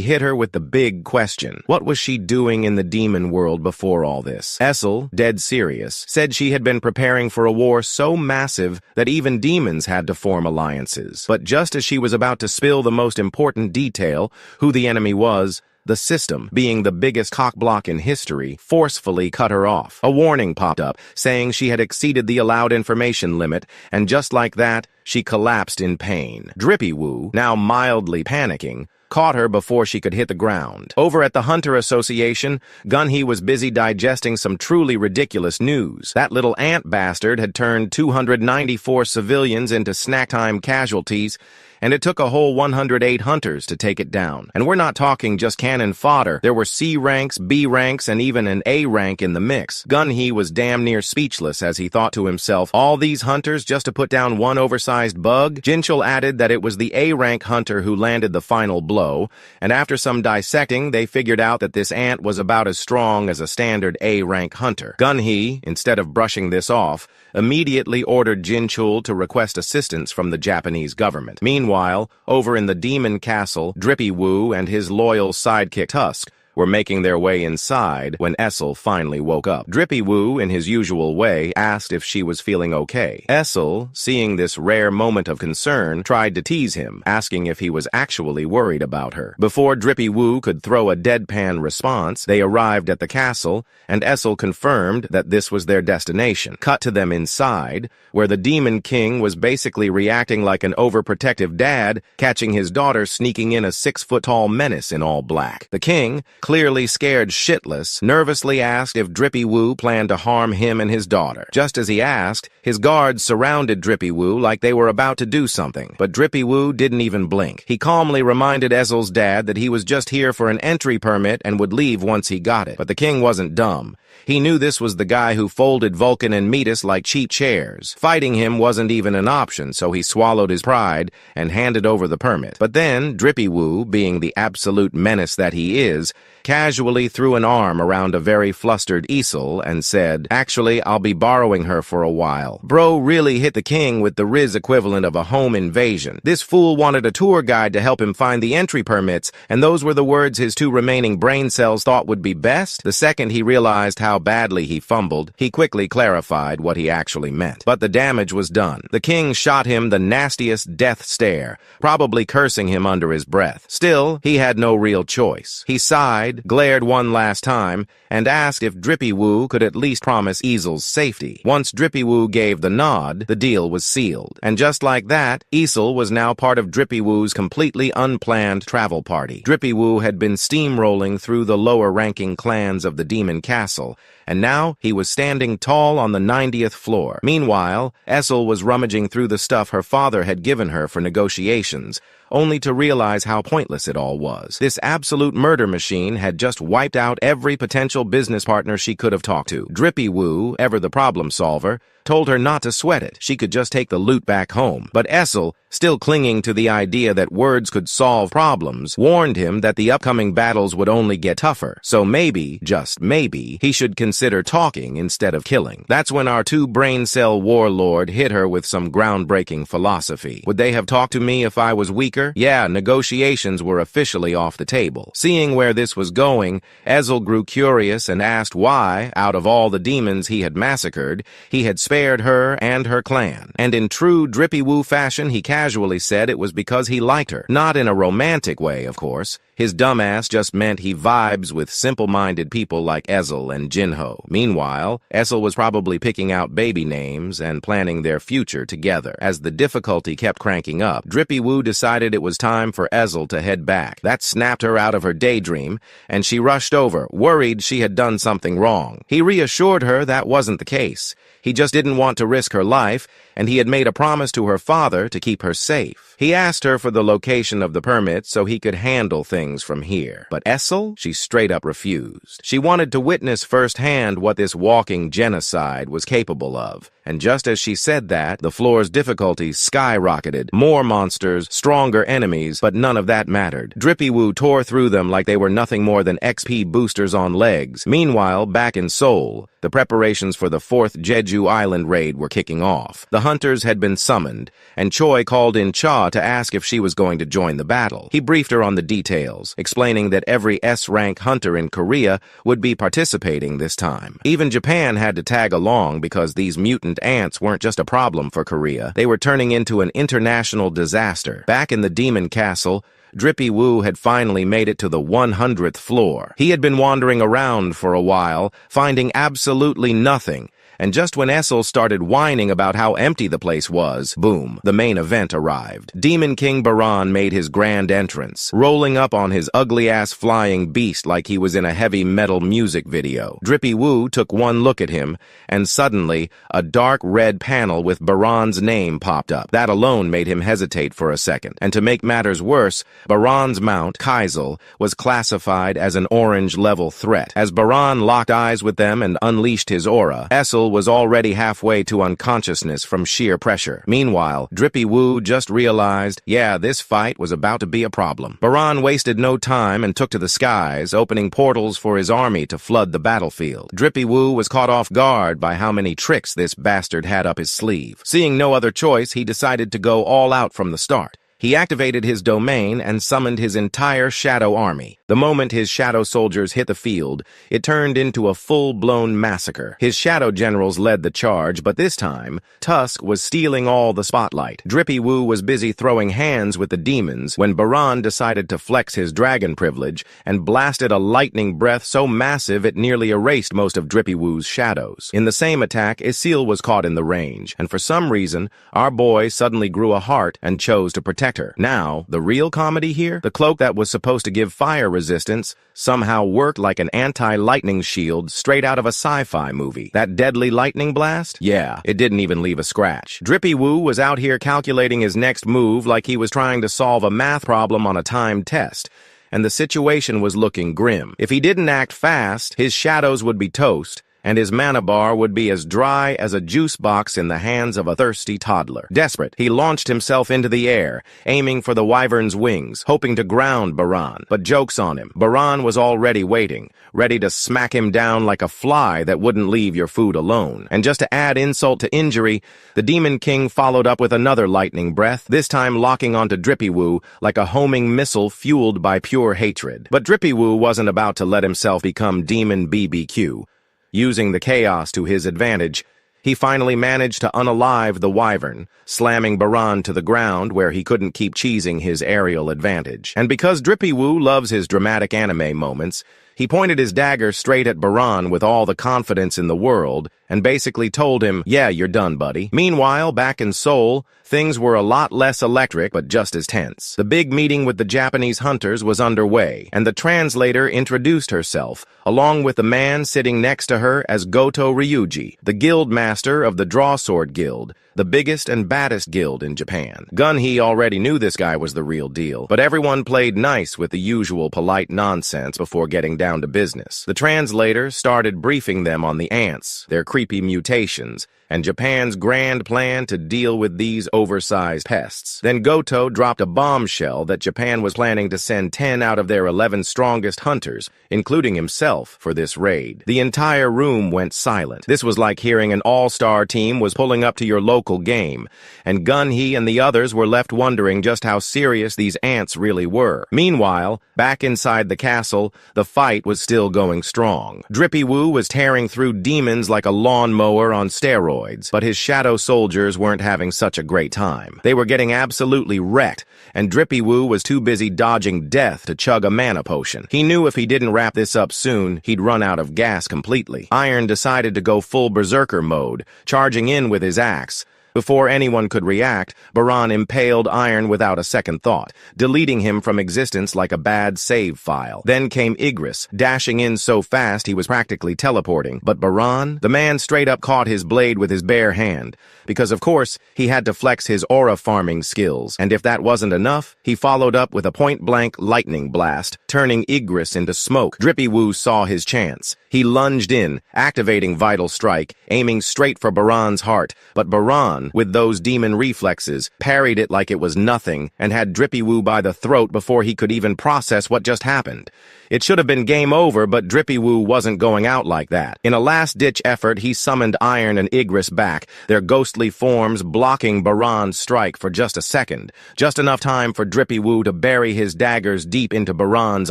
hit her with the big question. What was she doing in the demon world before all this? Ezel, dead serious, said she had been preparing for a war so massive that even demons had to form alliances. But just as she was about to spill the most important detail, who the enemy was, the system, being the biggest cockblock in history, forcefully cut her off. A warning popped up, saying she had exceeded the allowed information limit, and just like that, she collapsed in pain. Drippy Woo, now mildly panicking, caught her before she could hit the ground. Over at the Hunter Association, Gun-Hee was busy digesting some truly ridiculous news. That little ant bastard had turned 294 civilians into snack-time casualties, and it took a whole 108 hunters to take it down. And we're not talking just cannon fodder. There were C ranks, B ranks, and even an A rank in the mix. Gun-Hee was damn near speechless as he thought to himself, all these hunters just to put down one oversized bug? Jinchul added that it was the A rank hunter who landed the final blow, and after some dissecting, they figured out that this ant was about as strong as a standard A rank hunter. Gun-Hee, instead of brushing this off, immediately ordered Jinchul to request assistance from the Japanese government. Meanwhile, over in the demon castle, Drippy Woo and his loyal sidekick Tusk were making their way inside when Ezel finally woke up. Drippy Woo, in his usual way, asked if she was feeling okay. Ezel, seeing this rare moment of concern, tried to tease him, asking if he was actually worried about her. Before Drippy Woo could throw a deadpan response, they arrived at the castle, and Ezel confirmed that this was their destination. Cut to them inside, where the Demon King was basically reacting like an overprotective dad, catching his daughter sneaking in a 6-foot-tall menace in all black. The king, clearly scared shitless, nervously asked if Drippy Woo planned to harm him and his daughter. Just as he asked, his guards surrounded Drippy Woo like they were about to do something, but Drippy Woo didn't even blink. He calmly reminded Ezel's dad that he was just here for an entry permit and would leave once he got it. But the king wasn't dumb. He knew this was the guy who folded Vulcan and Metis like cheap chairs. Fighting him wasn't even an option, so he swallowed his pride and handed over the permit. But then, Drippy Woo, being the absolute menace that he is, casually threw an arm around a very flustered Isel and said, "Actually, I'll be borrowing her for a while." Bro really hit the king with the Riz equivalent of a home invasion. This fool wanted a tour guide to help him find the entry permits, and those were the words his two remaining brain cells thought would be best. The second he realized how badly he fumbled, he quickly clarified what he actually meant. But the damage was done. The king shot him the nastiest death stare, probably cursing him under his breath. Still, he had no real choice. He sighed, glared one last time, and asked if Drippy Woo could at least promise Isel's safety. Once Drippy Woo gave the nod, the deal was sealed. And just like that, Isel was now part of Drippy Woo's completely unplanned travel party. Drippy Woo had been steamrolling through the lower-ranking clans of the Demon Castle, and now he was standing tall on the 90th floor. Meanwhile, Esel was rummaging through the stuff her father had given her for negotiations, only to realize how pointless it all was. This absolute murder machine had just wiped out every potential business partner she could have talked to. Drippy Woo, ever the problem solver, told her not to sweat it. She could just take the loot back home. But Esel, still clinging to the idea that words could solve problems, warned him that the upcoming battles would only get tougher. So maybe, just maybe, he should consider talking instead of killing. That's when our two brain cell warlord hit her with some groundbreaking philosophy. Would they have talked to me if I was weaker? Yeah, negotiations were officially off the table. Seeing where this was going, Esel grew curious and asked why, out of all the demons he had massacred, he had spared her and her clan. And in true Drippy Woo fashion, he casually said it was because he liked her. Not in a romantic way, of course. His dumbass just meant he vibes with simple-minded people like Esel and Jinho. Meanwhile, Esel was probably picking out baby names and planning their future together. As the difficulty kept cranking up, Drippy Woo decided it was time for Esel to head back. That snapped her out of her daydream, and she rushed over, worried she had done something wrong. He reassured her that wasn't the case. He just didn't want to risk her life, and he had made a promise to her father to keep her safe. He asked her for the location of the permit so he could handle things from here. But Esel? She straight up refused. She wanted to witness firsthand what this walking genocide was capable of. And just as she said that, the floor's difficulty skyrocketed. More monsters, stronger enemies, but none of that mattered. Drippy Woo tore through them like they were nothing more than XP boosters on legs. Meanwhile, back in Seoul, the preparations for the 4th Jeju Island raid were kicking off. The hunters had been summoned, and Choi called in Cha to ask if she was going to join the battle. He briefed her on the details, explaining that every S-rank hunter in Korea would be participating this time. Even Japan had to tag along because these mutant ants weren't just a problem for Korea. They were turning into an international disaster. Back in the Demon Castle, Drippy Woo had finally made it to the 100th floor. He had been wandering around for a while, finding absolutely nothing. And just when Esel started whining about how empty the place was, boom, the main event arrived. Demon King Baran made his grand entrance, rolling up on his ugly-ass flying beast like he was in a heavy metal music video. Drippy Woo took one look at him, and suddenly, a dark red panel with Baran's name popped up. That alone made him hesitate for a second. And to make matters worse, Baran's mount, Kaisel, was classified as an orange-level threat. As Baran locked eyes with them and unleashed his aura, Esel was already halfway to unconsciousness from sheer pressure. Meanwhile, Drippy Woo just realized, yeah, this fight was about to be a problem. Baran wasted no time and took to the skies, opening portals for his army to flood the battlefield. Drippy Woo was caught off guard by how many tricks this bastard had up his sleeve. Seeing no other choice, he decided to go all out from the start. He activated his domain and summoned his entire shadow army. The moment his shadow soldiers hit the field, it turned into a full-blown massacre. His shadow generals led the charge, but this time, Tusk was stealing all the spotlight. Drippy Woo was busy throwing hands with the demons when Baran decided to flex his dragon privilege and blasted a lightning breath so massive it nearly erased most of Drippy Woo's shadows. In the same attack, Isil was caught in the range, and for some reason, our boy suddenly grew a heart and chose to protect her. Now, the real comedy here? The cloak that was supposed to give fire resistance somehow worked like an anti-lightning shield straight out of a sci-fi movie. That deadly lightning blast? Yeah, it didn't even leave a scratch. Drippy Woo was out here calculating his next move like he was trying to solve a math problem on a timed test, and the situation was looking grim. If he didn't act fast, his shadows would be toast, and his mana bar would be as dry as a juice box in the hands of a thirsty toddler. Desperate, he launched himself into the air, aiming for the wyvern's wings, hoping to ground Baran. But joke's on him. Baran was already waiting, ready to smack him down like a fly that wouldn't leave your food alone. And just to add insult to injury, the Demon King followed up with another lightning breath, this time locking onto Drippy Woo like a homing missile fueled by pure hatred. But Drippy Woo wasn't about to let himself become Demon BBQ. Using the chaos to his advantage, he finally managed to unalive the wyvern, slamming Baran to the ground where he couldn't keep cheesing his aerial advantage. And because Drippy Woo loves his dramatic anime moments, he pointed his dagger straight at Baran with all the confidence in the world and basically told him, "Yeah, you're done, buddy." Meanwhile, back in Seoul, things were a lot less electric but just as tense. The big meeting with the Japanese hunters was underway, and the translator introduced herself, along with the man sitting next to her as Goto Ryuji, the guild master of the Drawsword Guild, the biggest and baddest guild in Japan. Gun-Hee already knew this guy was the real deal, but everyone played nice with the usual polite nonsense before getting down to business. The translator started briefing them on the ants, their creepy mutations, and Japan's grand plan to deal with these oversized pests. Then Goto dropped a bombshell that Japan was planning to send 10 out of their 11 strongest hunters, including himself, for this raid. The entire room went silent. This was like hearing an all-star team was pulling up to your local game, and Gun-Hee and the others were left wondering just how serious these ants really were. Meanwhile, back inside the castle, the fight was still going strong. Drippy Woo was tearing through demons like a lawnmower on steroids. But his shadow soldiers weren't having such a great time. They were getting absolutely wrecked, and Drippy Woo was too busy dodging death to chug a mana potion. He knew if he didn't wrap this up soon, he'd run out of gas completely. Iron decided to go full berserker mode, charging in with his axe. Before anyone could react, Baran impaled Iron without a second thought, deleting him from existence like a bad save file. Then came Igris, dashing in so fast he was practically teleporting. But Baran, the man straight up caught his blade with his bare hand, because of course, he had to flex his aura farming skills, and if that wasn't enough, he followed up with a point-blank lightning blast, turning Igris into smoke. Drippy Woo saw his chance. He lunged in, activating Vital Strike, aiming straight for Baran's heart, but Baran, with those demon reflexes, parried it like it was nothing and had Drippy Woo by the throat before he could even process what just happened. It should have been game over, but Drippy Woo wasn't going out like that. In a last-ditch effort, he summoned Iron and Igris back, their ghostly forms blocking Baran's strike for just a second, just enough time for Drippy Woo to bury his daggers deep into Baran's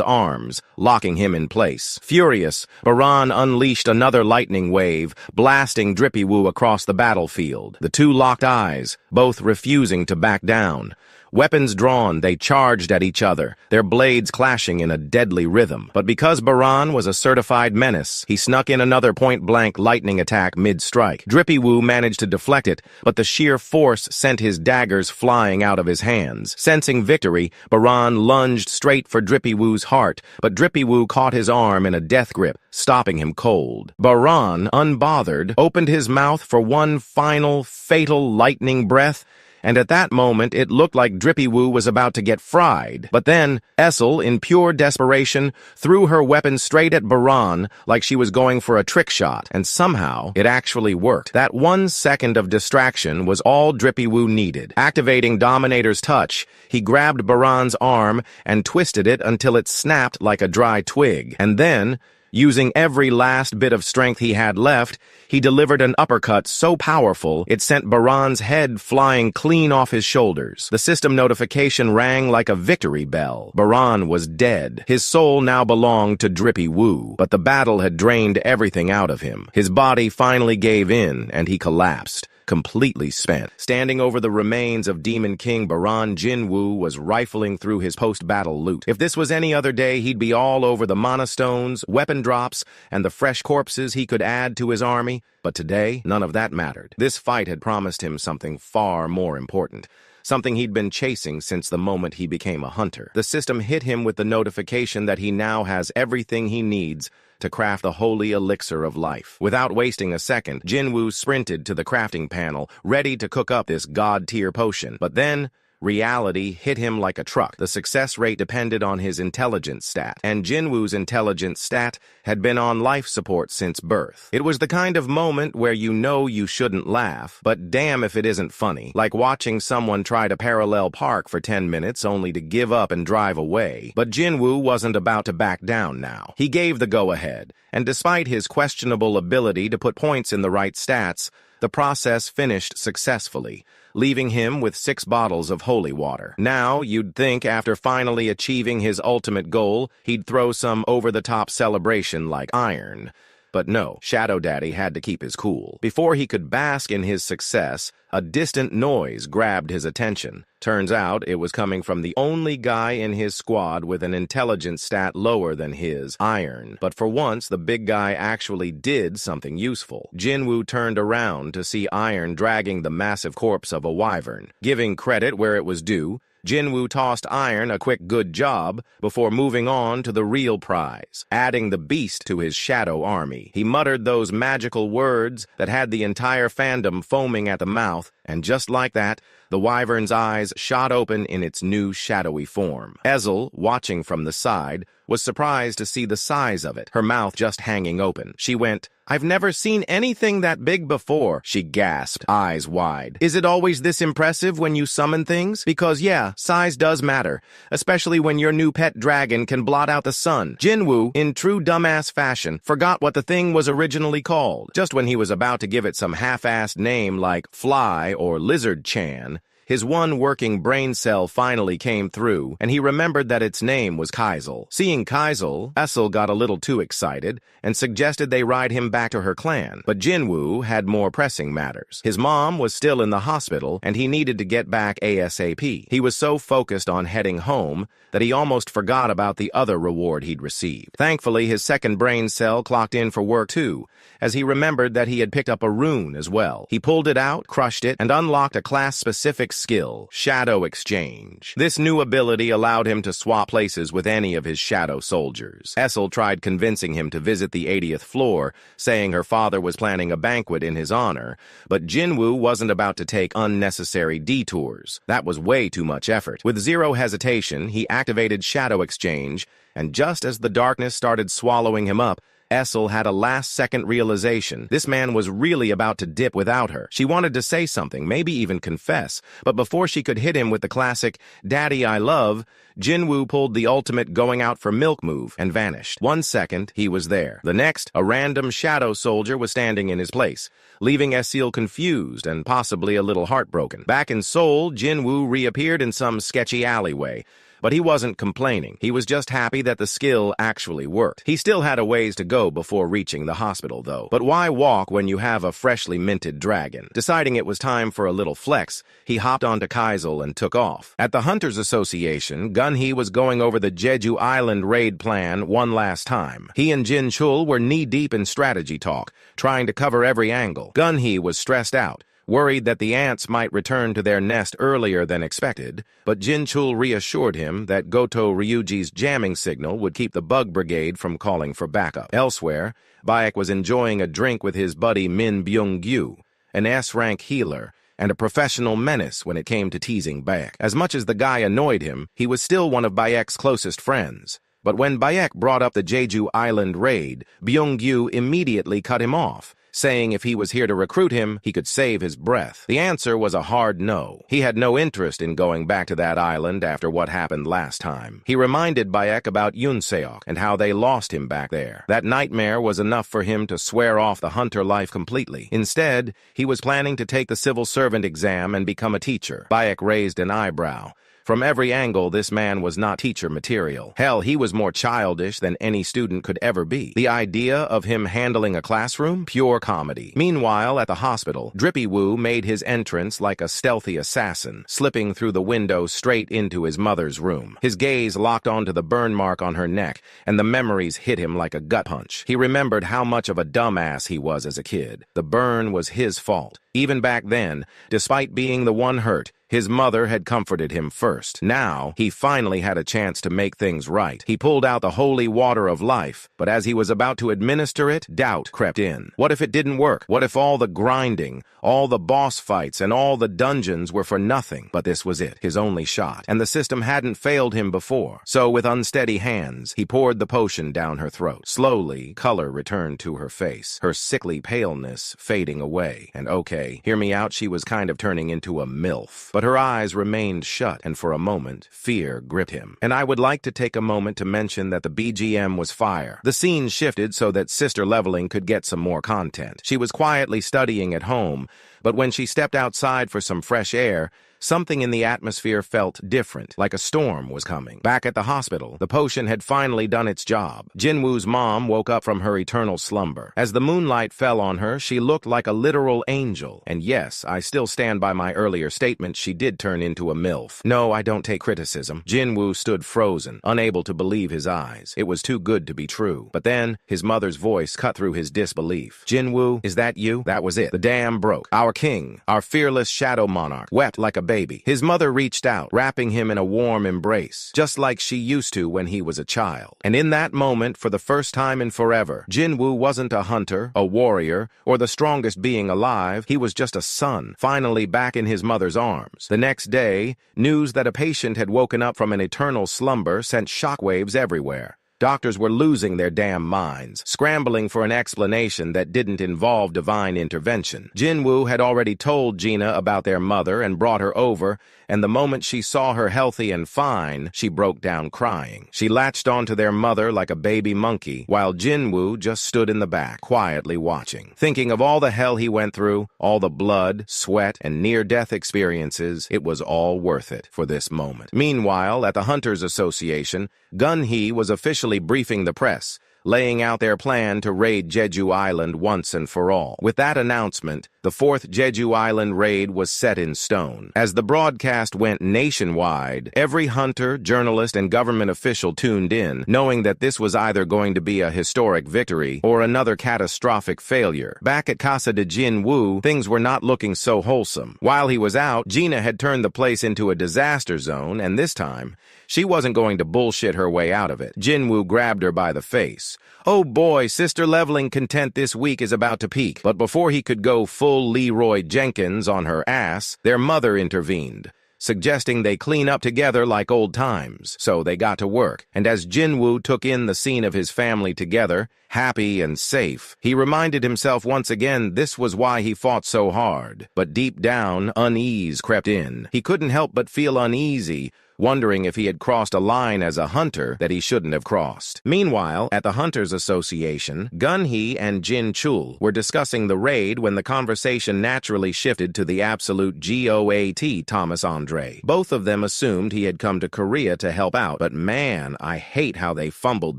arms, locking him in place. Furious, Baran unleashed another lightning wave, blasting Drippy Woo across the battlefield. The two locked eyes, both refusing to back down. Weapons drawn, they charged at each other, their blades clashing in a deadly rhythm. But because Baran was a certified menace, he snuck in another point-blank lightning attack mid-strike. Drippy Woo managed to deflect it, but the sheer force sent his daggers flying out of his hands. Sensing victory, Baran lunged straight for Drippy Woo's heart, but Drippy Woo caught his arm in a death grip, stopping him cold. Baran, unbothered, opened his mouth for one final, fatal lightning breath, and at that moment it looked like Drippy Woo was about to get fried. But then, Essel, in pure desperation, threw her weapon straight at Baran like she was going for a trick shot, and somehow it actually worked. That 1 second of distraction was all Drippy Woo needed. Activating Dominator's touch, he grabbed Baran's arm and twisted it until it snapped like a dry twig. And then, using every last bit of strength he had left, he delivered an uppercut so powerful it sent Baran's head flying clean off his shoulders. The system notification rang like a victory bell. Baran was dead. His soul now belonged to Drippy Woo, but the battle had drained everything out of him. His body finally gave in, and he collapsed, completely spent. Standing over the remains of Demon King Baran, Jin-Woo was rifling through his post-battle loot. If this was any other day, he'd be all over the mana stones, weapon drops, and the fresh corpses he could add to his army. But today, none of that mattered. This fight had promised him something far more important. something he'd been chasing since the moment he became a hunter. The system hit him with the notification that he now has everything he needs to craft the holy elixir of life. Without wasting a second, Jinwoo sprinted to the crafting panel, ready to cook up this god-tier potion. But then, reality hit him like a truck. The success rate depended on his intelligence stat, and Jinwoo's intelligence stat had been on life support since birth. It was the kind of moment where you know you shouldn't laugh, but damn if it isn't funny. Like watching someone try to parallel park for 10 minutes only to give up and drive away. But Jinwoo wasn't about to back down now. He gave the go-ahead, and despite his questionable ability to put points in the right stats, the process finished successfully, leaving him with 6 bottles of holy water. Now, you'd think after finally achieving his ultimate goal, he'd throw some over-the-top celebration like iron. But no, Shadow Daddy had to keep his cool. Before he could bask in his success, a distant noise grabbed his attention. Turns out it was coming from the only guy in his squad with an intelligence stat lower than his, Iron. But for once, the big guy actually did something useful. Jinwoo turned around to see Iron dragging the massive corpse of a wyvern. Giving credit where it was due, Jinwoo tossed Iron a quick good job before moving on to the real prize, adding the beast to his shadow army. He muttered those magical words that had the entire fandom foaming at the mouth, and just like that, the wyvern's eyes shot open in its new shadowy form. Ezel, watching from the side, was surprised to see the size of it, her mouth just hanging open. She went, "I've never seen anything that big before," she gasped, eyes wide. "Is it always this impressive when you summon things? Because yeah, size does matter, especially when your new pet dragon can blot out the sun." Jinwoo, in true dumbass fashion, forgot what the thing was originally called. Just when he was about to give it some half-assed name like Fly or Lizard Chan, his one working brain cell finally came through, and he remembered that its name was Kaisel. Seeing Kaisel, Ezel got a little too excited and suggested they ride him back to her clan. But Jinwoo had more pressing matters. His mom was still in the hospital, and he needed to get back ASAP. He was so focused on heading home that he almost forgot about the other reward he'd received. Thankfully, his second brain cell clocked in for work too, as he remembered that he had picked up a rune as well. He pulled it out, crushed it, and unlocked a class-specific skill, Shadow Exchange. This new ability allowed him to swap places with any of his shadow soldiers. Ezel tried convincing him to visit the 80th floor, saying her father was planning a banquet in his honor, but Jinwoo wasn't about to take unnecessary detours. That was way too much effort. With zero hesitation, he activated Shadow Exchange, and just as the darkness started swallowing him up, Ezel had a last-second realization. This man was really about to dip without her. She wanted to say something, maybe even confess, but before she could hit him with the classic, "Daddy, I love," Jinwoo pulled the ultimate going out for milk move and vanished. 1 second, he was there. The next, a random shadow soldier was standing in his place, leaving Ezel confused and possibly a little heartbroken. Back in Seoul, Jinwoo reappeared in some sketchy alleyway. But he wasn't complaining. He was just happy that the skill actually worked. He still had a ways to go before reaching the hospital, though. But why walk when you have a freshly minted dragon? Deciding it was time for a little flex, he hopped onto Kaisel and took off. At the Hunters Association, Gunhee was going over the Jeju Island raid plan one last time. He and Jin Chul were knee-deep in strategy talk, trying to cover every angle. Gunhee was stressed out, worried that the ants might return to their nest earlier than expected, but Jin Chul reassured him that Goto Ryuji's jamming signal would keep the bug brigade from calling for backup. Elsewhere, Bayek was enjoying a drink with his buddy Min Byung-gyu, an S-rank healer, and a professional menace when it came to teasing Bayek. As much as the guy annoyed him, he was still one of Bayek's closest friends. But when Bayek brought up the Jeju Island raid, Byung-gyu immediately cut him off, saying if he was here to recruit him, he could save his breath. The answer was a hard no. He had no interest in going back to that island after what happened last time. He reminded Bayek about Yoonseok and how they lost him back there. That nightmare was enough for him to swear off the hunter life completely. Instead, he was planning to take the civil servant exam and become a teacher. Bayek raised an eyebrow. From every angle, this man was not teacher material. Hell, he was more childish than any student could ever be. The idea of him handling a classroom? Pure comedy. Meanwhile, at the hospital, Drippy Woo made his entrance like a stealthy assassin, slipping through the window straight into his mother's room. His gaze locked onto the burn mark on her neck, and the memories hit him like a gut punch. He remembered how much of a dumbass he was as a kid. The burn was his fault. Even back then, despite being the one hurt, his mother had comforted him first. Now, he finally had a chance to make things right. He pulled out the holy water of life, but as he was about to administer it, doubt crept in. What if it didn't work? What if all the grinding, all the boss fights, and all the dungeons were for nothing? But this was it, his only shot, and the system hadn't failed him before. So, with unsteady hands, he poured the potion down her throat. Slowly, color returned to her face, her sickly paleness fading away. And okay, hear me out, she was kind of turning into a MILF. But her eyes remained shut, and for a moment, fear gripped him. And I would like to take a moment to mention that the BGM was fire. The scene shifted so that Sister Leveling could get some more content. She was quietly studying at home, but when she stepped outside for some fresh air, something in the atmosphere felt different, like a storm was coming. Back at the hospital, the potion had finally done its job. Jinwoo's mom woke up from her eternal slumber. As the moonlight fell on her, she looked like a literal angel. And yes, I still stand by my earlier statement, she did turn into a MILF. No, I don't take criticism. Jinwoo stood frozen, unable to believe his eyes. It was too good to be true. But then, his mother's voice cut through his disbelief. Jinwoo, is that you? That was it. The dam broke. Our king, our fearless shadow monarch, wept like a baby. His mother reached out, wrapping him in a warm embrace, just like she used to when he was a child. And in that moment, for the first time in forever, Jinwoo wasn't a hunter, a warrior, or the strongest being alive. He was just a son, finally back in his mother's arms. The next day, news that a patient had woken up from an eternal slumber sent shockwaves everywhere. Doctors were losing their damn minds, scrambling for an explanation that didn't involve divine intervention. Jinwoo had already told Gina about their mother and brought her over, and the moment she saw her healthy and fine, she broke down crying. She latched onto their mother like a baby monkey, while Jinwoo just stood in the back, quietly watching. Thinking of all the hell he went through, all the blood, sweat, and near-death experiences, it was all worth it for this moment. Meanwhile, at the Hunters Association, Gun-hee was officially briefing the press, laying out their plan to raid Jeju Island once and for all. With that announcement, the fourth Jeju Island raid was set in stone. As the broadcast went nationwide, every hunter, journalist, and government official tuned in, knowing that this was either going to be a historic victory or another catastrophic failure. Back at Casa de Jinwoo, things were not looking so wholesome. While he was out, Gina had turned the place into a disaster zone, and this time, she wasn't going to bullshit her way out of it. Jinwoo grabbed her by the face. Oh boy, Sister Leveling content this week is about to peak. But before he could go full Leroy Jenkins on her ass, their mother intervened, suggesting they clean up together like old times. So they got to work, and as Jinwoo took in the scene of his family together, happy and safe, he reminded himself once again this was why he fought so hard. But deep down, unease crept in. He couldn't help but feel uneasy, wondering if he had crossed a line as a hunter that he shouldn't have crossed. Meanwhile, at the Hunters Association, Gun-hee and Jin Chul were discussing the raid when the conversation naturally shifted to the absolute GOAT Thomas Andre. Both of them assumed he had come to Korea to help out, but man, I hate how they fumbled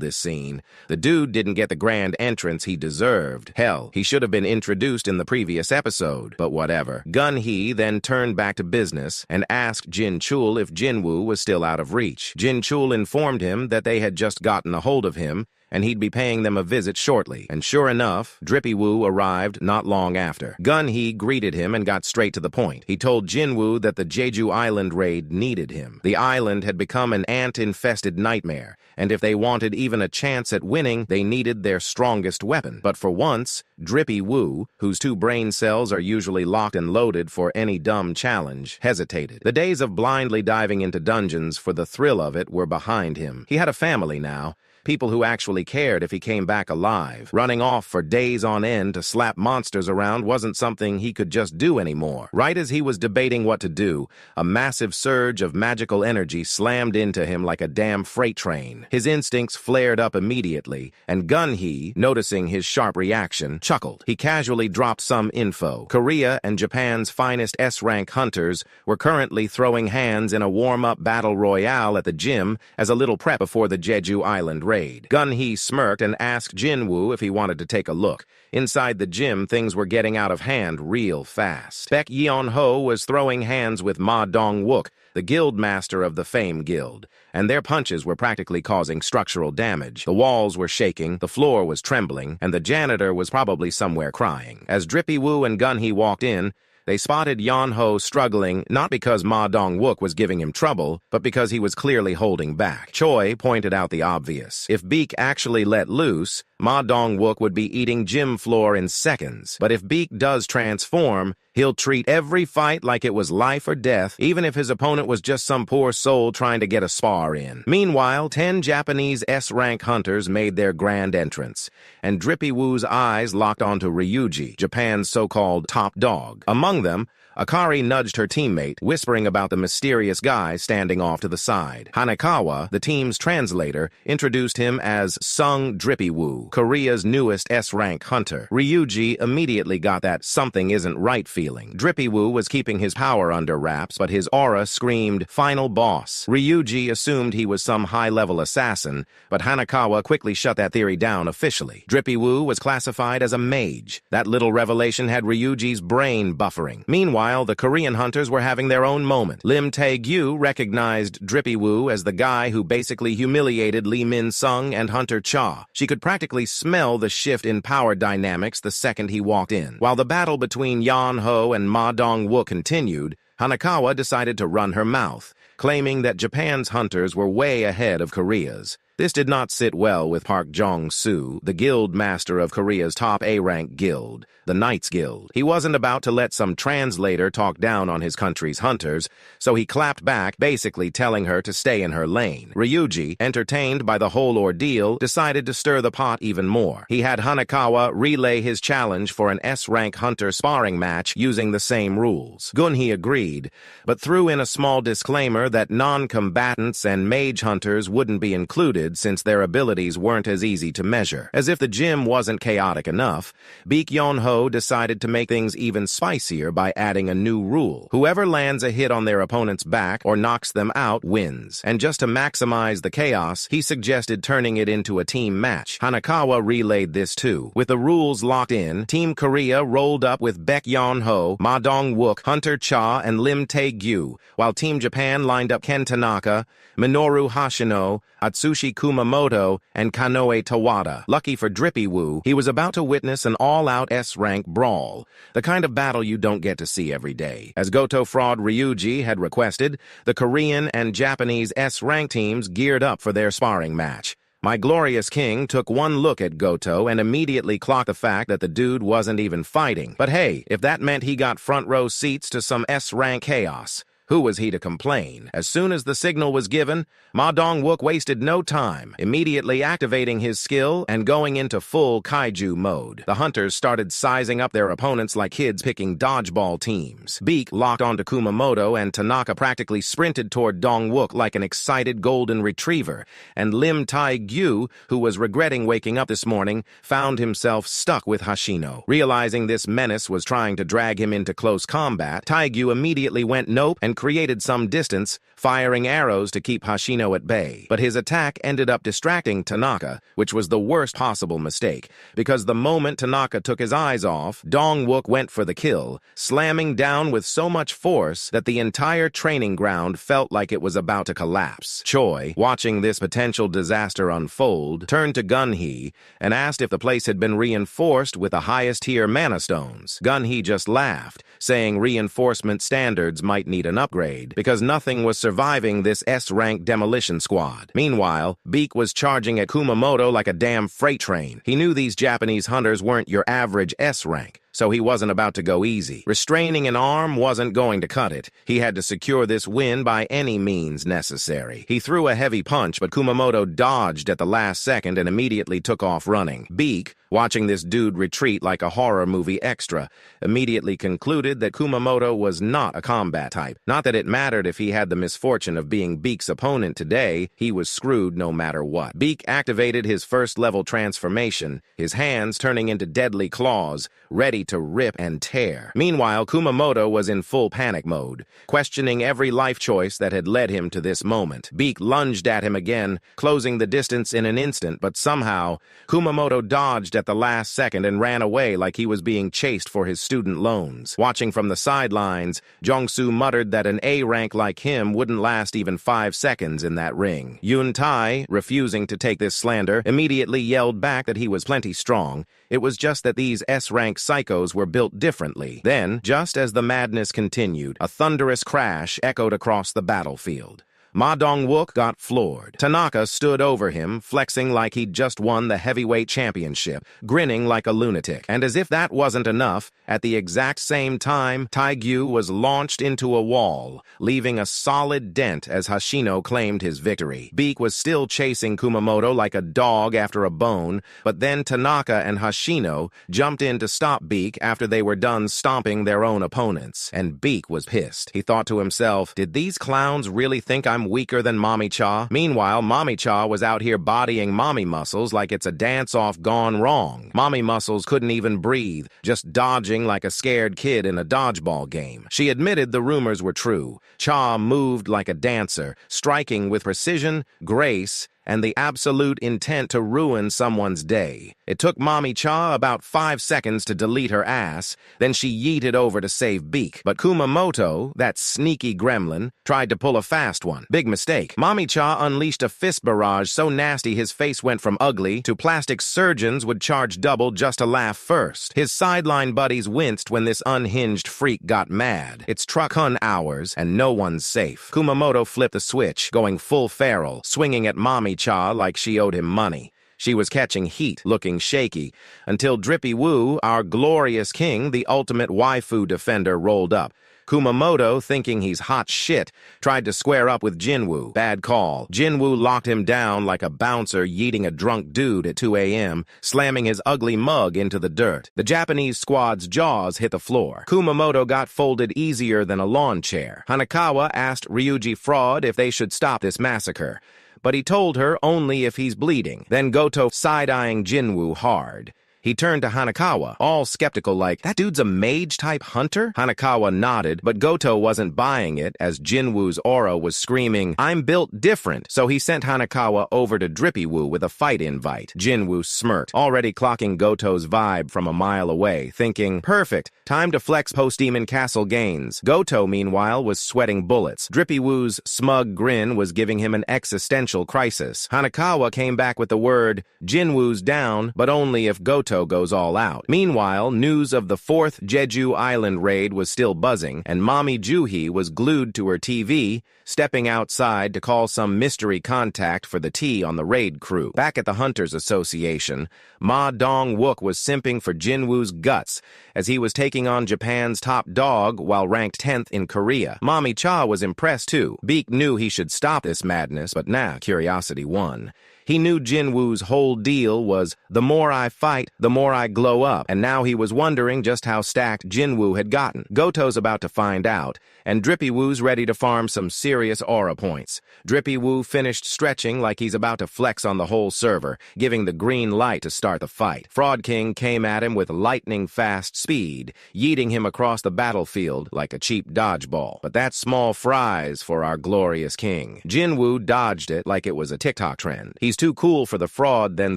this scene. The dude didn't get the grand entrance he deserved. Hell, he should have been introduced in the previous episode, but whatever. Gun-hee then turned back to business and asked Jin Chul if Jinwoo was still out of reach. Jin Chul informed him that they had just gotten a hold of him and he'd be paying them a visit shortly. And sure enough, Drippy Woo arrived not long after. Gun-hee greeted him and got straight to the point. He told Jinwoo that the Jeju Island raid needed him. The island had become an ant-infested nightmare, and if they wanted even a chance at winning, they needed their strongest weapon. But for once, Drippy Woo, whose 2 brain cells are usually locked and loaded for any dumb challenge, hesitated. The days of blindly diving into dungeons for the thrill of it were behind him. He had a family now. People who actually cared if he came back alive. Running off for days on end to slap monsters around wasn't something he could just do anymore. Right as he was debating what to do, a massive surge of magical energy slammed into him like a damn freight train. His instincts flared up immediately, and Gun-hee, noticing his sharp reaction, chuckled. He casually dropped some info. Korea and Japan's finest S-rank hunters were currently throwing hands in a warm-up battle royale at the gym as a little prep before the Jeju Island raid. Gun-hee smirked and asked Jinwoo if he wanted to take a look. Inside the gym, things were getting out of hand real fast. Baek Yeon-ho was throwing hands with Ma Dong-wook, the guild master of the Fame Guild, and their punches were practically causing structural damage. The walls were shaking, the floor was trembling, and the janitor was probably somewhere crying. As Drippy Woo and Gun-hee walked in, They spotted Yan Ho struggling not because Ma Dong-wook was giving him trouble, but because he was clearly holding back. Choi pointed out the obvious. If Beak actually let loose, Ma Dong-wook would be eating gym floor in seconds. But if Beak does transform, he'll treat every fight like it was life or death, even if his opponent was just some poor soul trying to get a spar in. Meanwhile, 10 Japanese S-rank hunters made their grand entrance, and Drippy Woo's eyes locked onto Ryuji, Japan's so-called top dog. Among them, Akari nudged her teammate, whispering about the mysterious guy standing off to the side. Hanekawa, the team's translator, introduced him as Sung Drippy Woo, Korea's newest S-rank hunter. Ryuji immediately got that something isn't right feeling. Drippy Woo was keeping his power under wraps, but his aura screamed, "Final boss." Ryuji assumed he was some high-level assassin, but Hanekawa quickly shut that theory down officially. Drippy Woo was classified as a mage. That little revelation had Ryuji's brain buffering. Meanwhile, the Korean hunters were having their own moment. Lim Tae-gyu recognized Drippy Woo as the guy who basically humiliated Lee Min-sung and Hunter Cha. She could practically smell the shift in power dynamics the second he walked in. While the battle between Yan Ho and Ma Dong-wook continued, Hanekawa decided to run her mouth, claiming that Japan's hunters were way ahead of Korea's. This did not sit well with Park Jong-soo, the guild master of Korea's top A-rank guild, the Knights Guild. He wasn't about to let some translator talk down on his country's hunters, so he clapped back, basically telling her to stay in her lane. Ryuji, entertained by the whole ordeal, decided to stir the pot even more. He had Hanekawa relay his challenge for an S-rank hunter sparring match using the same rules. Gunhee agreed, but threw in a small disclaimer that non-combatants and mage hunters wouldn't be included since their abilities weren't as easy to measure. As if the gym wasn't chaotic enough, Baek Yeon-ho decided to make things even spicier by adding a new rule. Whoever lands a hit on their opponent's back or knocks them out wins. And just to maximize the chaos, he suggested turning it into a team match. Hanekawa relayed this too. With the rules locked in, Team Korea rolled up with Baek Yeon-ho, Ma Dong-wook, Hunter Cha, and Lim Tae-gyu, while Team Japan lined up Ken Tanaka, Minoru Hoshino, Atsushi Kumamoto, and Kanoe Tawada. Lucky for Drippy Woo, he was about to witness an all-out S-rank brawl, the kind of battle you don't get to see every day. As Goto fraud Ryuji had requested, the Korean and Japanese S-rank teams geared up for their sparring match. My glorious king took one look at Goto and immediately clocked the fact that the dude wasn't even fighting. But hey, if that meant he got front-row seats to some S-rank chaos, who was he to complain? As soon as the signal was given, Ma Dong-wook wasted no time, immediately activating his skill and going into full kaiju mode. The hunters started sizing up their opponents like kids picking dodgeball teams. Beak locked onto Kumamoto, and Tanaka practically sprinted toward Dong-wook like an excited golden retriever, and Lim Tae-gyu, who was regretting waking up this morning, found himself stuck with Hoshino. Realizing this menace was trying to drag him into close combat, Tae-gyu immediately went nope and created some distance, firing arrows to keep Hoshino at bay. But his attack ended up distracting Tanaka, which was the worst possible mistake, because the moment Tanaka took his eyes off, Dong-wook went for the kill, slamming down with so much force that the entire training ground felt like it was about to collapse. Choi, watching this potential disaster unfold, turned to Gunhee and asked if the place had been reinforced with the highest-tier mana stones. Gunhee just laughed, saying reinforcement standards might need an upgrade, because nothing was surviving this S-rank demolition squad. Meanwhile, Beak was charging at Kumamoto like a damn freight train. He knew these Japanese hunters weren't your average S-rank, so he wasn't about to go easy. Restraining an arm wasn't going to cut it. He had to secure this win by any means necessary. He threw a heavy punch, but Kumamoto dodged at the last second and immediately took off running. Beak, watching this dude retreat like a horror movie extra, immediately concluded that Kumamoto was not a combat type. Not that it mattered if he had the misfortune of being Beak's opponent today, he was screwed no matter what. Beak activated his first-level transformation, his hands turning into deadly claws, ready to rip and tear. Meanwhile, Kumamoto was in full panic mode, questioning every life choice that had led him to this moment. Beak lunged at him again, closing the distance in an instant, but somehow, Kumamoto dodged at the last second and ran away like he was being chased for his student loans. Watching from the sidelines, Jong-soo muttered that an A rank like him wouldn't last even 5 seconds in that ring. Yun Tai, refusing to take this slander, immediately yelled back that he was plenty strong. It was just that these S-rank psychos psychos were built differently. Then, just as the madness continued, a thunderous crash echoed across the battlefield. Ma Dong-wook got floored. Tanaka stood over him, flexing like he'd just won the heavyweight championship, grinning like a lunatic. And as if that wasn't enough, at the exact same time, Taegyu was launched into a wall, leaving a solid dent as Hashino claimed his victory. Beak was still chasing Kumamoto like a dog after a bone, but then Tanaka and Hashino jumped in to stop Beak after they were done stomping their own opponents. And Beak was pissed. He thought to himself, did these clowns really think I'm weaker than Mommy Cha? Meanwhile, Mommy Cha was out here bodying Mommy Muscles like it's a dance-off gone wrong. Mommy Muscles couldn't even breathe, just dodging like a scared kid in a dodgeball game. She admitted the rumors were true. Cha moved like a dancer, striking with precision, grace, and the absolute intent to ruin someone's day. It took Mommy Cha about 5 seconds to delete her ass, then she yeeted over to save Beak. But Kumamoto, that sneaky gremlin, tried to pull a fast one. Big mistake. Mommy Cha unleashed a fist barrage so nasty his face went from ugly to plastic surgeons would charge double just to laugh first. His sideline buddies winced when this unhinged freak got mad. It's truck hun hours, and no one's safe. Kumamoto flipped the switch, going full feral, swinging at Mommy Cha like she owed him money. She was catching heat, looking shaky, until Drippy Woo, our glorious king, the ultimate waifu defender, rolled up. Kumamoto, thinking he's hot shit, tried to square up with Jinwoo. Bad call. Jinwoo locked him down like a bouncer yeeting a drunk dude at 2 a.m., slamming his ugly mug into the dirt. The Japanese squad's jaws hit the floor. Kumamoto got folded easier than a lawn chair. Hanakawa asked Ryuji Fraud if they should stop this massacre, but he told her only if he's bleeding. Then Goto side-eyeing Jinwoo hard. He turned to Hanakawa, all skeptical like, that dude's a mage-type hunter? Hanakawa nodded, but Goto wasn't buying it as Jinwoo's aura was screaming, I'm built different, so he sent Hanakawa over to Drippy Woo with a fight invite. Jinwoo smirked, already clocking Goto's vibe from a mile away, thinking, perfect, time to flex post-Demon Castle gains. Goto, meanwhile, was sweating bullets. Drippy Woo's smug grin was giving him an existential crisis. Hanakawa came back with the word, Jinwoo's down, but only if Goto goes all out. Meanwhile, news of the 4th Jeju Island raid was still buzzing, and Mommy Juhi was glued to her TV, stepping outside to call some mystery contact for the tea on the raid crew. Back at the Hunters Association, Ma Dong-wook was simping for Jinwoo's guts as he was taking on Japan's top dog while ranked 10th in Korea. Mommy Cha was impressed too. Beak knew he should stop this madness, but curiosity won. He knew Jinwoo's whole deal was, the more I fight, the more I glow up, and now he was wondering just how stacked Jinwoo had gotten. Goto's about to find out, and Drippy Woo's ready to farm some serious aura points. Drippy Woo finished stretching like he's about to flex on the whole server, giving the green light to start the fight. Fraud King came at him with lightning-fast speed, yeeting him across the battlefield like a cheap dodgeball. But that's small fries for our glorious king. Jinwoo dodged it like it was a TikTok trend. He's too cool for the fraud, then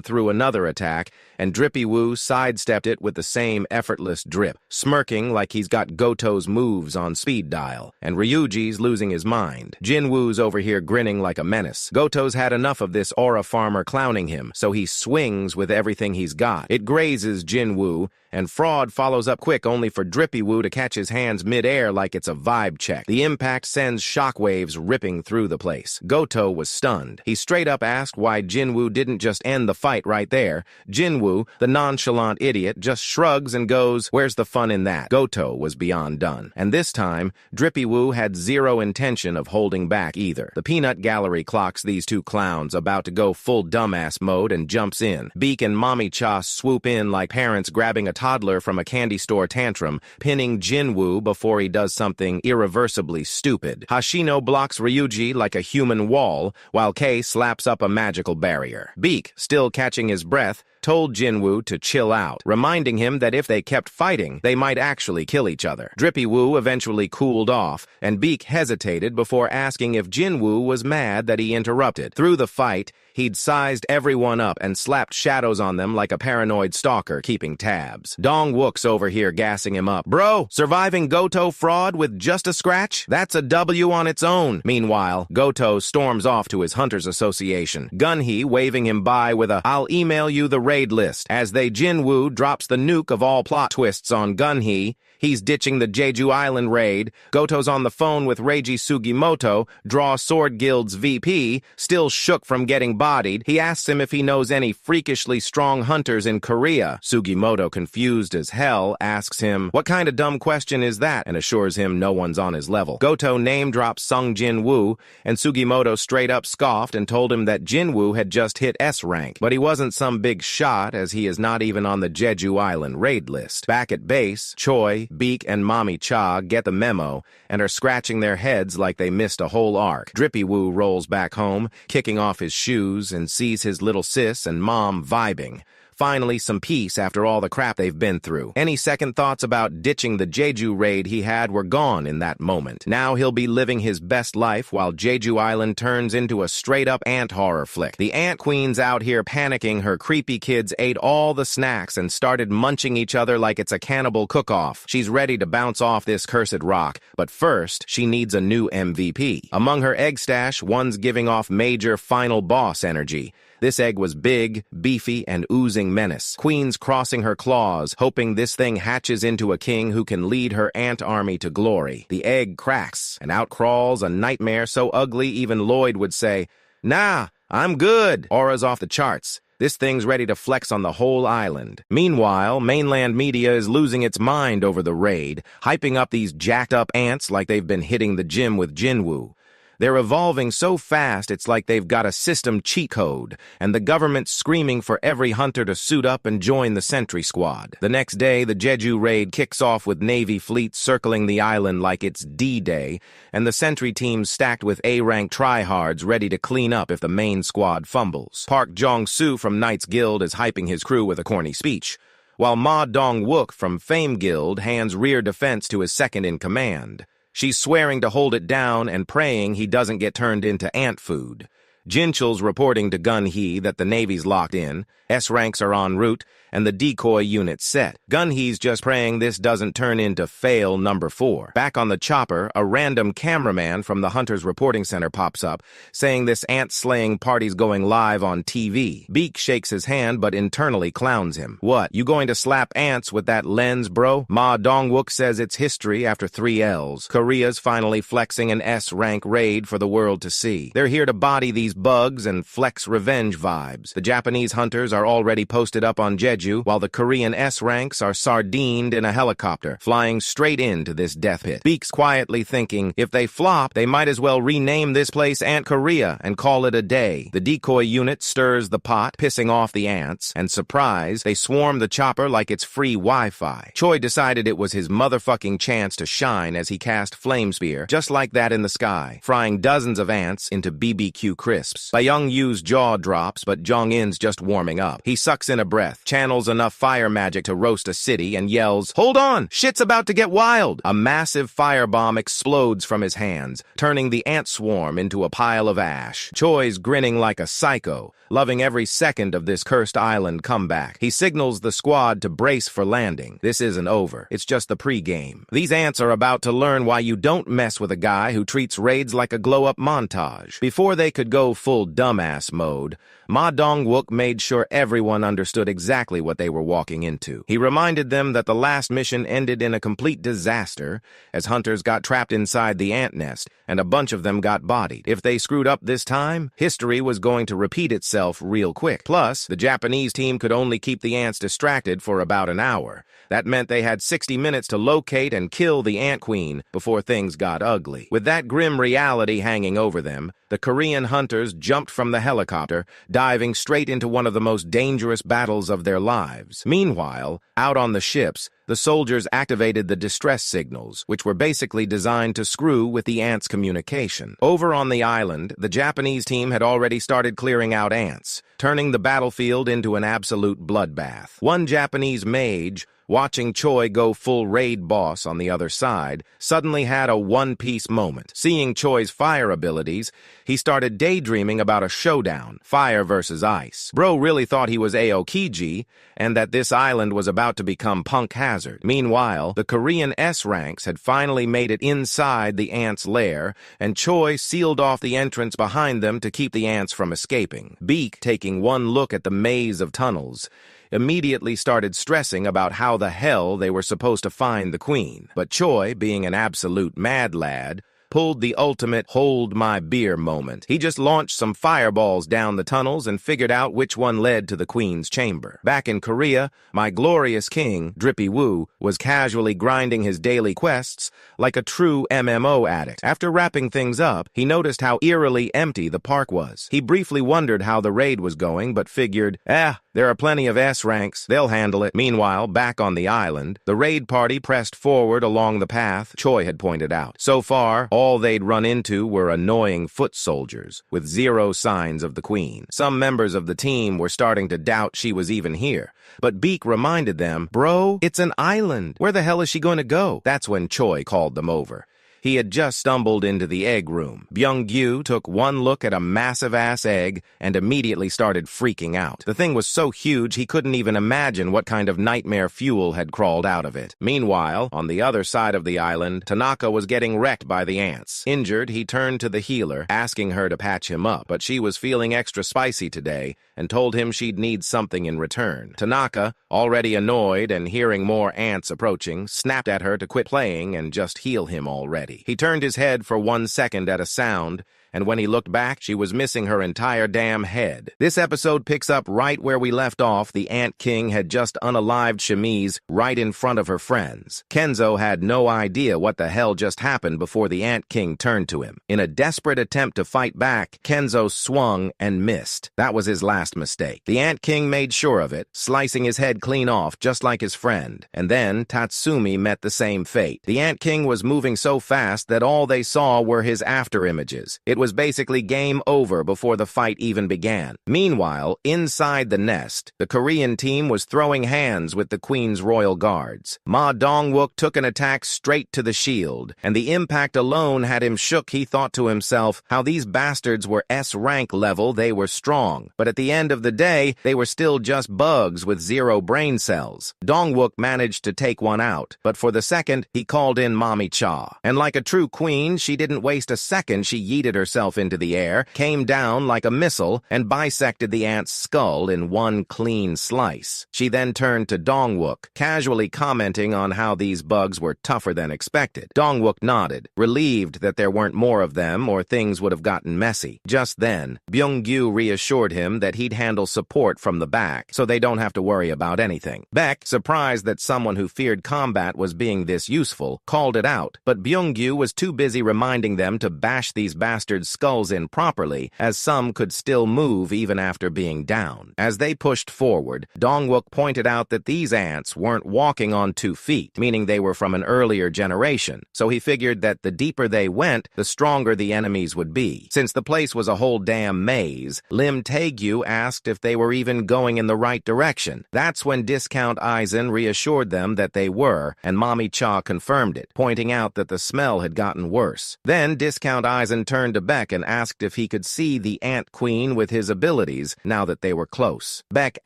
threw another attack, and Drippy Woo sidestepped it with the same effortless drip, smirking like he's got Goto's moves on speed dial, and Ryuji's losing his mind. Jinwoo's over here grinning like a menace. Goto's had enough of this aura farmer clowning him, so he swings with everything he's got. It grazes Jinwoo, and Fraud follows up quick only for Drippy Woo to catch his hands mid-air like it's a vibe check. The impact sends shockwaves ripping through the place. Goto was stunned. He straight up asked why Jinwoo didn't just end the fight right there. Jinwoo, the nonchalant idiot, just shrugs and goes, where's the fun in that? Goto was beyond done. And this time, Drippy Woo had zero intention of holding back either. The peanut gallery clocks these two clowns about to go full dumbass mode and jumps in. Beak and Mommy Cha swoop in like parents grabbing a toddler from a candy store tantrum, pinning Jinwoo before he does something irreversibly stupid. Hashino blocks Ryuji like a human wall, while Kei slaps up a magical barrier. Beak, still catching his breath, told Jinwoo to chill out, reminding him that if they kept fighting, they might actually kill each other. Drippy Woo eventually cooled off, and Beak hesitated before asking if Jinwoo was mad that he interrupted. Through the fight, he'd sized everyone up and slapped shadows on them like a paranoid stalker keeping tabs. Dong-wook's over here gassing him up. Bro, surviving Goto Fraud with just a scratch? That's a W on its own. Meanwhile, Goto storms off to his Hunters Association, Gunhee waving him by with a, I'll email you the raid list. As Jinwoo drops the nuke of all plot twists on Gun-hee, he's ditching the Jeju Island raid. Goto's on the phone with Reiji Sugimoto, Draw Sword Guild's VP, still shook from getting bodied. He asks him if he knows any freakishly strong hunters in Korea. Sugimoto, confused as hell, asks him, "What kind of dumb question is that?" and assures him no one's on his level. Goto name-drops Sung Jinwoo, and Sugimoto straight up scoffed and told him that Jinwoo had just hit S rank. But he wasn't some big shot, as he is not even on the Jeju Island raid list. Back at base, Choi, Beak, and Mommy Cha get the memo and are scratching their heads like they missed a whole arc. Drippy Woo rolls back home, kicking off his shoes, and sees his little sis and mom vibing. Finally, some peace after all the crap they've been through. Any second thoughts about ditching the Jeju raid he had were gone in that moment. Now he'll be living his best life while Jeju Island turns into a straight-up ant horror flick. The Ant Queen's out here panicking her creepy kids ate all the snacks and started munching each other like it's a cannibal cook-off. She's ready to bounce off this cursed rock, but first, she needs a new MVP. Among her egg stash, one's giving off major final boss energy. This egg was big, beefy, and oozing menace. Queen's crossing her claws, hoping this thing hatches into a king who can lead her ant army to glory. The egg cracks, and out crawls a nightmare so ugly even Lloyd would say, "Nah, I'm good." Aura's off the charts. This thing's ready to flex on the whole island. Meanwhile, mainland media is losing its mind over the raid, hyping up these jacked-up ants like they've been hitting the gym with Jinwoo. They're evolving so fast it's like they've got a system cheat code, and the government's screaming for every hunter to suit up and join the sentry squad. The next day, the Jeju raid kicks off with Navy fleets circling the island like it's D-Day, and the sentry teams stacked with A-rank tryhards ready to clean up if the main squad fumbles. Park Jong-soo from Knights Guild is hyping his crew with a corny speech, while Ma Dong-wook from Fame Guild hands rear defense to his second-in-command. She's swearing to hold it down and praying he doesn't get turned into ant food. Jinchul's reporting to Gun-hee that the Navy's locked in, S-ranks are en route, and the decoy unit's set. Gun-hee's just praying this doesn't turn into fail number 4. Back on the chopper, a random cameraman from the Hunters Reporting Center pops up, saying this ant-slaying party's going live on TV. Beak shakes his hand but internally clowns him. "What, you going to slap ants with that lens, bro?" Ma Dong-wook says it's history after 3 L's. Korea's finally flexing an S-rank raid for the world to see. They're here to body these bugs and flex revenge vibes. The Japanese hunters are already posted up on Jeju, while the Korean S-ranks are sardined in a helicopter, flying straight into this death pit. Beak's quietly thinking, if they flop, they might as well rename this place Ant Korea and call it a day. The decoy unit stirs the pot, pissing off the ants, and surprise, they swarm the chopper like it's free Wi-Fi. Choi decided it was his motherfucking chance to shine as he cast Flame Spear, just like that in the sky, frying dozens of ants into BBQ crisps. Young Yu's jaw drops, but Jong-in's just warming up. He sucks in a breath, channels enough fire magic to roast a city, and yells, "Hold on! Shit's about to get wild!" A massive firebomb explodes from his hands, turning the ant swarm into a pile of ash. Choi's grinning like a psycho, loving every second of this cursed island comeback. He signals the squad to brace for landing. This isn't over. It's just the pre-game. These ants are about to learn why you don't mess with a guy who treats raids like a glow-up montage. Before they could go full dumbass mode, Ma Dong-wook made sure everyone understood exactly what they were walking into. He reminded them that the last mission ended in a complete disaster, as hunters got trapped inside the ant nest, and a bunch of them got bodied. If they screwed up this time, history was going to repeat itself real quick. Plus, the Japanese team could only keep the ants distracted for about an hour. That meant they had 60 minutes to locate and kill the Ant Queen before things got ugly. With that grim reality hanging over them, the Korean hunters jumped from the helicopter, diving straight into one of the most dangerous battles of their lives. Meanwhile, out on the ships, the soldiers activated the distress signals, which were basically designed to screw with the ants' communication. Over on the island, the Japanese team had already started clearing out ants, turning the battlefield into an absolute bloodbath. One Japanese mage, watching Choi go full raid boss on the other side, suddenly had a one-piece moment. Seeing Choi's fire abilities, he started daydreaming about a showdown, fire versus ice. Bro really thought he was Aokiji, and that this island was about to become Punk Hazard. Meanwhile, the Korean S ranks had finally made it inside the ants' lair, and Choi sealed off the entrance behind them to keep the ants from escaping. Beak, taking one look at the maze of tunnels, immediately started stressing about how the hell they were supposed to find the queen. But Choi, being an absolute mad lad, pulled the ultimate hold my beer moment. He just launched some fireballs down the tunnels and figured out which one led to the queen's chamber. Back in Korea, my glorious king, Drippy Woo, was casually grinding his daily quests like a true MMO addict. After wrapping things up, he noticed how eerily empty the park was. He briefly wondered how the raid was going, but figured, there are plenty of S ranks, they'll handle it. Meanwhile, back on the island, the raid party pressed forward along the path Choi had pointed out. So far, all they'd run into were annoying foot soldiers, with zero signs of the queen. Some members of the team were starting to doubt she was even here, but Beak reminded them, "Bro, it's an island. Where the hell is she going to go?" That's when Choi called them over. He had just stumbled into the egg room. Byung-gyu took one look at a massive-ass egg and immediately started freaking out. The thing was so huge he couldn't even imagine what kind of nightmare fuel had crawled out of it. Meanwhile, on the other side of the island, Tanaka was getting wrecked by the ants. Injured, he turned to the healer, asking her to patch him up, but she was feeling extra spicy today and told him she'd need something in return. Tanaka, already annoyed and hearing more ants approaching, snapped at her to quit playing and just heal him already. He turned his head for 1 second at a sound, and when he looked back, she was missing her entire damn head. This episode picks up right where we left off. The Ant King had just unalived Shamiz right in front of her friends. Kenzo had no idea what the hell just happened before the Ant King turned to him. In a desperate attempt to fight back, Kenzo swung and missed. That was his last mistake. The Ant King made sure of it, slicing his head clean off just like his friend. And then Tatsumi met the same fate. The Ant King was moving so fast that all they saw were his after images. It was basically game over before the fight even began. Meanwhile, inside the nest, the Korean team was throwing hands with the Queen's royal guards. Ma Dongwook took an attack straight to the shield, and the impact alone had him shook. He thought to himself, how these bastards were S-rank level, they were strong. But at the end of the day, they were still just bugs with 0 brain cells. Dongwook managed to take one out, but for the second, he called in Mommy Cha. And like a true queen, she didn't waste a second. She yeeted herself into the air, came down like a missile, and bisected the ant's skull in one clean slice. She then turned to Dongwook, casually commenting on how these bugs were tougher than expected. Dongwook nodded, relieved that there weren't more of them or things would have gotten messy. Just then, Byung-gyu reassured him that he'd handle support from the back, so they don't have to worry about anything. Beck, surprised that someone who feared combat was being this useful, called it out, but Byung-gyu was too busy reminding them to bash these bastards' skulls in properly, as some could still move even after being down. As they pushed forward, Dongwook pointed out that these ants weren't walking on 2 feet, meaning they were from an earlier generation, so he figured that the deeper they went, the stronger the enemies would be. Since the place was a whole damn maze, Lim Taegyu asked if they were even going in the right direction. That's when Discount Aizen reassured them that they were, and Mommy Cha confirmed it, pointing out that the smell had gotten worse. Then Discount Aizen turned to Beck and asked if he could see the Ant Queen with his abilities now that they were close. Beck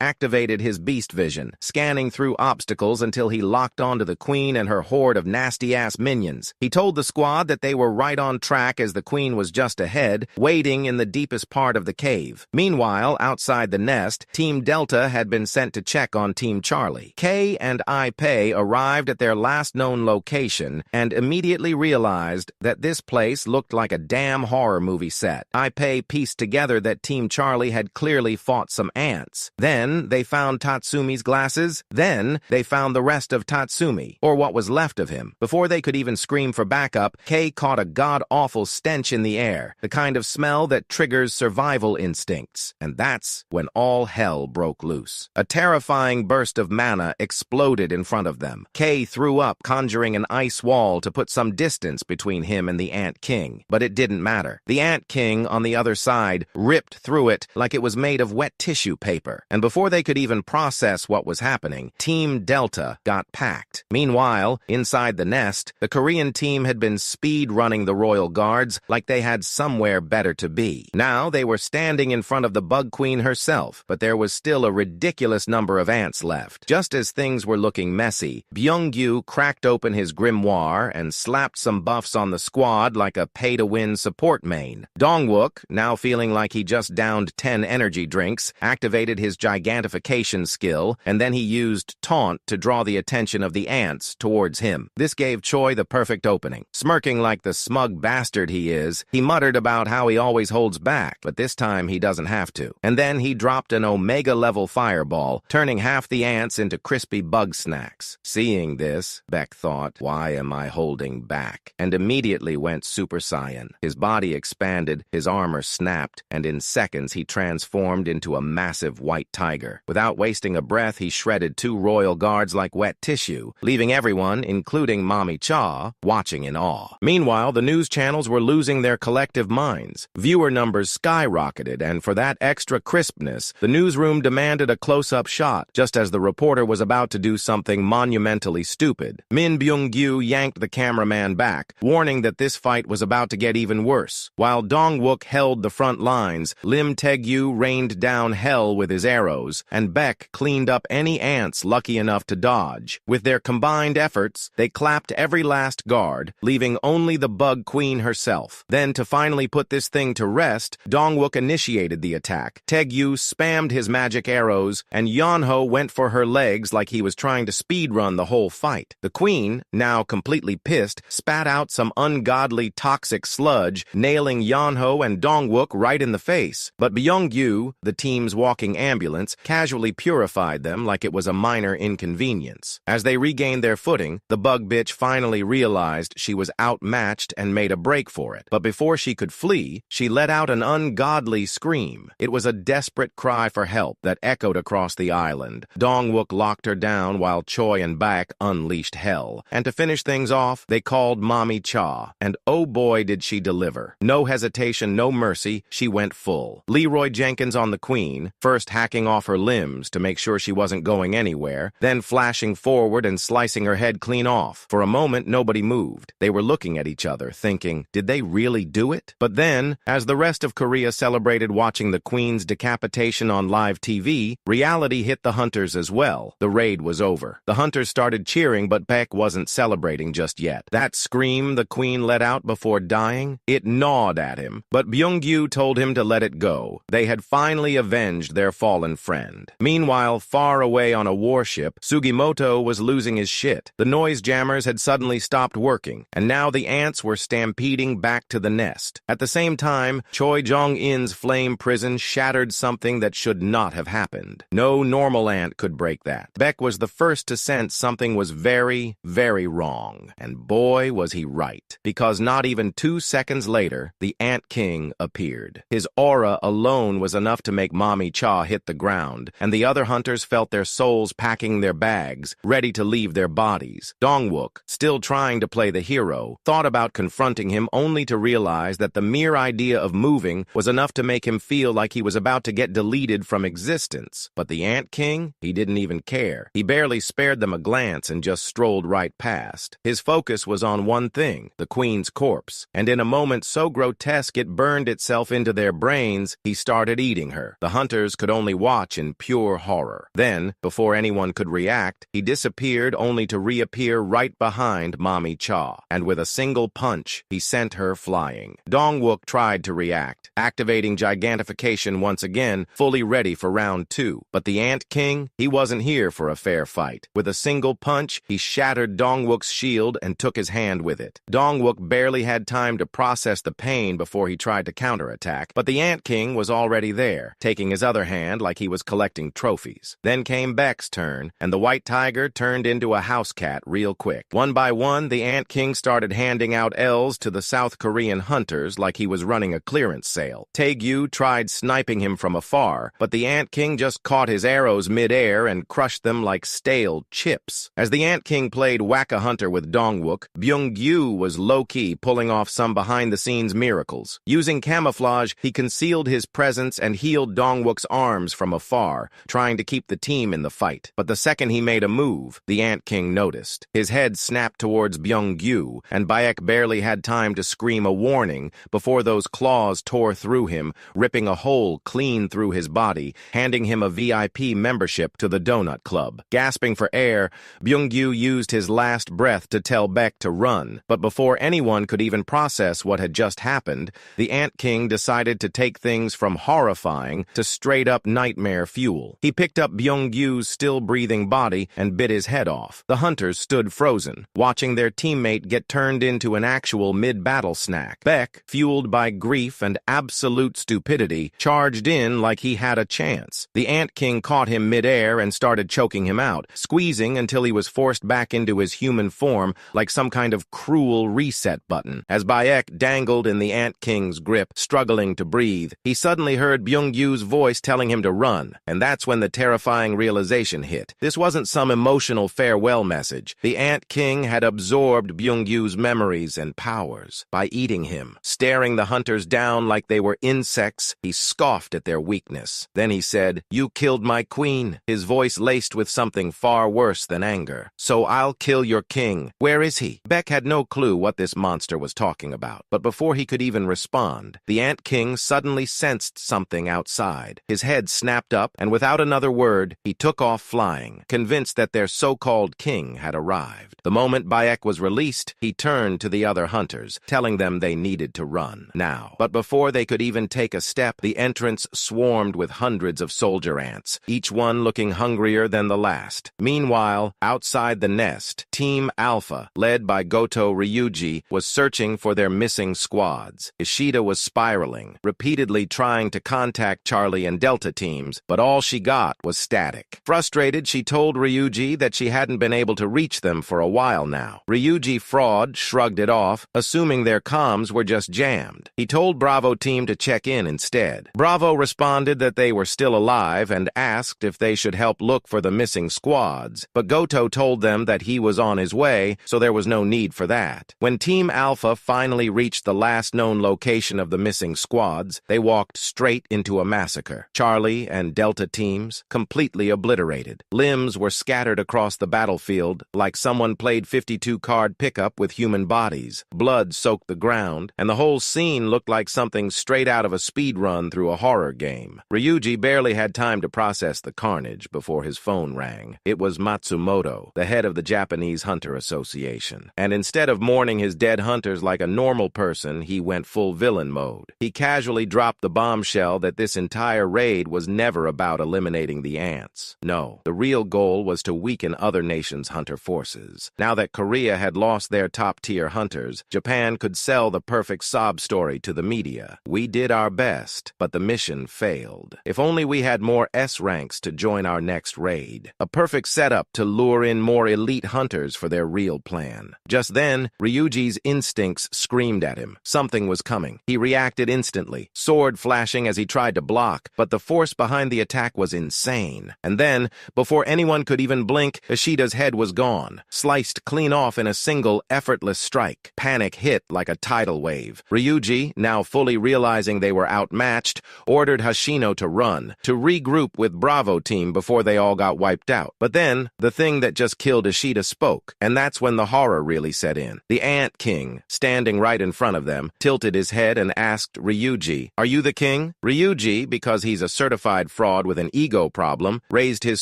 activated his beast vision, scanning through obstacles until he locked onto the Queen and her horde of nasty-ass minions. He told the squad that they were right on track as the Queen was just ahead, waiting in the deepest part of the cave. Meanwhile, outside the nest, Team Delta had been sent to check on Team Charlie. Kay and I-Pei arrived at their last known location and immediately realized that this place looked like a damn horror movie set. I-Pei pieced together that Team Charlie had clearly fought some ants. Then they found Tatsumi's glasses. Then they found the rest of Tatsumi, or what was left of him. Before they could even scream for backup, Kay caught a god-awful stench in the air, the kind of smell that triggers survival instincts. And that's when all hell broke loose. A terrifying burst of mana exploded in front of them. Kay threw up, conjuring an ice wall to put some distance between him and the Ant King. But it didn't matter. fire. The Ant King, on the other side, ripped through it like it was made of wet tissue paper. And before they could even process what was happening, Team Delta got packed. Meanwhile, inside the nest, the Korean team had been speed-running the Royal Guards like they had somewhere better to be. Now they were standing in front of the Bug Queen herself, but there was still a ridiculous number of ants left. Just as things were looking messy, Byung-gyu cracked open his grimoire and slapped some buffs on the squad like a pay-to-win support main. Dong-wook, now feeling like he just downed 10 energy drinks, activated his gigantification skill, and then he used Taunt to draw the attention of the ants towards him. This gave Choi the perfect opening. Smirking like the smug bastard he is, he muttered about how he always holds back, but this time he doesn't have to. And then he dropped an Omega-level fireball, turning half the ants into crispy bug snacks. Seeing this, Beck thought, "Why am I holding back?" and immediately went Super Saiyan. His body expanded, his armor snapped, and in seconds he transformed into a massive white tiger. Without wasting a breath, he shredded 2 royal guards like wet tissue, leaving everyone, including Mommy Cha, watching in awe. Meanwhile, the news channels were losing their collective minds. Viewer numbers skyrocketed, and for that extra crispness, the newsroom demanded a close-up shot, just as the reporter was about to do something monumentally stupid. Min Byung-gyu yanked the cameraman back, warning that this fight was about to get even worse. While Dong-wook held the front lines, Lim Tae-gyu rained down hell with his arrows, and Beck cleaned up any ants lucky enough to dodge. With their combined efforts, they clapped every last guard, leaving only the Bug Queen herself. Then, to finally put this thing to rest, Dong-wook initiated the attack. Tae-gyu spammed his magic arrows, and Yeonho went for her legs like he was trying to speedrun the whole fight. The Queen, now completely pissed, spat out some ungodly toxic sludge, nailing Yeonho and Dong-wook right in the face. But Byung-gyu, the team's walking ambulance, casually purified them like it was a minor inconvenience. As they regained their footing, the bug bitch finally realized she was outmatched and made a break for it. But before she could flee, she let out an ungodly scream. It was a desperate cry for help that echoed across the island. Dong-wook locked her down while Choi and Beck unleashed hell. And to finish things off, they called Mommy Cha. And oh boy did she deliver. No hesitation, no mercy, she went full. Leroy Jenkins on the Queen, first hacking off her limbs to make sure she wasn't going anywhere, then flashing forward and slicing her head clean off. For a moment, nobody moved. They were looking at each other, thinking, did they really do it? But then, as the rest of Korea celebrated watching the Queen's decapitation on live TV, reality hit the hunters as well. The raid was over. The hunters started cheering, but Beck wasn't celebrating just yet. That scream the Queen let out before dying, it gnawed at him. But Byung-gyu told him to let it go. They had finally avenged their fallen friend. Meanwhile, far away on a warship, Sugimoto was losing his shit. The noise jammers had suddenly stopped working, and now the ants were stampeding back to the nest. At the same time, Choi Jong-in's flame prison shattered something that should not have happened. No normal ant could break that. Beck was the first to sense something was very, very wrong. And boy, was he right. Because not even 2 seconds later, the Ant King appeared. His aura alone was enough to make Mommy Cha hit the ground, and the other hunters felt their souls packing their bags, ready to leave their bodies. Dong-wook, still trying to play the hero, thought about confronting him only to realize that the mere idea of moving was enough to make him feel like he was about to get deleted from existence. But the Ant King? He didn't even care. He barely spared them a glance and just strolled right past. His focus was on one thing, the Queen's corpse, and in a moment so grotesque it burned itself into their brains, he started eating her. The hunters could only watch in pure horror. Then, before anyone could react, he disappeared only to reappear right behind Mommy Cha, and with a single punch, he sent her flying. Dong-wook tried to react, activating gigantification once again, fully ready for round 2. But the Ant King, he wasn't here for a fair fight. With a single punch, he shattered Dong-wook's shield and took his hand with it. Dong-wook barely had time to process the pain before he tried to counterattack, but the Ant King was already there, taking his other hand like he was collecting trophies. Then came Beck's turn, and the white tiger turned into a house cat real quick. One by one, the Ant King started handing out L's to the South Korean hunters like he was running a clearance sale. Tae-gyu tried sniping him from afar, but the Ant King just caught his arrows mid-air and crushed them like stale chips. As the Ant King played Whack-a-Hunter with Dong-wook, Byung-gyu was low-key pulling off some behind-the-scenes Queen's miracles. Using camouflage, he concealed his presence and healed Dongwook's arms from afar, trying to keep the team in the fight. But the second he made a move, the Ant King noticed. His head snapped towards Byung-gyu, and Bayek barely had time to scream a warning before those claws tore through him, ripping a hole clean through his body, handing him a VIP membership to the Donut Club. Gasping for air, Byung-gyu used his last breath to tell Baek to run, but before anyone could even process what had just happened, the Ant King decided to take things from horrifying to straight-up nightmare fuel. He picked up Byung-gyu's still-breathing body and bit his head off. The hunters stood frozen, watching their teammate get turned into an actual mid-battle snack. Baek, fueled by grief and absolute stupidity, charged in like he had a chance. The Ant King caught him mid-air and started choking him out, squeezing until he was forced back into his human form like some kind of cruel reset button. As Bayek dangled in the Ant King's grip, struggling to breathe, he suddenly heard Byung-gyu's voice telling him to run, and that's when the terrifying realization hit. This wasn't some emotional farewell message. The Ant King had absorbed Byung-gyu's memories and powers. By eating him, staring the hunters down like they were insects, he scoffed at their weakness. Then he said, "You killed my queen," his voice laced with something far worse than anger. "So I'll kill your king. Where is he?" Baek had no clue what this monster was talking about, but before he could even respond, the Ant King suddenly sensed something outside. His head snapped up, and without another word, he took off flying, convinced that their so-called king had arrived. The moment Bayek was released, he turned to the other hunters, telling them they needed to run now. But before they could even take a step, the entrance swarmed with hundreds of soldier ants, each one looking hungrier than the last. Meanwhile, outside the nest, Team Alpha, led by Goto Ryuji, was searching for their missing squads. Ishida was spiraling, repeatedly trying to contact Charlie and Delta teams, but all she got was static. Frustrated, she told Ryuji that she hadn't been able to reach them for a while now. Ryuji Fraud shrugged it off, assuming their comms were just jammed. He told Bravo team to check in instead. Bravo responded that they were still alive and asked if they should help look for the missing squads, but Goto told them that he was on his way, so there was no need for that. When Team Alpha finally reached the last known location of the missing squads, they walked straight into a massacre. Charlie and Delta teams completely obliterated. Limbs were scattered across the battlefield like someone played 52-card pickup with human bodies. Blood soaked the ground, and the whole scene looked like something straight out of a speed run through a horror game. Ryuji barely had time to process the carnage before his phone rang. It was Matsumoto, the head of the Japanese Hunter Association. And instead of mourning his dead hunters like a normal person, he went full villain mode. He casually dropped the bombshell that this entire raid was never about eliminating the ants. No, the real goal was to weaken other nations' hunter forces. Now that Korea had lost their top-tier hunters, Japan could sell the perfect sob story to the media. We did our best, but the mission failed. If only we had more S ranks to join our next raid. A perfect setup to lure in more elite hunters for their real plan. Just then, Ryuji's instincts screamed at him. Something was coming. He reacted instantly, sword flashing as he tried to block, but the force behind the attack was insane. And then, before anyone could even blink, Ishida's head was gone, sliced clean off in a single, effortless strike. Panic hit like a tidal wave. Ryuji, now fully realizing they were outmatched, ordered Hashino to run, to regroup with Bravo team before they all got wiped out. But then, the thing that just killed Ishida spoke, and that's when the horror really set in. The Ant King, standing right in front of them, tilted his head and asked Ryuji, "Are you the king?" Ryuji, because he's a certified fraud with an ego problem, raised his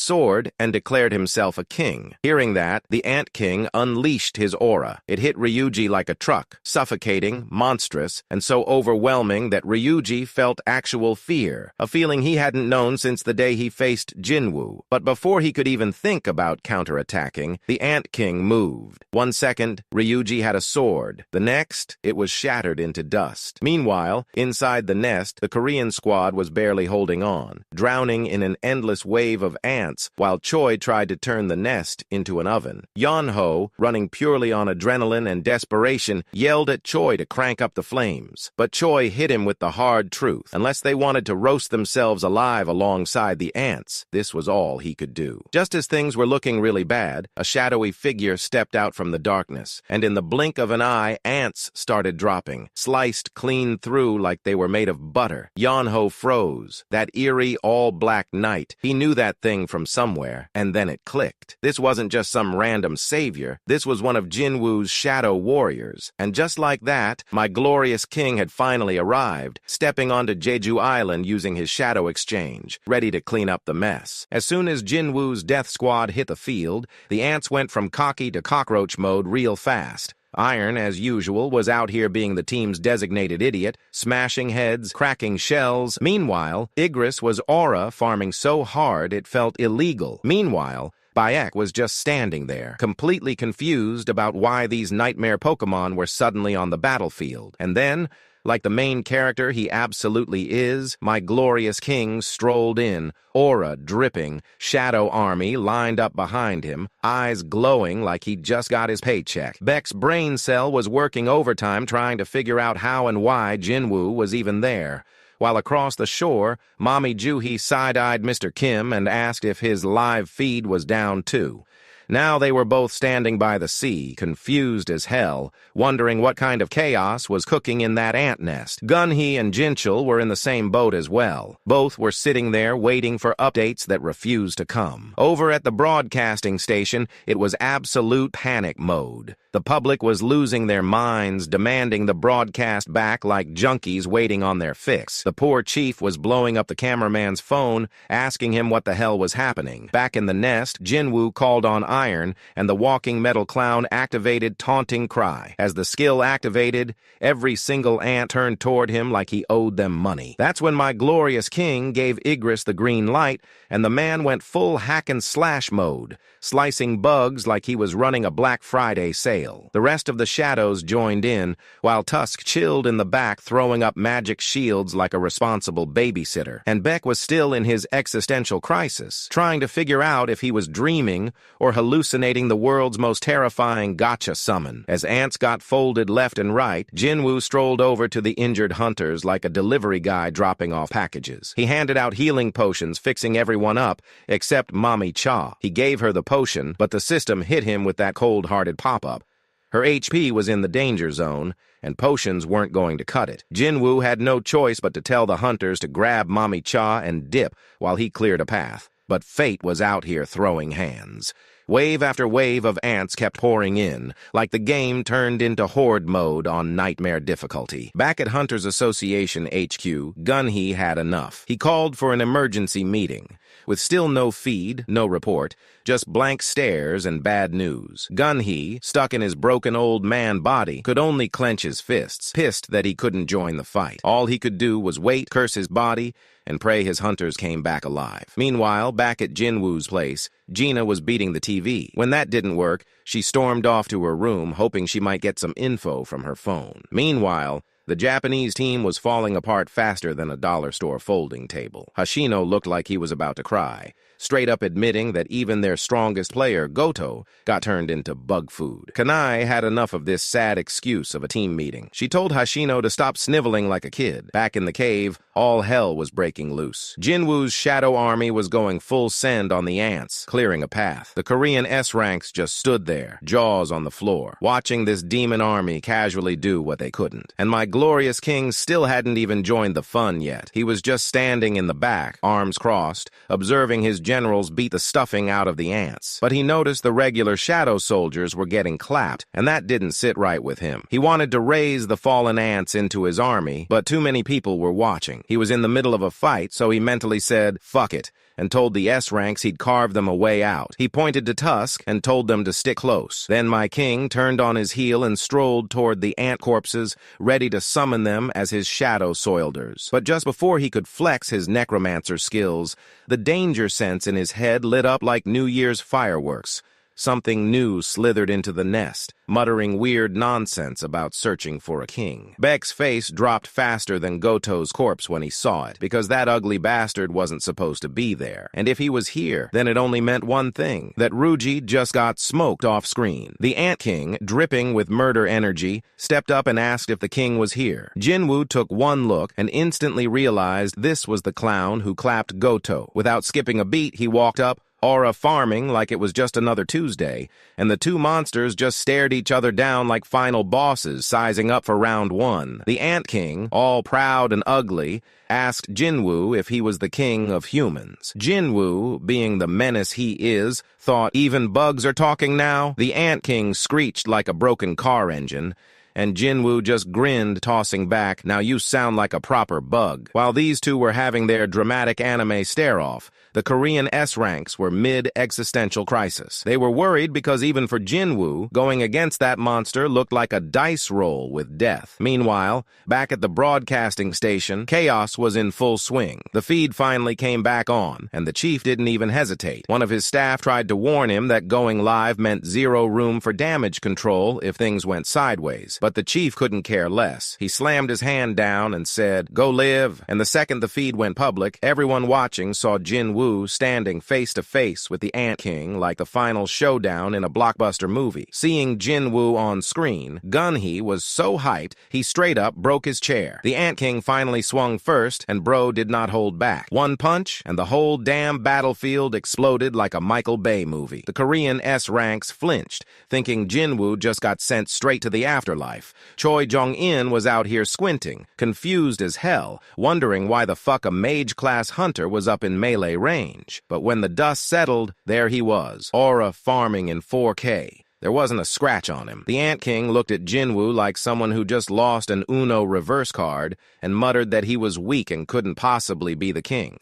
sword and declared himself a king. Hearing that, the Ant King unleashed his aura. It hit Ryuji like a truck, suffocating, monstrous, and so overwhelming that Ryuji felt actual fear, a feeling he hadn't known since the day he faced Jinwoo. But before he could even think about counterattacking, the Ant King moved. 1 second, Ryuji had a sword. The next, it was shattered into dust. Meanwhile, inside the nest, the Korean squad was barely holding on, drowning in an endless wave of ants while Choi tried to turn the nest into an oven. Yeonho, running purely on adrenaline and desperation, yelled at Choi to crank up the flames. But Choi hit him with the hard truth. Unless they wanted to roast themselves alive alongside the ants, this was all he could do. Just as things were looking really bad, a shadowy figure stepped out from the darkness, and in the blink of an eye, ants started dropping. dripping, sliced clean through like they were made of butter. Yonho froze. That eerie, all-black night. He knew that thing from somewhere, and then it clicked. This wasn't just some random savior. This was one of Jinwoo's shadow warriors. And just like that, my glorious king had finally arrived, stepping onto Jeju Island using his shadow exchange, ready to clean up the mess. As soon as Jinwoo's death squad hit the field, the ants went from cocky to cockroach mode real fast. Iron, as usual, was out here being the team's designated idiot, smashing heads, cracking shells. Meanwhile, Igris was aura farming so hard it felt illegal. Meanwhile, Bayek was just standing there, completely confused about why these nightmare Pokemon were suddenly on the battlefield. And then, like the main character he absolutely is, my glorious king strolled in, aura dripping, shadow army lined up behind him, eyes glowing like he'd just got his paycheck. Beck's brain cell was working overtime trying to figure out how and why Jinwoo was even there. While across the shore, Mommy Juhi side-eyed Mr. Kim and asked if his live feed was down too. Now they were both standing by the sea, confused as hell, wondering what kind of chaos was cooking in that ant nest. Gunhee and Jinchul were in the same boat as well. Both were sitting there waiting for updates that refused to come. Over at the broadcasting station, it was absolute panic mode. The public was losing their minds, demanding the broadcast back like junkies waiting on their fix. The poor chief was blowing up the cameraman's phone, asking him what the hell was happening. Back in the nest, Jinwoo called on Iron, and the walking metal clown activated Taunting Cry. As the skill activated, every single ant turned toward him like he owed them money. That's when my glorious king gave Igris the green light, and the man went full hack-and-slash mode, slicing bugs like he was running a Black Friday sale. The rest of the shadows joined in, while Tusk chilled in the back throwing up magic shields like a responsible babysitter. And Beck was still in his existential crisis, trying to figure out if he was dreaming or hallucinating the world's most terrifying gotcha summon. As ants got folded left and right, Jinwoo strolled over to the injured hunters like a delivery guy dropping off packages. He handed out healing potions, fixing everyone up, except Mommy Cha. He gave her the potion, but the system hit him with that cold-hearted pop-up. Her HP was in the danger zone, and potions weren't going to cut it. Jinwoo had no choice but to tell the hunters to grab Mommy Cha and dip while he cleared a path. But fate was out here throwing hands. Wave after wave of ants kept pouring in, like the game turned into horde mode on nightmare difficulty. Back at Hunters Association HQ, Gunhee had enough. He called for an emergency meeting. With still no feed, no report, just blank stares and bad news. Gunhee, stuck in his broken old man body, could only clench his fists, pissed that he couldn't join the fight. All he could do was wait, curse his body, and pray his hunters came back alive. Meanwhile, back at Jinwoo's place, Gina was beating the TV. When that didn't work, she stormed off to her room, hoping she might get some info from her phone. Meanwhile, the Japanese team was falling apart faster than a dollar store folding table. Hashino looked like he was about to cry, straight up admitting that even their strongest player, Goto, got turned into bug food. Kanai had enough of this sad excuse of a team meeting. She told Hashino to stop sniveling like a kid. Back in the cave, all hell was breaking loose. Jinwoo's shadow army was going full send on the ants, clearing a path. The Korean S-ranks just stood there, jaws on the floor, watching this demon army casually do what they couldn't. And my glorious king still hadn't even joined the fun yet. He was just standing in the back, arms crossed, observing his generals beat the stuffing out of the ants. But he noticed the regular shadow soldiers were getting clapped, and that didn't sit right with him. He wanted to raise the fallen ants into his army, but too many people were watching. He was in the middle of a fight, so he mentally said, "Fuck it," and told the S-ranks he'd carve them a way out. He pointed to Tusk and told them to stick close. Then my king turned on his heel and strolled toward the ant corpses, ready to summon them as his shadow soilders. But just before he could flex his necromancer skills, the danger sense in his head lit up like New Year's fireworks. Something new slithered into the nest, muttering weird nonsense about searching for a king. Beck's face dropped faster than Goto's corpse when he saw it, because that ugly bastard wasn't supposed to be there. And if he was here, then it only meant one thing, that Ruji just got smoked off screen. The Ant King, dripping with murder energy, stepped up and asked if the king was here. Jinwoo took one look and instantly realized this was the clown who clapped Goto. Without skipping a beat, he walked up, Aura farming like it was just another Tuesday, and the two monsters just stared each other down like final bosses sizing up for round one. The Ant King, all proud and ugly, asked Jinwoo if he was the king of humans. Jinwoo, being the menace he is, thought, even bugs are talking now? The Ant King screeched like a broken car engine, and Jinwoo just grinned, tossing back, now you sound like a proper bug. While these two were having their dramatic anime stare-off, the Korean S-ranks were mid-existential crisis. They were worried because even for Jinwoo, going against that monster looked like a dice roll with death. Meanwhile, back at the broadcasting station, chaos was in full swing. The feed finally came back on, and the chief didn't even hesitate. One of his staff tried to warn him that going live meant zero room for damage control if things went sideways. But the chief couldn't care less. He slammed his hand down and said, "Go live." And the second the feed went public, everyone watching saw Jinwoo standing face-to-face with the Ant King like the final showdown in a blockbuster movie. Seeing Jinwoo on screen, Gunhee was so hyped, he straight up broke his chair. The Ant King finally swung first, and bro did not hold back. One punch, and the whole damn battlefield exploded like a Michael Bay movie. The Korean S-ranks flinched, thinking Jinwoo just got sent straight to the afterlife. Choi Jong-in was out here squinting, confused as hell, wondering why the fuck a mage-class hunter was up in melee range. But when the dust settled, there he was, aura farming in 4K. There wasn't a scratch on him. The Ant King looked at Jinwoo like someone who just lost an Uno reverse card and muttered that he was weak and couldn't possibly be the king.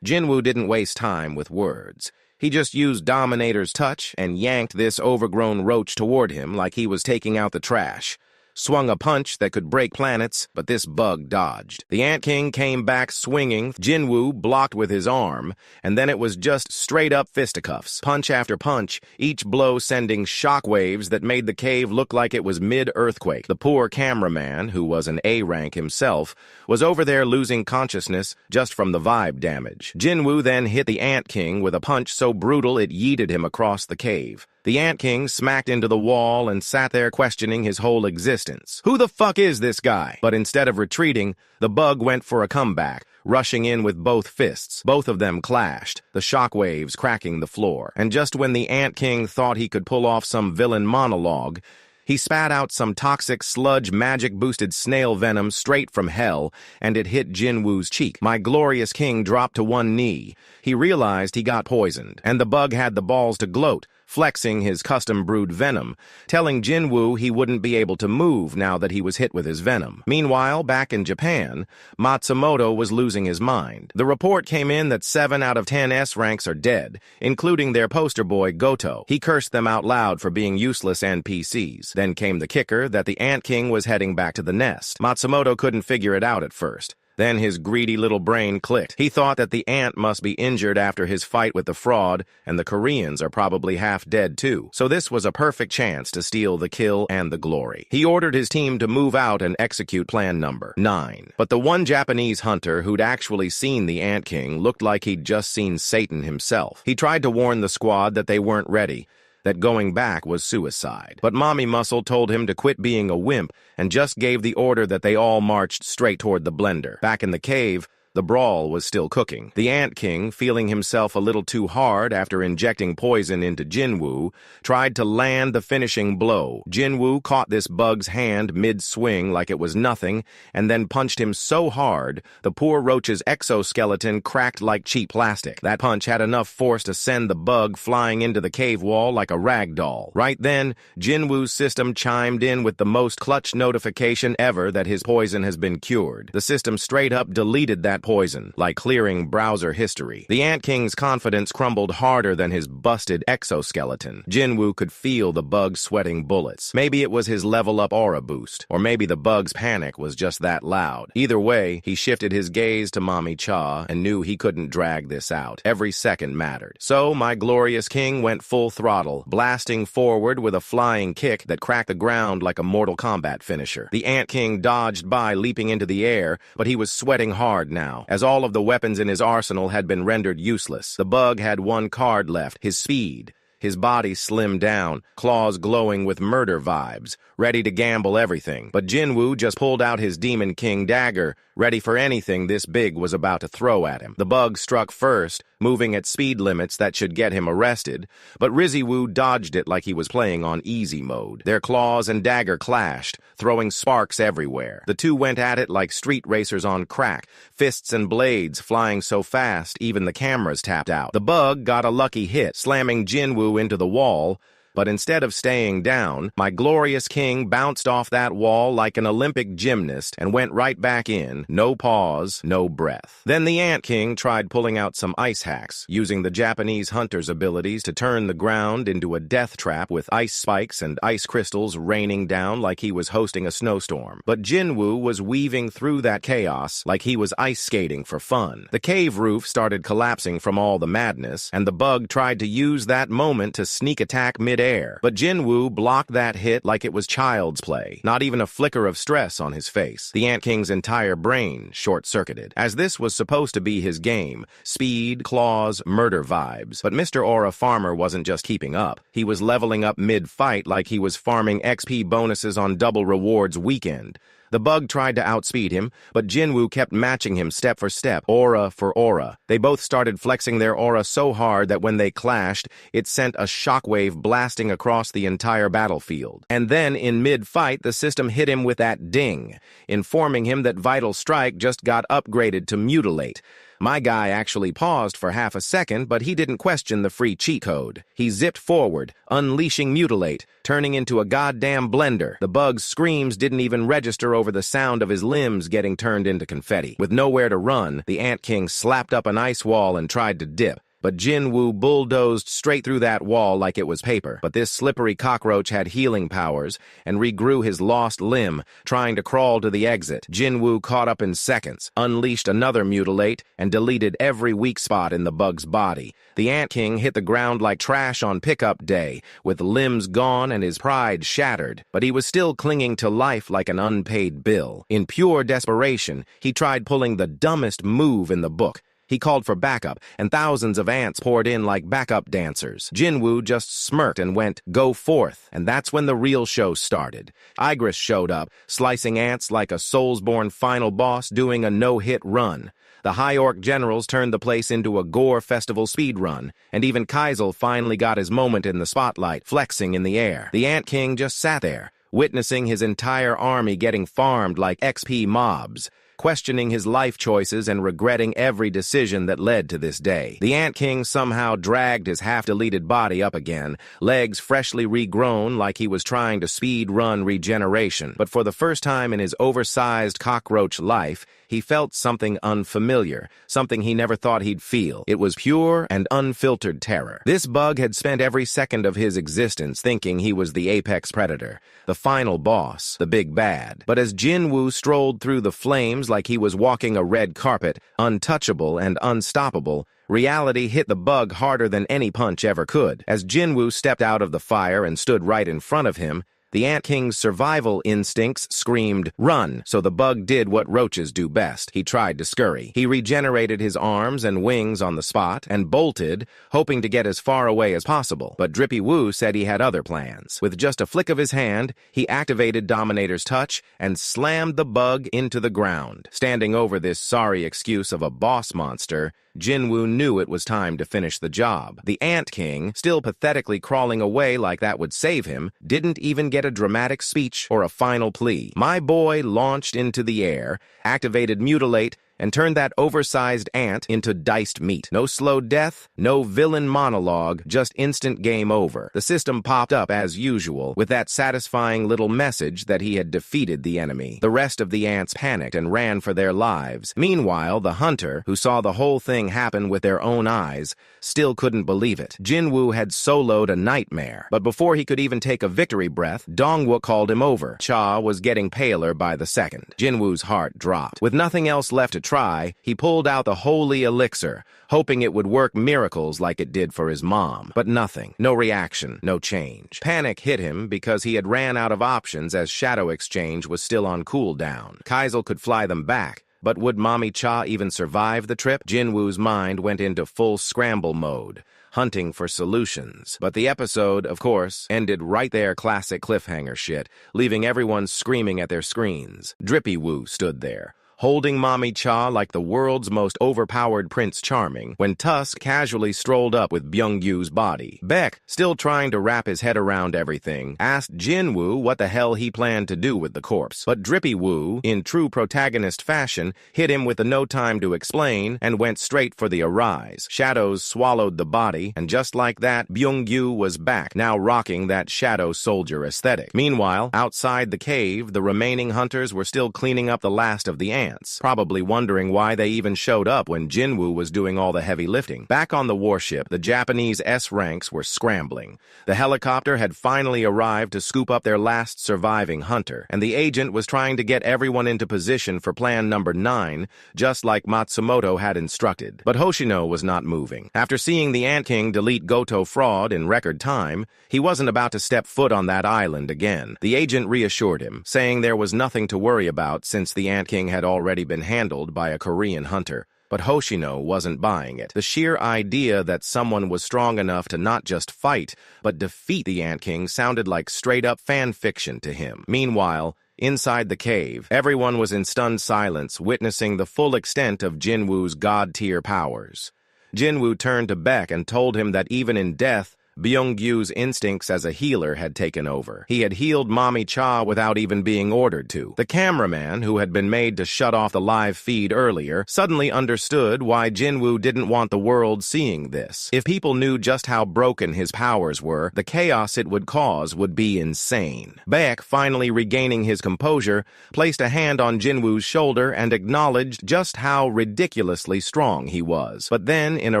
Jinwoo didn't waste time with words. He just used Dominator's touch and yanked this overgrown roach toward him like he was taking out the trash. Swung a punch that could break planets, but this bug dodged. The Ant King came back swinging, Jinwoo blocked with his arm, and then it was just straight-up fisticuffs. Punch after punch, each blow sending shockwaves that made the cave look like it was mid-earthquake. The poor cameraman, who was an A-rank himself, was over there losing consciousness just from the vibe damage. Jinwoo then hit the Ant King with a punch so brutal it yeeted him across the cave. The Ant King smacked into the wall and sat there questioning his whole existence. Who the fuck is this guy? But instead of retreating, the bug went for a comeback, rushing in with both fists. Both of them clashed, the shockwaves cracking the floor. And just when the Ant King thought he could pull off some villain monologue, he spat out some toxic sludge magic-boosted snail venom straight from hell, and it hit Jinwoo's cheek. My glorious king dropped to one knee. He realized he got poisoned, and the bug had the balls to gloat, flexing his custom-brewed venom, telling Jinwoo he wouldn't be able to move now that he was hit with his venom. Meanwhile, back in Japan, Matsumoto was losing his mind. The report came in that 7 out of 10 S-ranks are dead, including their poster boy, Goto. He cursed them out loud for being useless NPCs. Then came the kicker that the Ant King was heading back to the nest. Matsumoto couldn't figure it out at first. Then his greedy little brain clicked. He thought that the ant must be injured after his fight with the fraud, and the Koreans are probably half dead too. So this was a perfect chance to steal the kill and the glory. He ordered his team to move out and execute plan number 9. But the one Japanese hunter who'd actually seen the Ant King looked like he'd just seen Satan himself. He tried to warn the squad that they weren't ready, that going back was suicide. But Mommy Muscle told him to quit being a wimp and just gave the order that they all marched straight toward the blender. Back in the cave, the brawl was still cooking. The Ant King, feeling himself a little too hard after injecting poison into Jinwoo, tried to land the finishing blow. Jinwoo caught this bug's hand mid-swing like it was nothing, and then punched him so hard, the poor roach's exoskeleton cracked like cheap plastic. That punch had enough force to send the bug flying into the cave wall like a rag doll. Right then, Jinwoo's system chimed in with the most clutch notification ever that his poison has been cured. The system straight up deleted that poison, like clearing browser history. The Ant King's confidence crumbled harder than his busted exoskeleton. Jinwoo could feel the bug sweating bullets. Maybe it was his level-up aura boost, or maybe the bug's panic was just that loud. Either way, he shifted his gaze to Mommy Cha and knew he couldn't drag this out. Every second mattered. So, my glorious king went full throttle, blasting forward with a flying kick that cracked the ground like a Mortal Kombat finisher. The Ant King dodged by, leaping into the air, but he was sweating hard now, as all of the weapons in his arsenal had been rendered useless. The bug had one card left, his speed. His body slimmed down, claws glowing with murder vibes, ready to gamble everything. But Jinwoo just pulled out his Demon King dagger, ready for anything this big was about to throw at him. The bug struck first, moving at speed limits that should get him arrested, but Rizzy-Woo dodged it like he was playing on easy mode. Their claws and dagger clashed, throwing sparks everywhere. The two went at it like street racers on crack, fists and blades flying so fast even the cameras tapped out. The bug got a lucky hit, slamming Jinwoo into the wall, but instead of staying down, my glorious king bounced off that wall like an Olympic gymnast and went right back in, no pause, no breath. Then the Ant King tried pulling out some ice hacks, using the Japanese hunter's abilities to turn the ground into a death trap with ice spikes and ice crystals raining down like he was hosting a snowstorm. But Jinwoo was weaving through that chaos like he was ice skating for fun. The cave roof started collapsing from all the madness, and the bug tried to use that moment to sneak attack mid-air. But Jinwoo blocked that hit like it was child's play, not even a flicker of stress on his face. The Ant King's entire brain short-circuited, as this was supposed to be his game, speed, claws, murder vibes. But Mr. Aura Farmer wasn't just keeping up. He was leveling up mid-fight like he was farming XP bonuses on Double Rewards weekend. The bug tried to outspeed him, but Jinwoo kept matching him step for step, aura for aura. They both started flexing their aura so hard that when they clashed, it sent a shockwave blasting across the entire battlefield. And then, in mid-fight, the system hit him with that ding, informing him that Vital Strike just got upgraded to Mutilate. My guy actually paused for half a second, but he didn't question the free cheat code. He zipped forward, unleashing Mutilate, turning into a goddamn blender. The bug's screams didn't even register over the sound of his limbs getting turned into confetti. With nowhere to run, the Ant King slapped up an ice wall and tried to dip. But Jinwoo bulldozed straight through that wall like it was paper. But this slippery cockroach had healing powers and regrew his lost limb, trying to crawl to the exit. Jinwoo caught up in seconds, unleashed another Mutilate, and deleted every weak spot in the bug's body. The Ant King hit the ground like trash on pickup day, with limbs gone and his pride shattered. But he was still clinging to life like an unpaid bill. In pure desperation, he tried pulling the dumbest move in the book. He called for backup, and thousands of ants poured in like backup dancers. Jinwoo just smirked and went, "Go forth," and that's when the real show started. Igris showed up, slicing ants like a Soulsborne final boss doing a no-hit run. The High Orc generals turned the place into a gore festival speedrun, and even Kaisel finally got his moment in the spotlight, flexing in the air. The Ant King just sat there, witnessing his entire army getting farmed like XP mobs, questioning his life choices and regretting every decision that led to this day. The Ant King somehow dragged his half-deleted body up again, legs freshly regrown like he was trying to speed-run regeneration. But for the first time in his oversized cockroach life, he felt something unfamiliar, something he never thought he'd feel. It was pure and unfiltered terror. This bug had spent every second of his existence thinking he was the apex predator, the final boss, the big bad. But as Jinwoo strolled through the flames like he was walking a red carpet, untouchable and unstoppable, reality hit the bug harder than any punch ever could. As Jinwoo stepped out of the fire and stood right in front of him, the Ant King's survival instincts screamed, "Run!" So the bug did what roaches do best. He tried to scurry. He regenerated his arms and wings on the spot and bolted, hoping to get as far away as possible. But Drippy Woo said he had other plans. With just a flick of his hand, he activated Dominator's Touch and slammed the bug into the ground. Standing over this sorry excuse of a boss monster, Jinwoo knew it was time to finish the job. The Ant King, still pathetically crawling away like that would save him, didn't even get a dramatic speech or a final plea. My boy launched into the air, activated Mutilate, and turned that oversized ant into diced meat. No slow death, no villain monologue, just instant game over. The system popped up as usual, with that satisfying little message that he had defeated the enemy. The rest of the ants panicked and ran for their lives. Meanwhile, the hunter, who saw the whole thing happen with their own eyes, still couldn't believe it. Jinwoo had soloed a nightmare, but before he could even take a victory breath, Dongwook called him over. Cha was getting paler by the second. Jinwoo's heart dropped. With nothing else left to try, he pulled out the holy elixir, hoping it would work miracles like it did for his mom. But nothing. No reaction. No change. Panic hit him because he had ran out of options as Shadow Exchange was still on cooldown. Kaisel could fly them back, but would Mommy Cha even survive the trip? Jinwoo's mind went into full scramble mode, hunting for solutions. But the episode, of course, ended right there, classic cliffhanger shit, leaving everyone screaming at their screens. Drippy Woo stood there, holding Mommy Cha like the world's most overpowered Prince Charming, when Tusk casually strolled up with Byung-yu's body. Baek, still trying to wrap his head around everything, asked Jin-woo what the hell he planned to do with the corpse. But Drippy Woo, in true protagonist fashion, hit him with the no time to explain and went straight for the arise. Shadows swallowed the body, and just like that, Byung-yu was back, now rocking that shadow soldier aesthetic. Meanwhile, outside the cave, the remaining hunters were still cleaning up the last of the ants, probably wondering why they even showed up when Jin-woo was doing all the heavy lifting. Back on the warship, the Japanese S-ranks were scrambling. The helicopter had finally arrived to scoop up their last surviving hunter, and the agent was trying to get everyone into position for plan number 9, just like Matsumoto had instructed. But Hoshino was not moving. After seeing the Ant King delete Goto Fraud in record time, he wasn't about to step foot on that island again. The agent reassured him, saying there was nothing to worry about since the Ant King had already been handled by a Korean hunter. But Hoshino wasn't buying it. The sheer idea that someone was strong enough to not just fight, but defeat the Ant King sounded like straight-up fan fiction to him. Meanwhile, inside the cave, everyone was in stunned silence, witnessing the full extent of Jin-woo's god-tier powers. Jin-woo turned to Baek and told him that even in death, Byung-yu's instincts as a healer had taken over. He had healed Mommy Cha without even being ordered to. The cameraman, who had been made to shut off the live feed earlier, suddenly understood why Jin-woo didn't want the world seeing this. If people knew just how broken his powers were, the chaos it would cause would be insane. Baek, finally regaining his composure, placed a hand on Jin-woo's shoulder and acknowledged just how ridiculously strong he was. But then, in a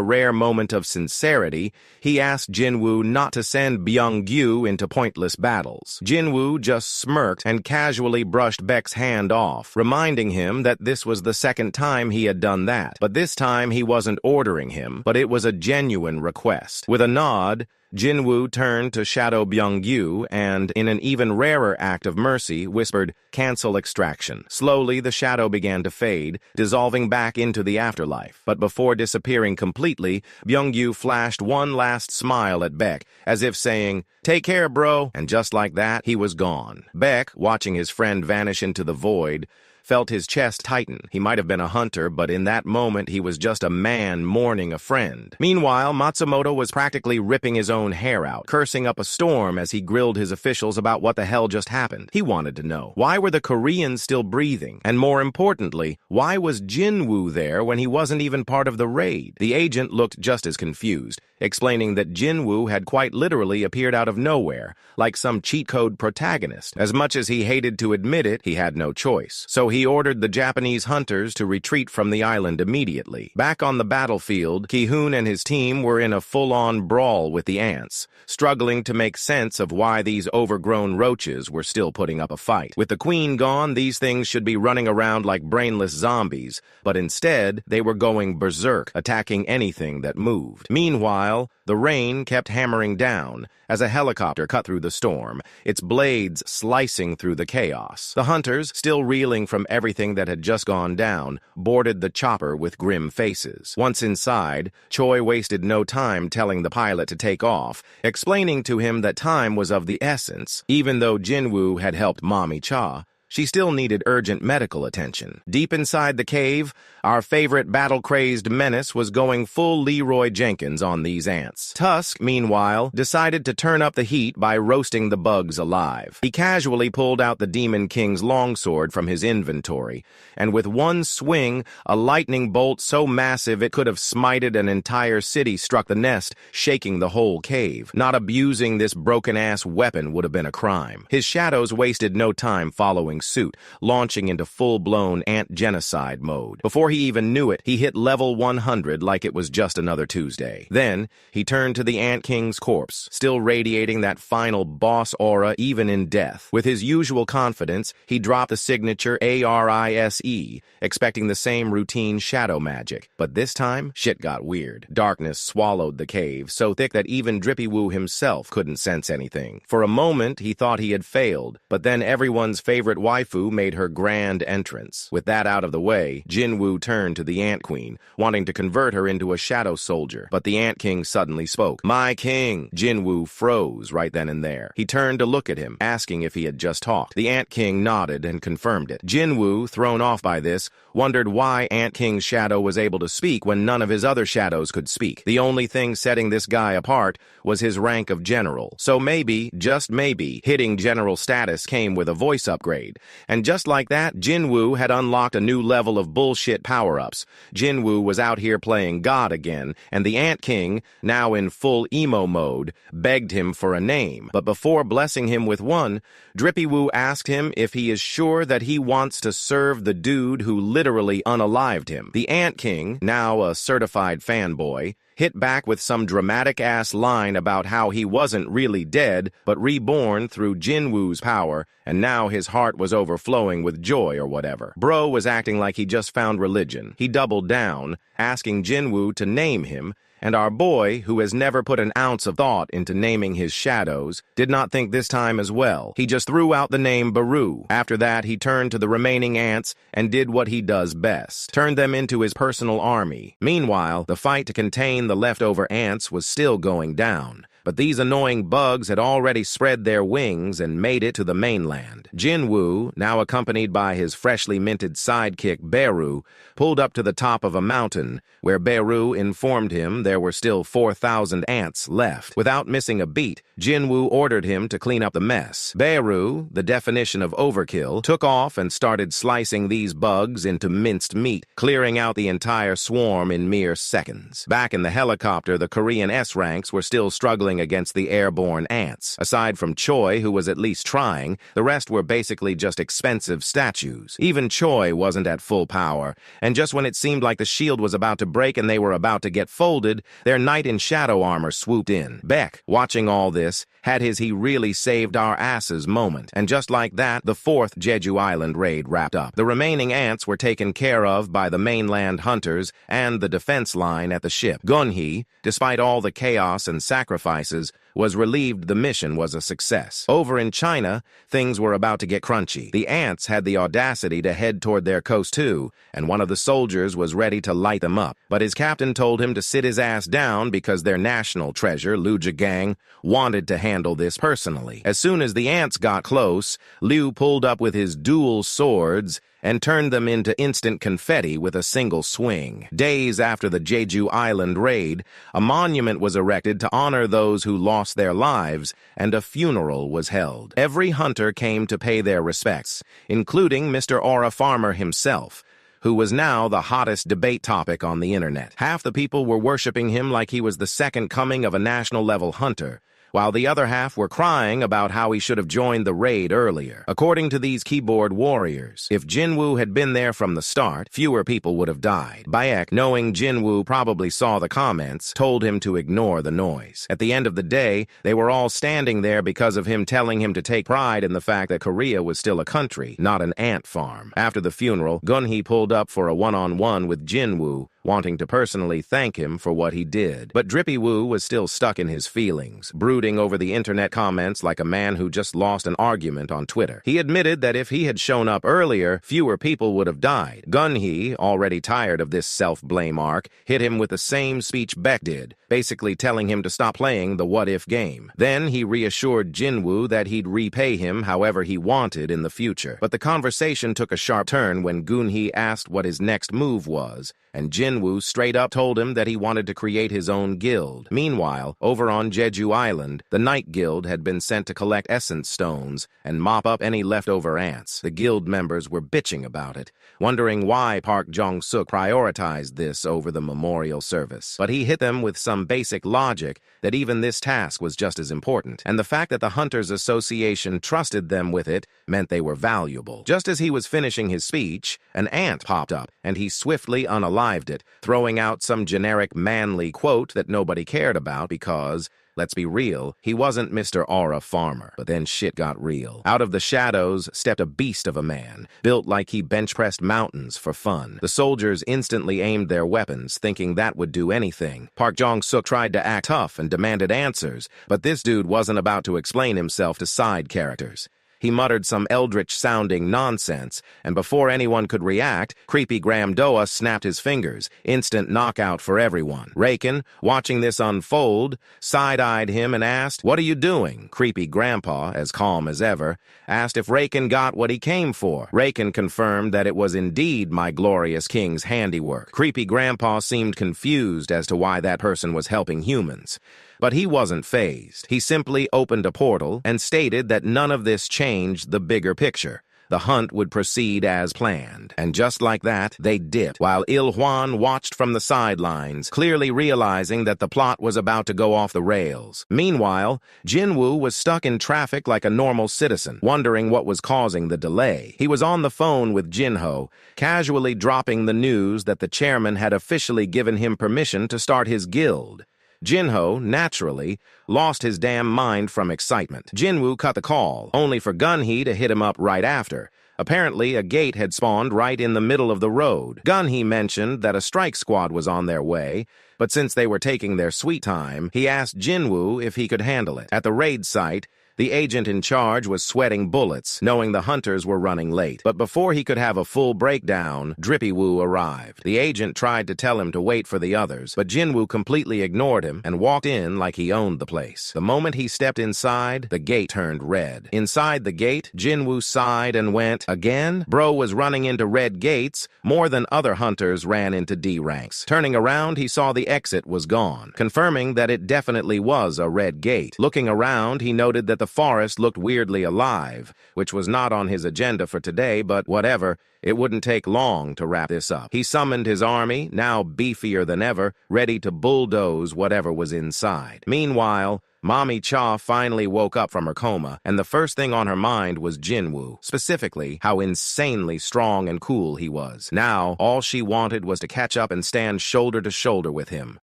rare moment of sincerity, he asked Jin-woo not to send Byung-yu into pointless battles. Jin-woo just smirked and casually brushed Baek's hand off, reminding him that this was the second time he had done that. But this time he wasn't ordering him, but it was a genuine request. With a nod, Jin-woo turned to shadow Byung-yu and, in an even rarer act of mercy, whispered, "Cancel extraction." Slowly, the shadow began to fade, dissolving back into the afterlife. But before disappearing completely, Byung-yu flashed one last smile at Baek, as if saying, "Take care, bro." And just like that, he was gone. Baek, watching his friend vanish into the void, felt his chest tighten. He might have been a hunter, but in that moment he was just a man mourning a friend. Meanwhile, Matsumoto was practically ripping his own hair out, cursing up a storm as he grilled his officials about what the hell just happened. He wanted to know, why were the Koreans still breathing? And more importantly, why was Jin-woo there when he wasn't even part of the raid? The agent looked just as confused, explaining that Jin-woo had quite literally appeared out of nowhere, like some cheat code protagonist. As much as he hated to admit it, he had no choice. So he ordered the Japanese hunters to retreat from the island immediately. Back on the battlefield, Ki-hoon and his team were in a full-on brawl with the ants, struggling to make sense of why these overgrown roaches were still putting up a fight. With the queen gone, these things should be running around like brainless zombies, but instead, they were going berserk, attacking anything that moved. Meanwhile, the rain kept hammering down as a helicopter cut through the storm, its blades slicing through the chaos. The hunters, still reeling from everything that had just gone down, boarded the chopper with grim faces. Once inside, Choi wasted no time telling the pilot to take off, explaining to him that time was of the essence. Even though Jin-woo had helped Mommy Cha, she still needed urgent medical attention. Deep inside the cave, our favorite battle-crazed menace was going full Leroy Jenkins on these ants. Tusk, meanwhile, decided to turn up the heat by roasting the bugs alive. He casually pulled out the Demon King's longsword from his inventory, and with one swing, a lightning bolt so massive it could have smited an entire city struck the nest, shaking the whole cave. Not abusing this broken-ass weapon would have been a crime. His shadows wasted no time following suit, launching into full-blown ant genocide mode. Before he even knew it, he hit level 100 like it was just another Tuesday. Then, he turned to the Ant King's corpse, still radiating that final boss aura even in death. With his usual confidence, he dropped the signature ARISE, expecting the same routine shadow magic. But this time, shit got weird. Darkness swallowed the cave, so thick that even Drippy Woo himself couldn't sense anything. For a moment, he thought he had failed, but then everyone's favorite waifu made her grand entrance. With that out of the way, Jinwoo turned to the Ant Queen, wanting to convert her into a shadow soldier. But the Ant King suddenly spoke. "My king!" Jinwoo froze right then and there. He turned to look at him, asking if he had just talked. The Ant King nodded and confirmed it. Jinwoo, thrown off by this, wondered why Ant King's shadow was able to speak when none of his other shadows could speak. The only thing setting this guy apart was his rank of general. So maybe, just maybe, hitting general status came with a voice upgrade. And just like that, Jinwoo had unlocked a new level of bullshit power-ups. Jinwoo was out here playing God again, and the Ant King, now in full emo mode, begged him for a name. But before blessing him with one, Drippywoo asked him if he is sure that he wants to serve the dude who literally unalived him. The Ant King, now a certified fanboy, hit back with some dramatic-ass line about how he wasn't really dead, but reborn through Jinwoo's power, and now his heart was overflowing with joy or whatever. Bro was acting like he just found religion. He doubled down, asking Jinwoo to name him, and our boy, who has never put an ounce of thought into naming his shadows, did not think this time as well. He just threw out the name Baru. After that, he turned to the remaining ants and did what he does best, turned them into his personal army. Meanwhile, the fight to contain the leftover ants was still going down. But these annoying bugs had already spread their wings and made it to the mainland. Jinwoo, now accompanied by his freshly minted sidekick Beru, pulled up to the top of a mountain, where Beru informed him there were still 4,000 ants left. Without missing a beat, Jinwoo ordered him to clean up the mess. Beru, the definition of overkill, took off and started slicing these bugs into minced meat, clearing out the entire swarm in mere seconds. Back in the helicopter, the Korean S-ranks were still struggling against the airborne ants. Aside from Choi, who was at least trying, the rest were basically just expensive statues. Even Choi wasn't at full power, and just when it seemed like the shield was about to break and they were about to get folded, their knight in shadow armor swooped in. Beck, watching all this, had his "he really saved our asses" moment. And just like that, the 4th Jeju Island raid wrapped up. The remaining ants were taken care of by the mainland hunters and the defense line at the ship. Gunhee, despite all the chaos and sacrifices, was relieved the mission was a success. Over in China, things were about to get crunchy. The ants had the audacity to head toward their coast too, and one of the soldiers was ready to light them up. But his captain told him to sit his ass down because their national treasure, Liu Zhigang, wanted to handle this personally. As soon as the ants got close, Liu pulled up with his dual swords and turned them into instant confetti with a single swing. Days after the Jeju Island raid, a monument was erected to honor those who lost their lives, and a funeral was held. Every hunter came to pay their respects, including Mr. Aura Farmer himself, who was now the hottest debate topic on the internet. Half the people were worshiping him like he was the second coming of a national-level hunter, while the other half were crying about how he should have joined the raid earlier. According to these keyboard warriors, if Jinwoo had been there from the start, fewer people would have died. Bayek, knowing Jinwoo probably saw the comments, told him to ignore the noise. At the end of the day, they were all standing there because of him telling him to take pride in the fact that Korea was still a country, not an ant farm. After the funeral, Gunhee pulled up for a one-on-one with Jinwoo, wanting to personally thank him for what he did. But Drippywoo was still stuck in his feelings, brooding over the internet comments like a man who just lost an argument on Twitter. He admitted that if he had shown up earlier, fewer people would have died. Gunhee, already tired of this self-blame arc, hit him with the same speech Beck did, basically telling him to stop playing the what-if game. Then he reassured Jinwoo that he'd repay him however he wanted in the future. But the conversation took a sharp turn when Gunhee asked what his next move was, and Jinwoo straight up told him that he wanted to create his own guild. Meanwhile, over on Jeju Island, the Night Guild had been sent to collect essence stones and mop up any leftover ants. The guild members were bitching about it, wondering why Park Jong-suk prioritized this over the memorial service. But he hit them with some basic logic that even this task was just as important, and the fact that the Hunters Association trusted them with it meant they were valuable. Just as he was finishing his speech, an ant popped up, and he swiftly unalived it, throwing out some generic manly quote that nobody cared about because, let's be real, he wasn't Mr. Aura Farmer. But then shit got real. Out of the shadows stepped a beast of a man, built like he bench-pressed mountains for fun. The soldiers instantly aimed their weapons, thinking that would do anything. Park Jong-suk tried to act tough and demanded answers, but this dude wasn't about to explain himself to side characters. He muttered some eldritch-sounding nonsense, and before anyone could react, creepy Gramdoa snapped his fingers. Instant knockout for everyone. Raken, watching this unfold, side-eyed him and asked, "What are you doing?" Creepy Grandpa, as calm as ever, asked if Raken got what he came for. Raken confirmed that it was indeed my glorious king's handiwork. Creepy Grandpa seemed confused as to why that person was helping humans. But he wasn't fazed. He simply opened a portal and stated that none of this changed the bigger picture. The hunt would proceed as planned. And just like that, they dipped, while Il Huan watched from the sidelines, clearly realizing that the plot was about to go off the rails. Meanwhile, Jinwoo was stuck in traffic like a normal citizen, wondering what was causing the delay. He was on the phone with Jinho, casually dropping the news that the chairman had officially given him permission to start his guild. Jinho, naturally, lost his damn mind from excitement. Jinwoo cut the call, only for Gunhee to hit him up right after. Apparently, a gate had spawned right in the middle of the road. Gunhee mentioned that a strike squad was on their way, but since they were taking their sweet time, he asked Jinwoo if he could handle it. At the raid site, the agent in charge was sweating bullets, knowing the hunters were running late. But before he could have a full breakdown, Drippywoo arrived. The agent tried to tell him to wait for the others, but Jinwoo completely ignored him and walked in like he owned the place. The moment he stepped inside, the gate turned red. Inside the gate, Jinwoo sighed and went, "Again?" Bro was running into red gates more than other hunters ran into D ranks. Turning around, he saw the exit was gone, confirming that it definitely was a red gate. Looking around, he noted that the forest looked weirdly alive, which was not on his agenda for today, but whatever, it wouldn't take long to wrap this up. He summoned his army, now beefier than ever, ready to bulldoze whatever was inside. Meanwhile, Mommy Cha finally woke up from her coma, and the first thing on her mind was Jinwoo, specifically how insanely strong and cool he was. Now, all she wanted was to catch up and stand shoulder to shoulder with him.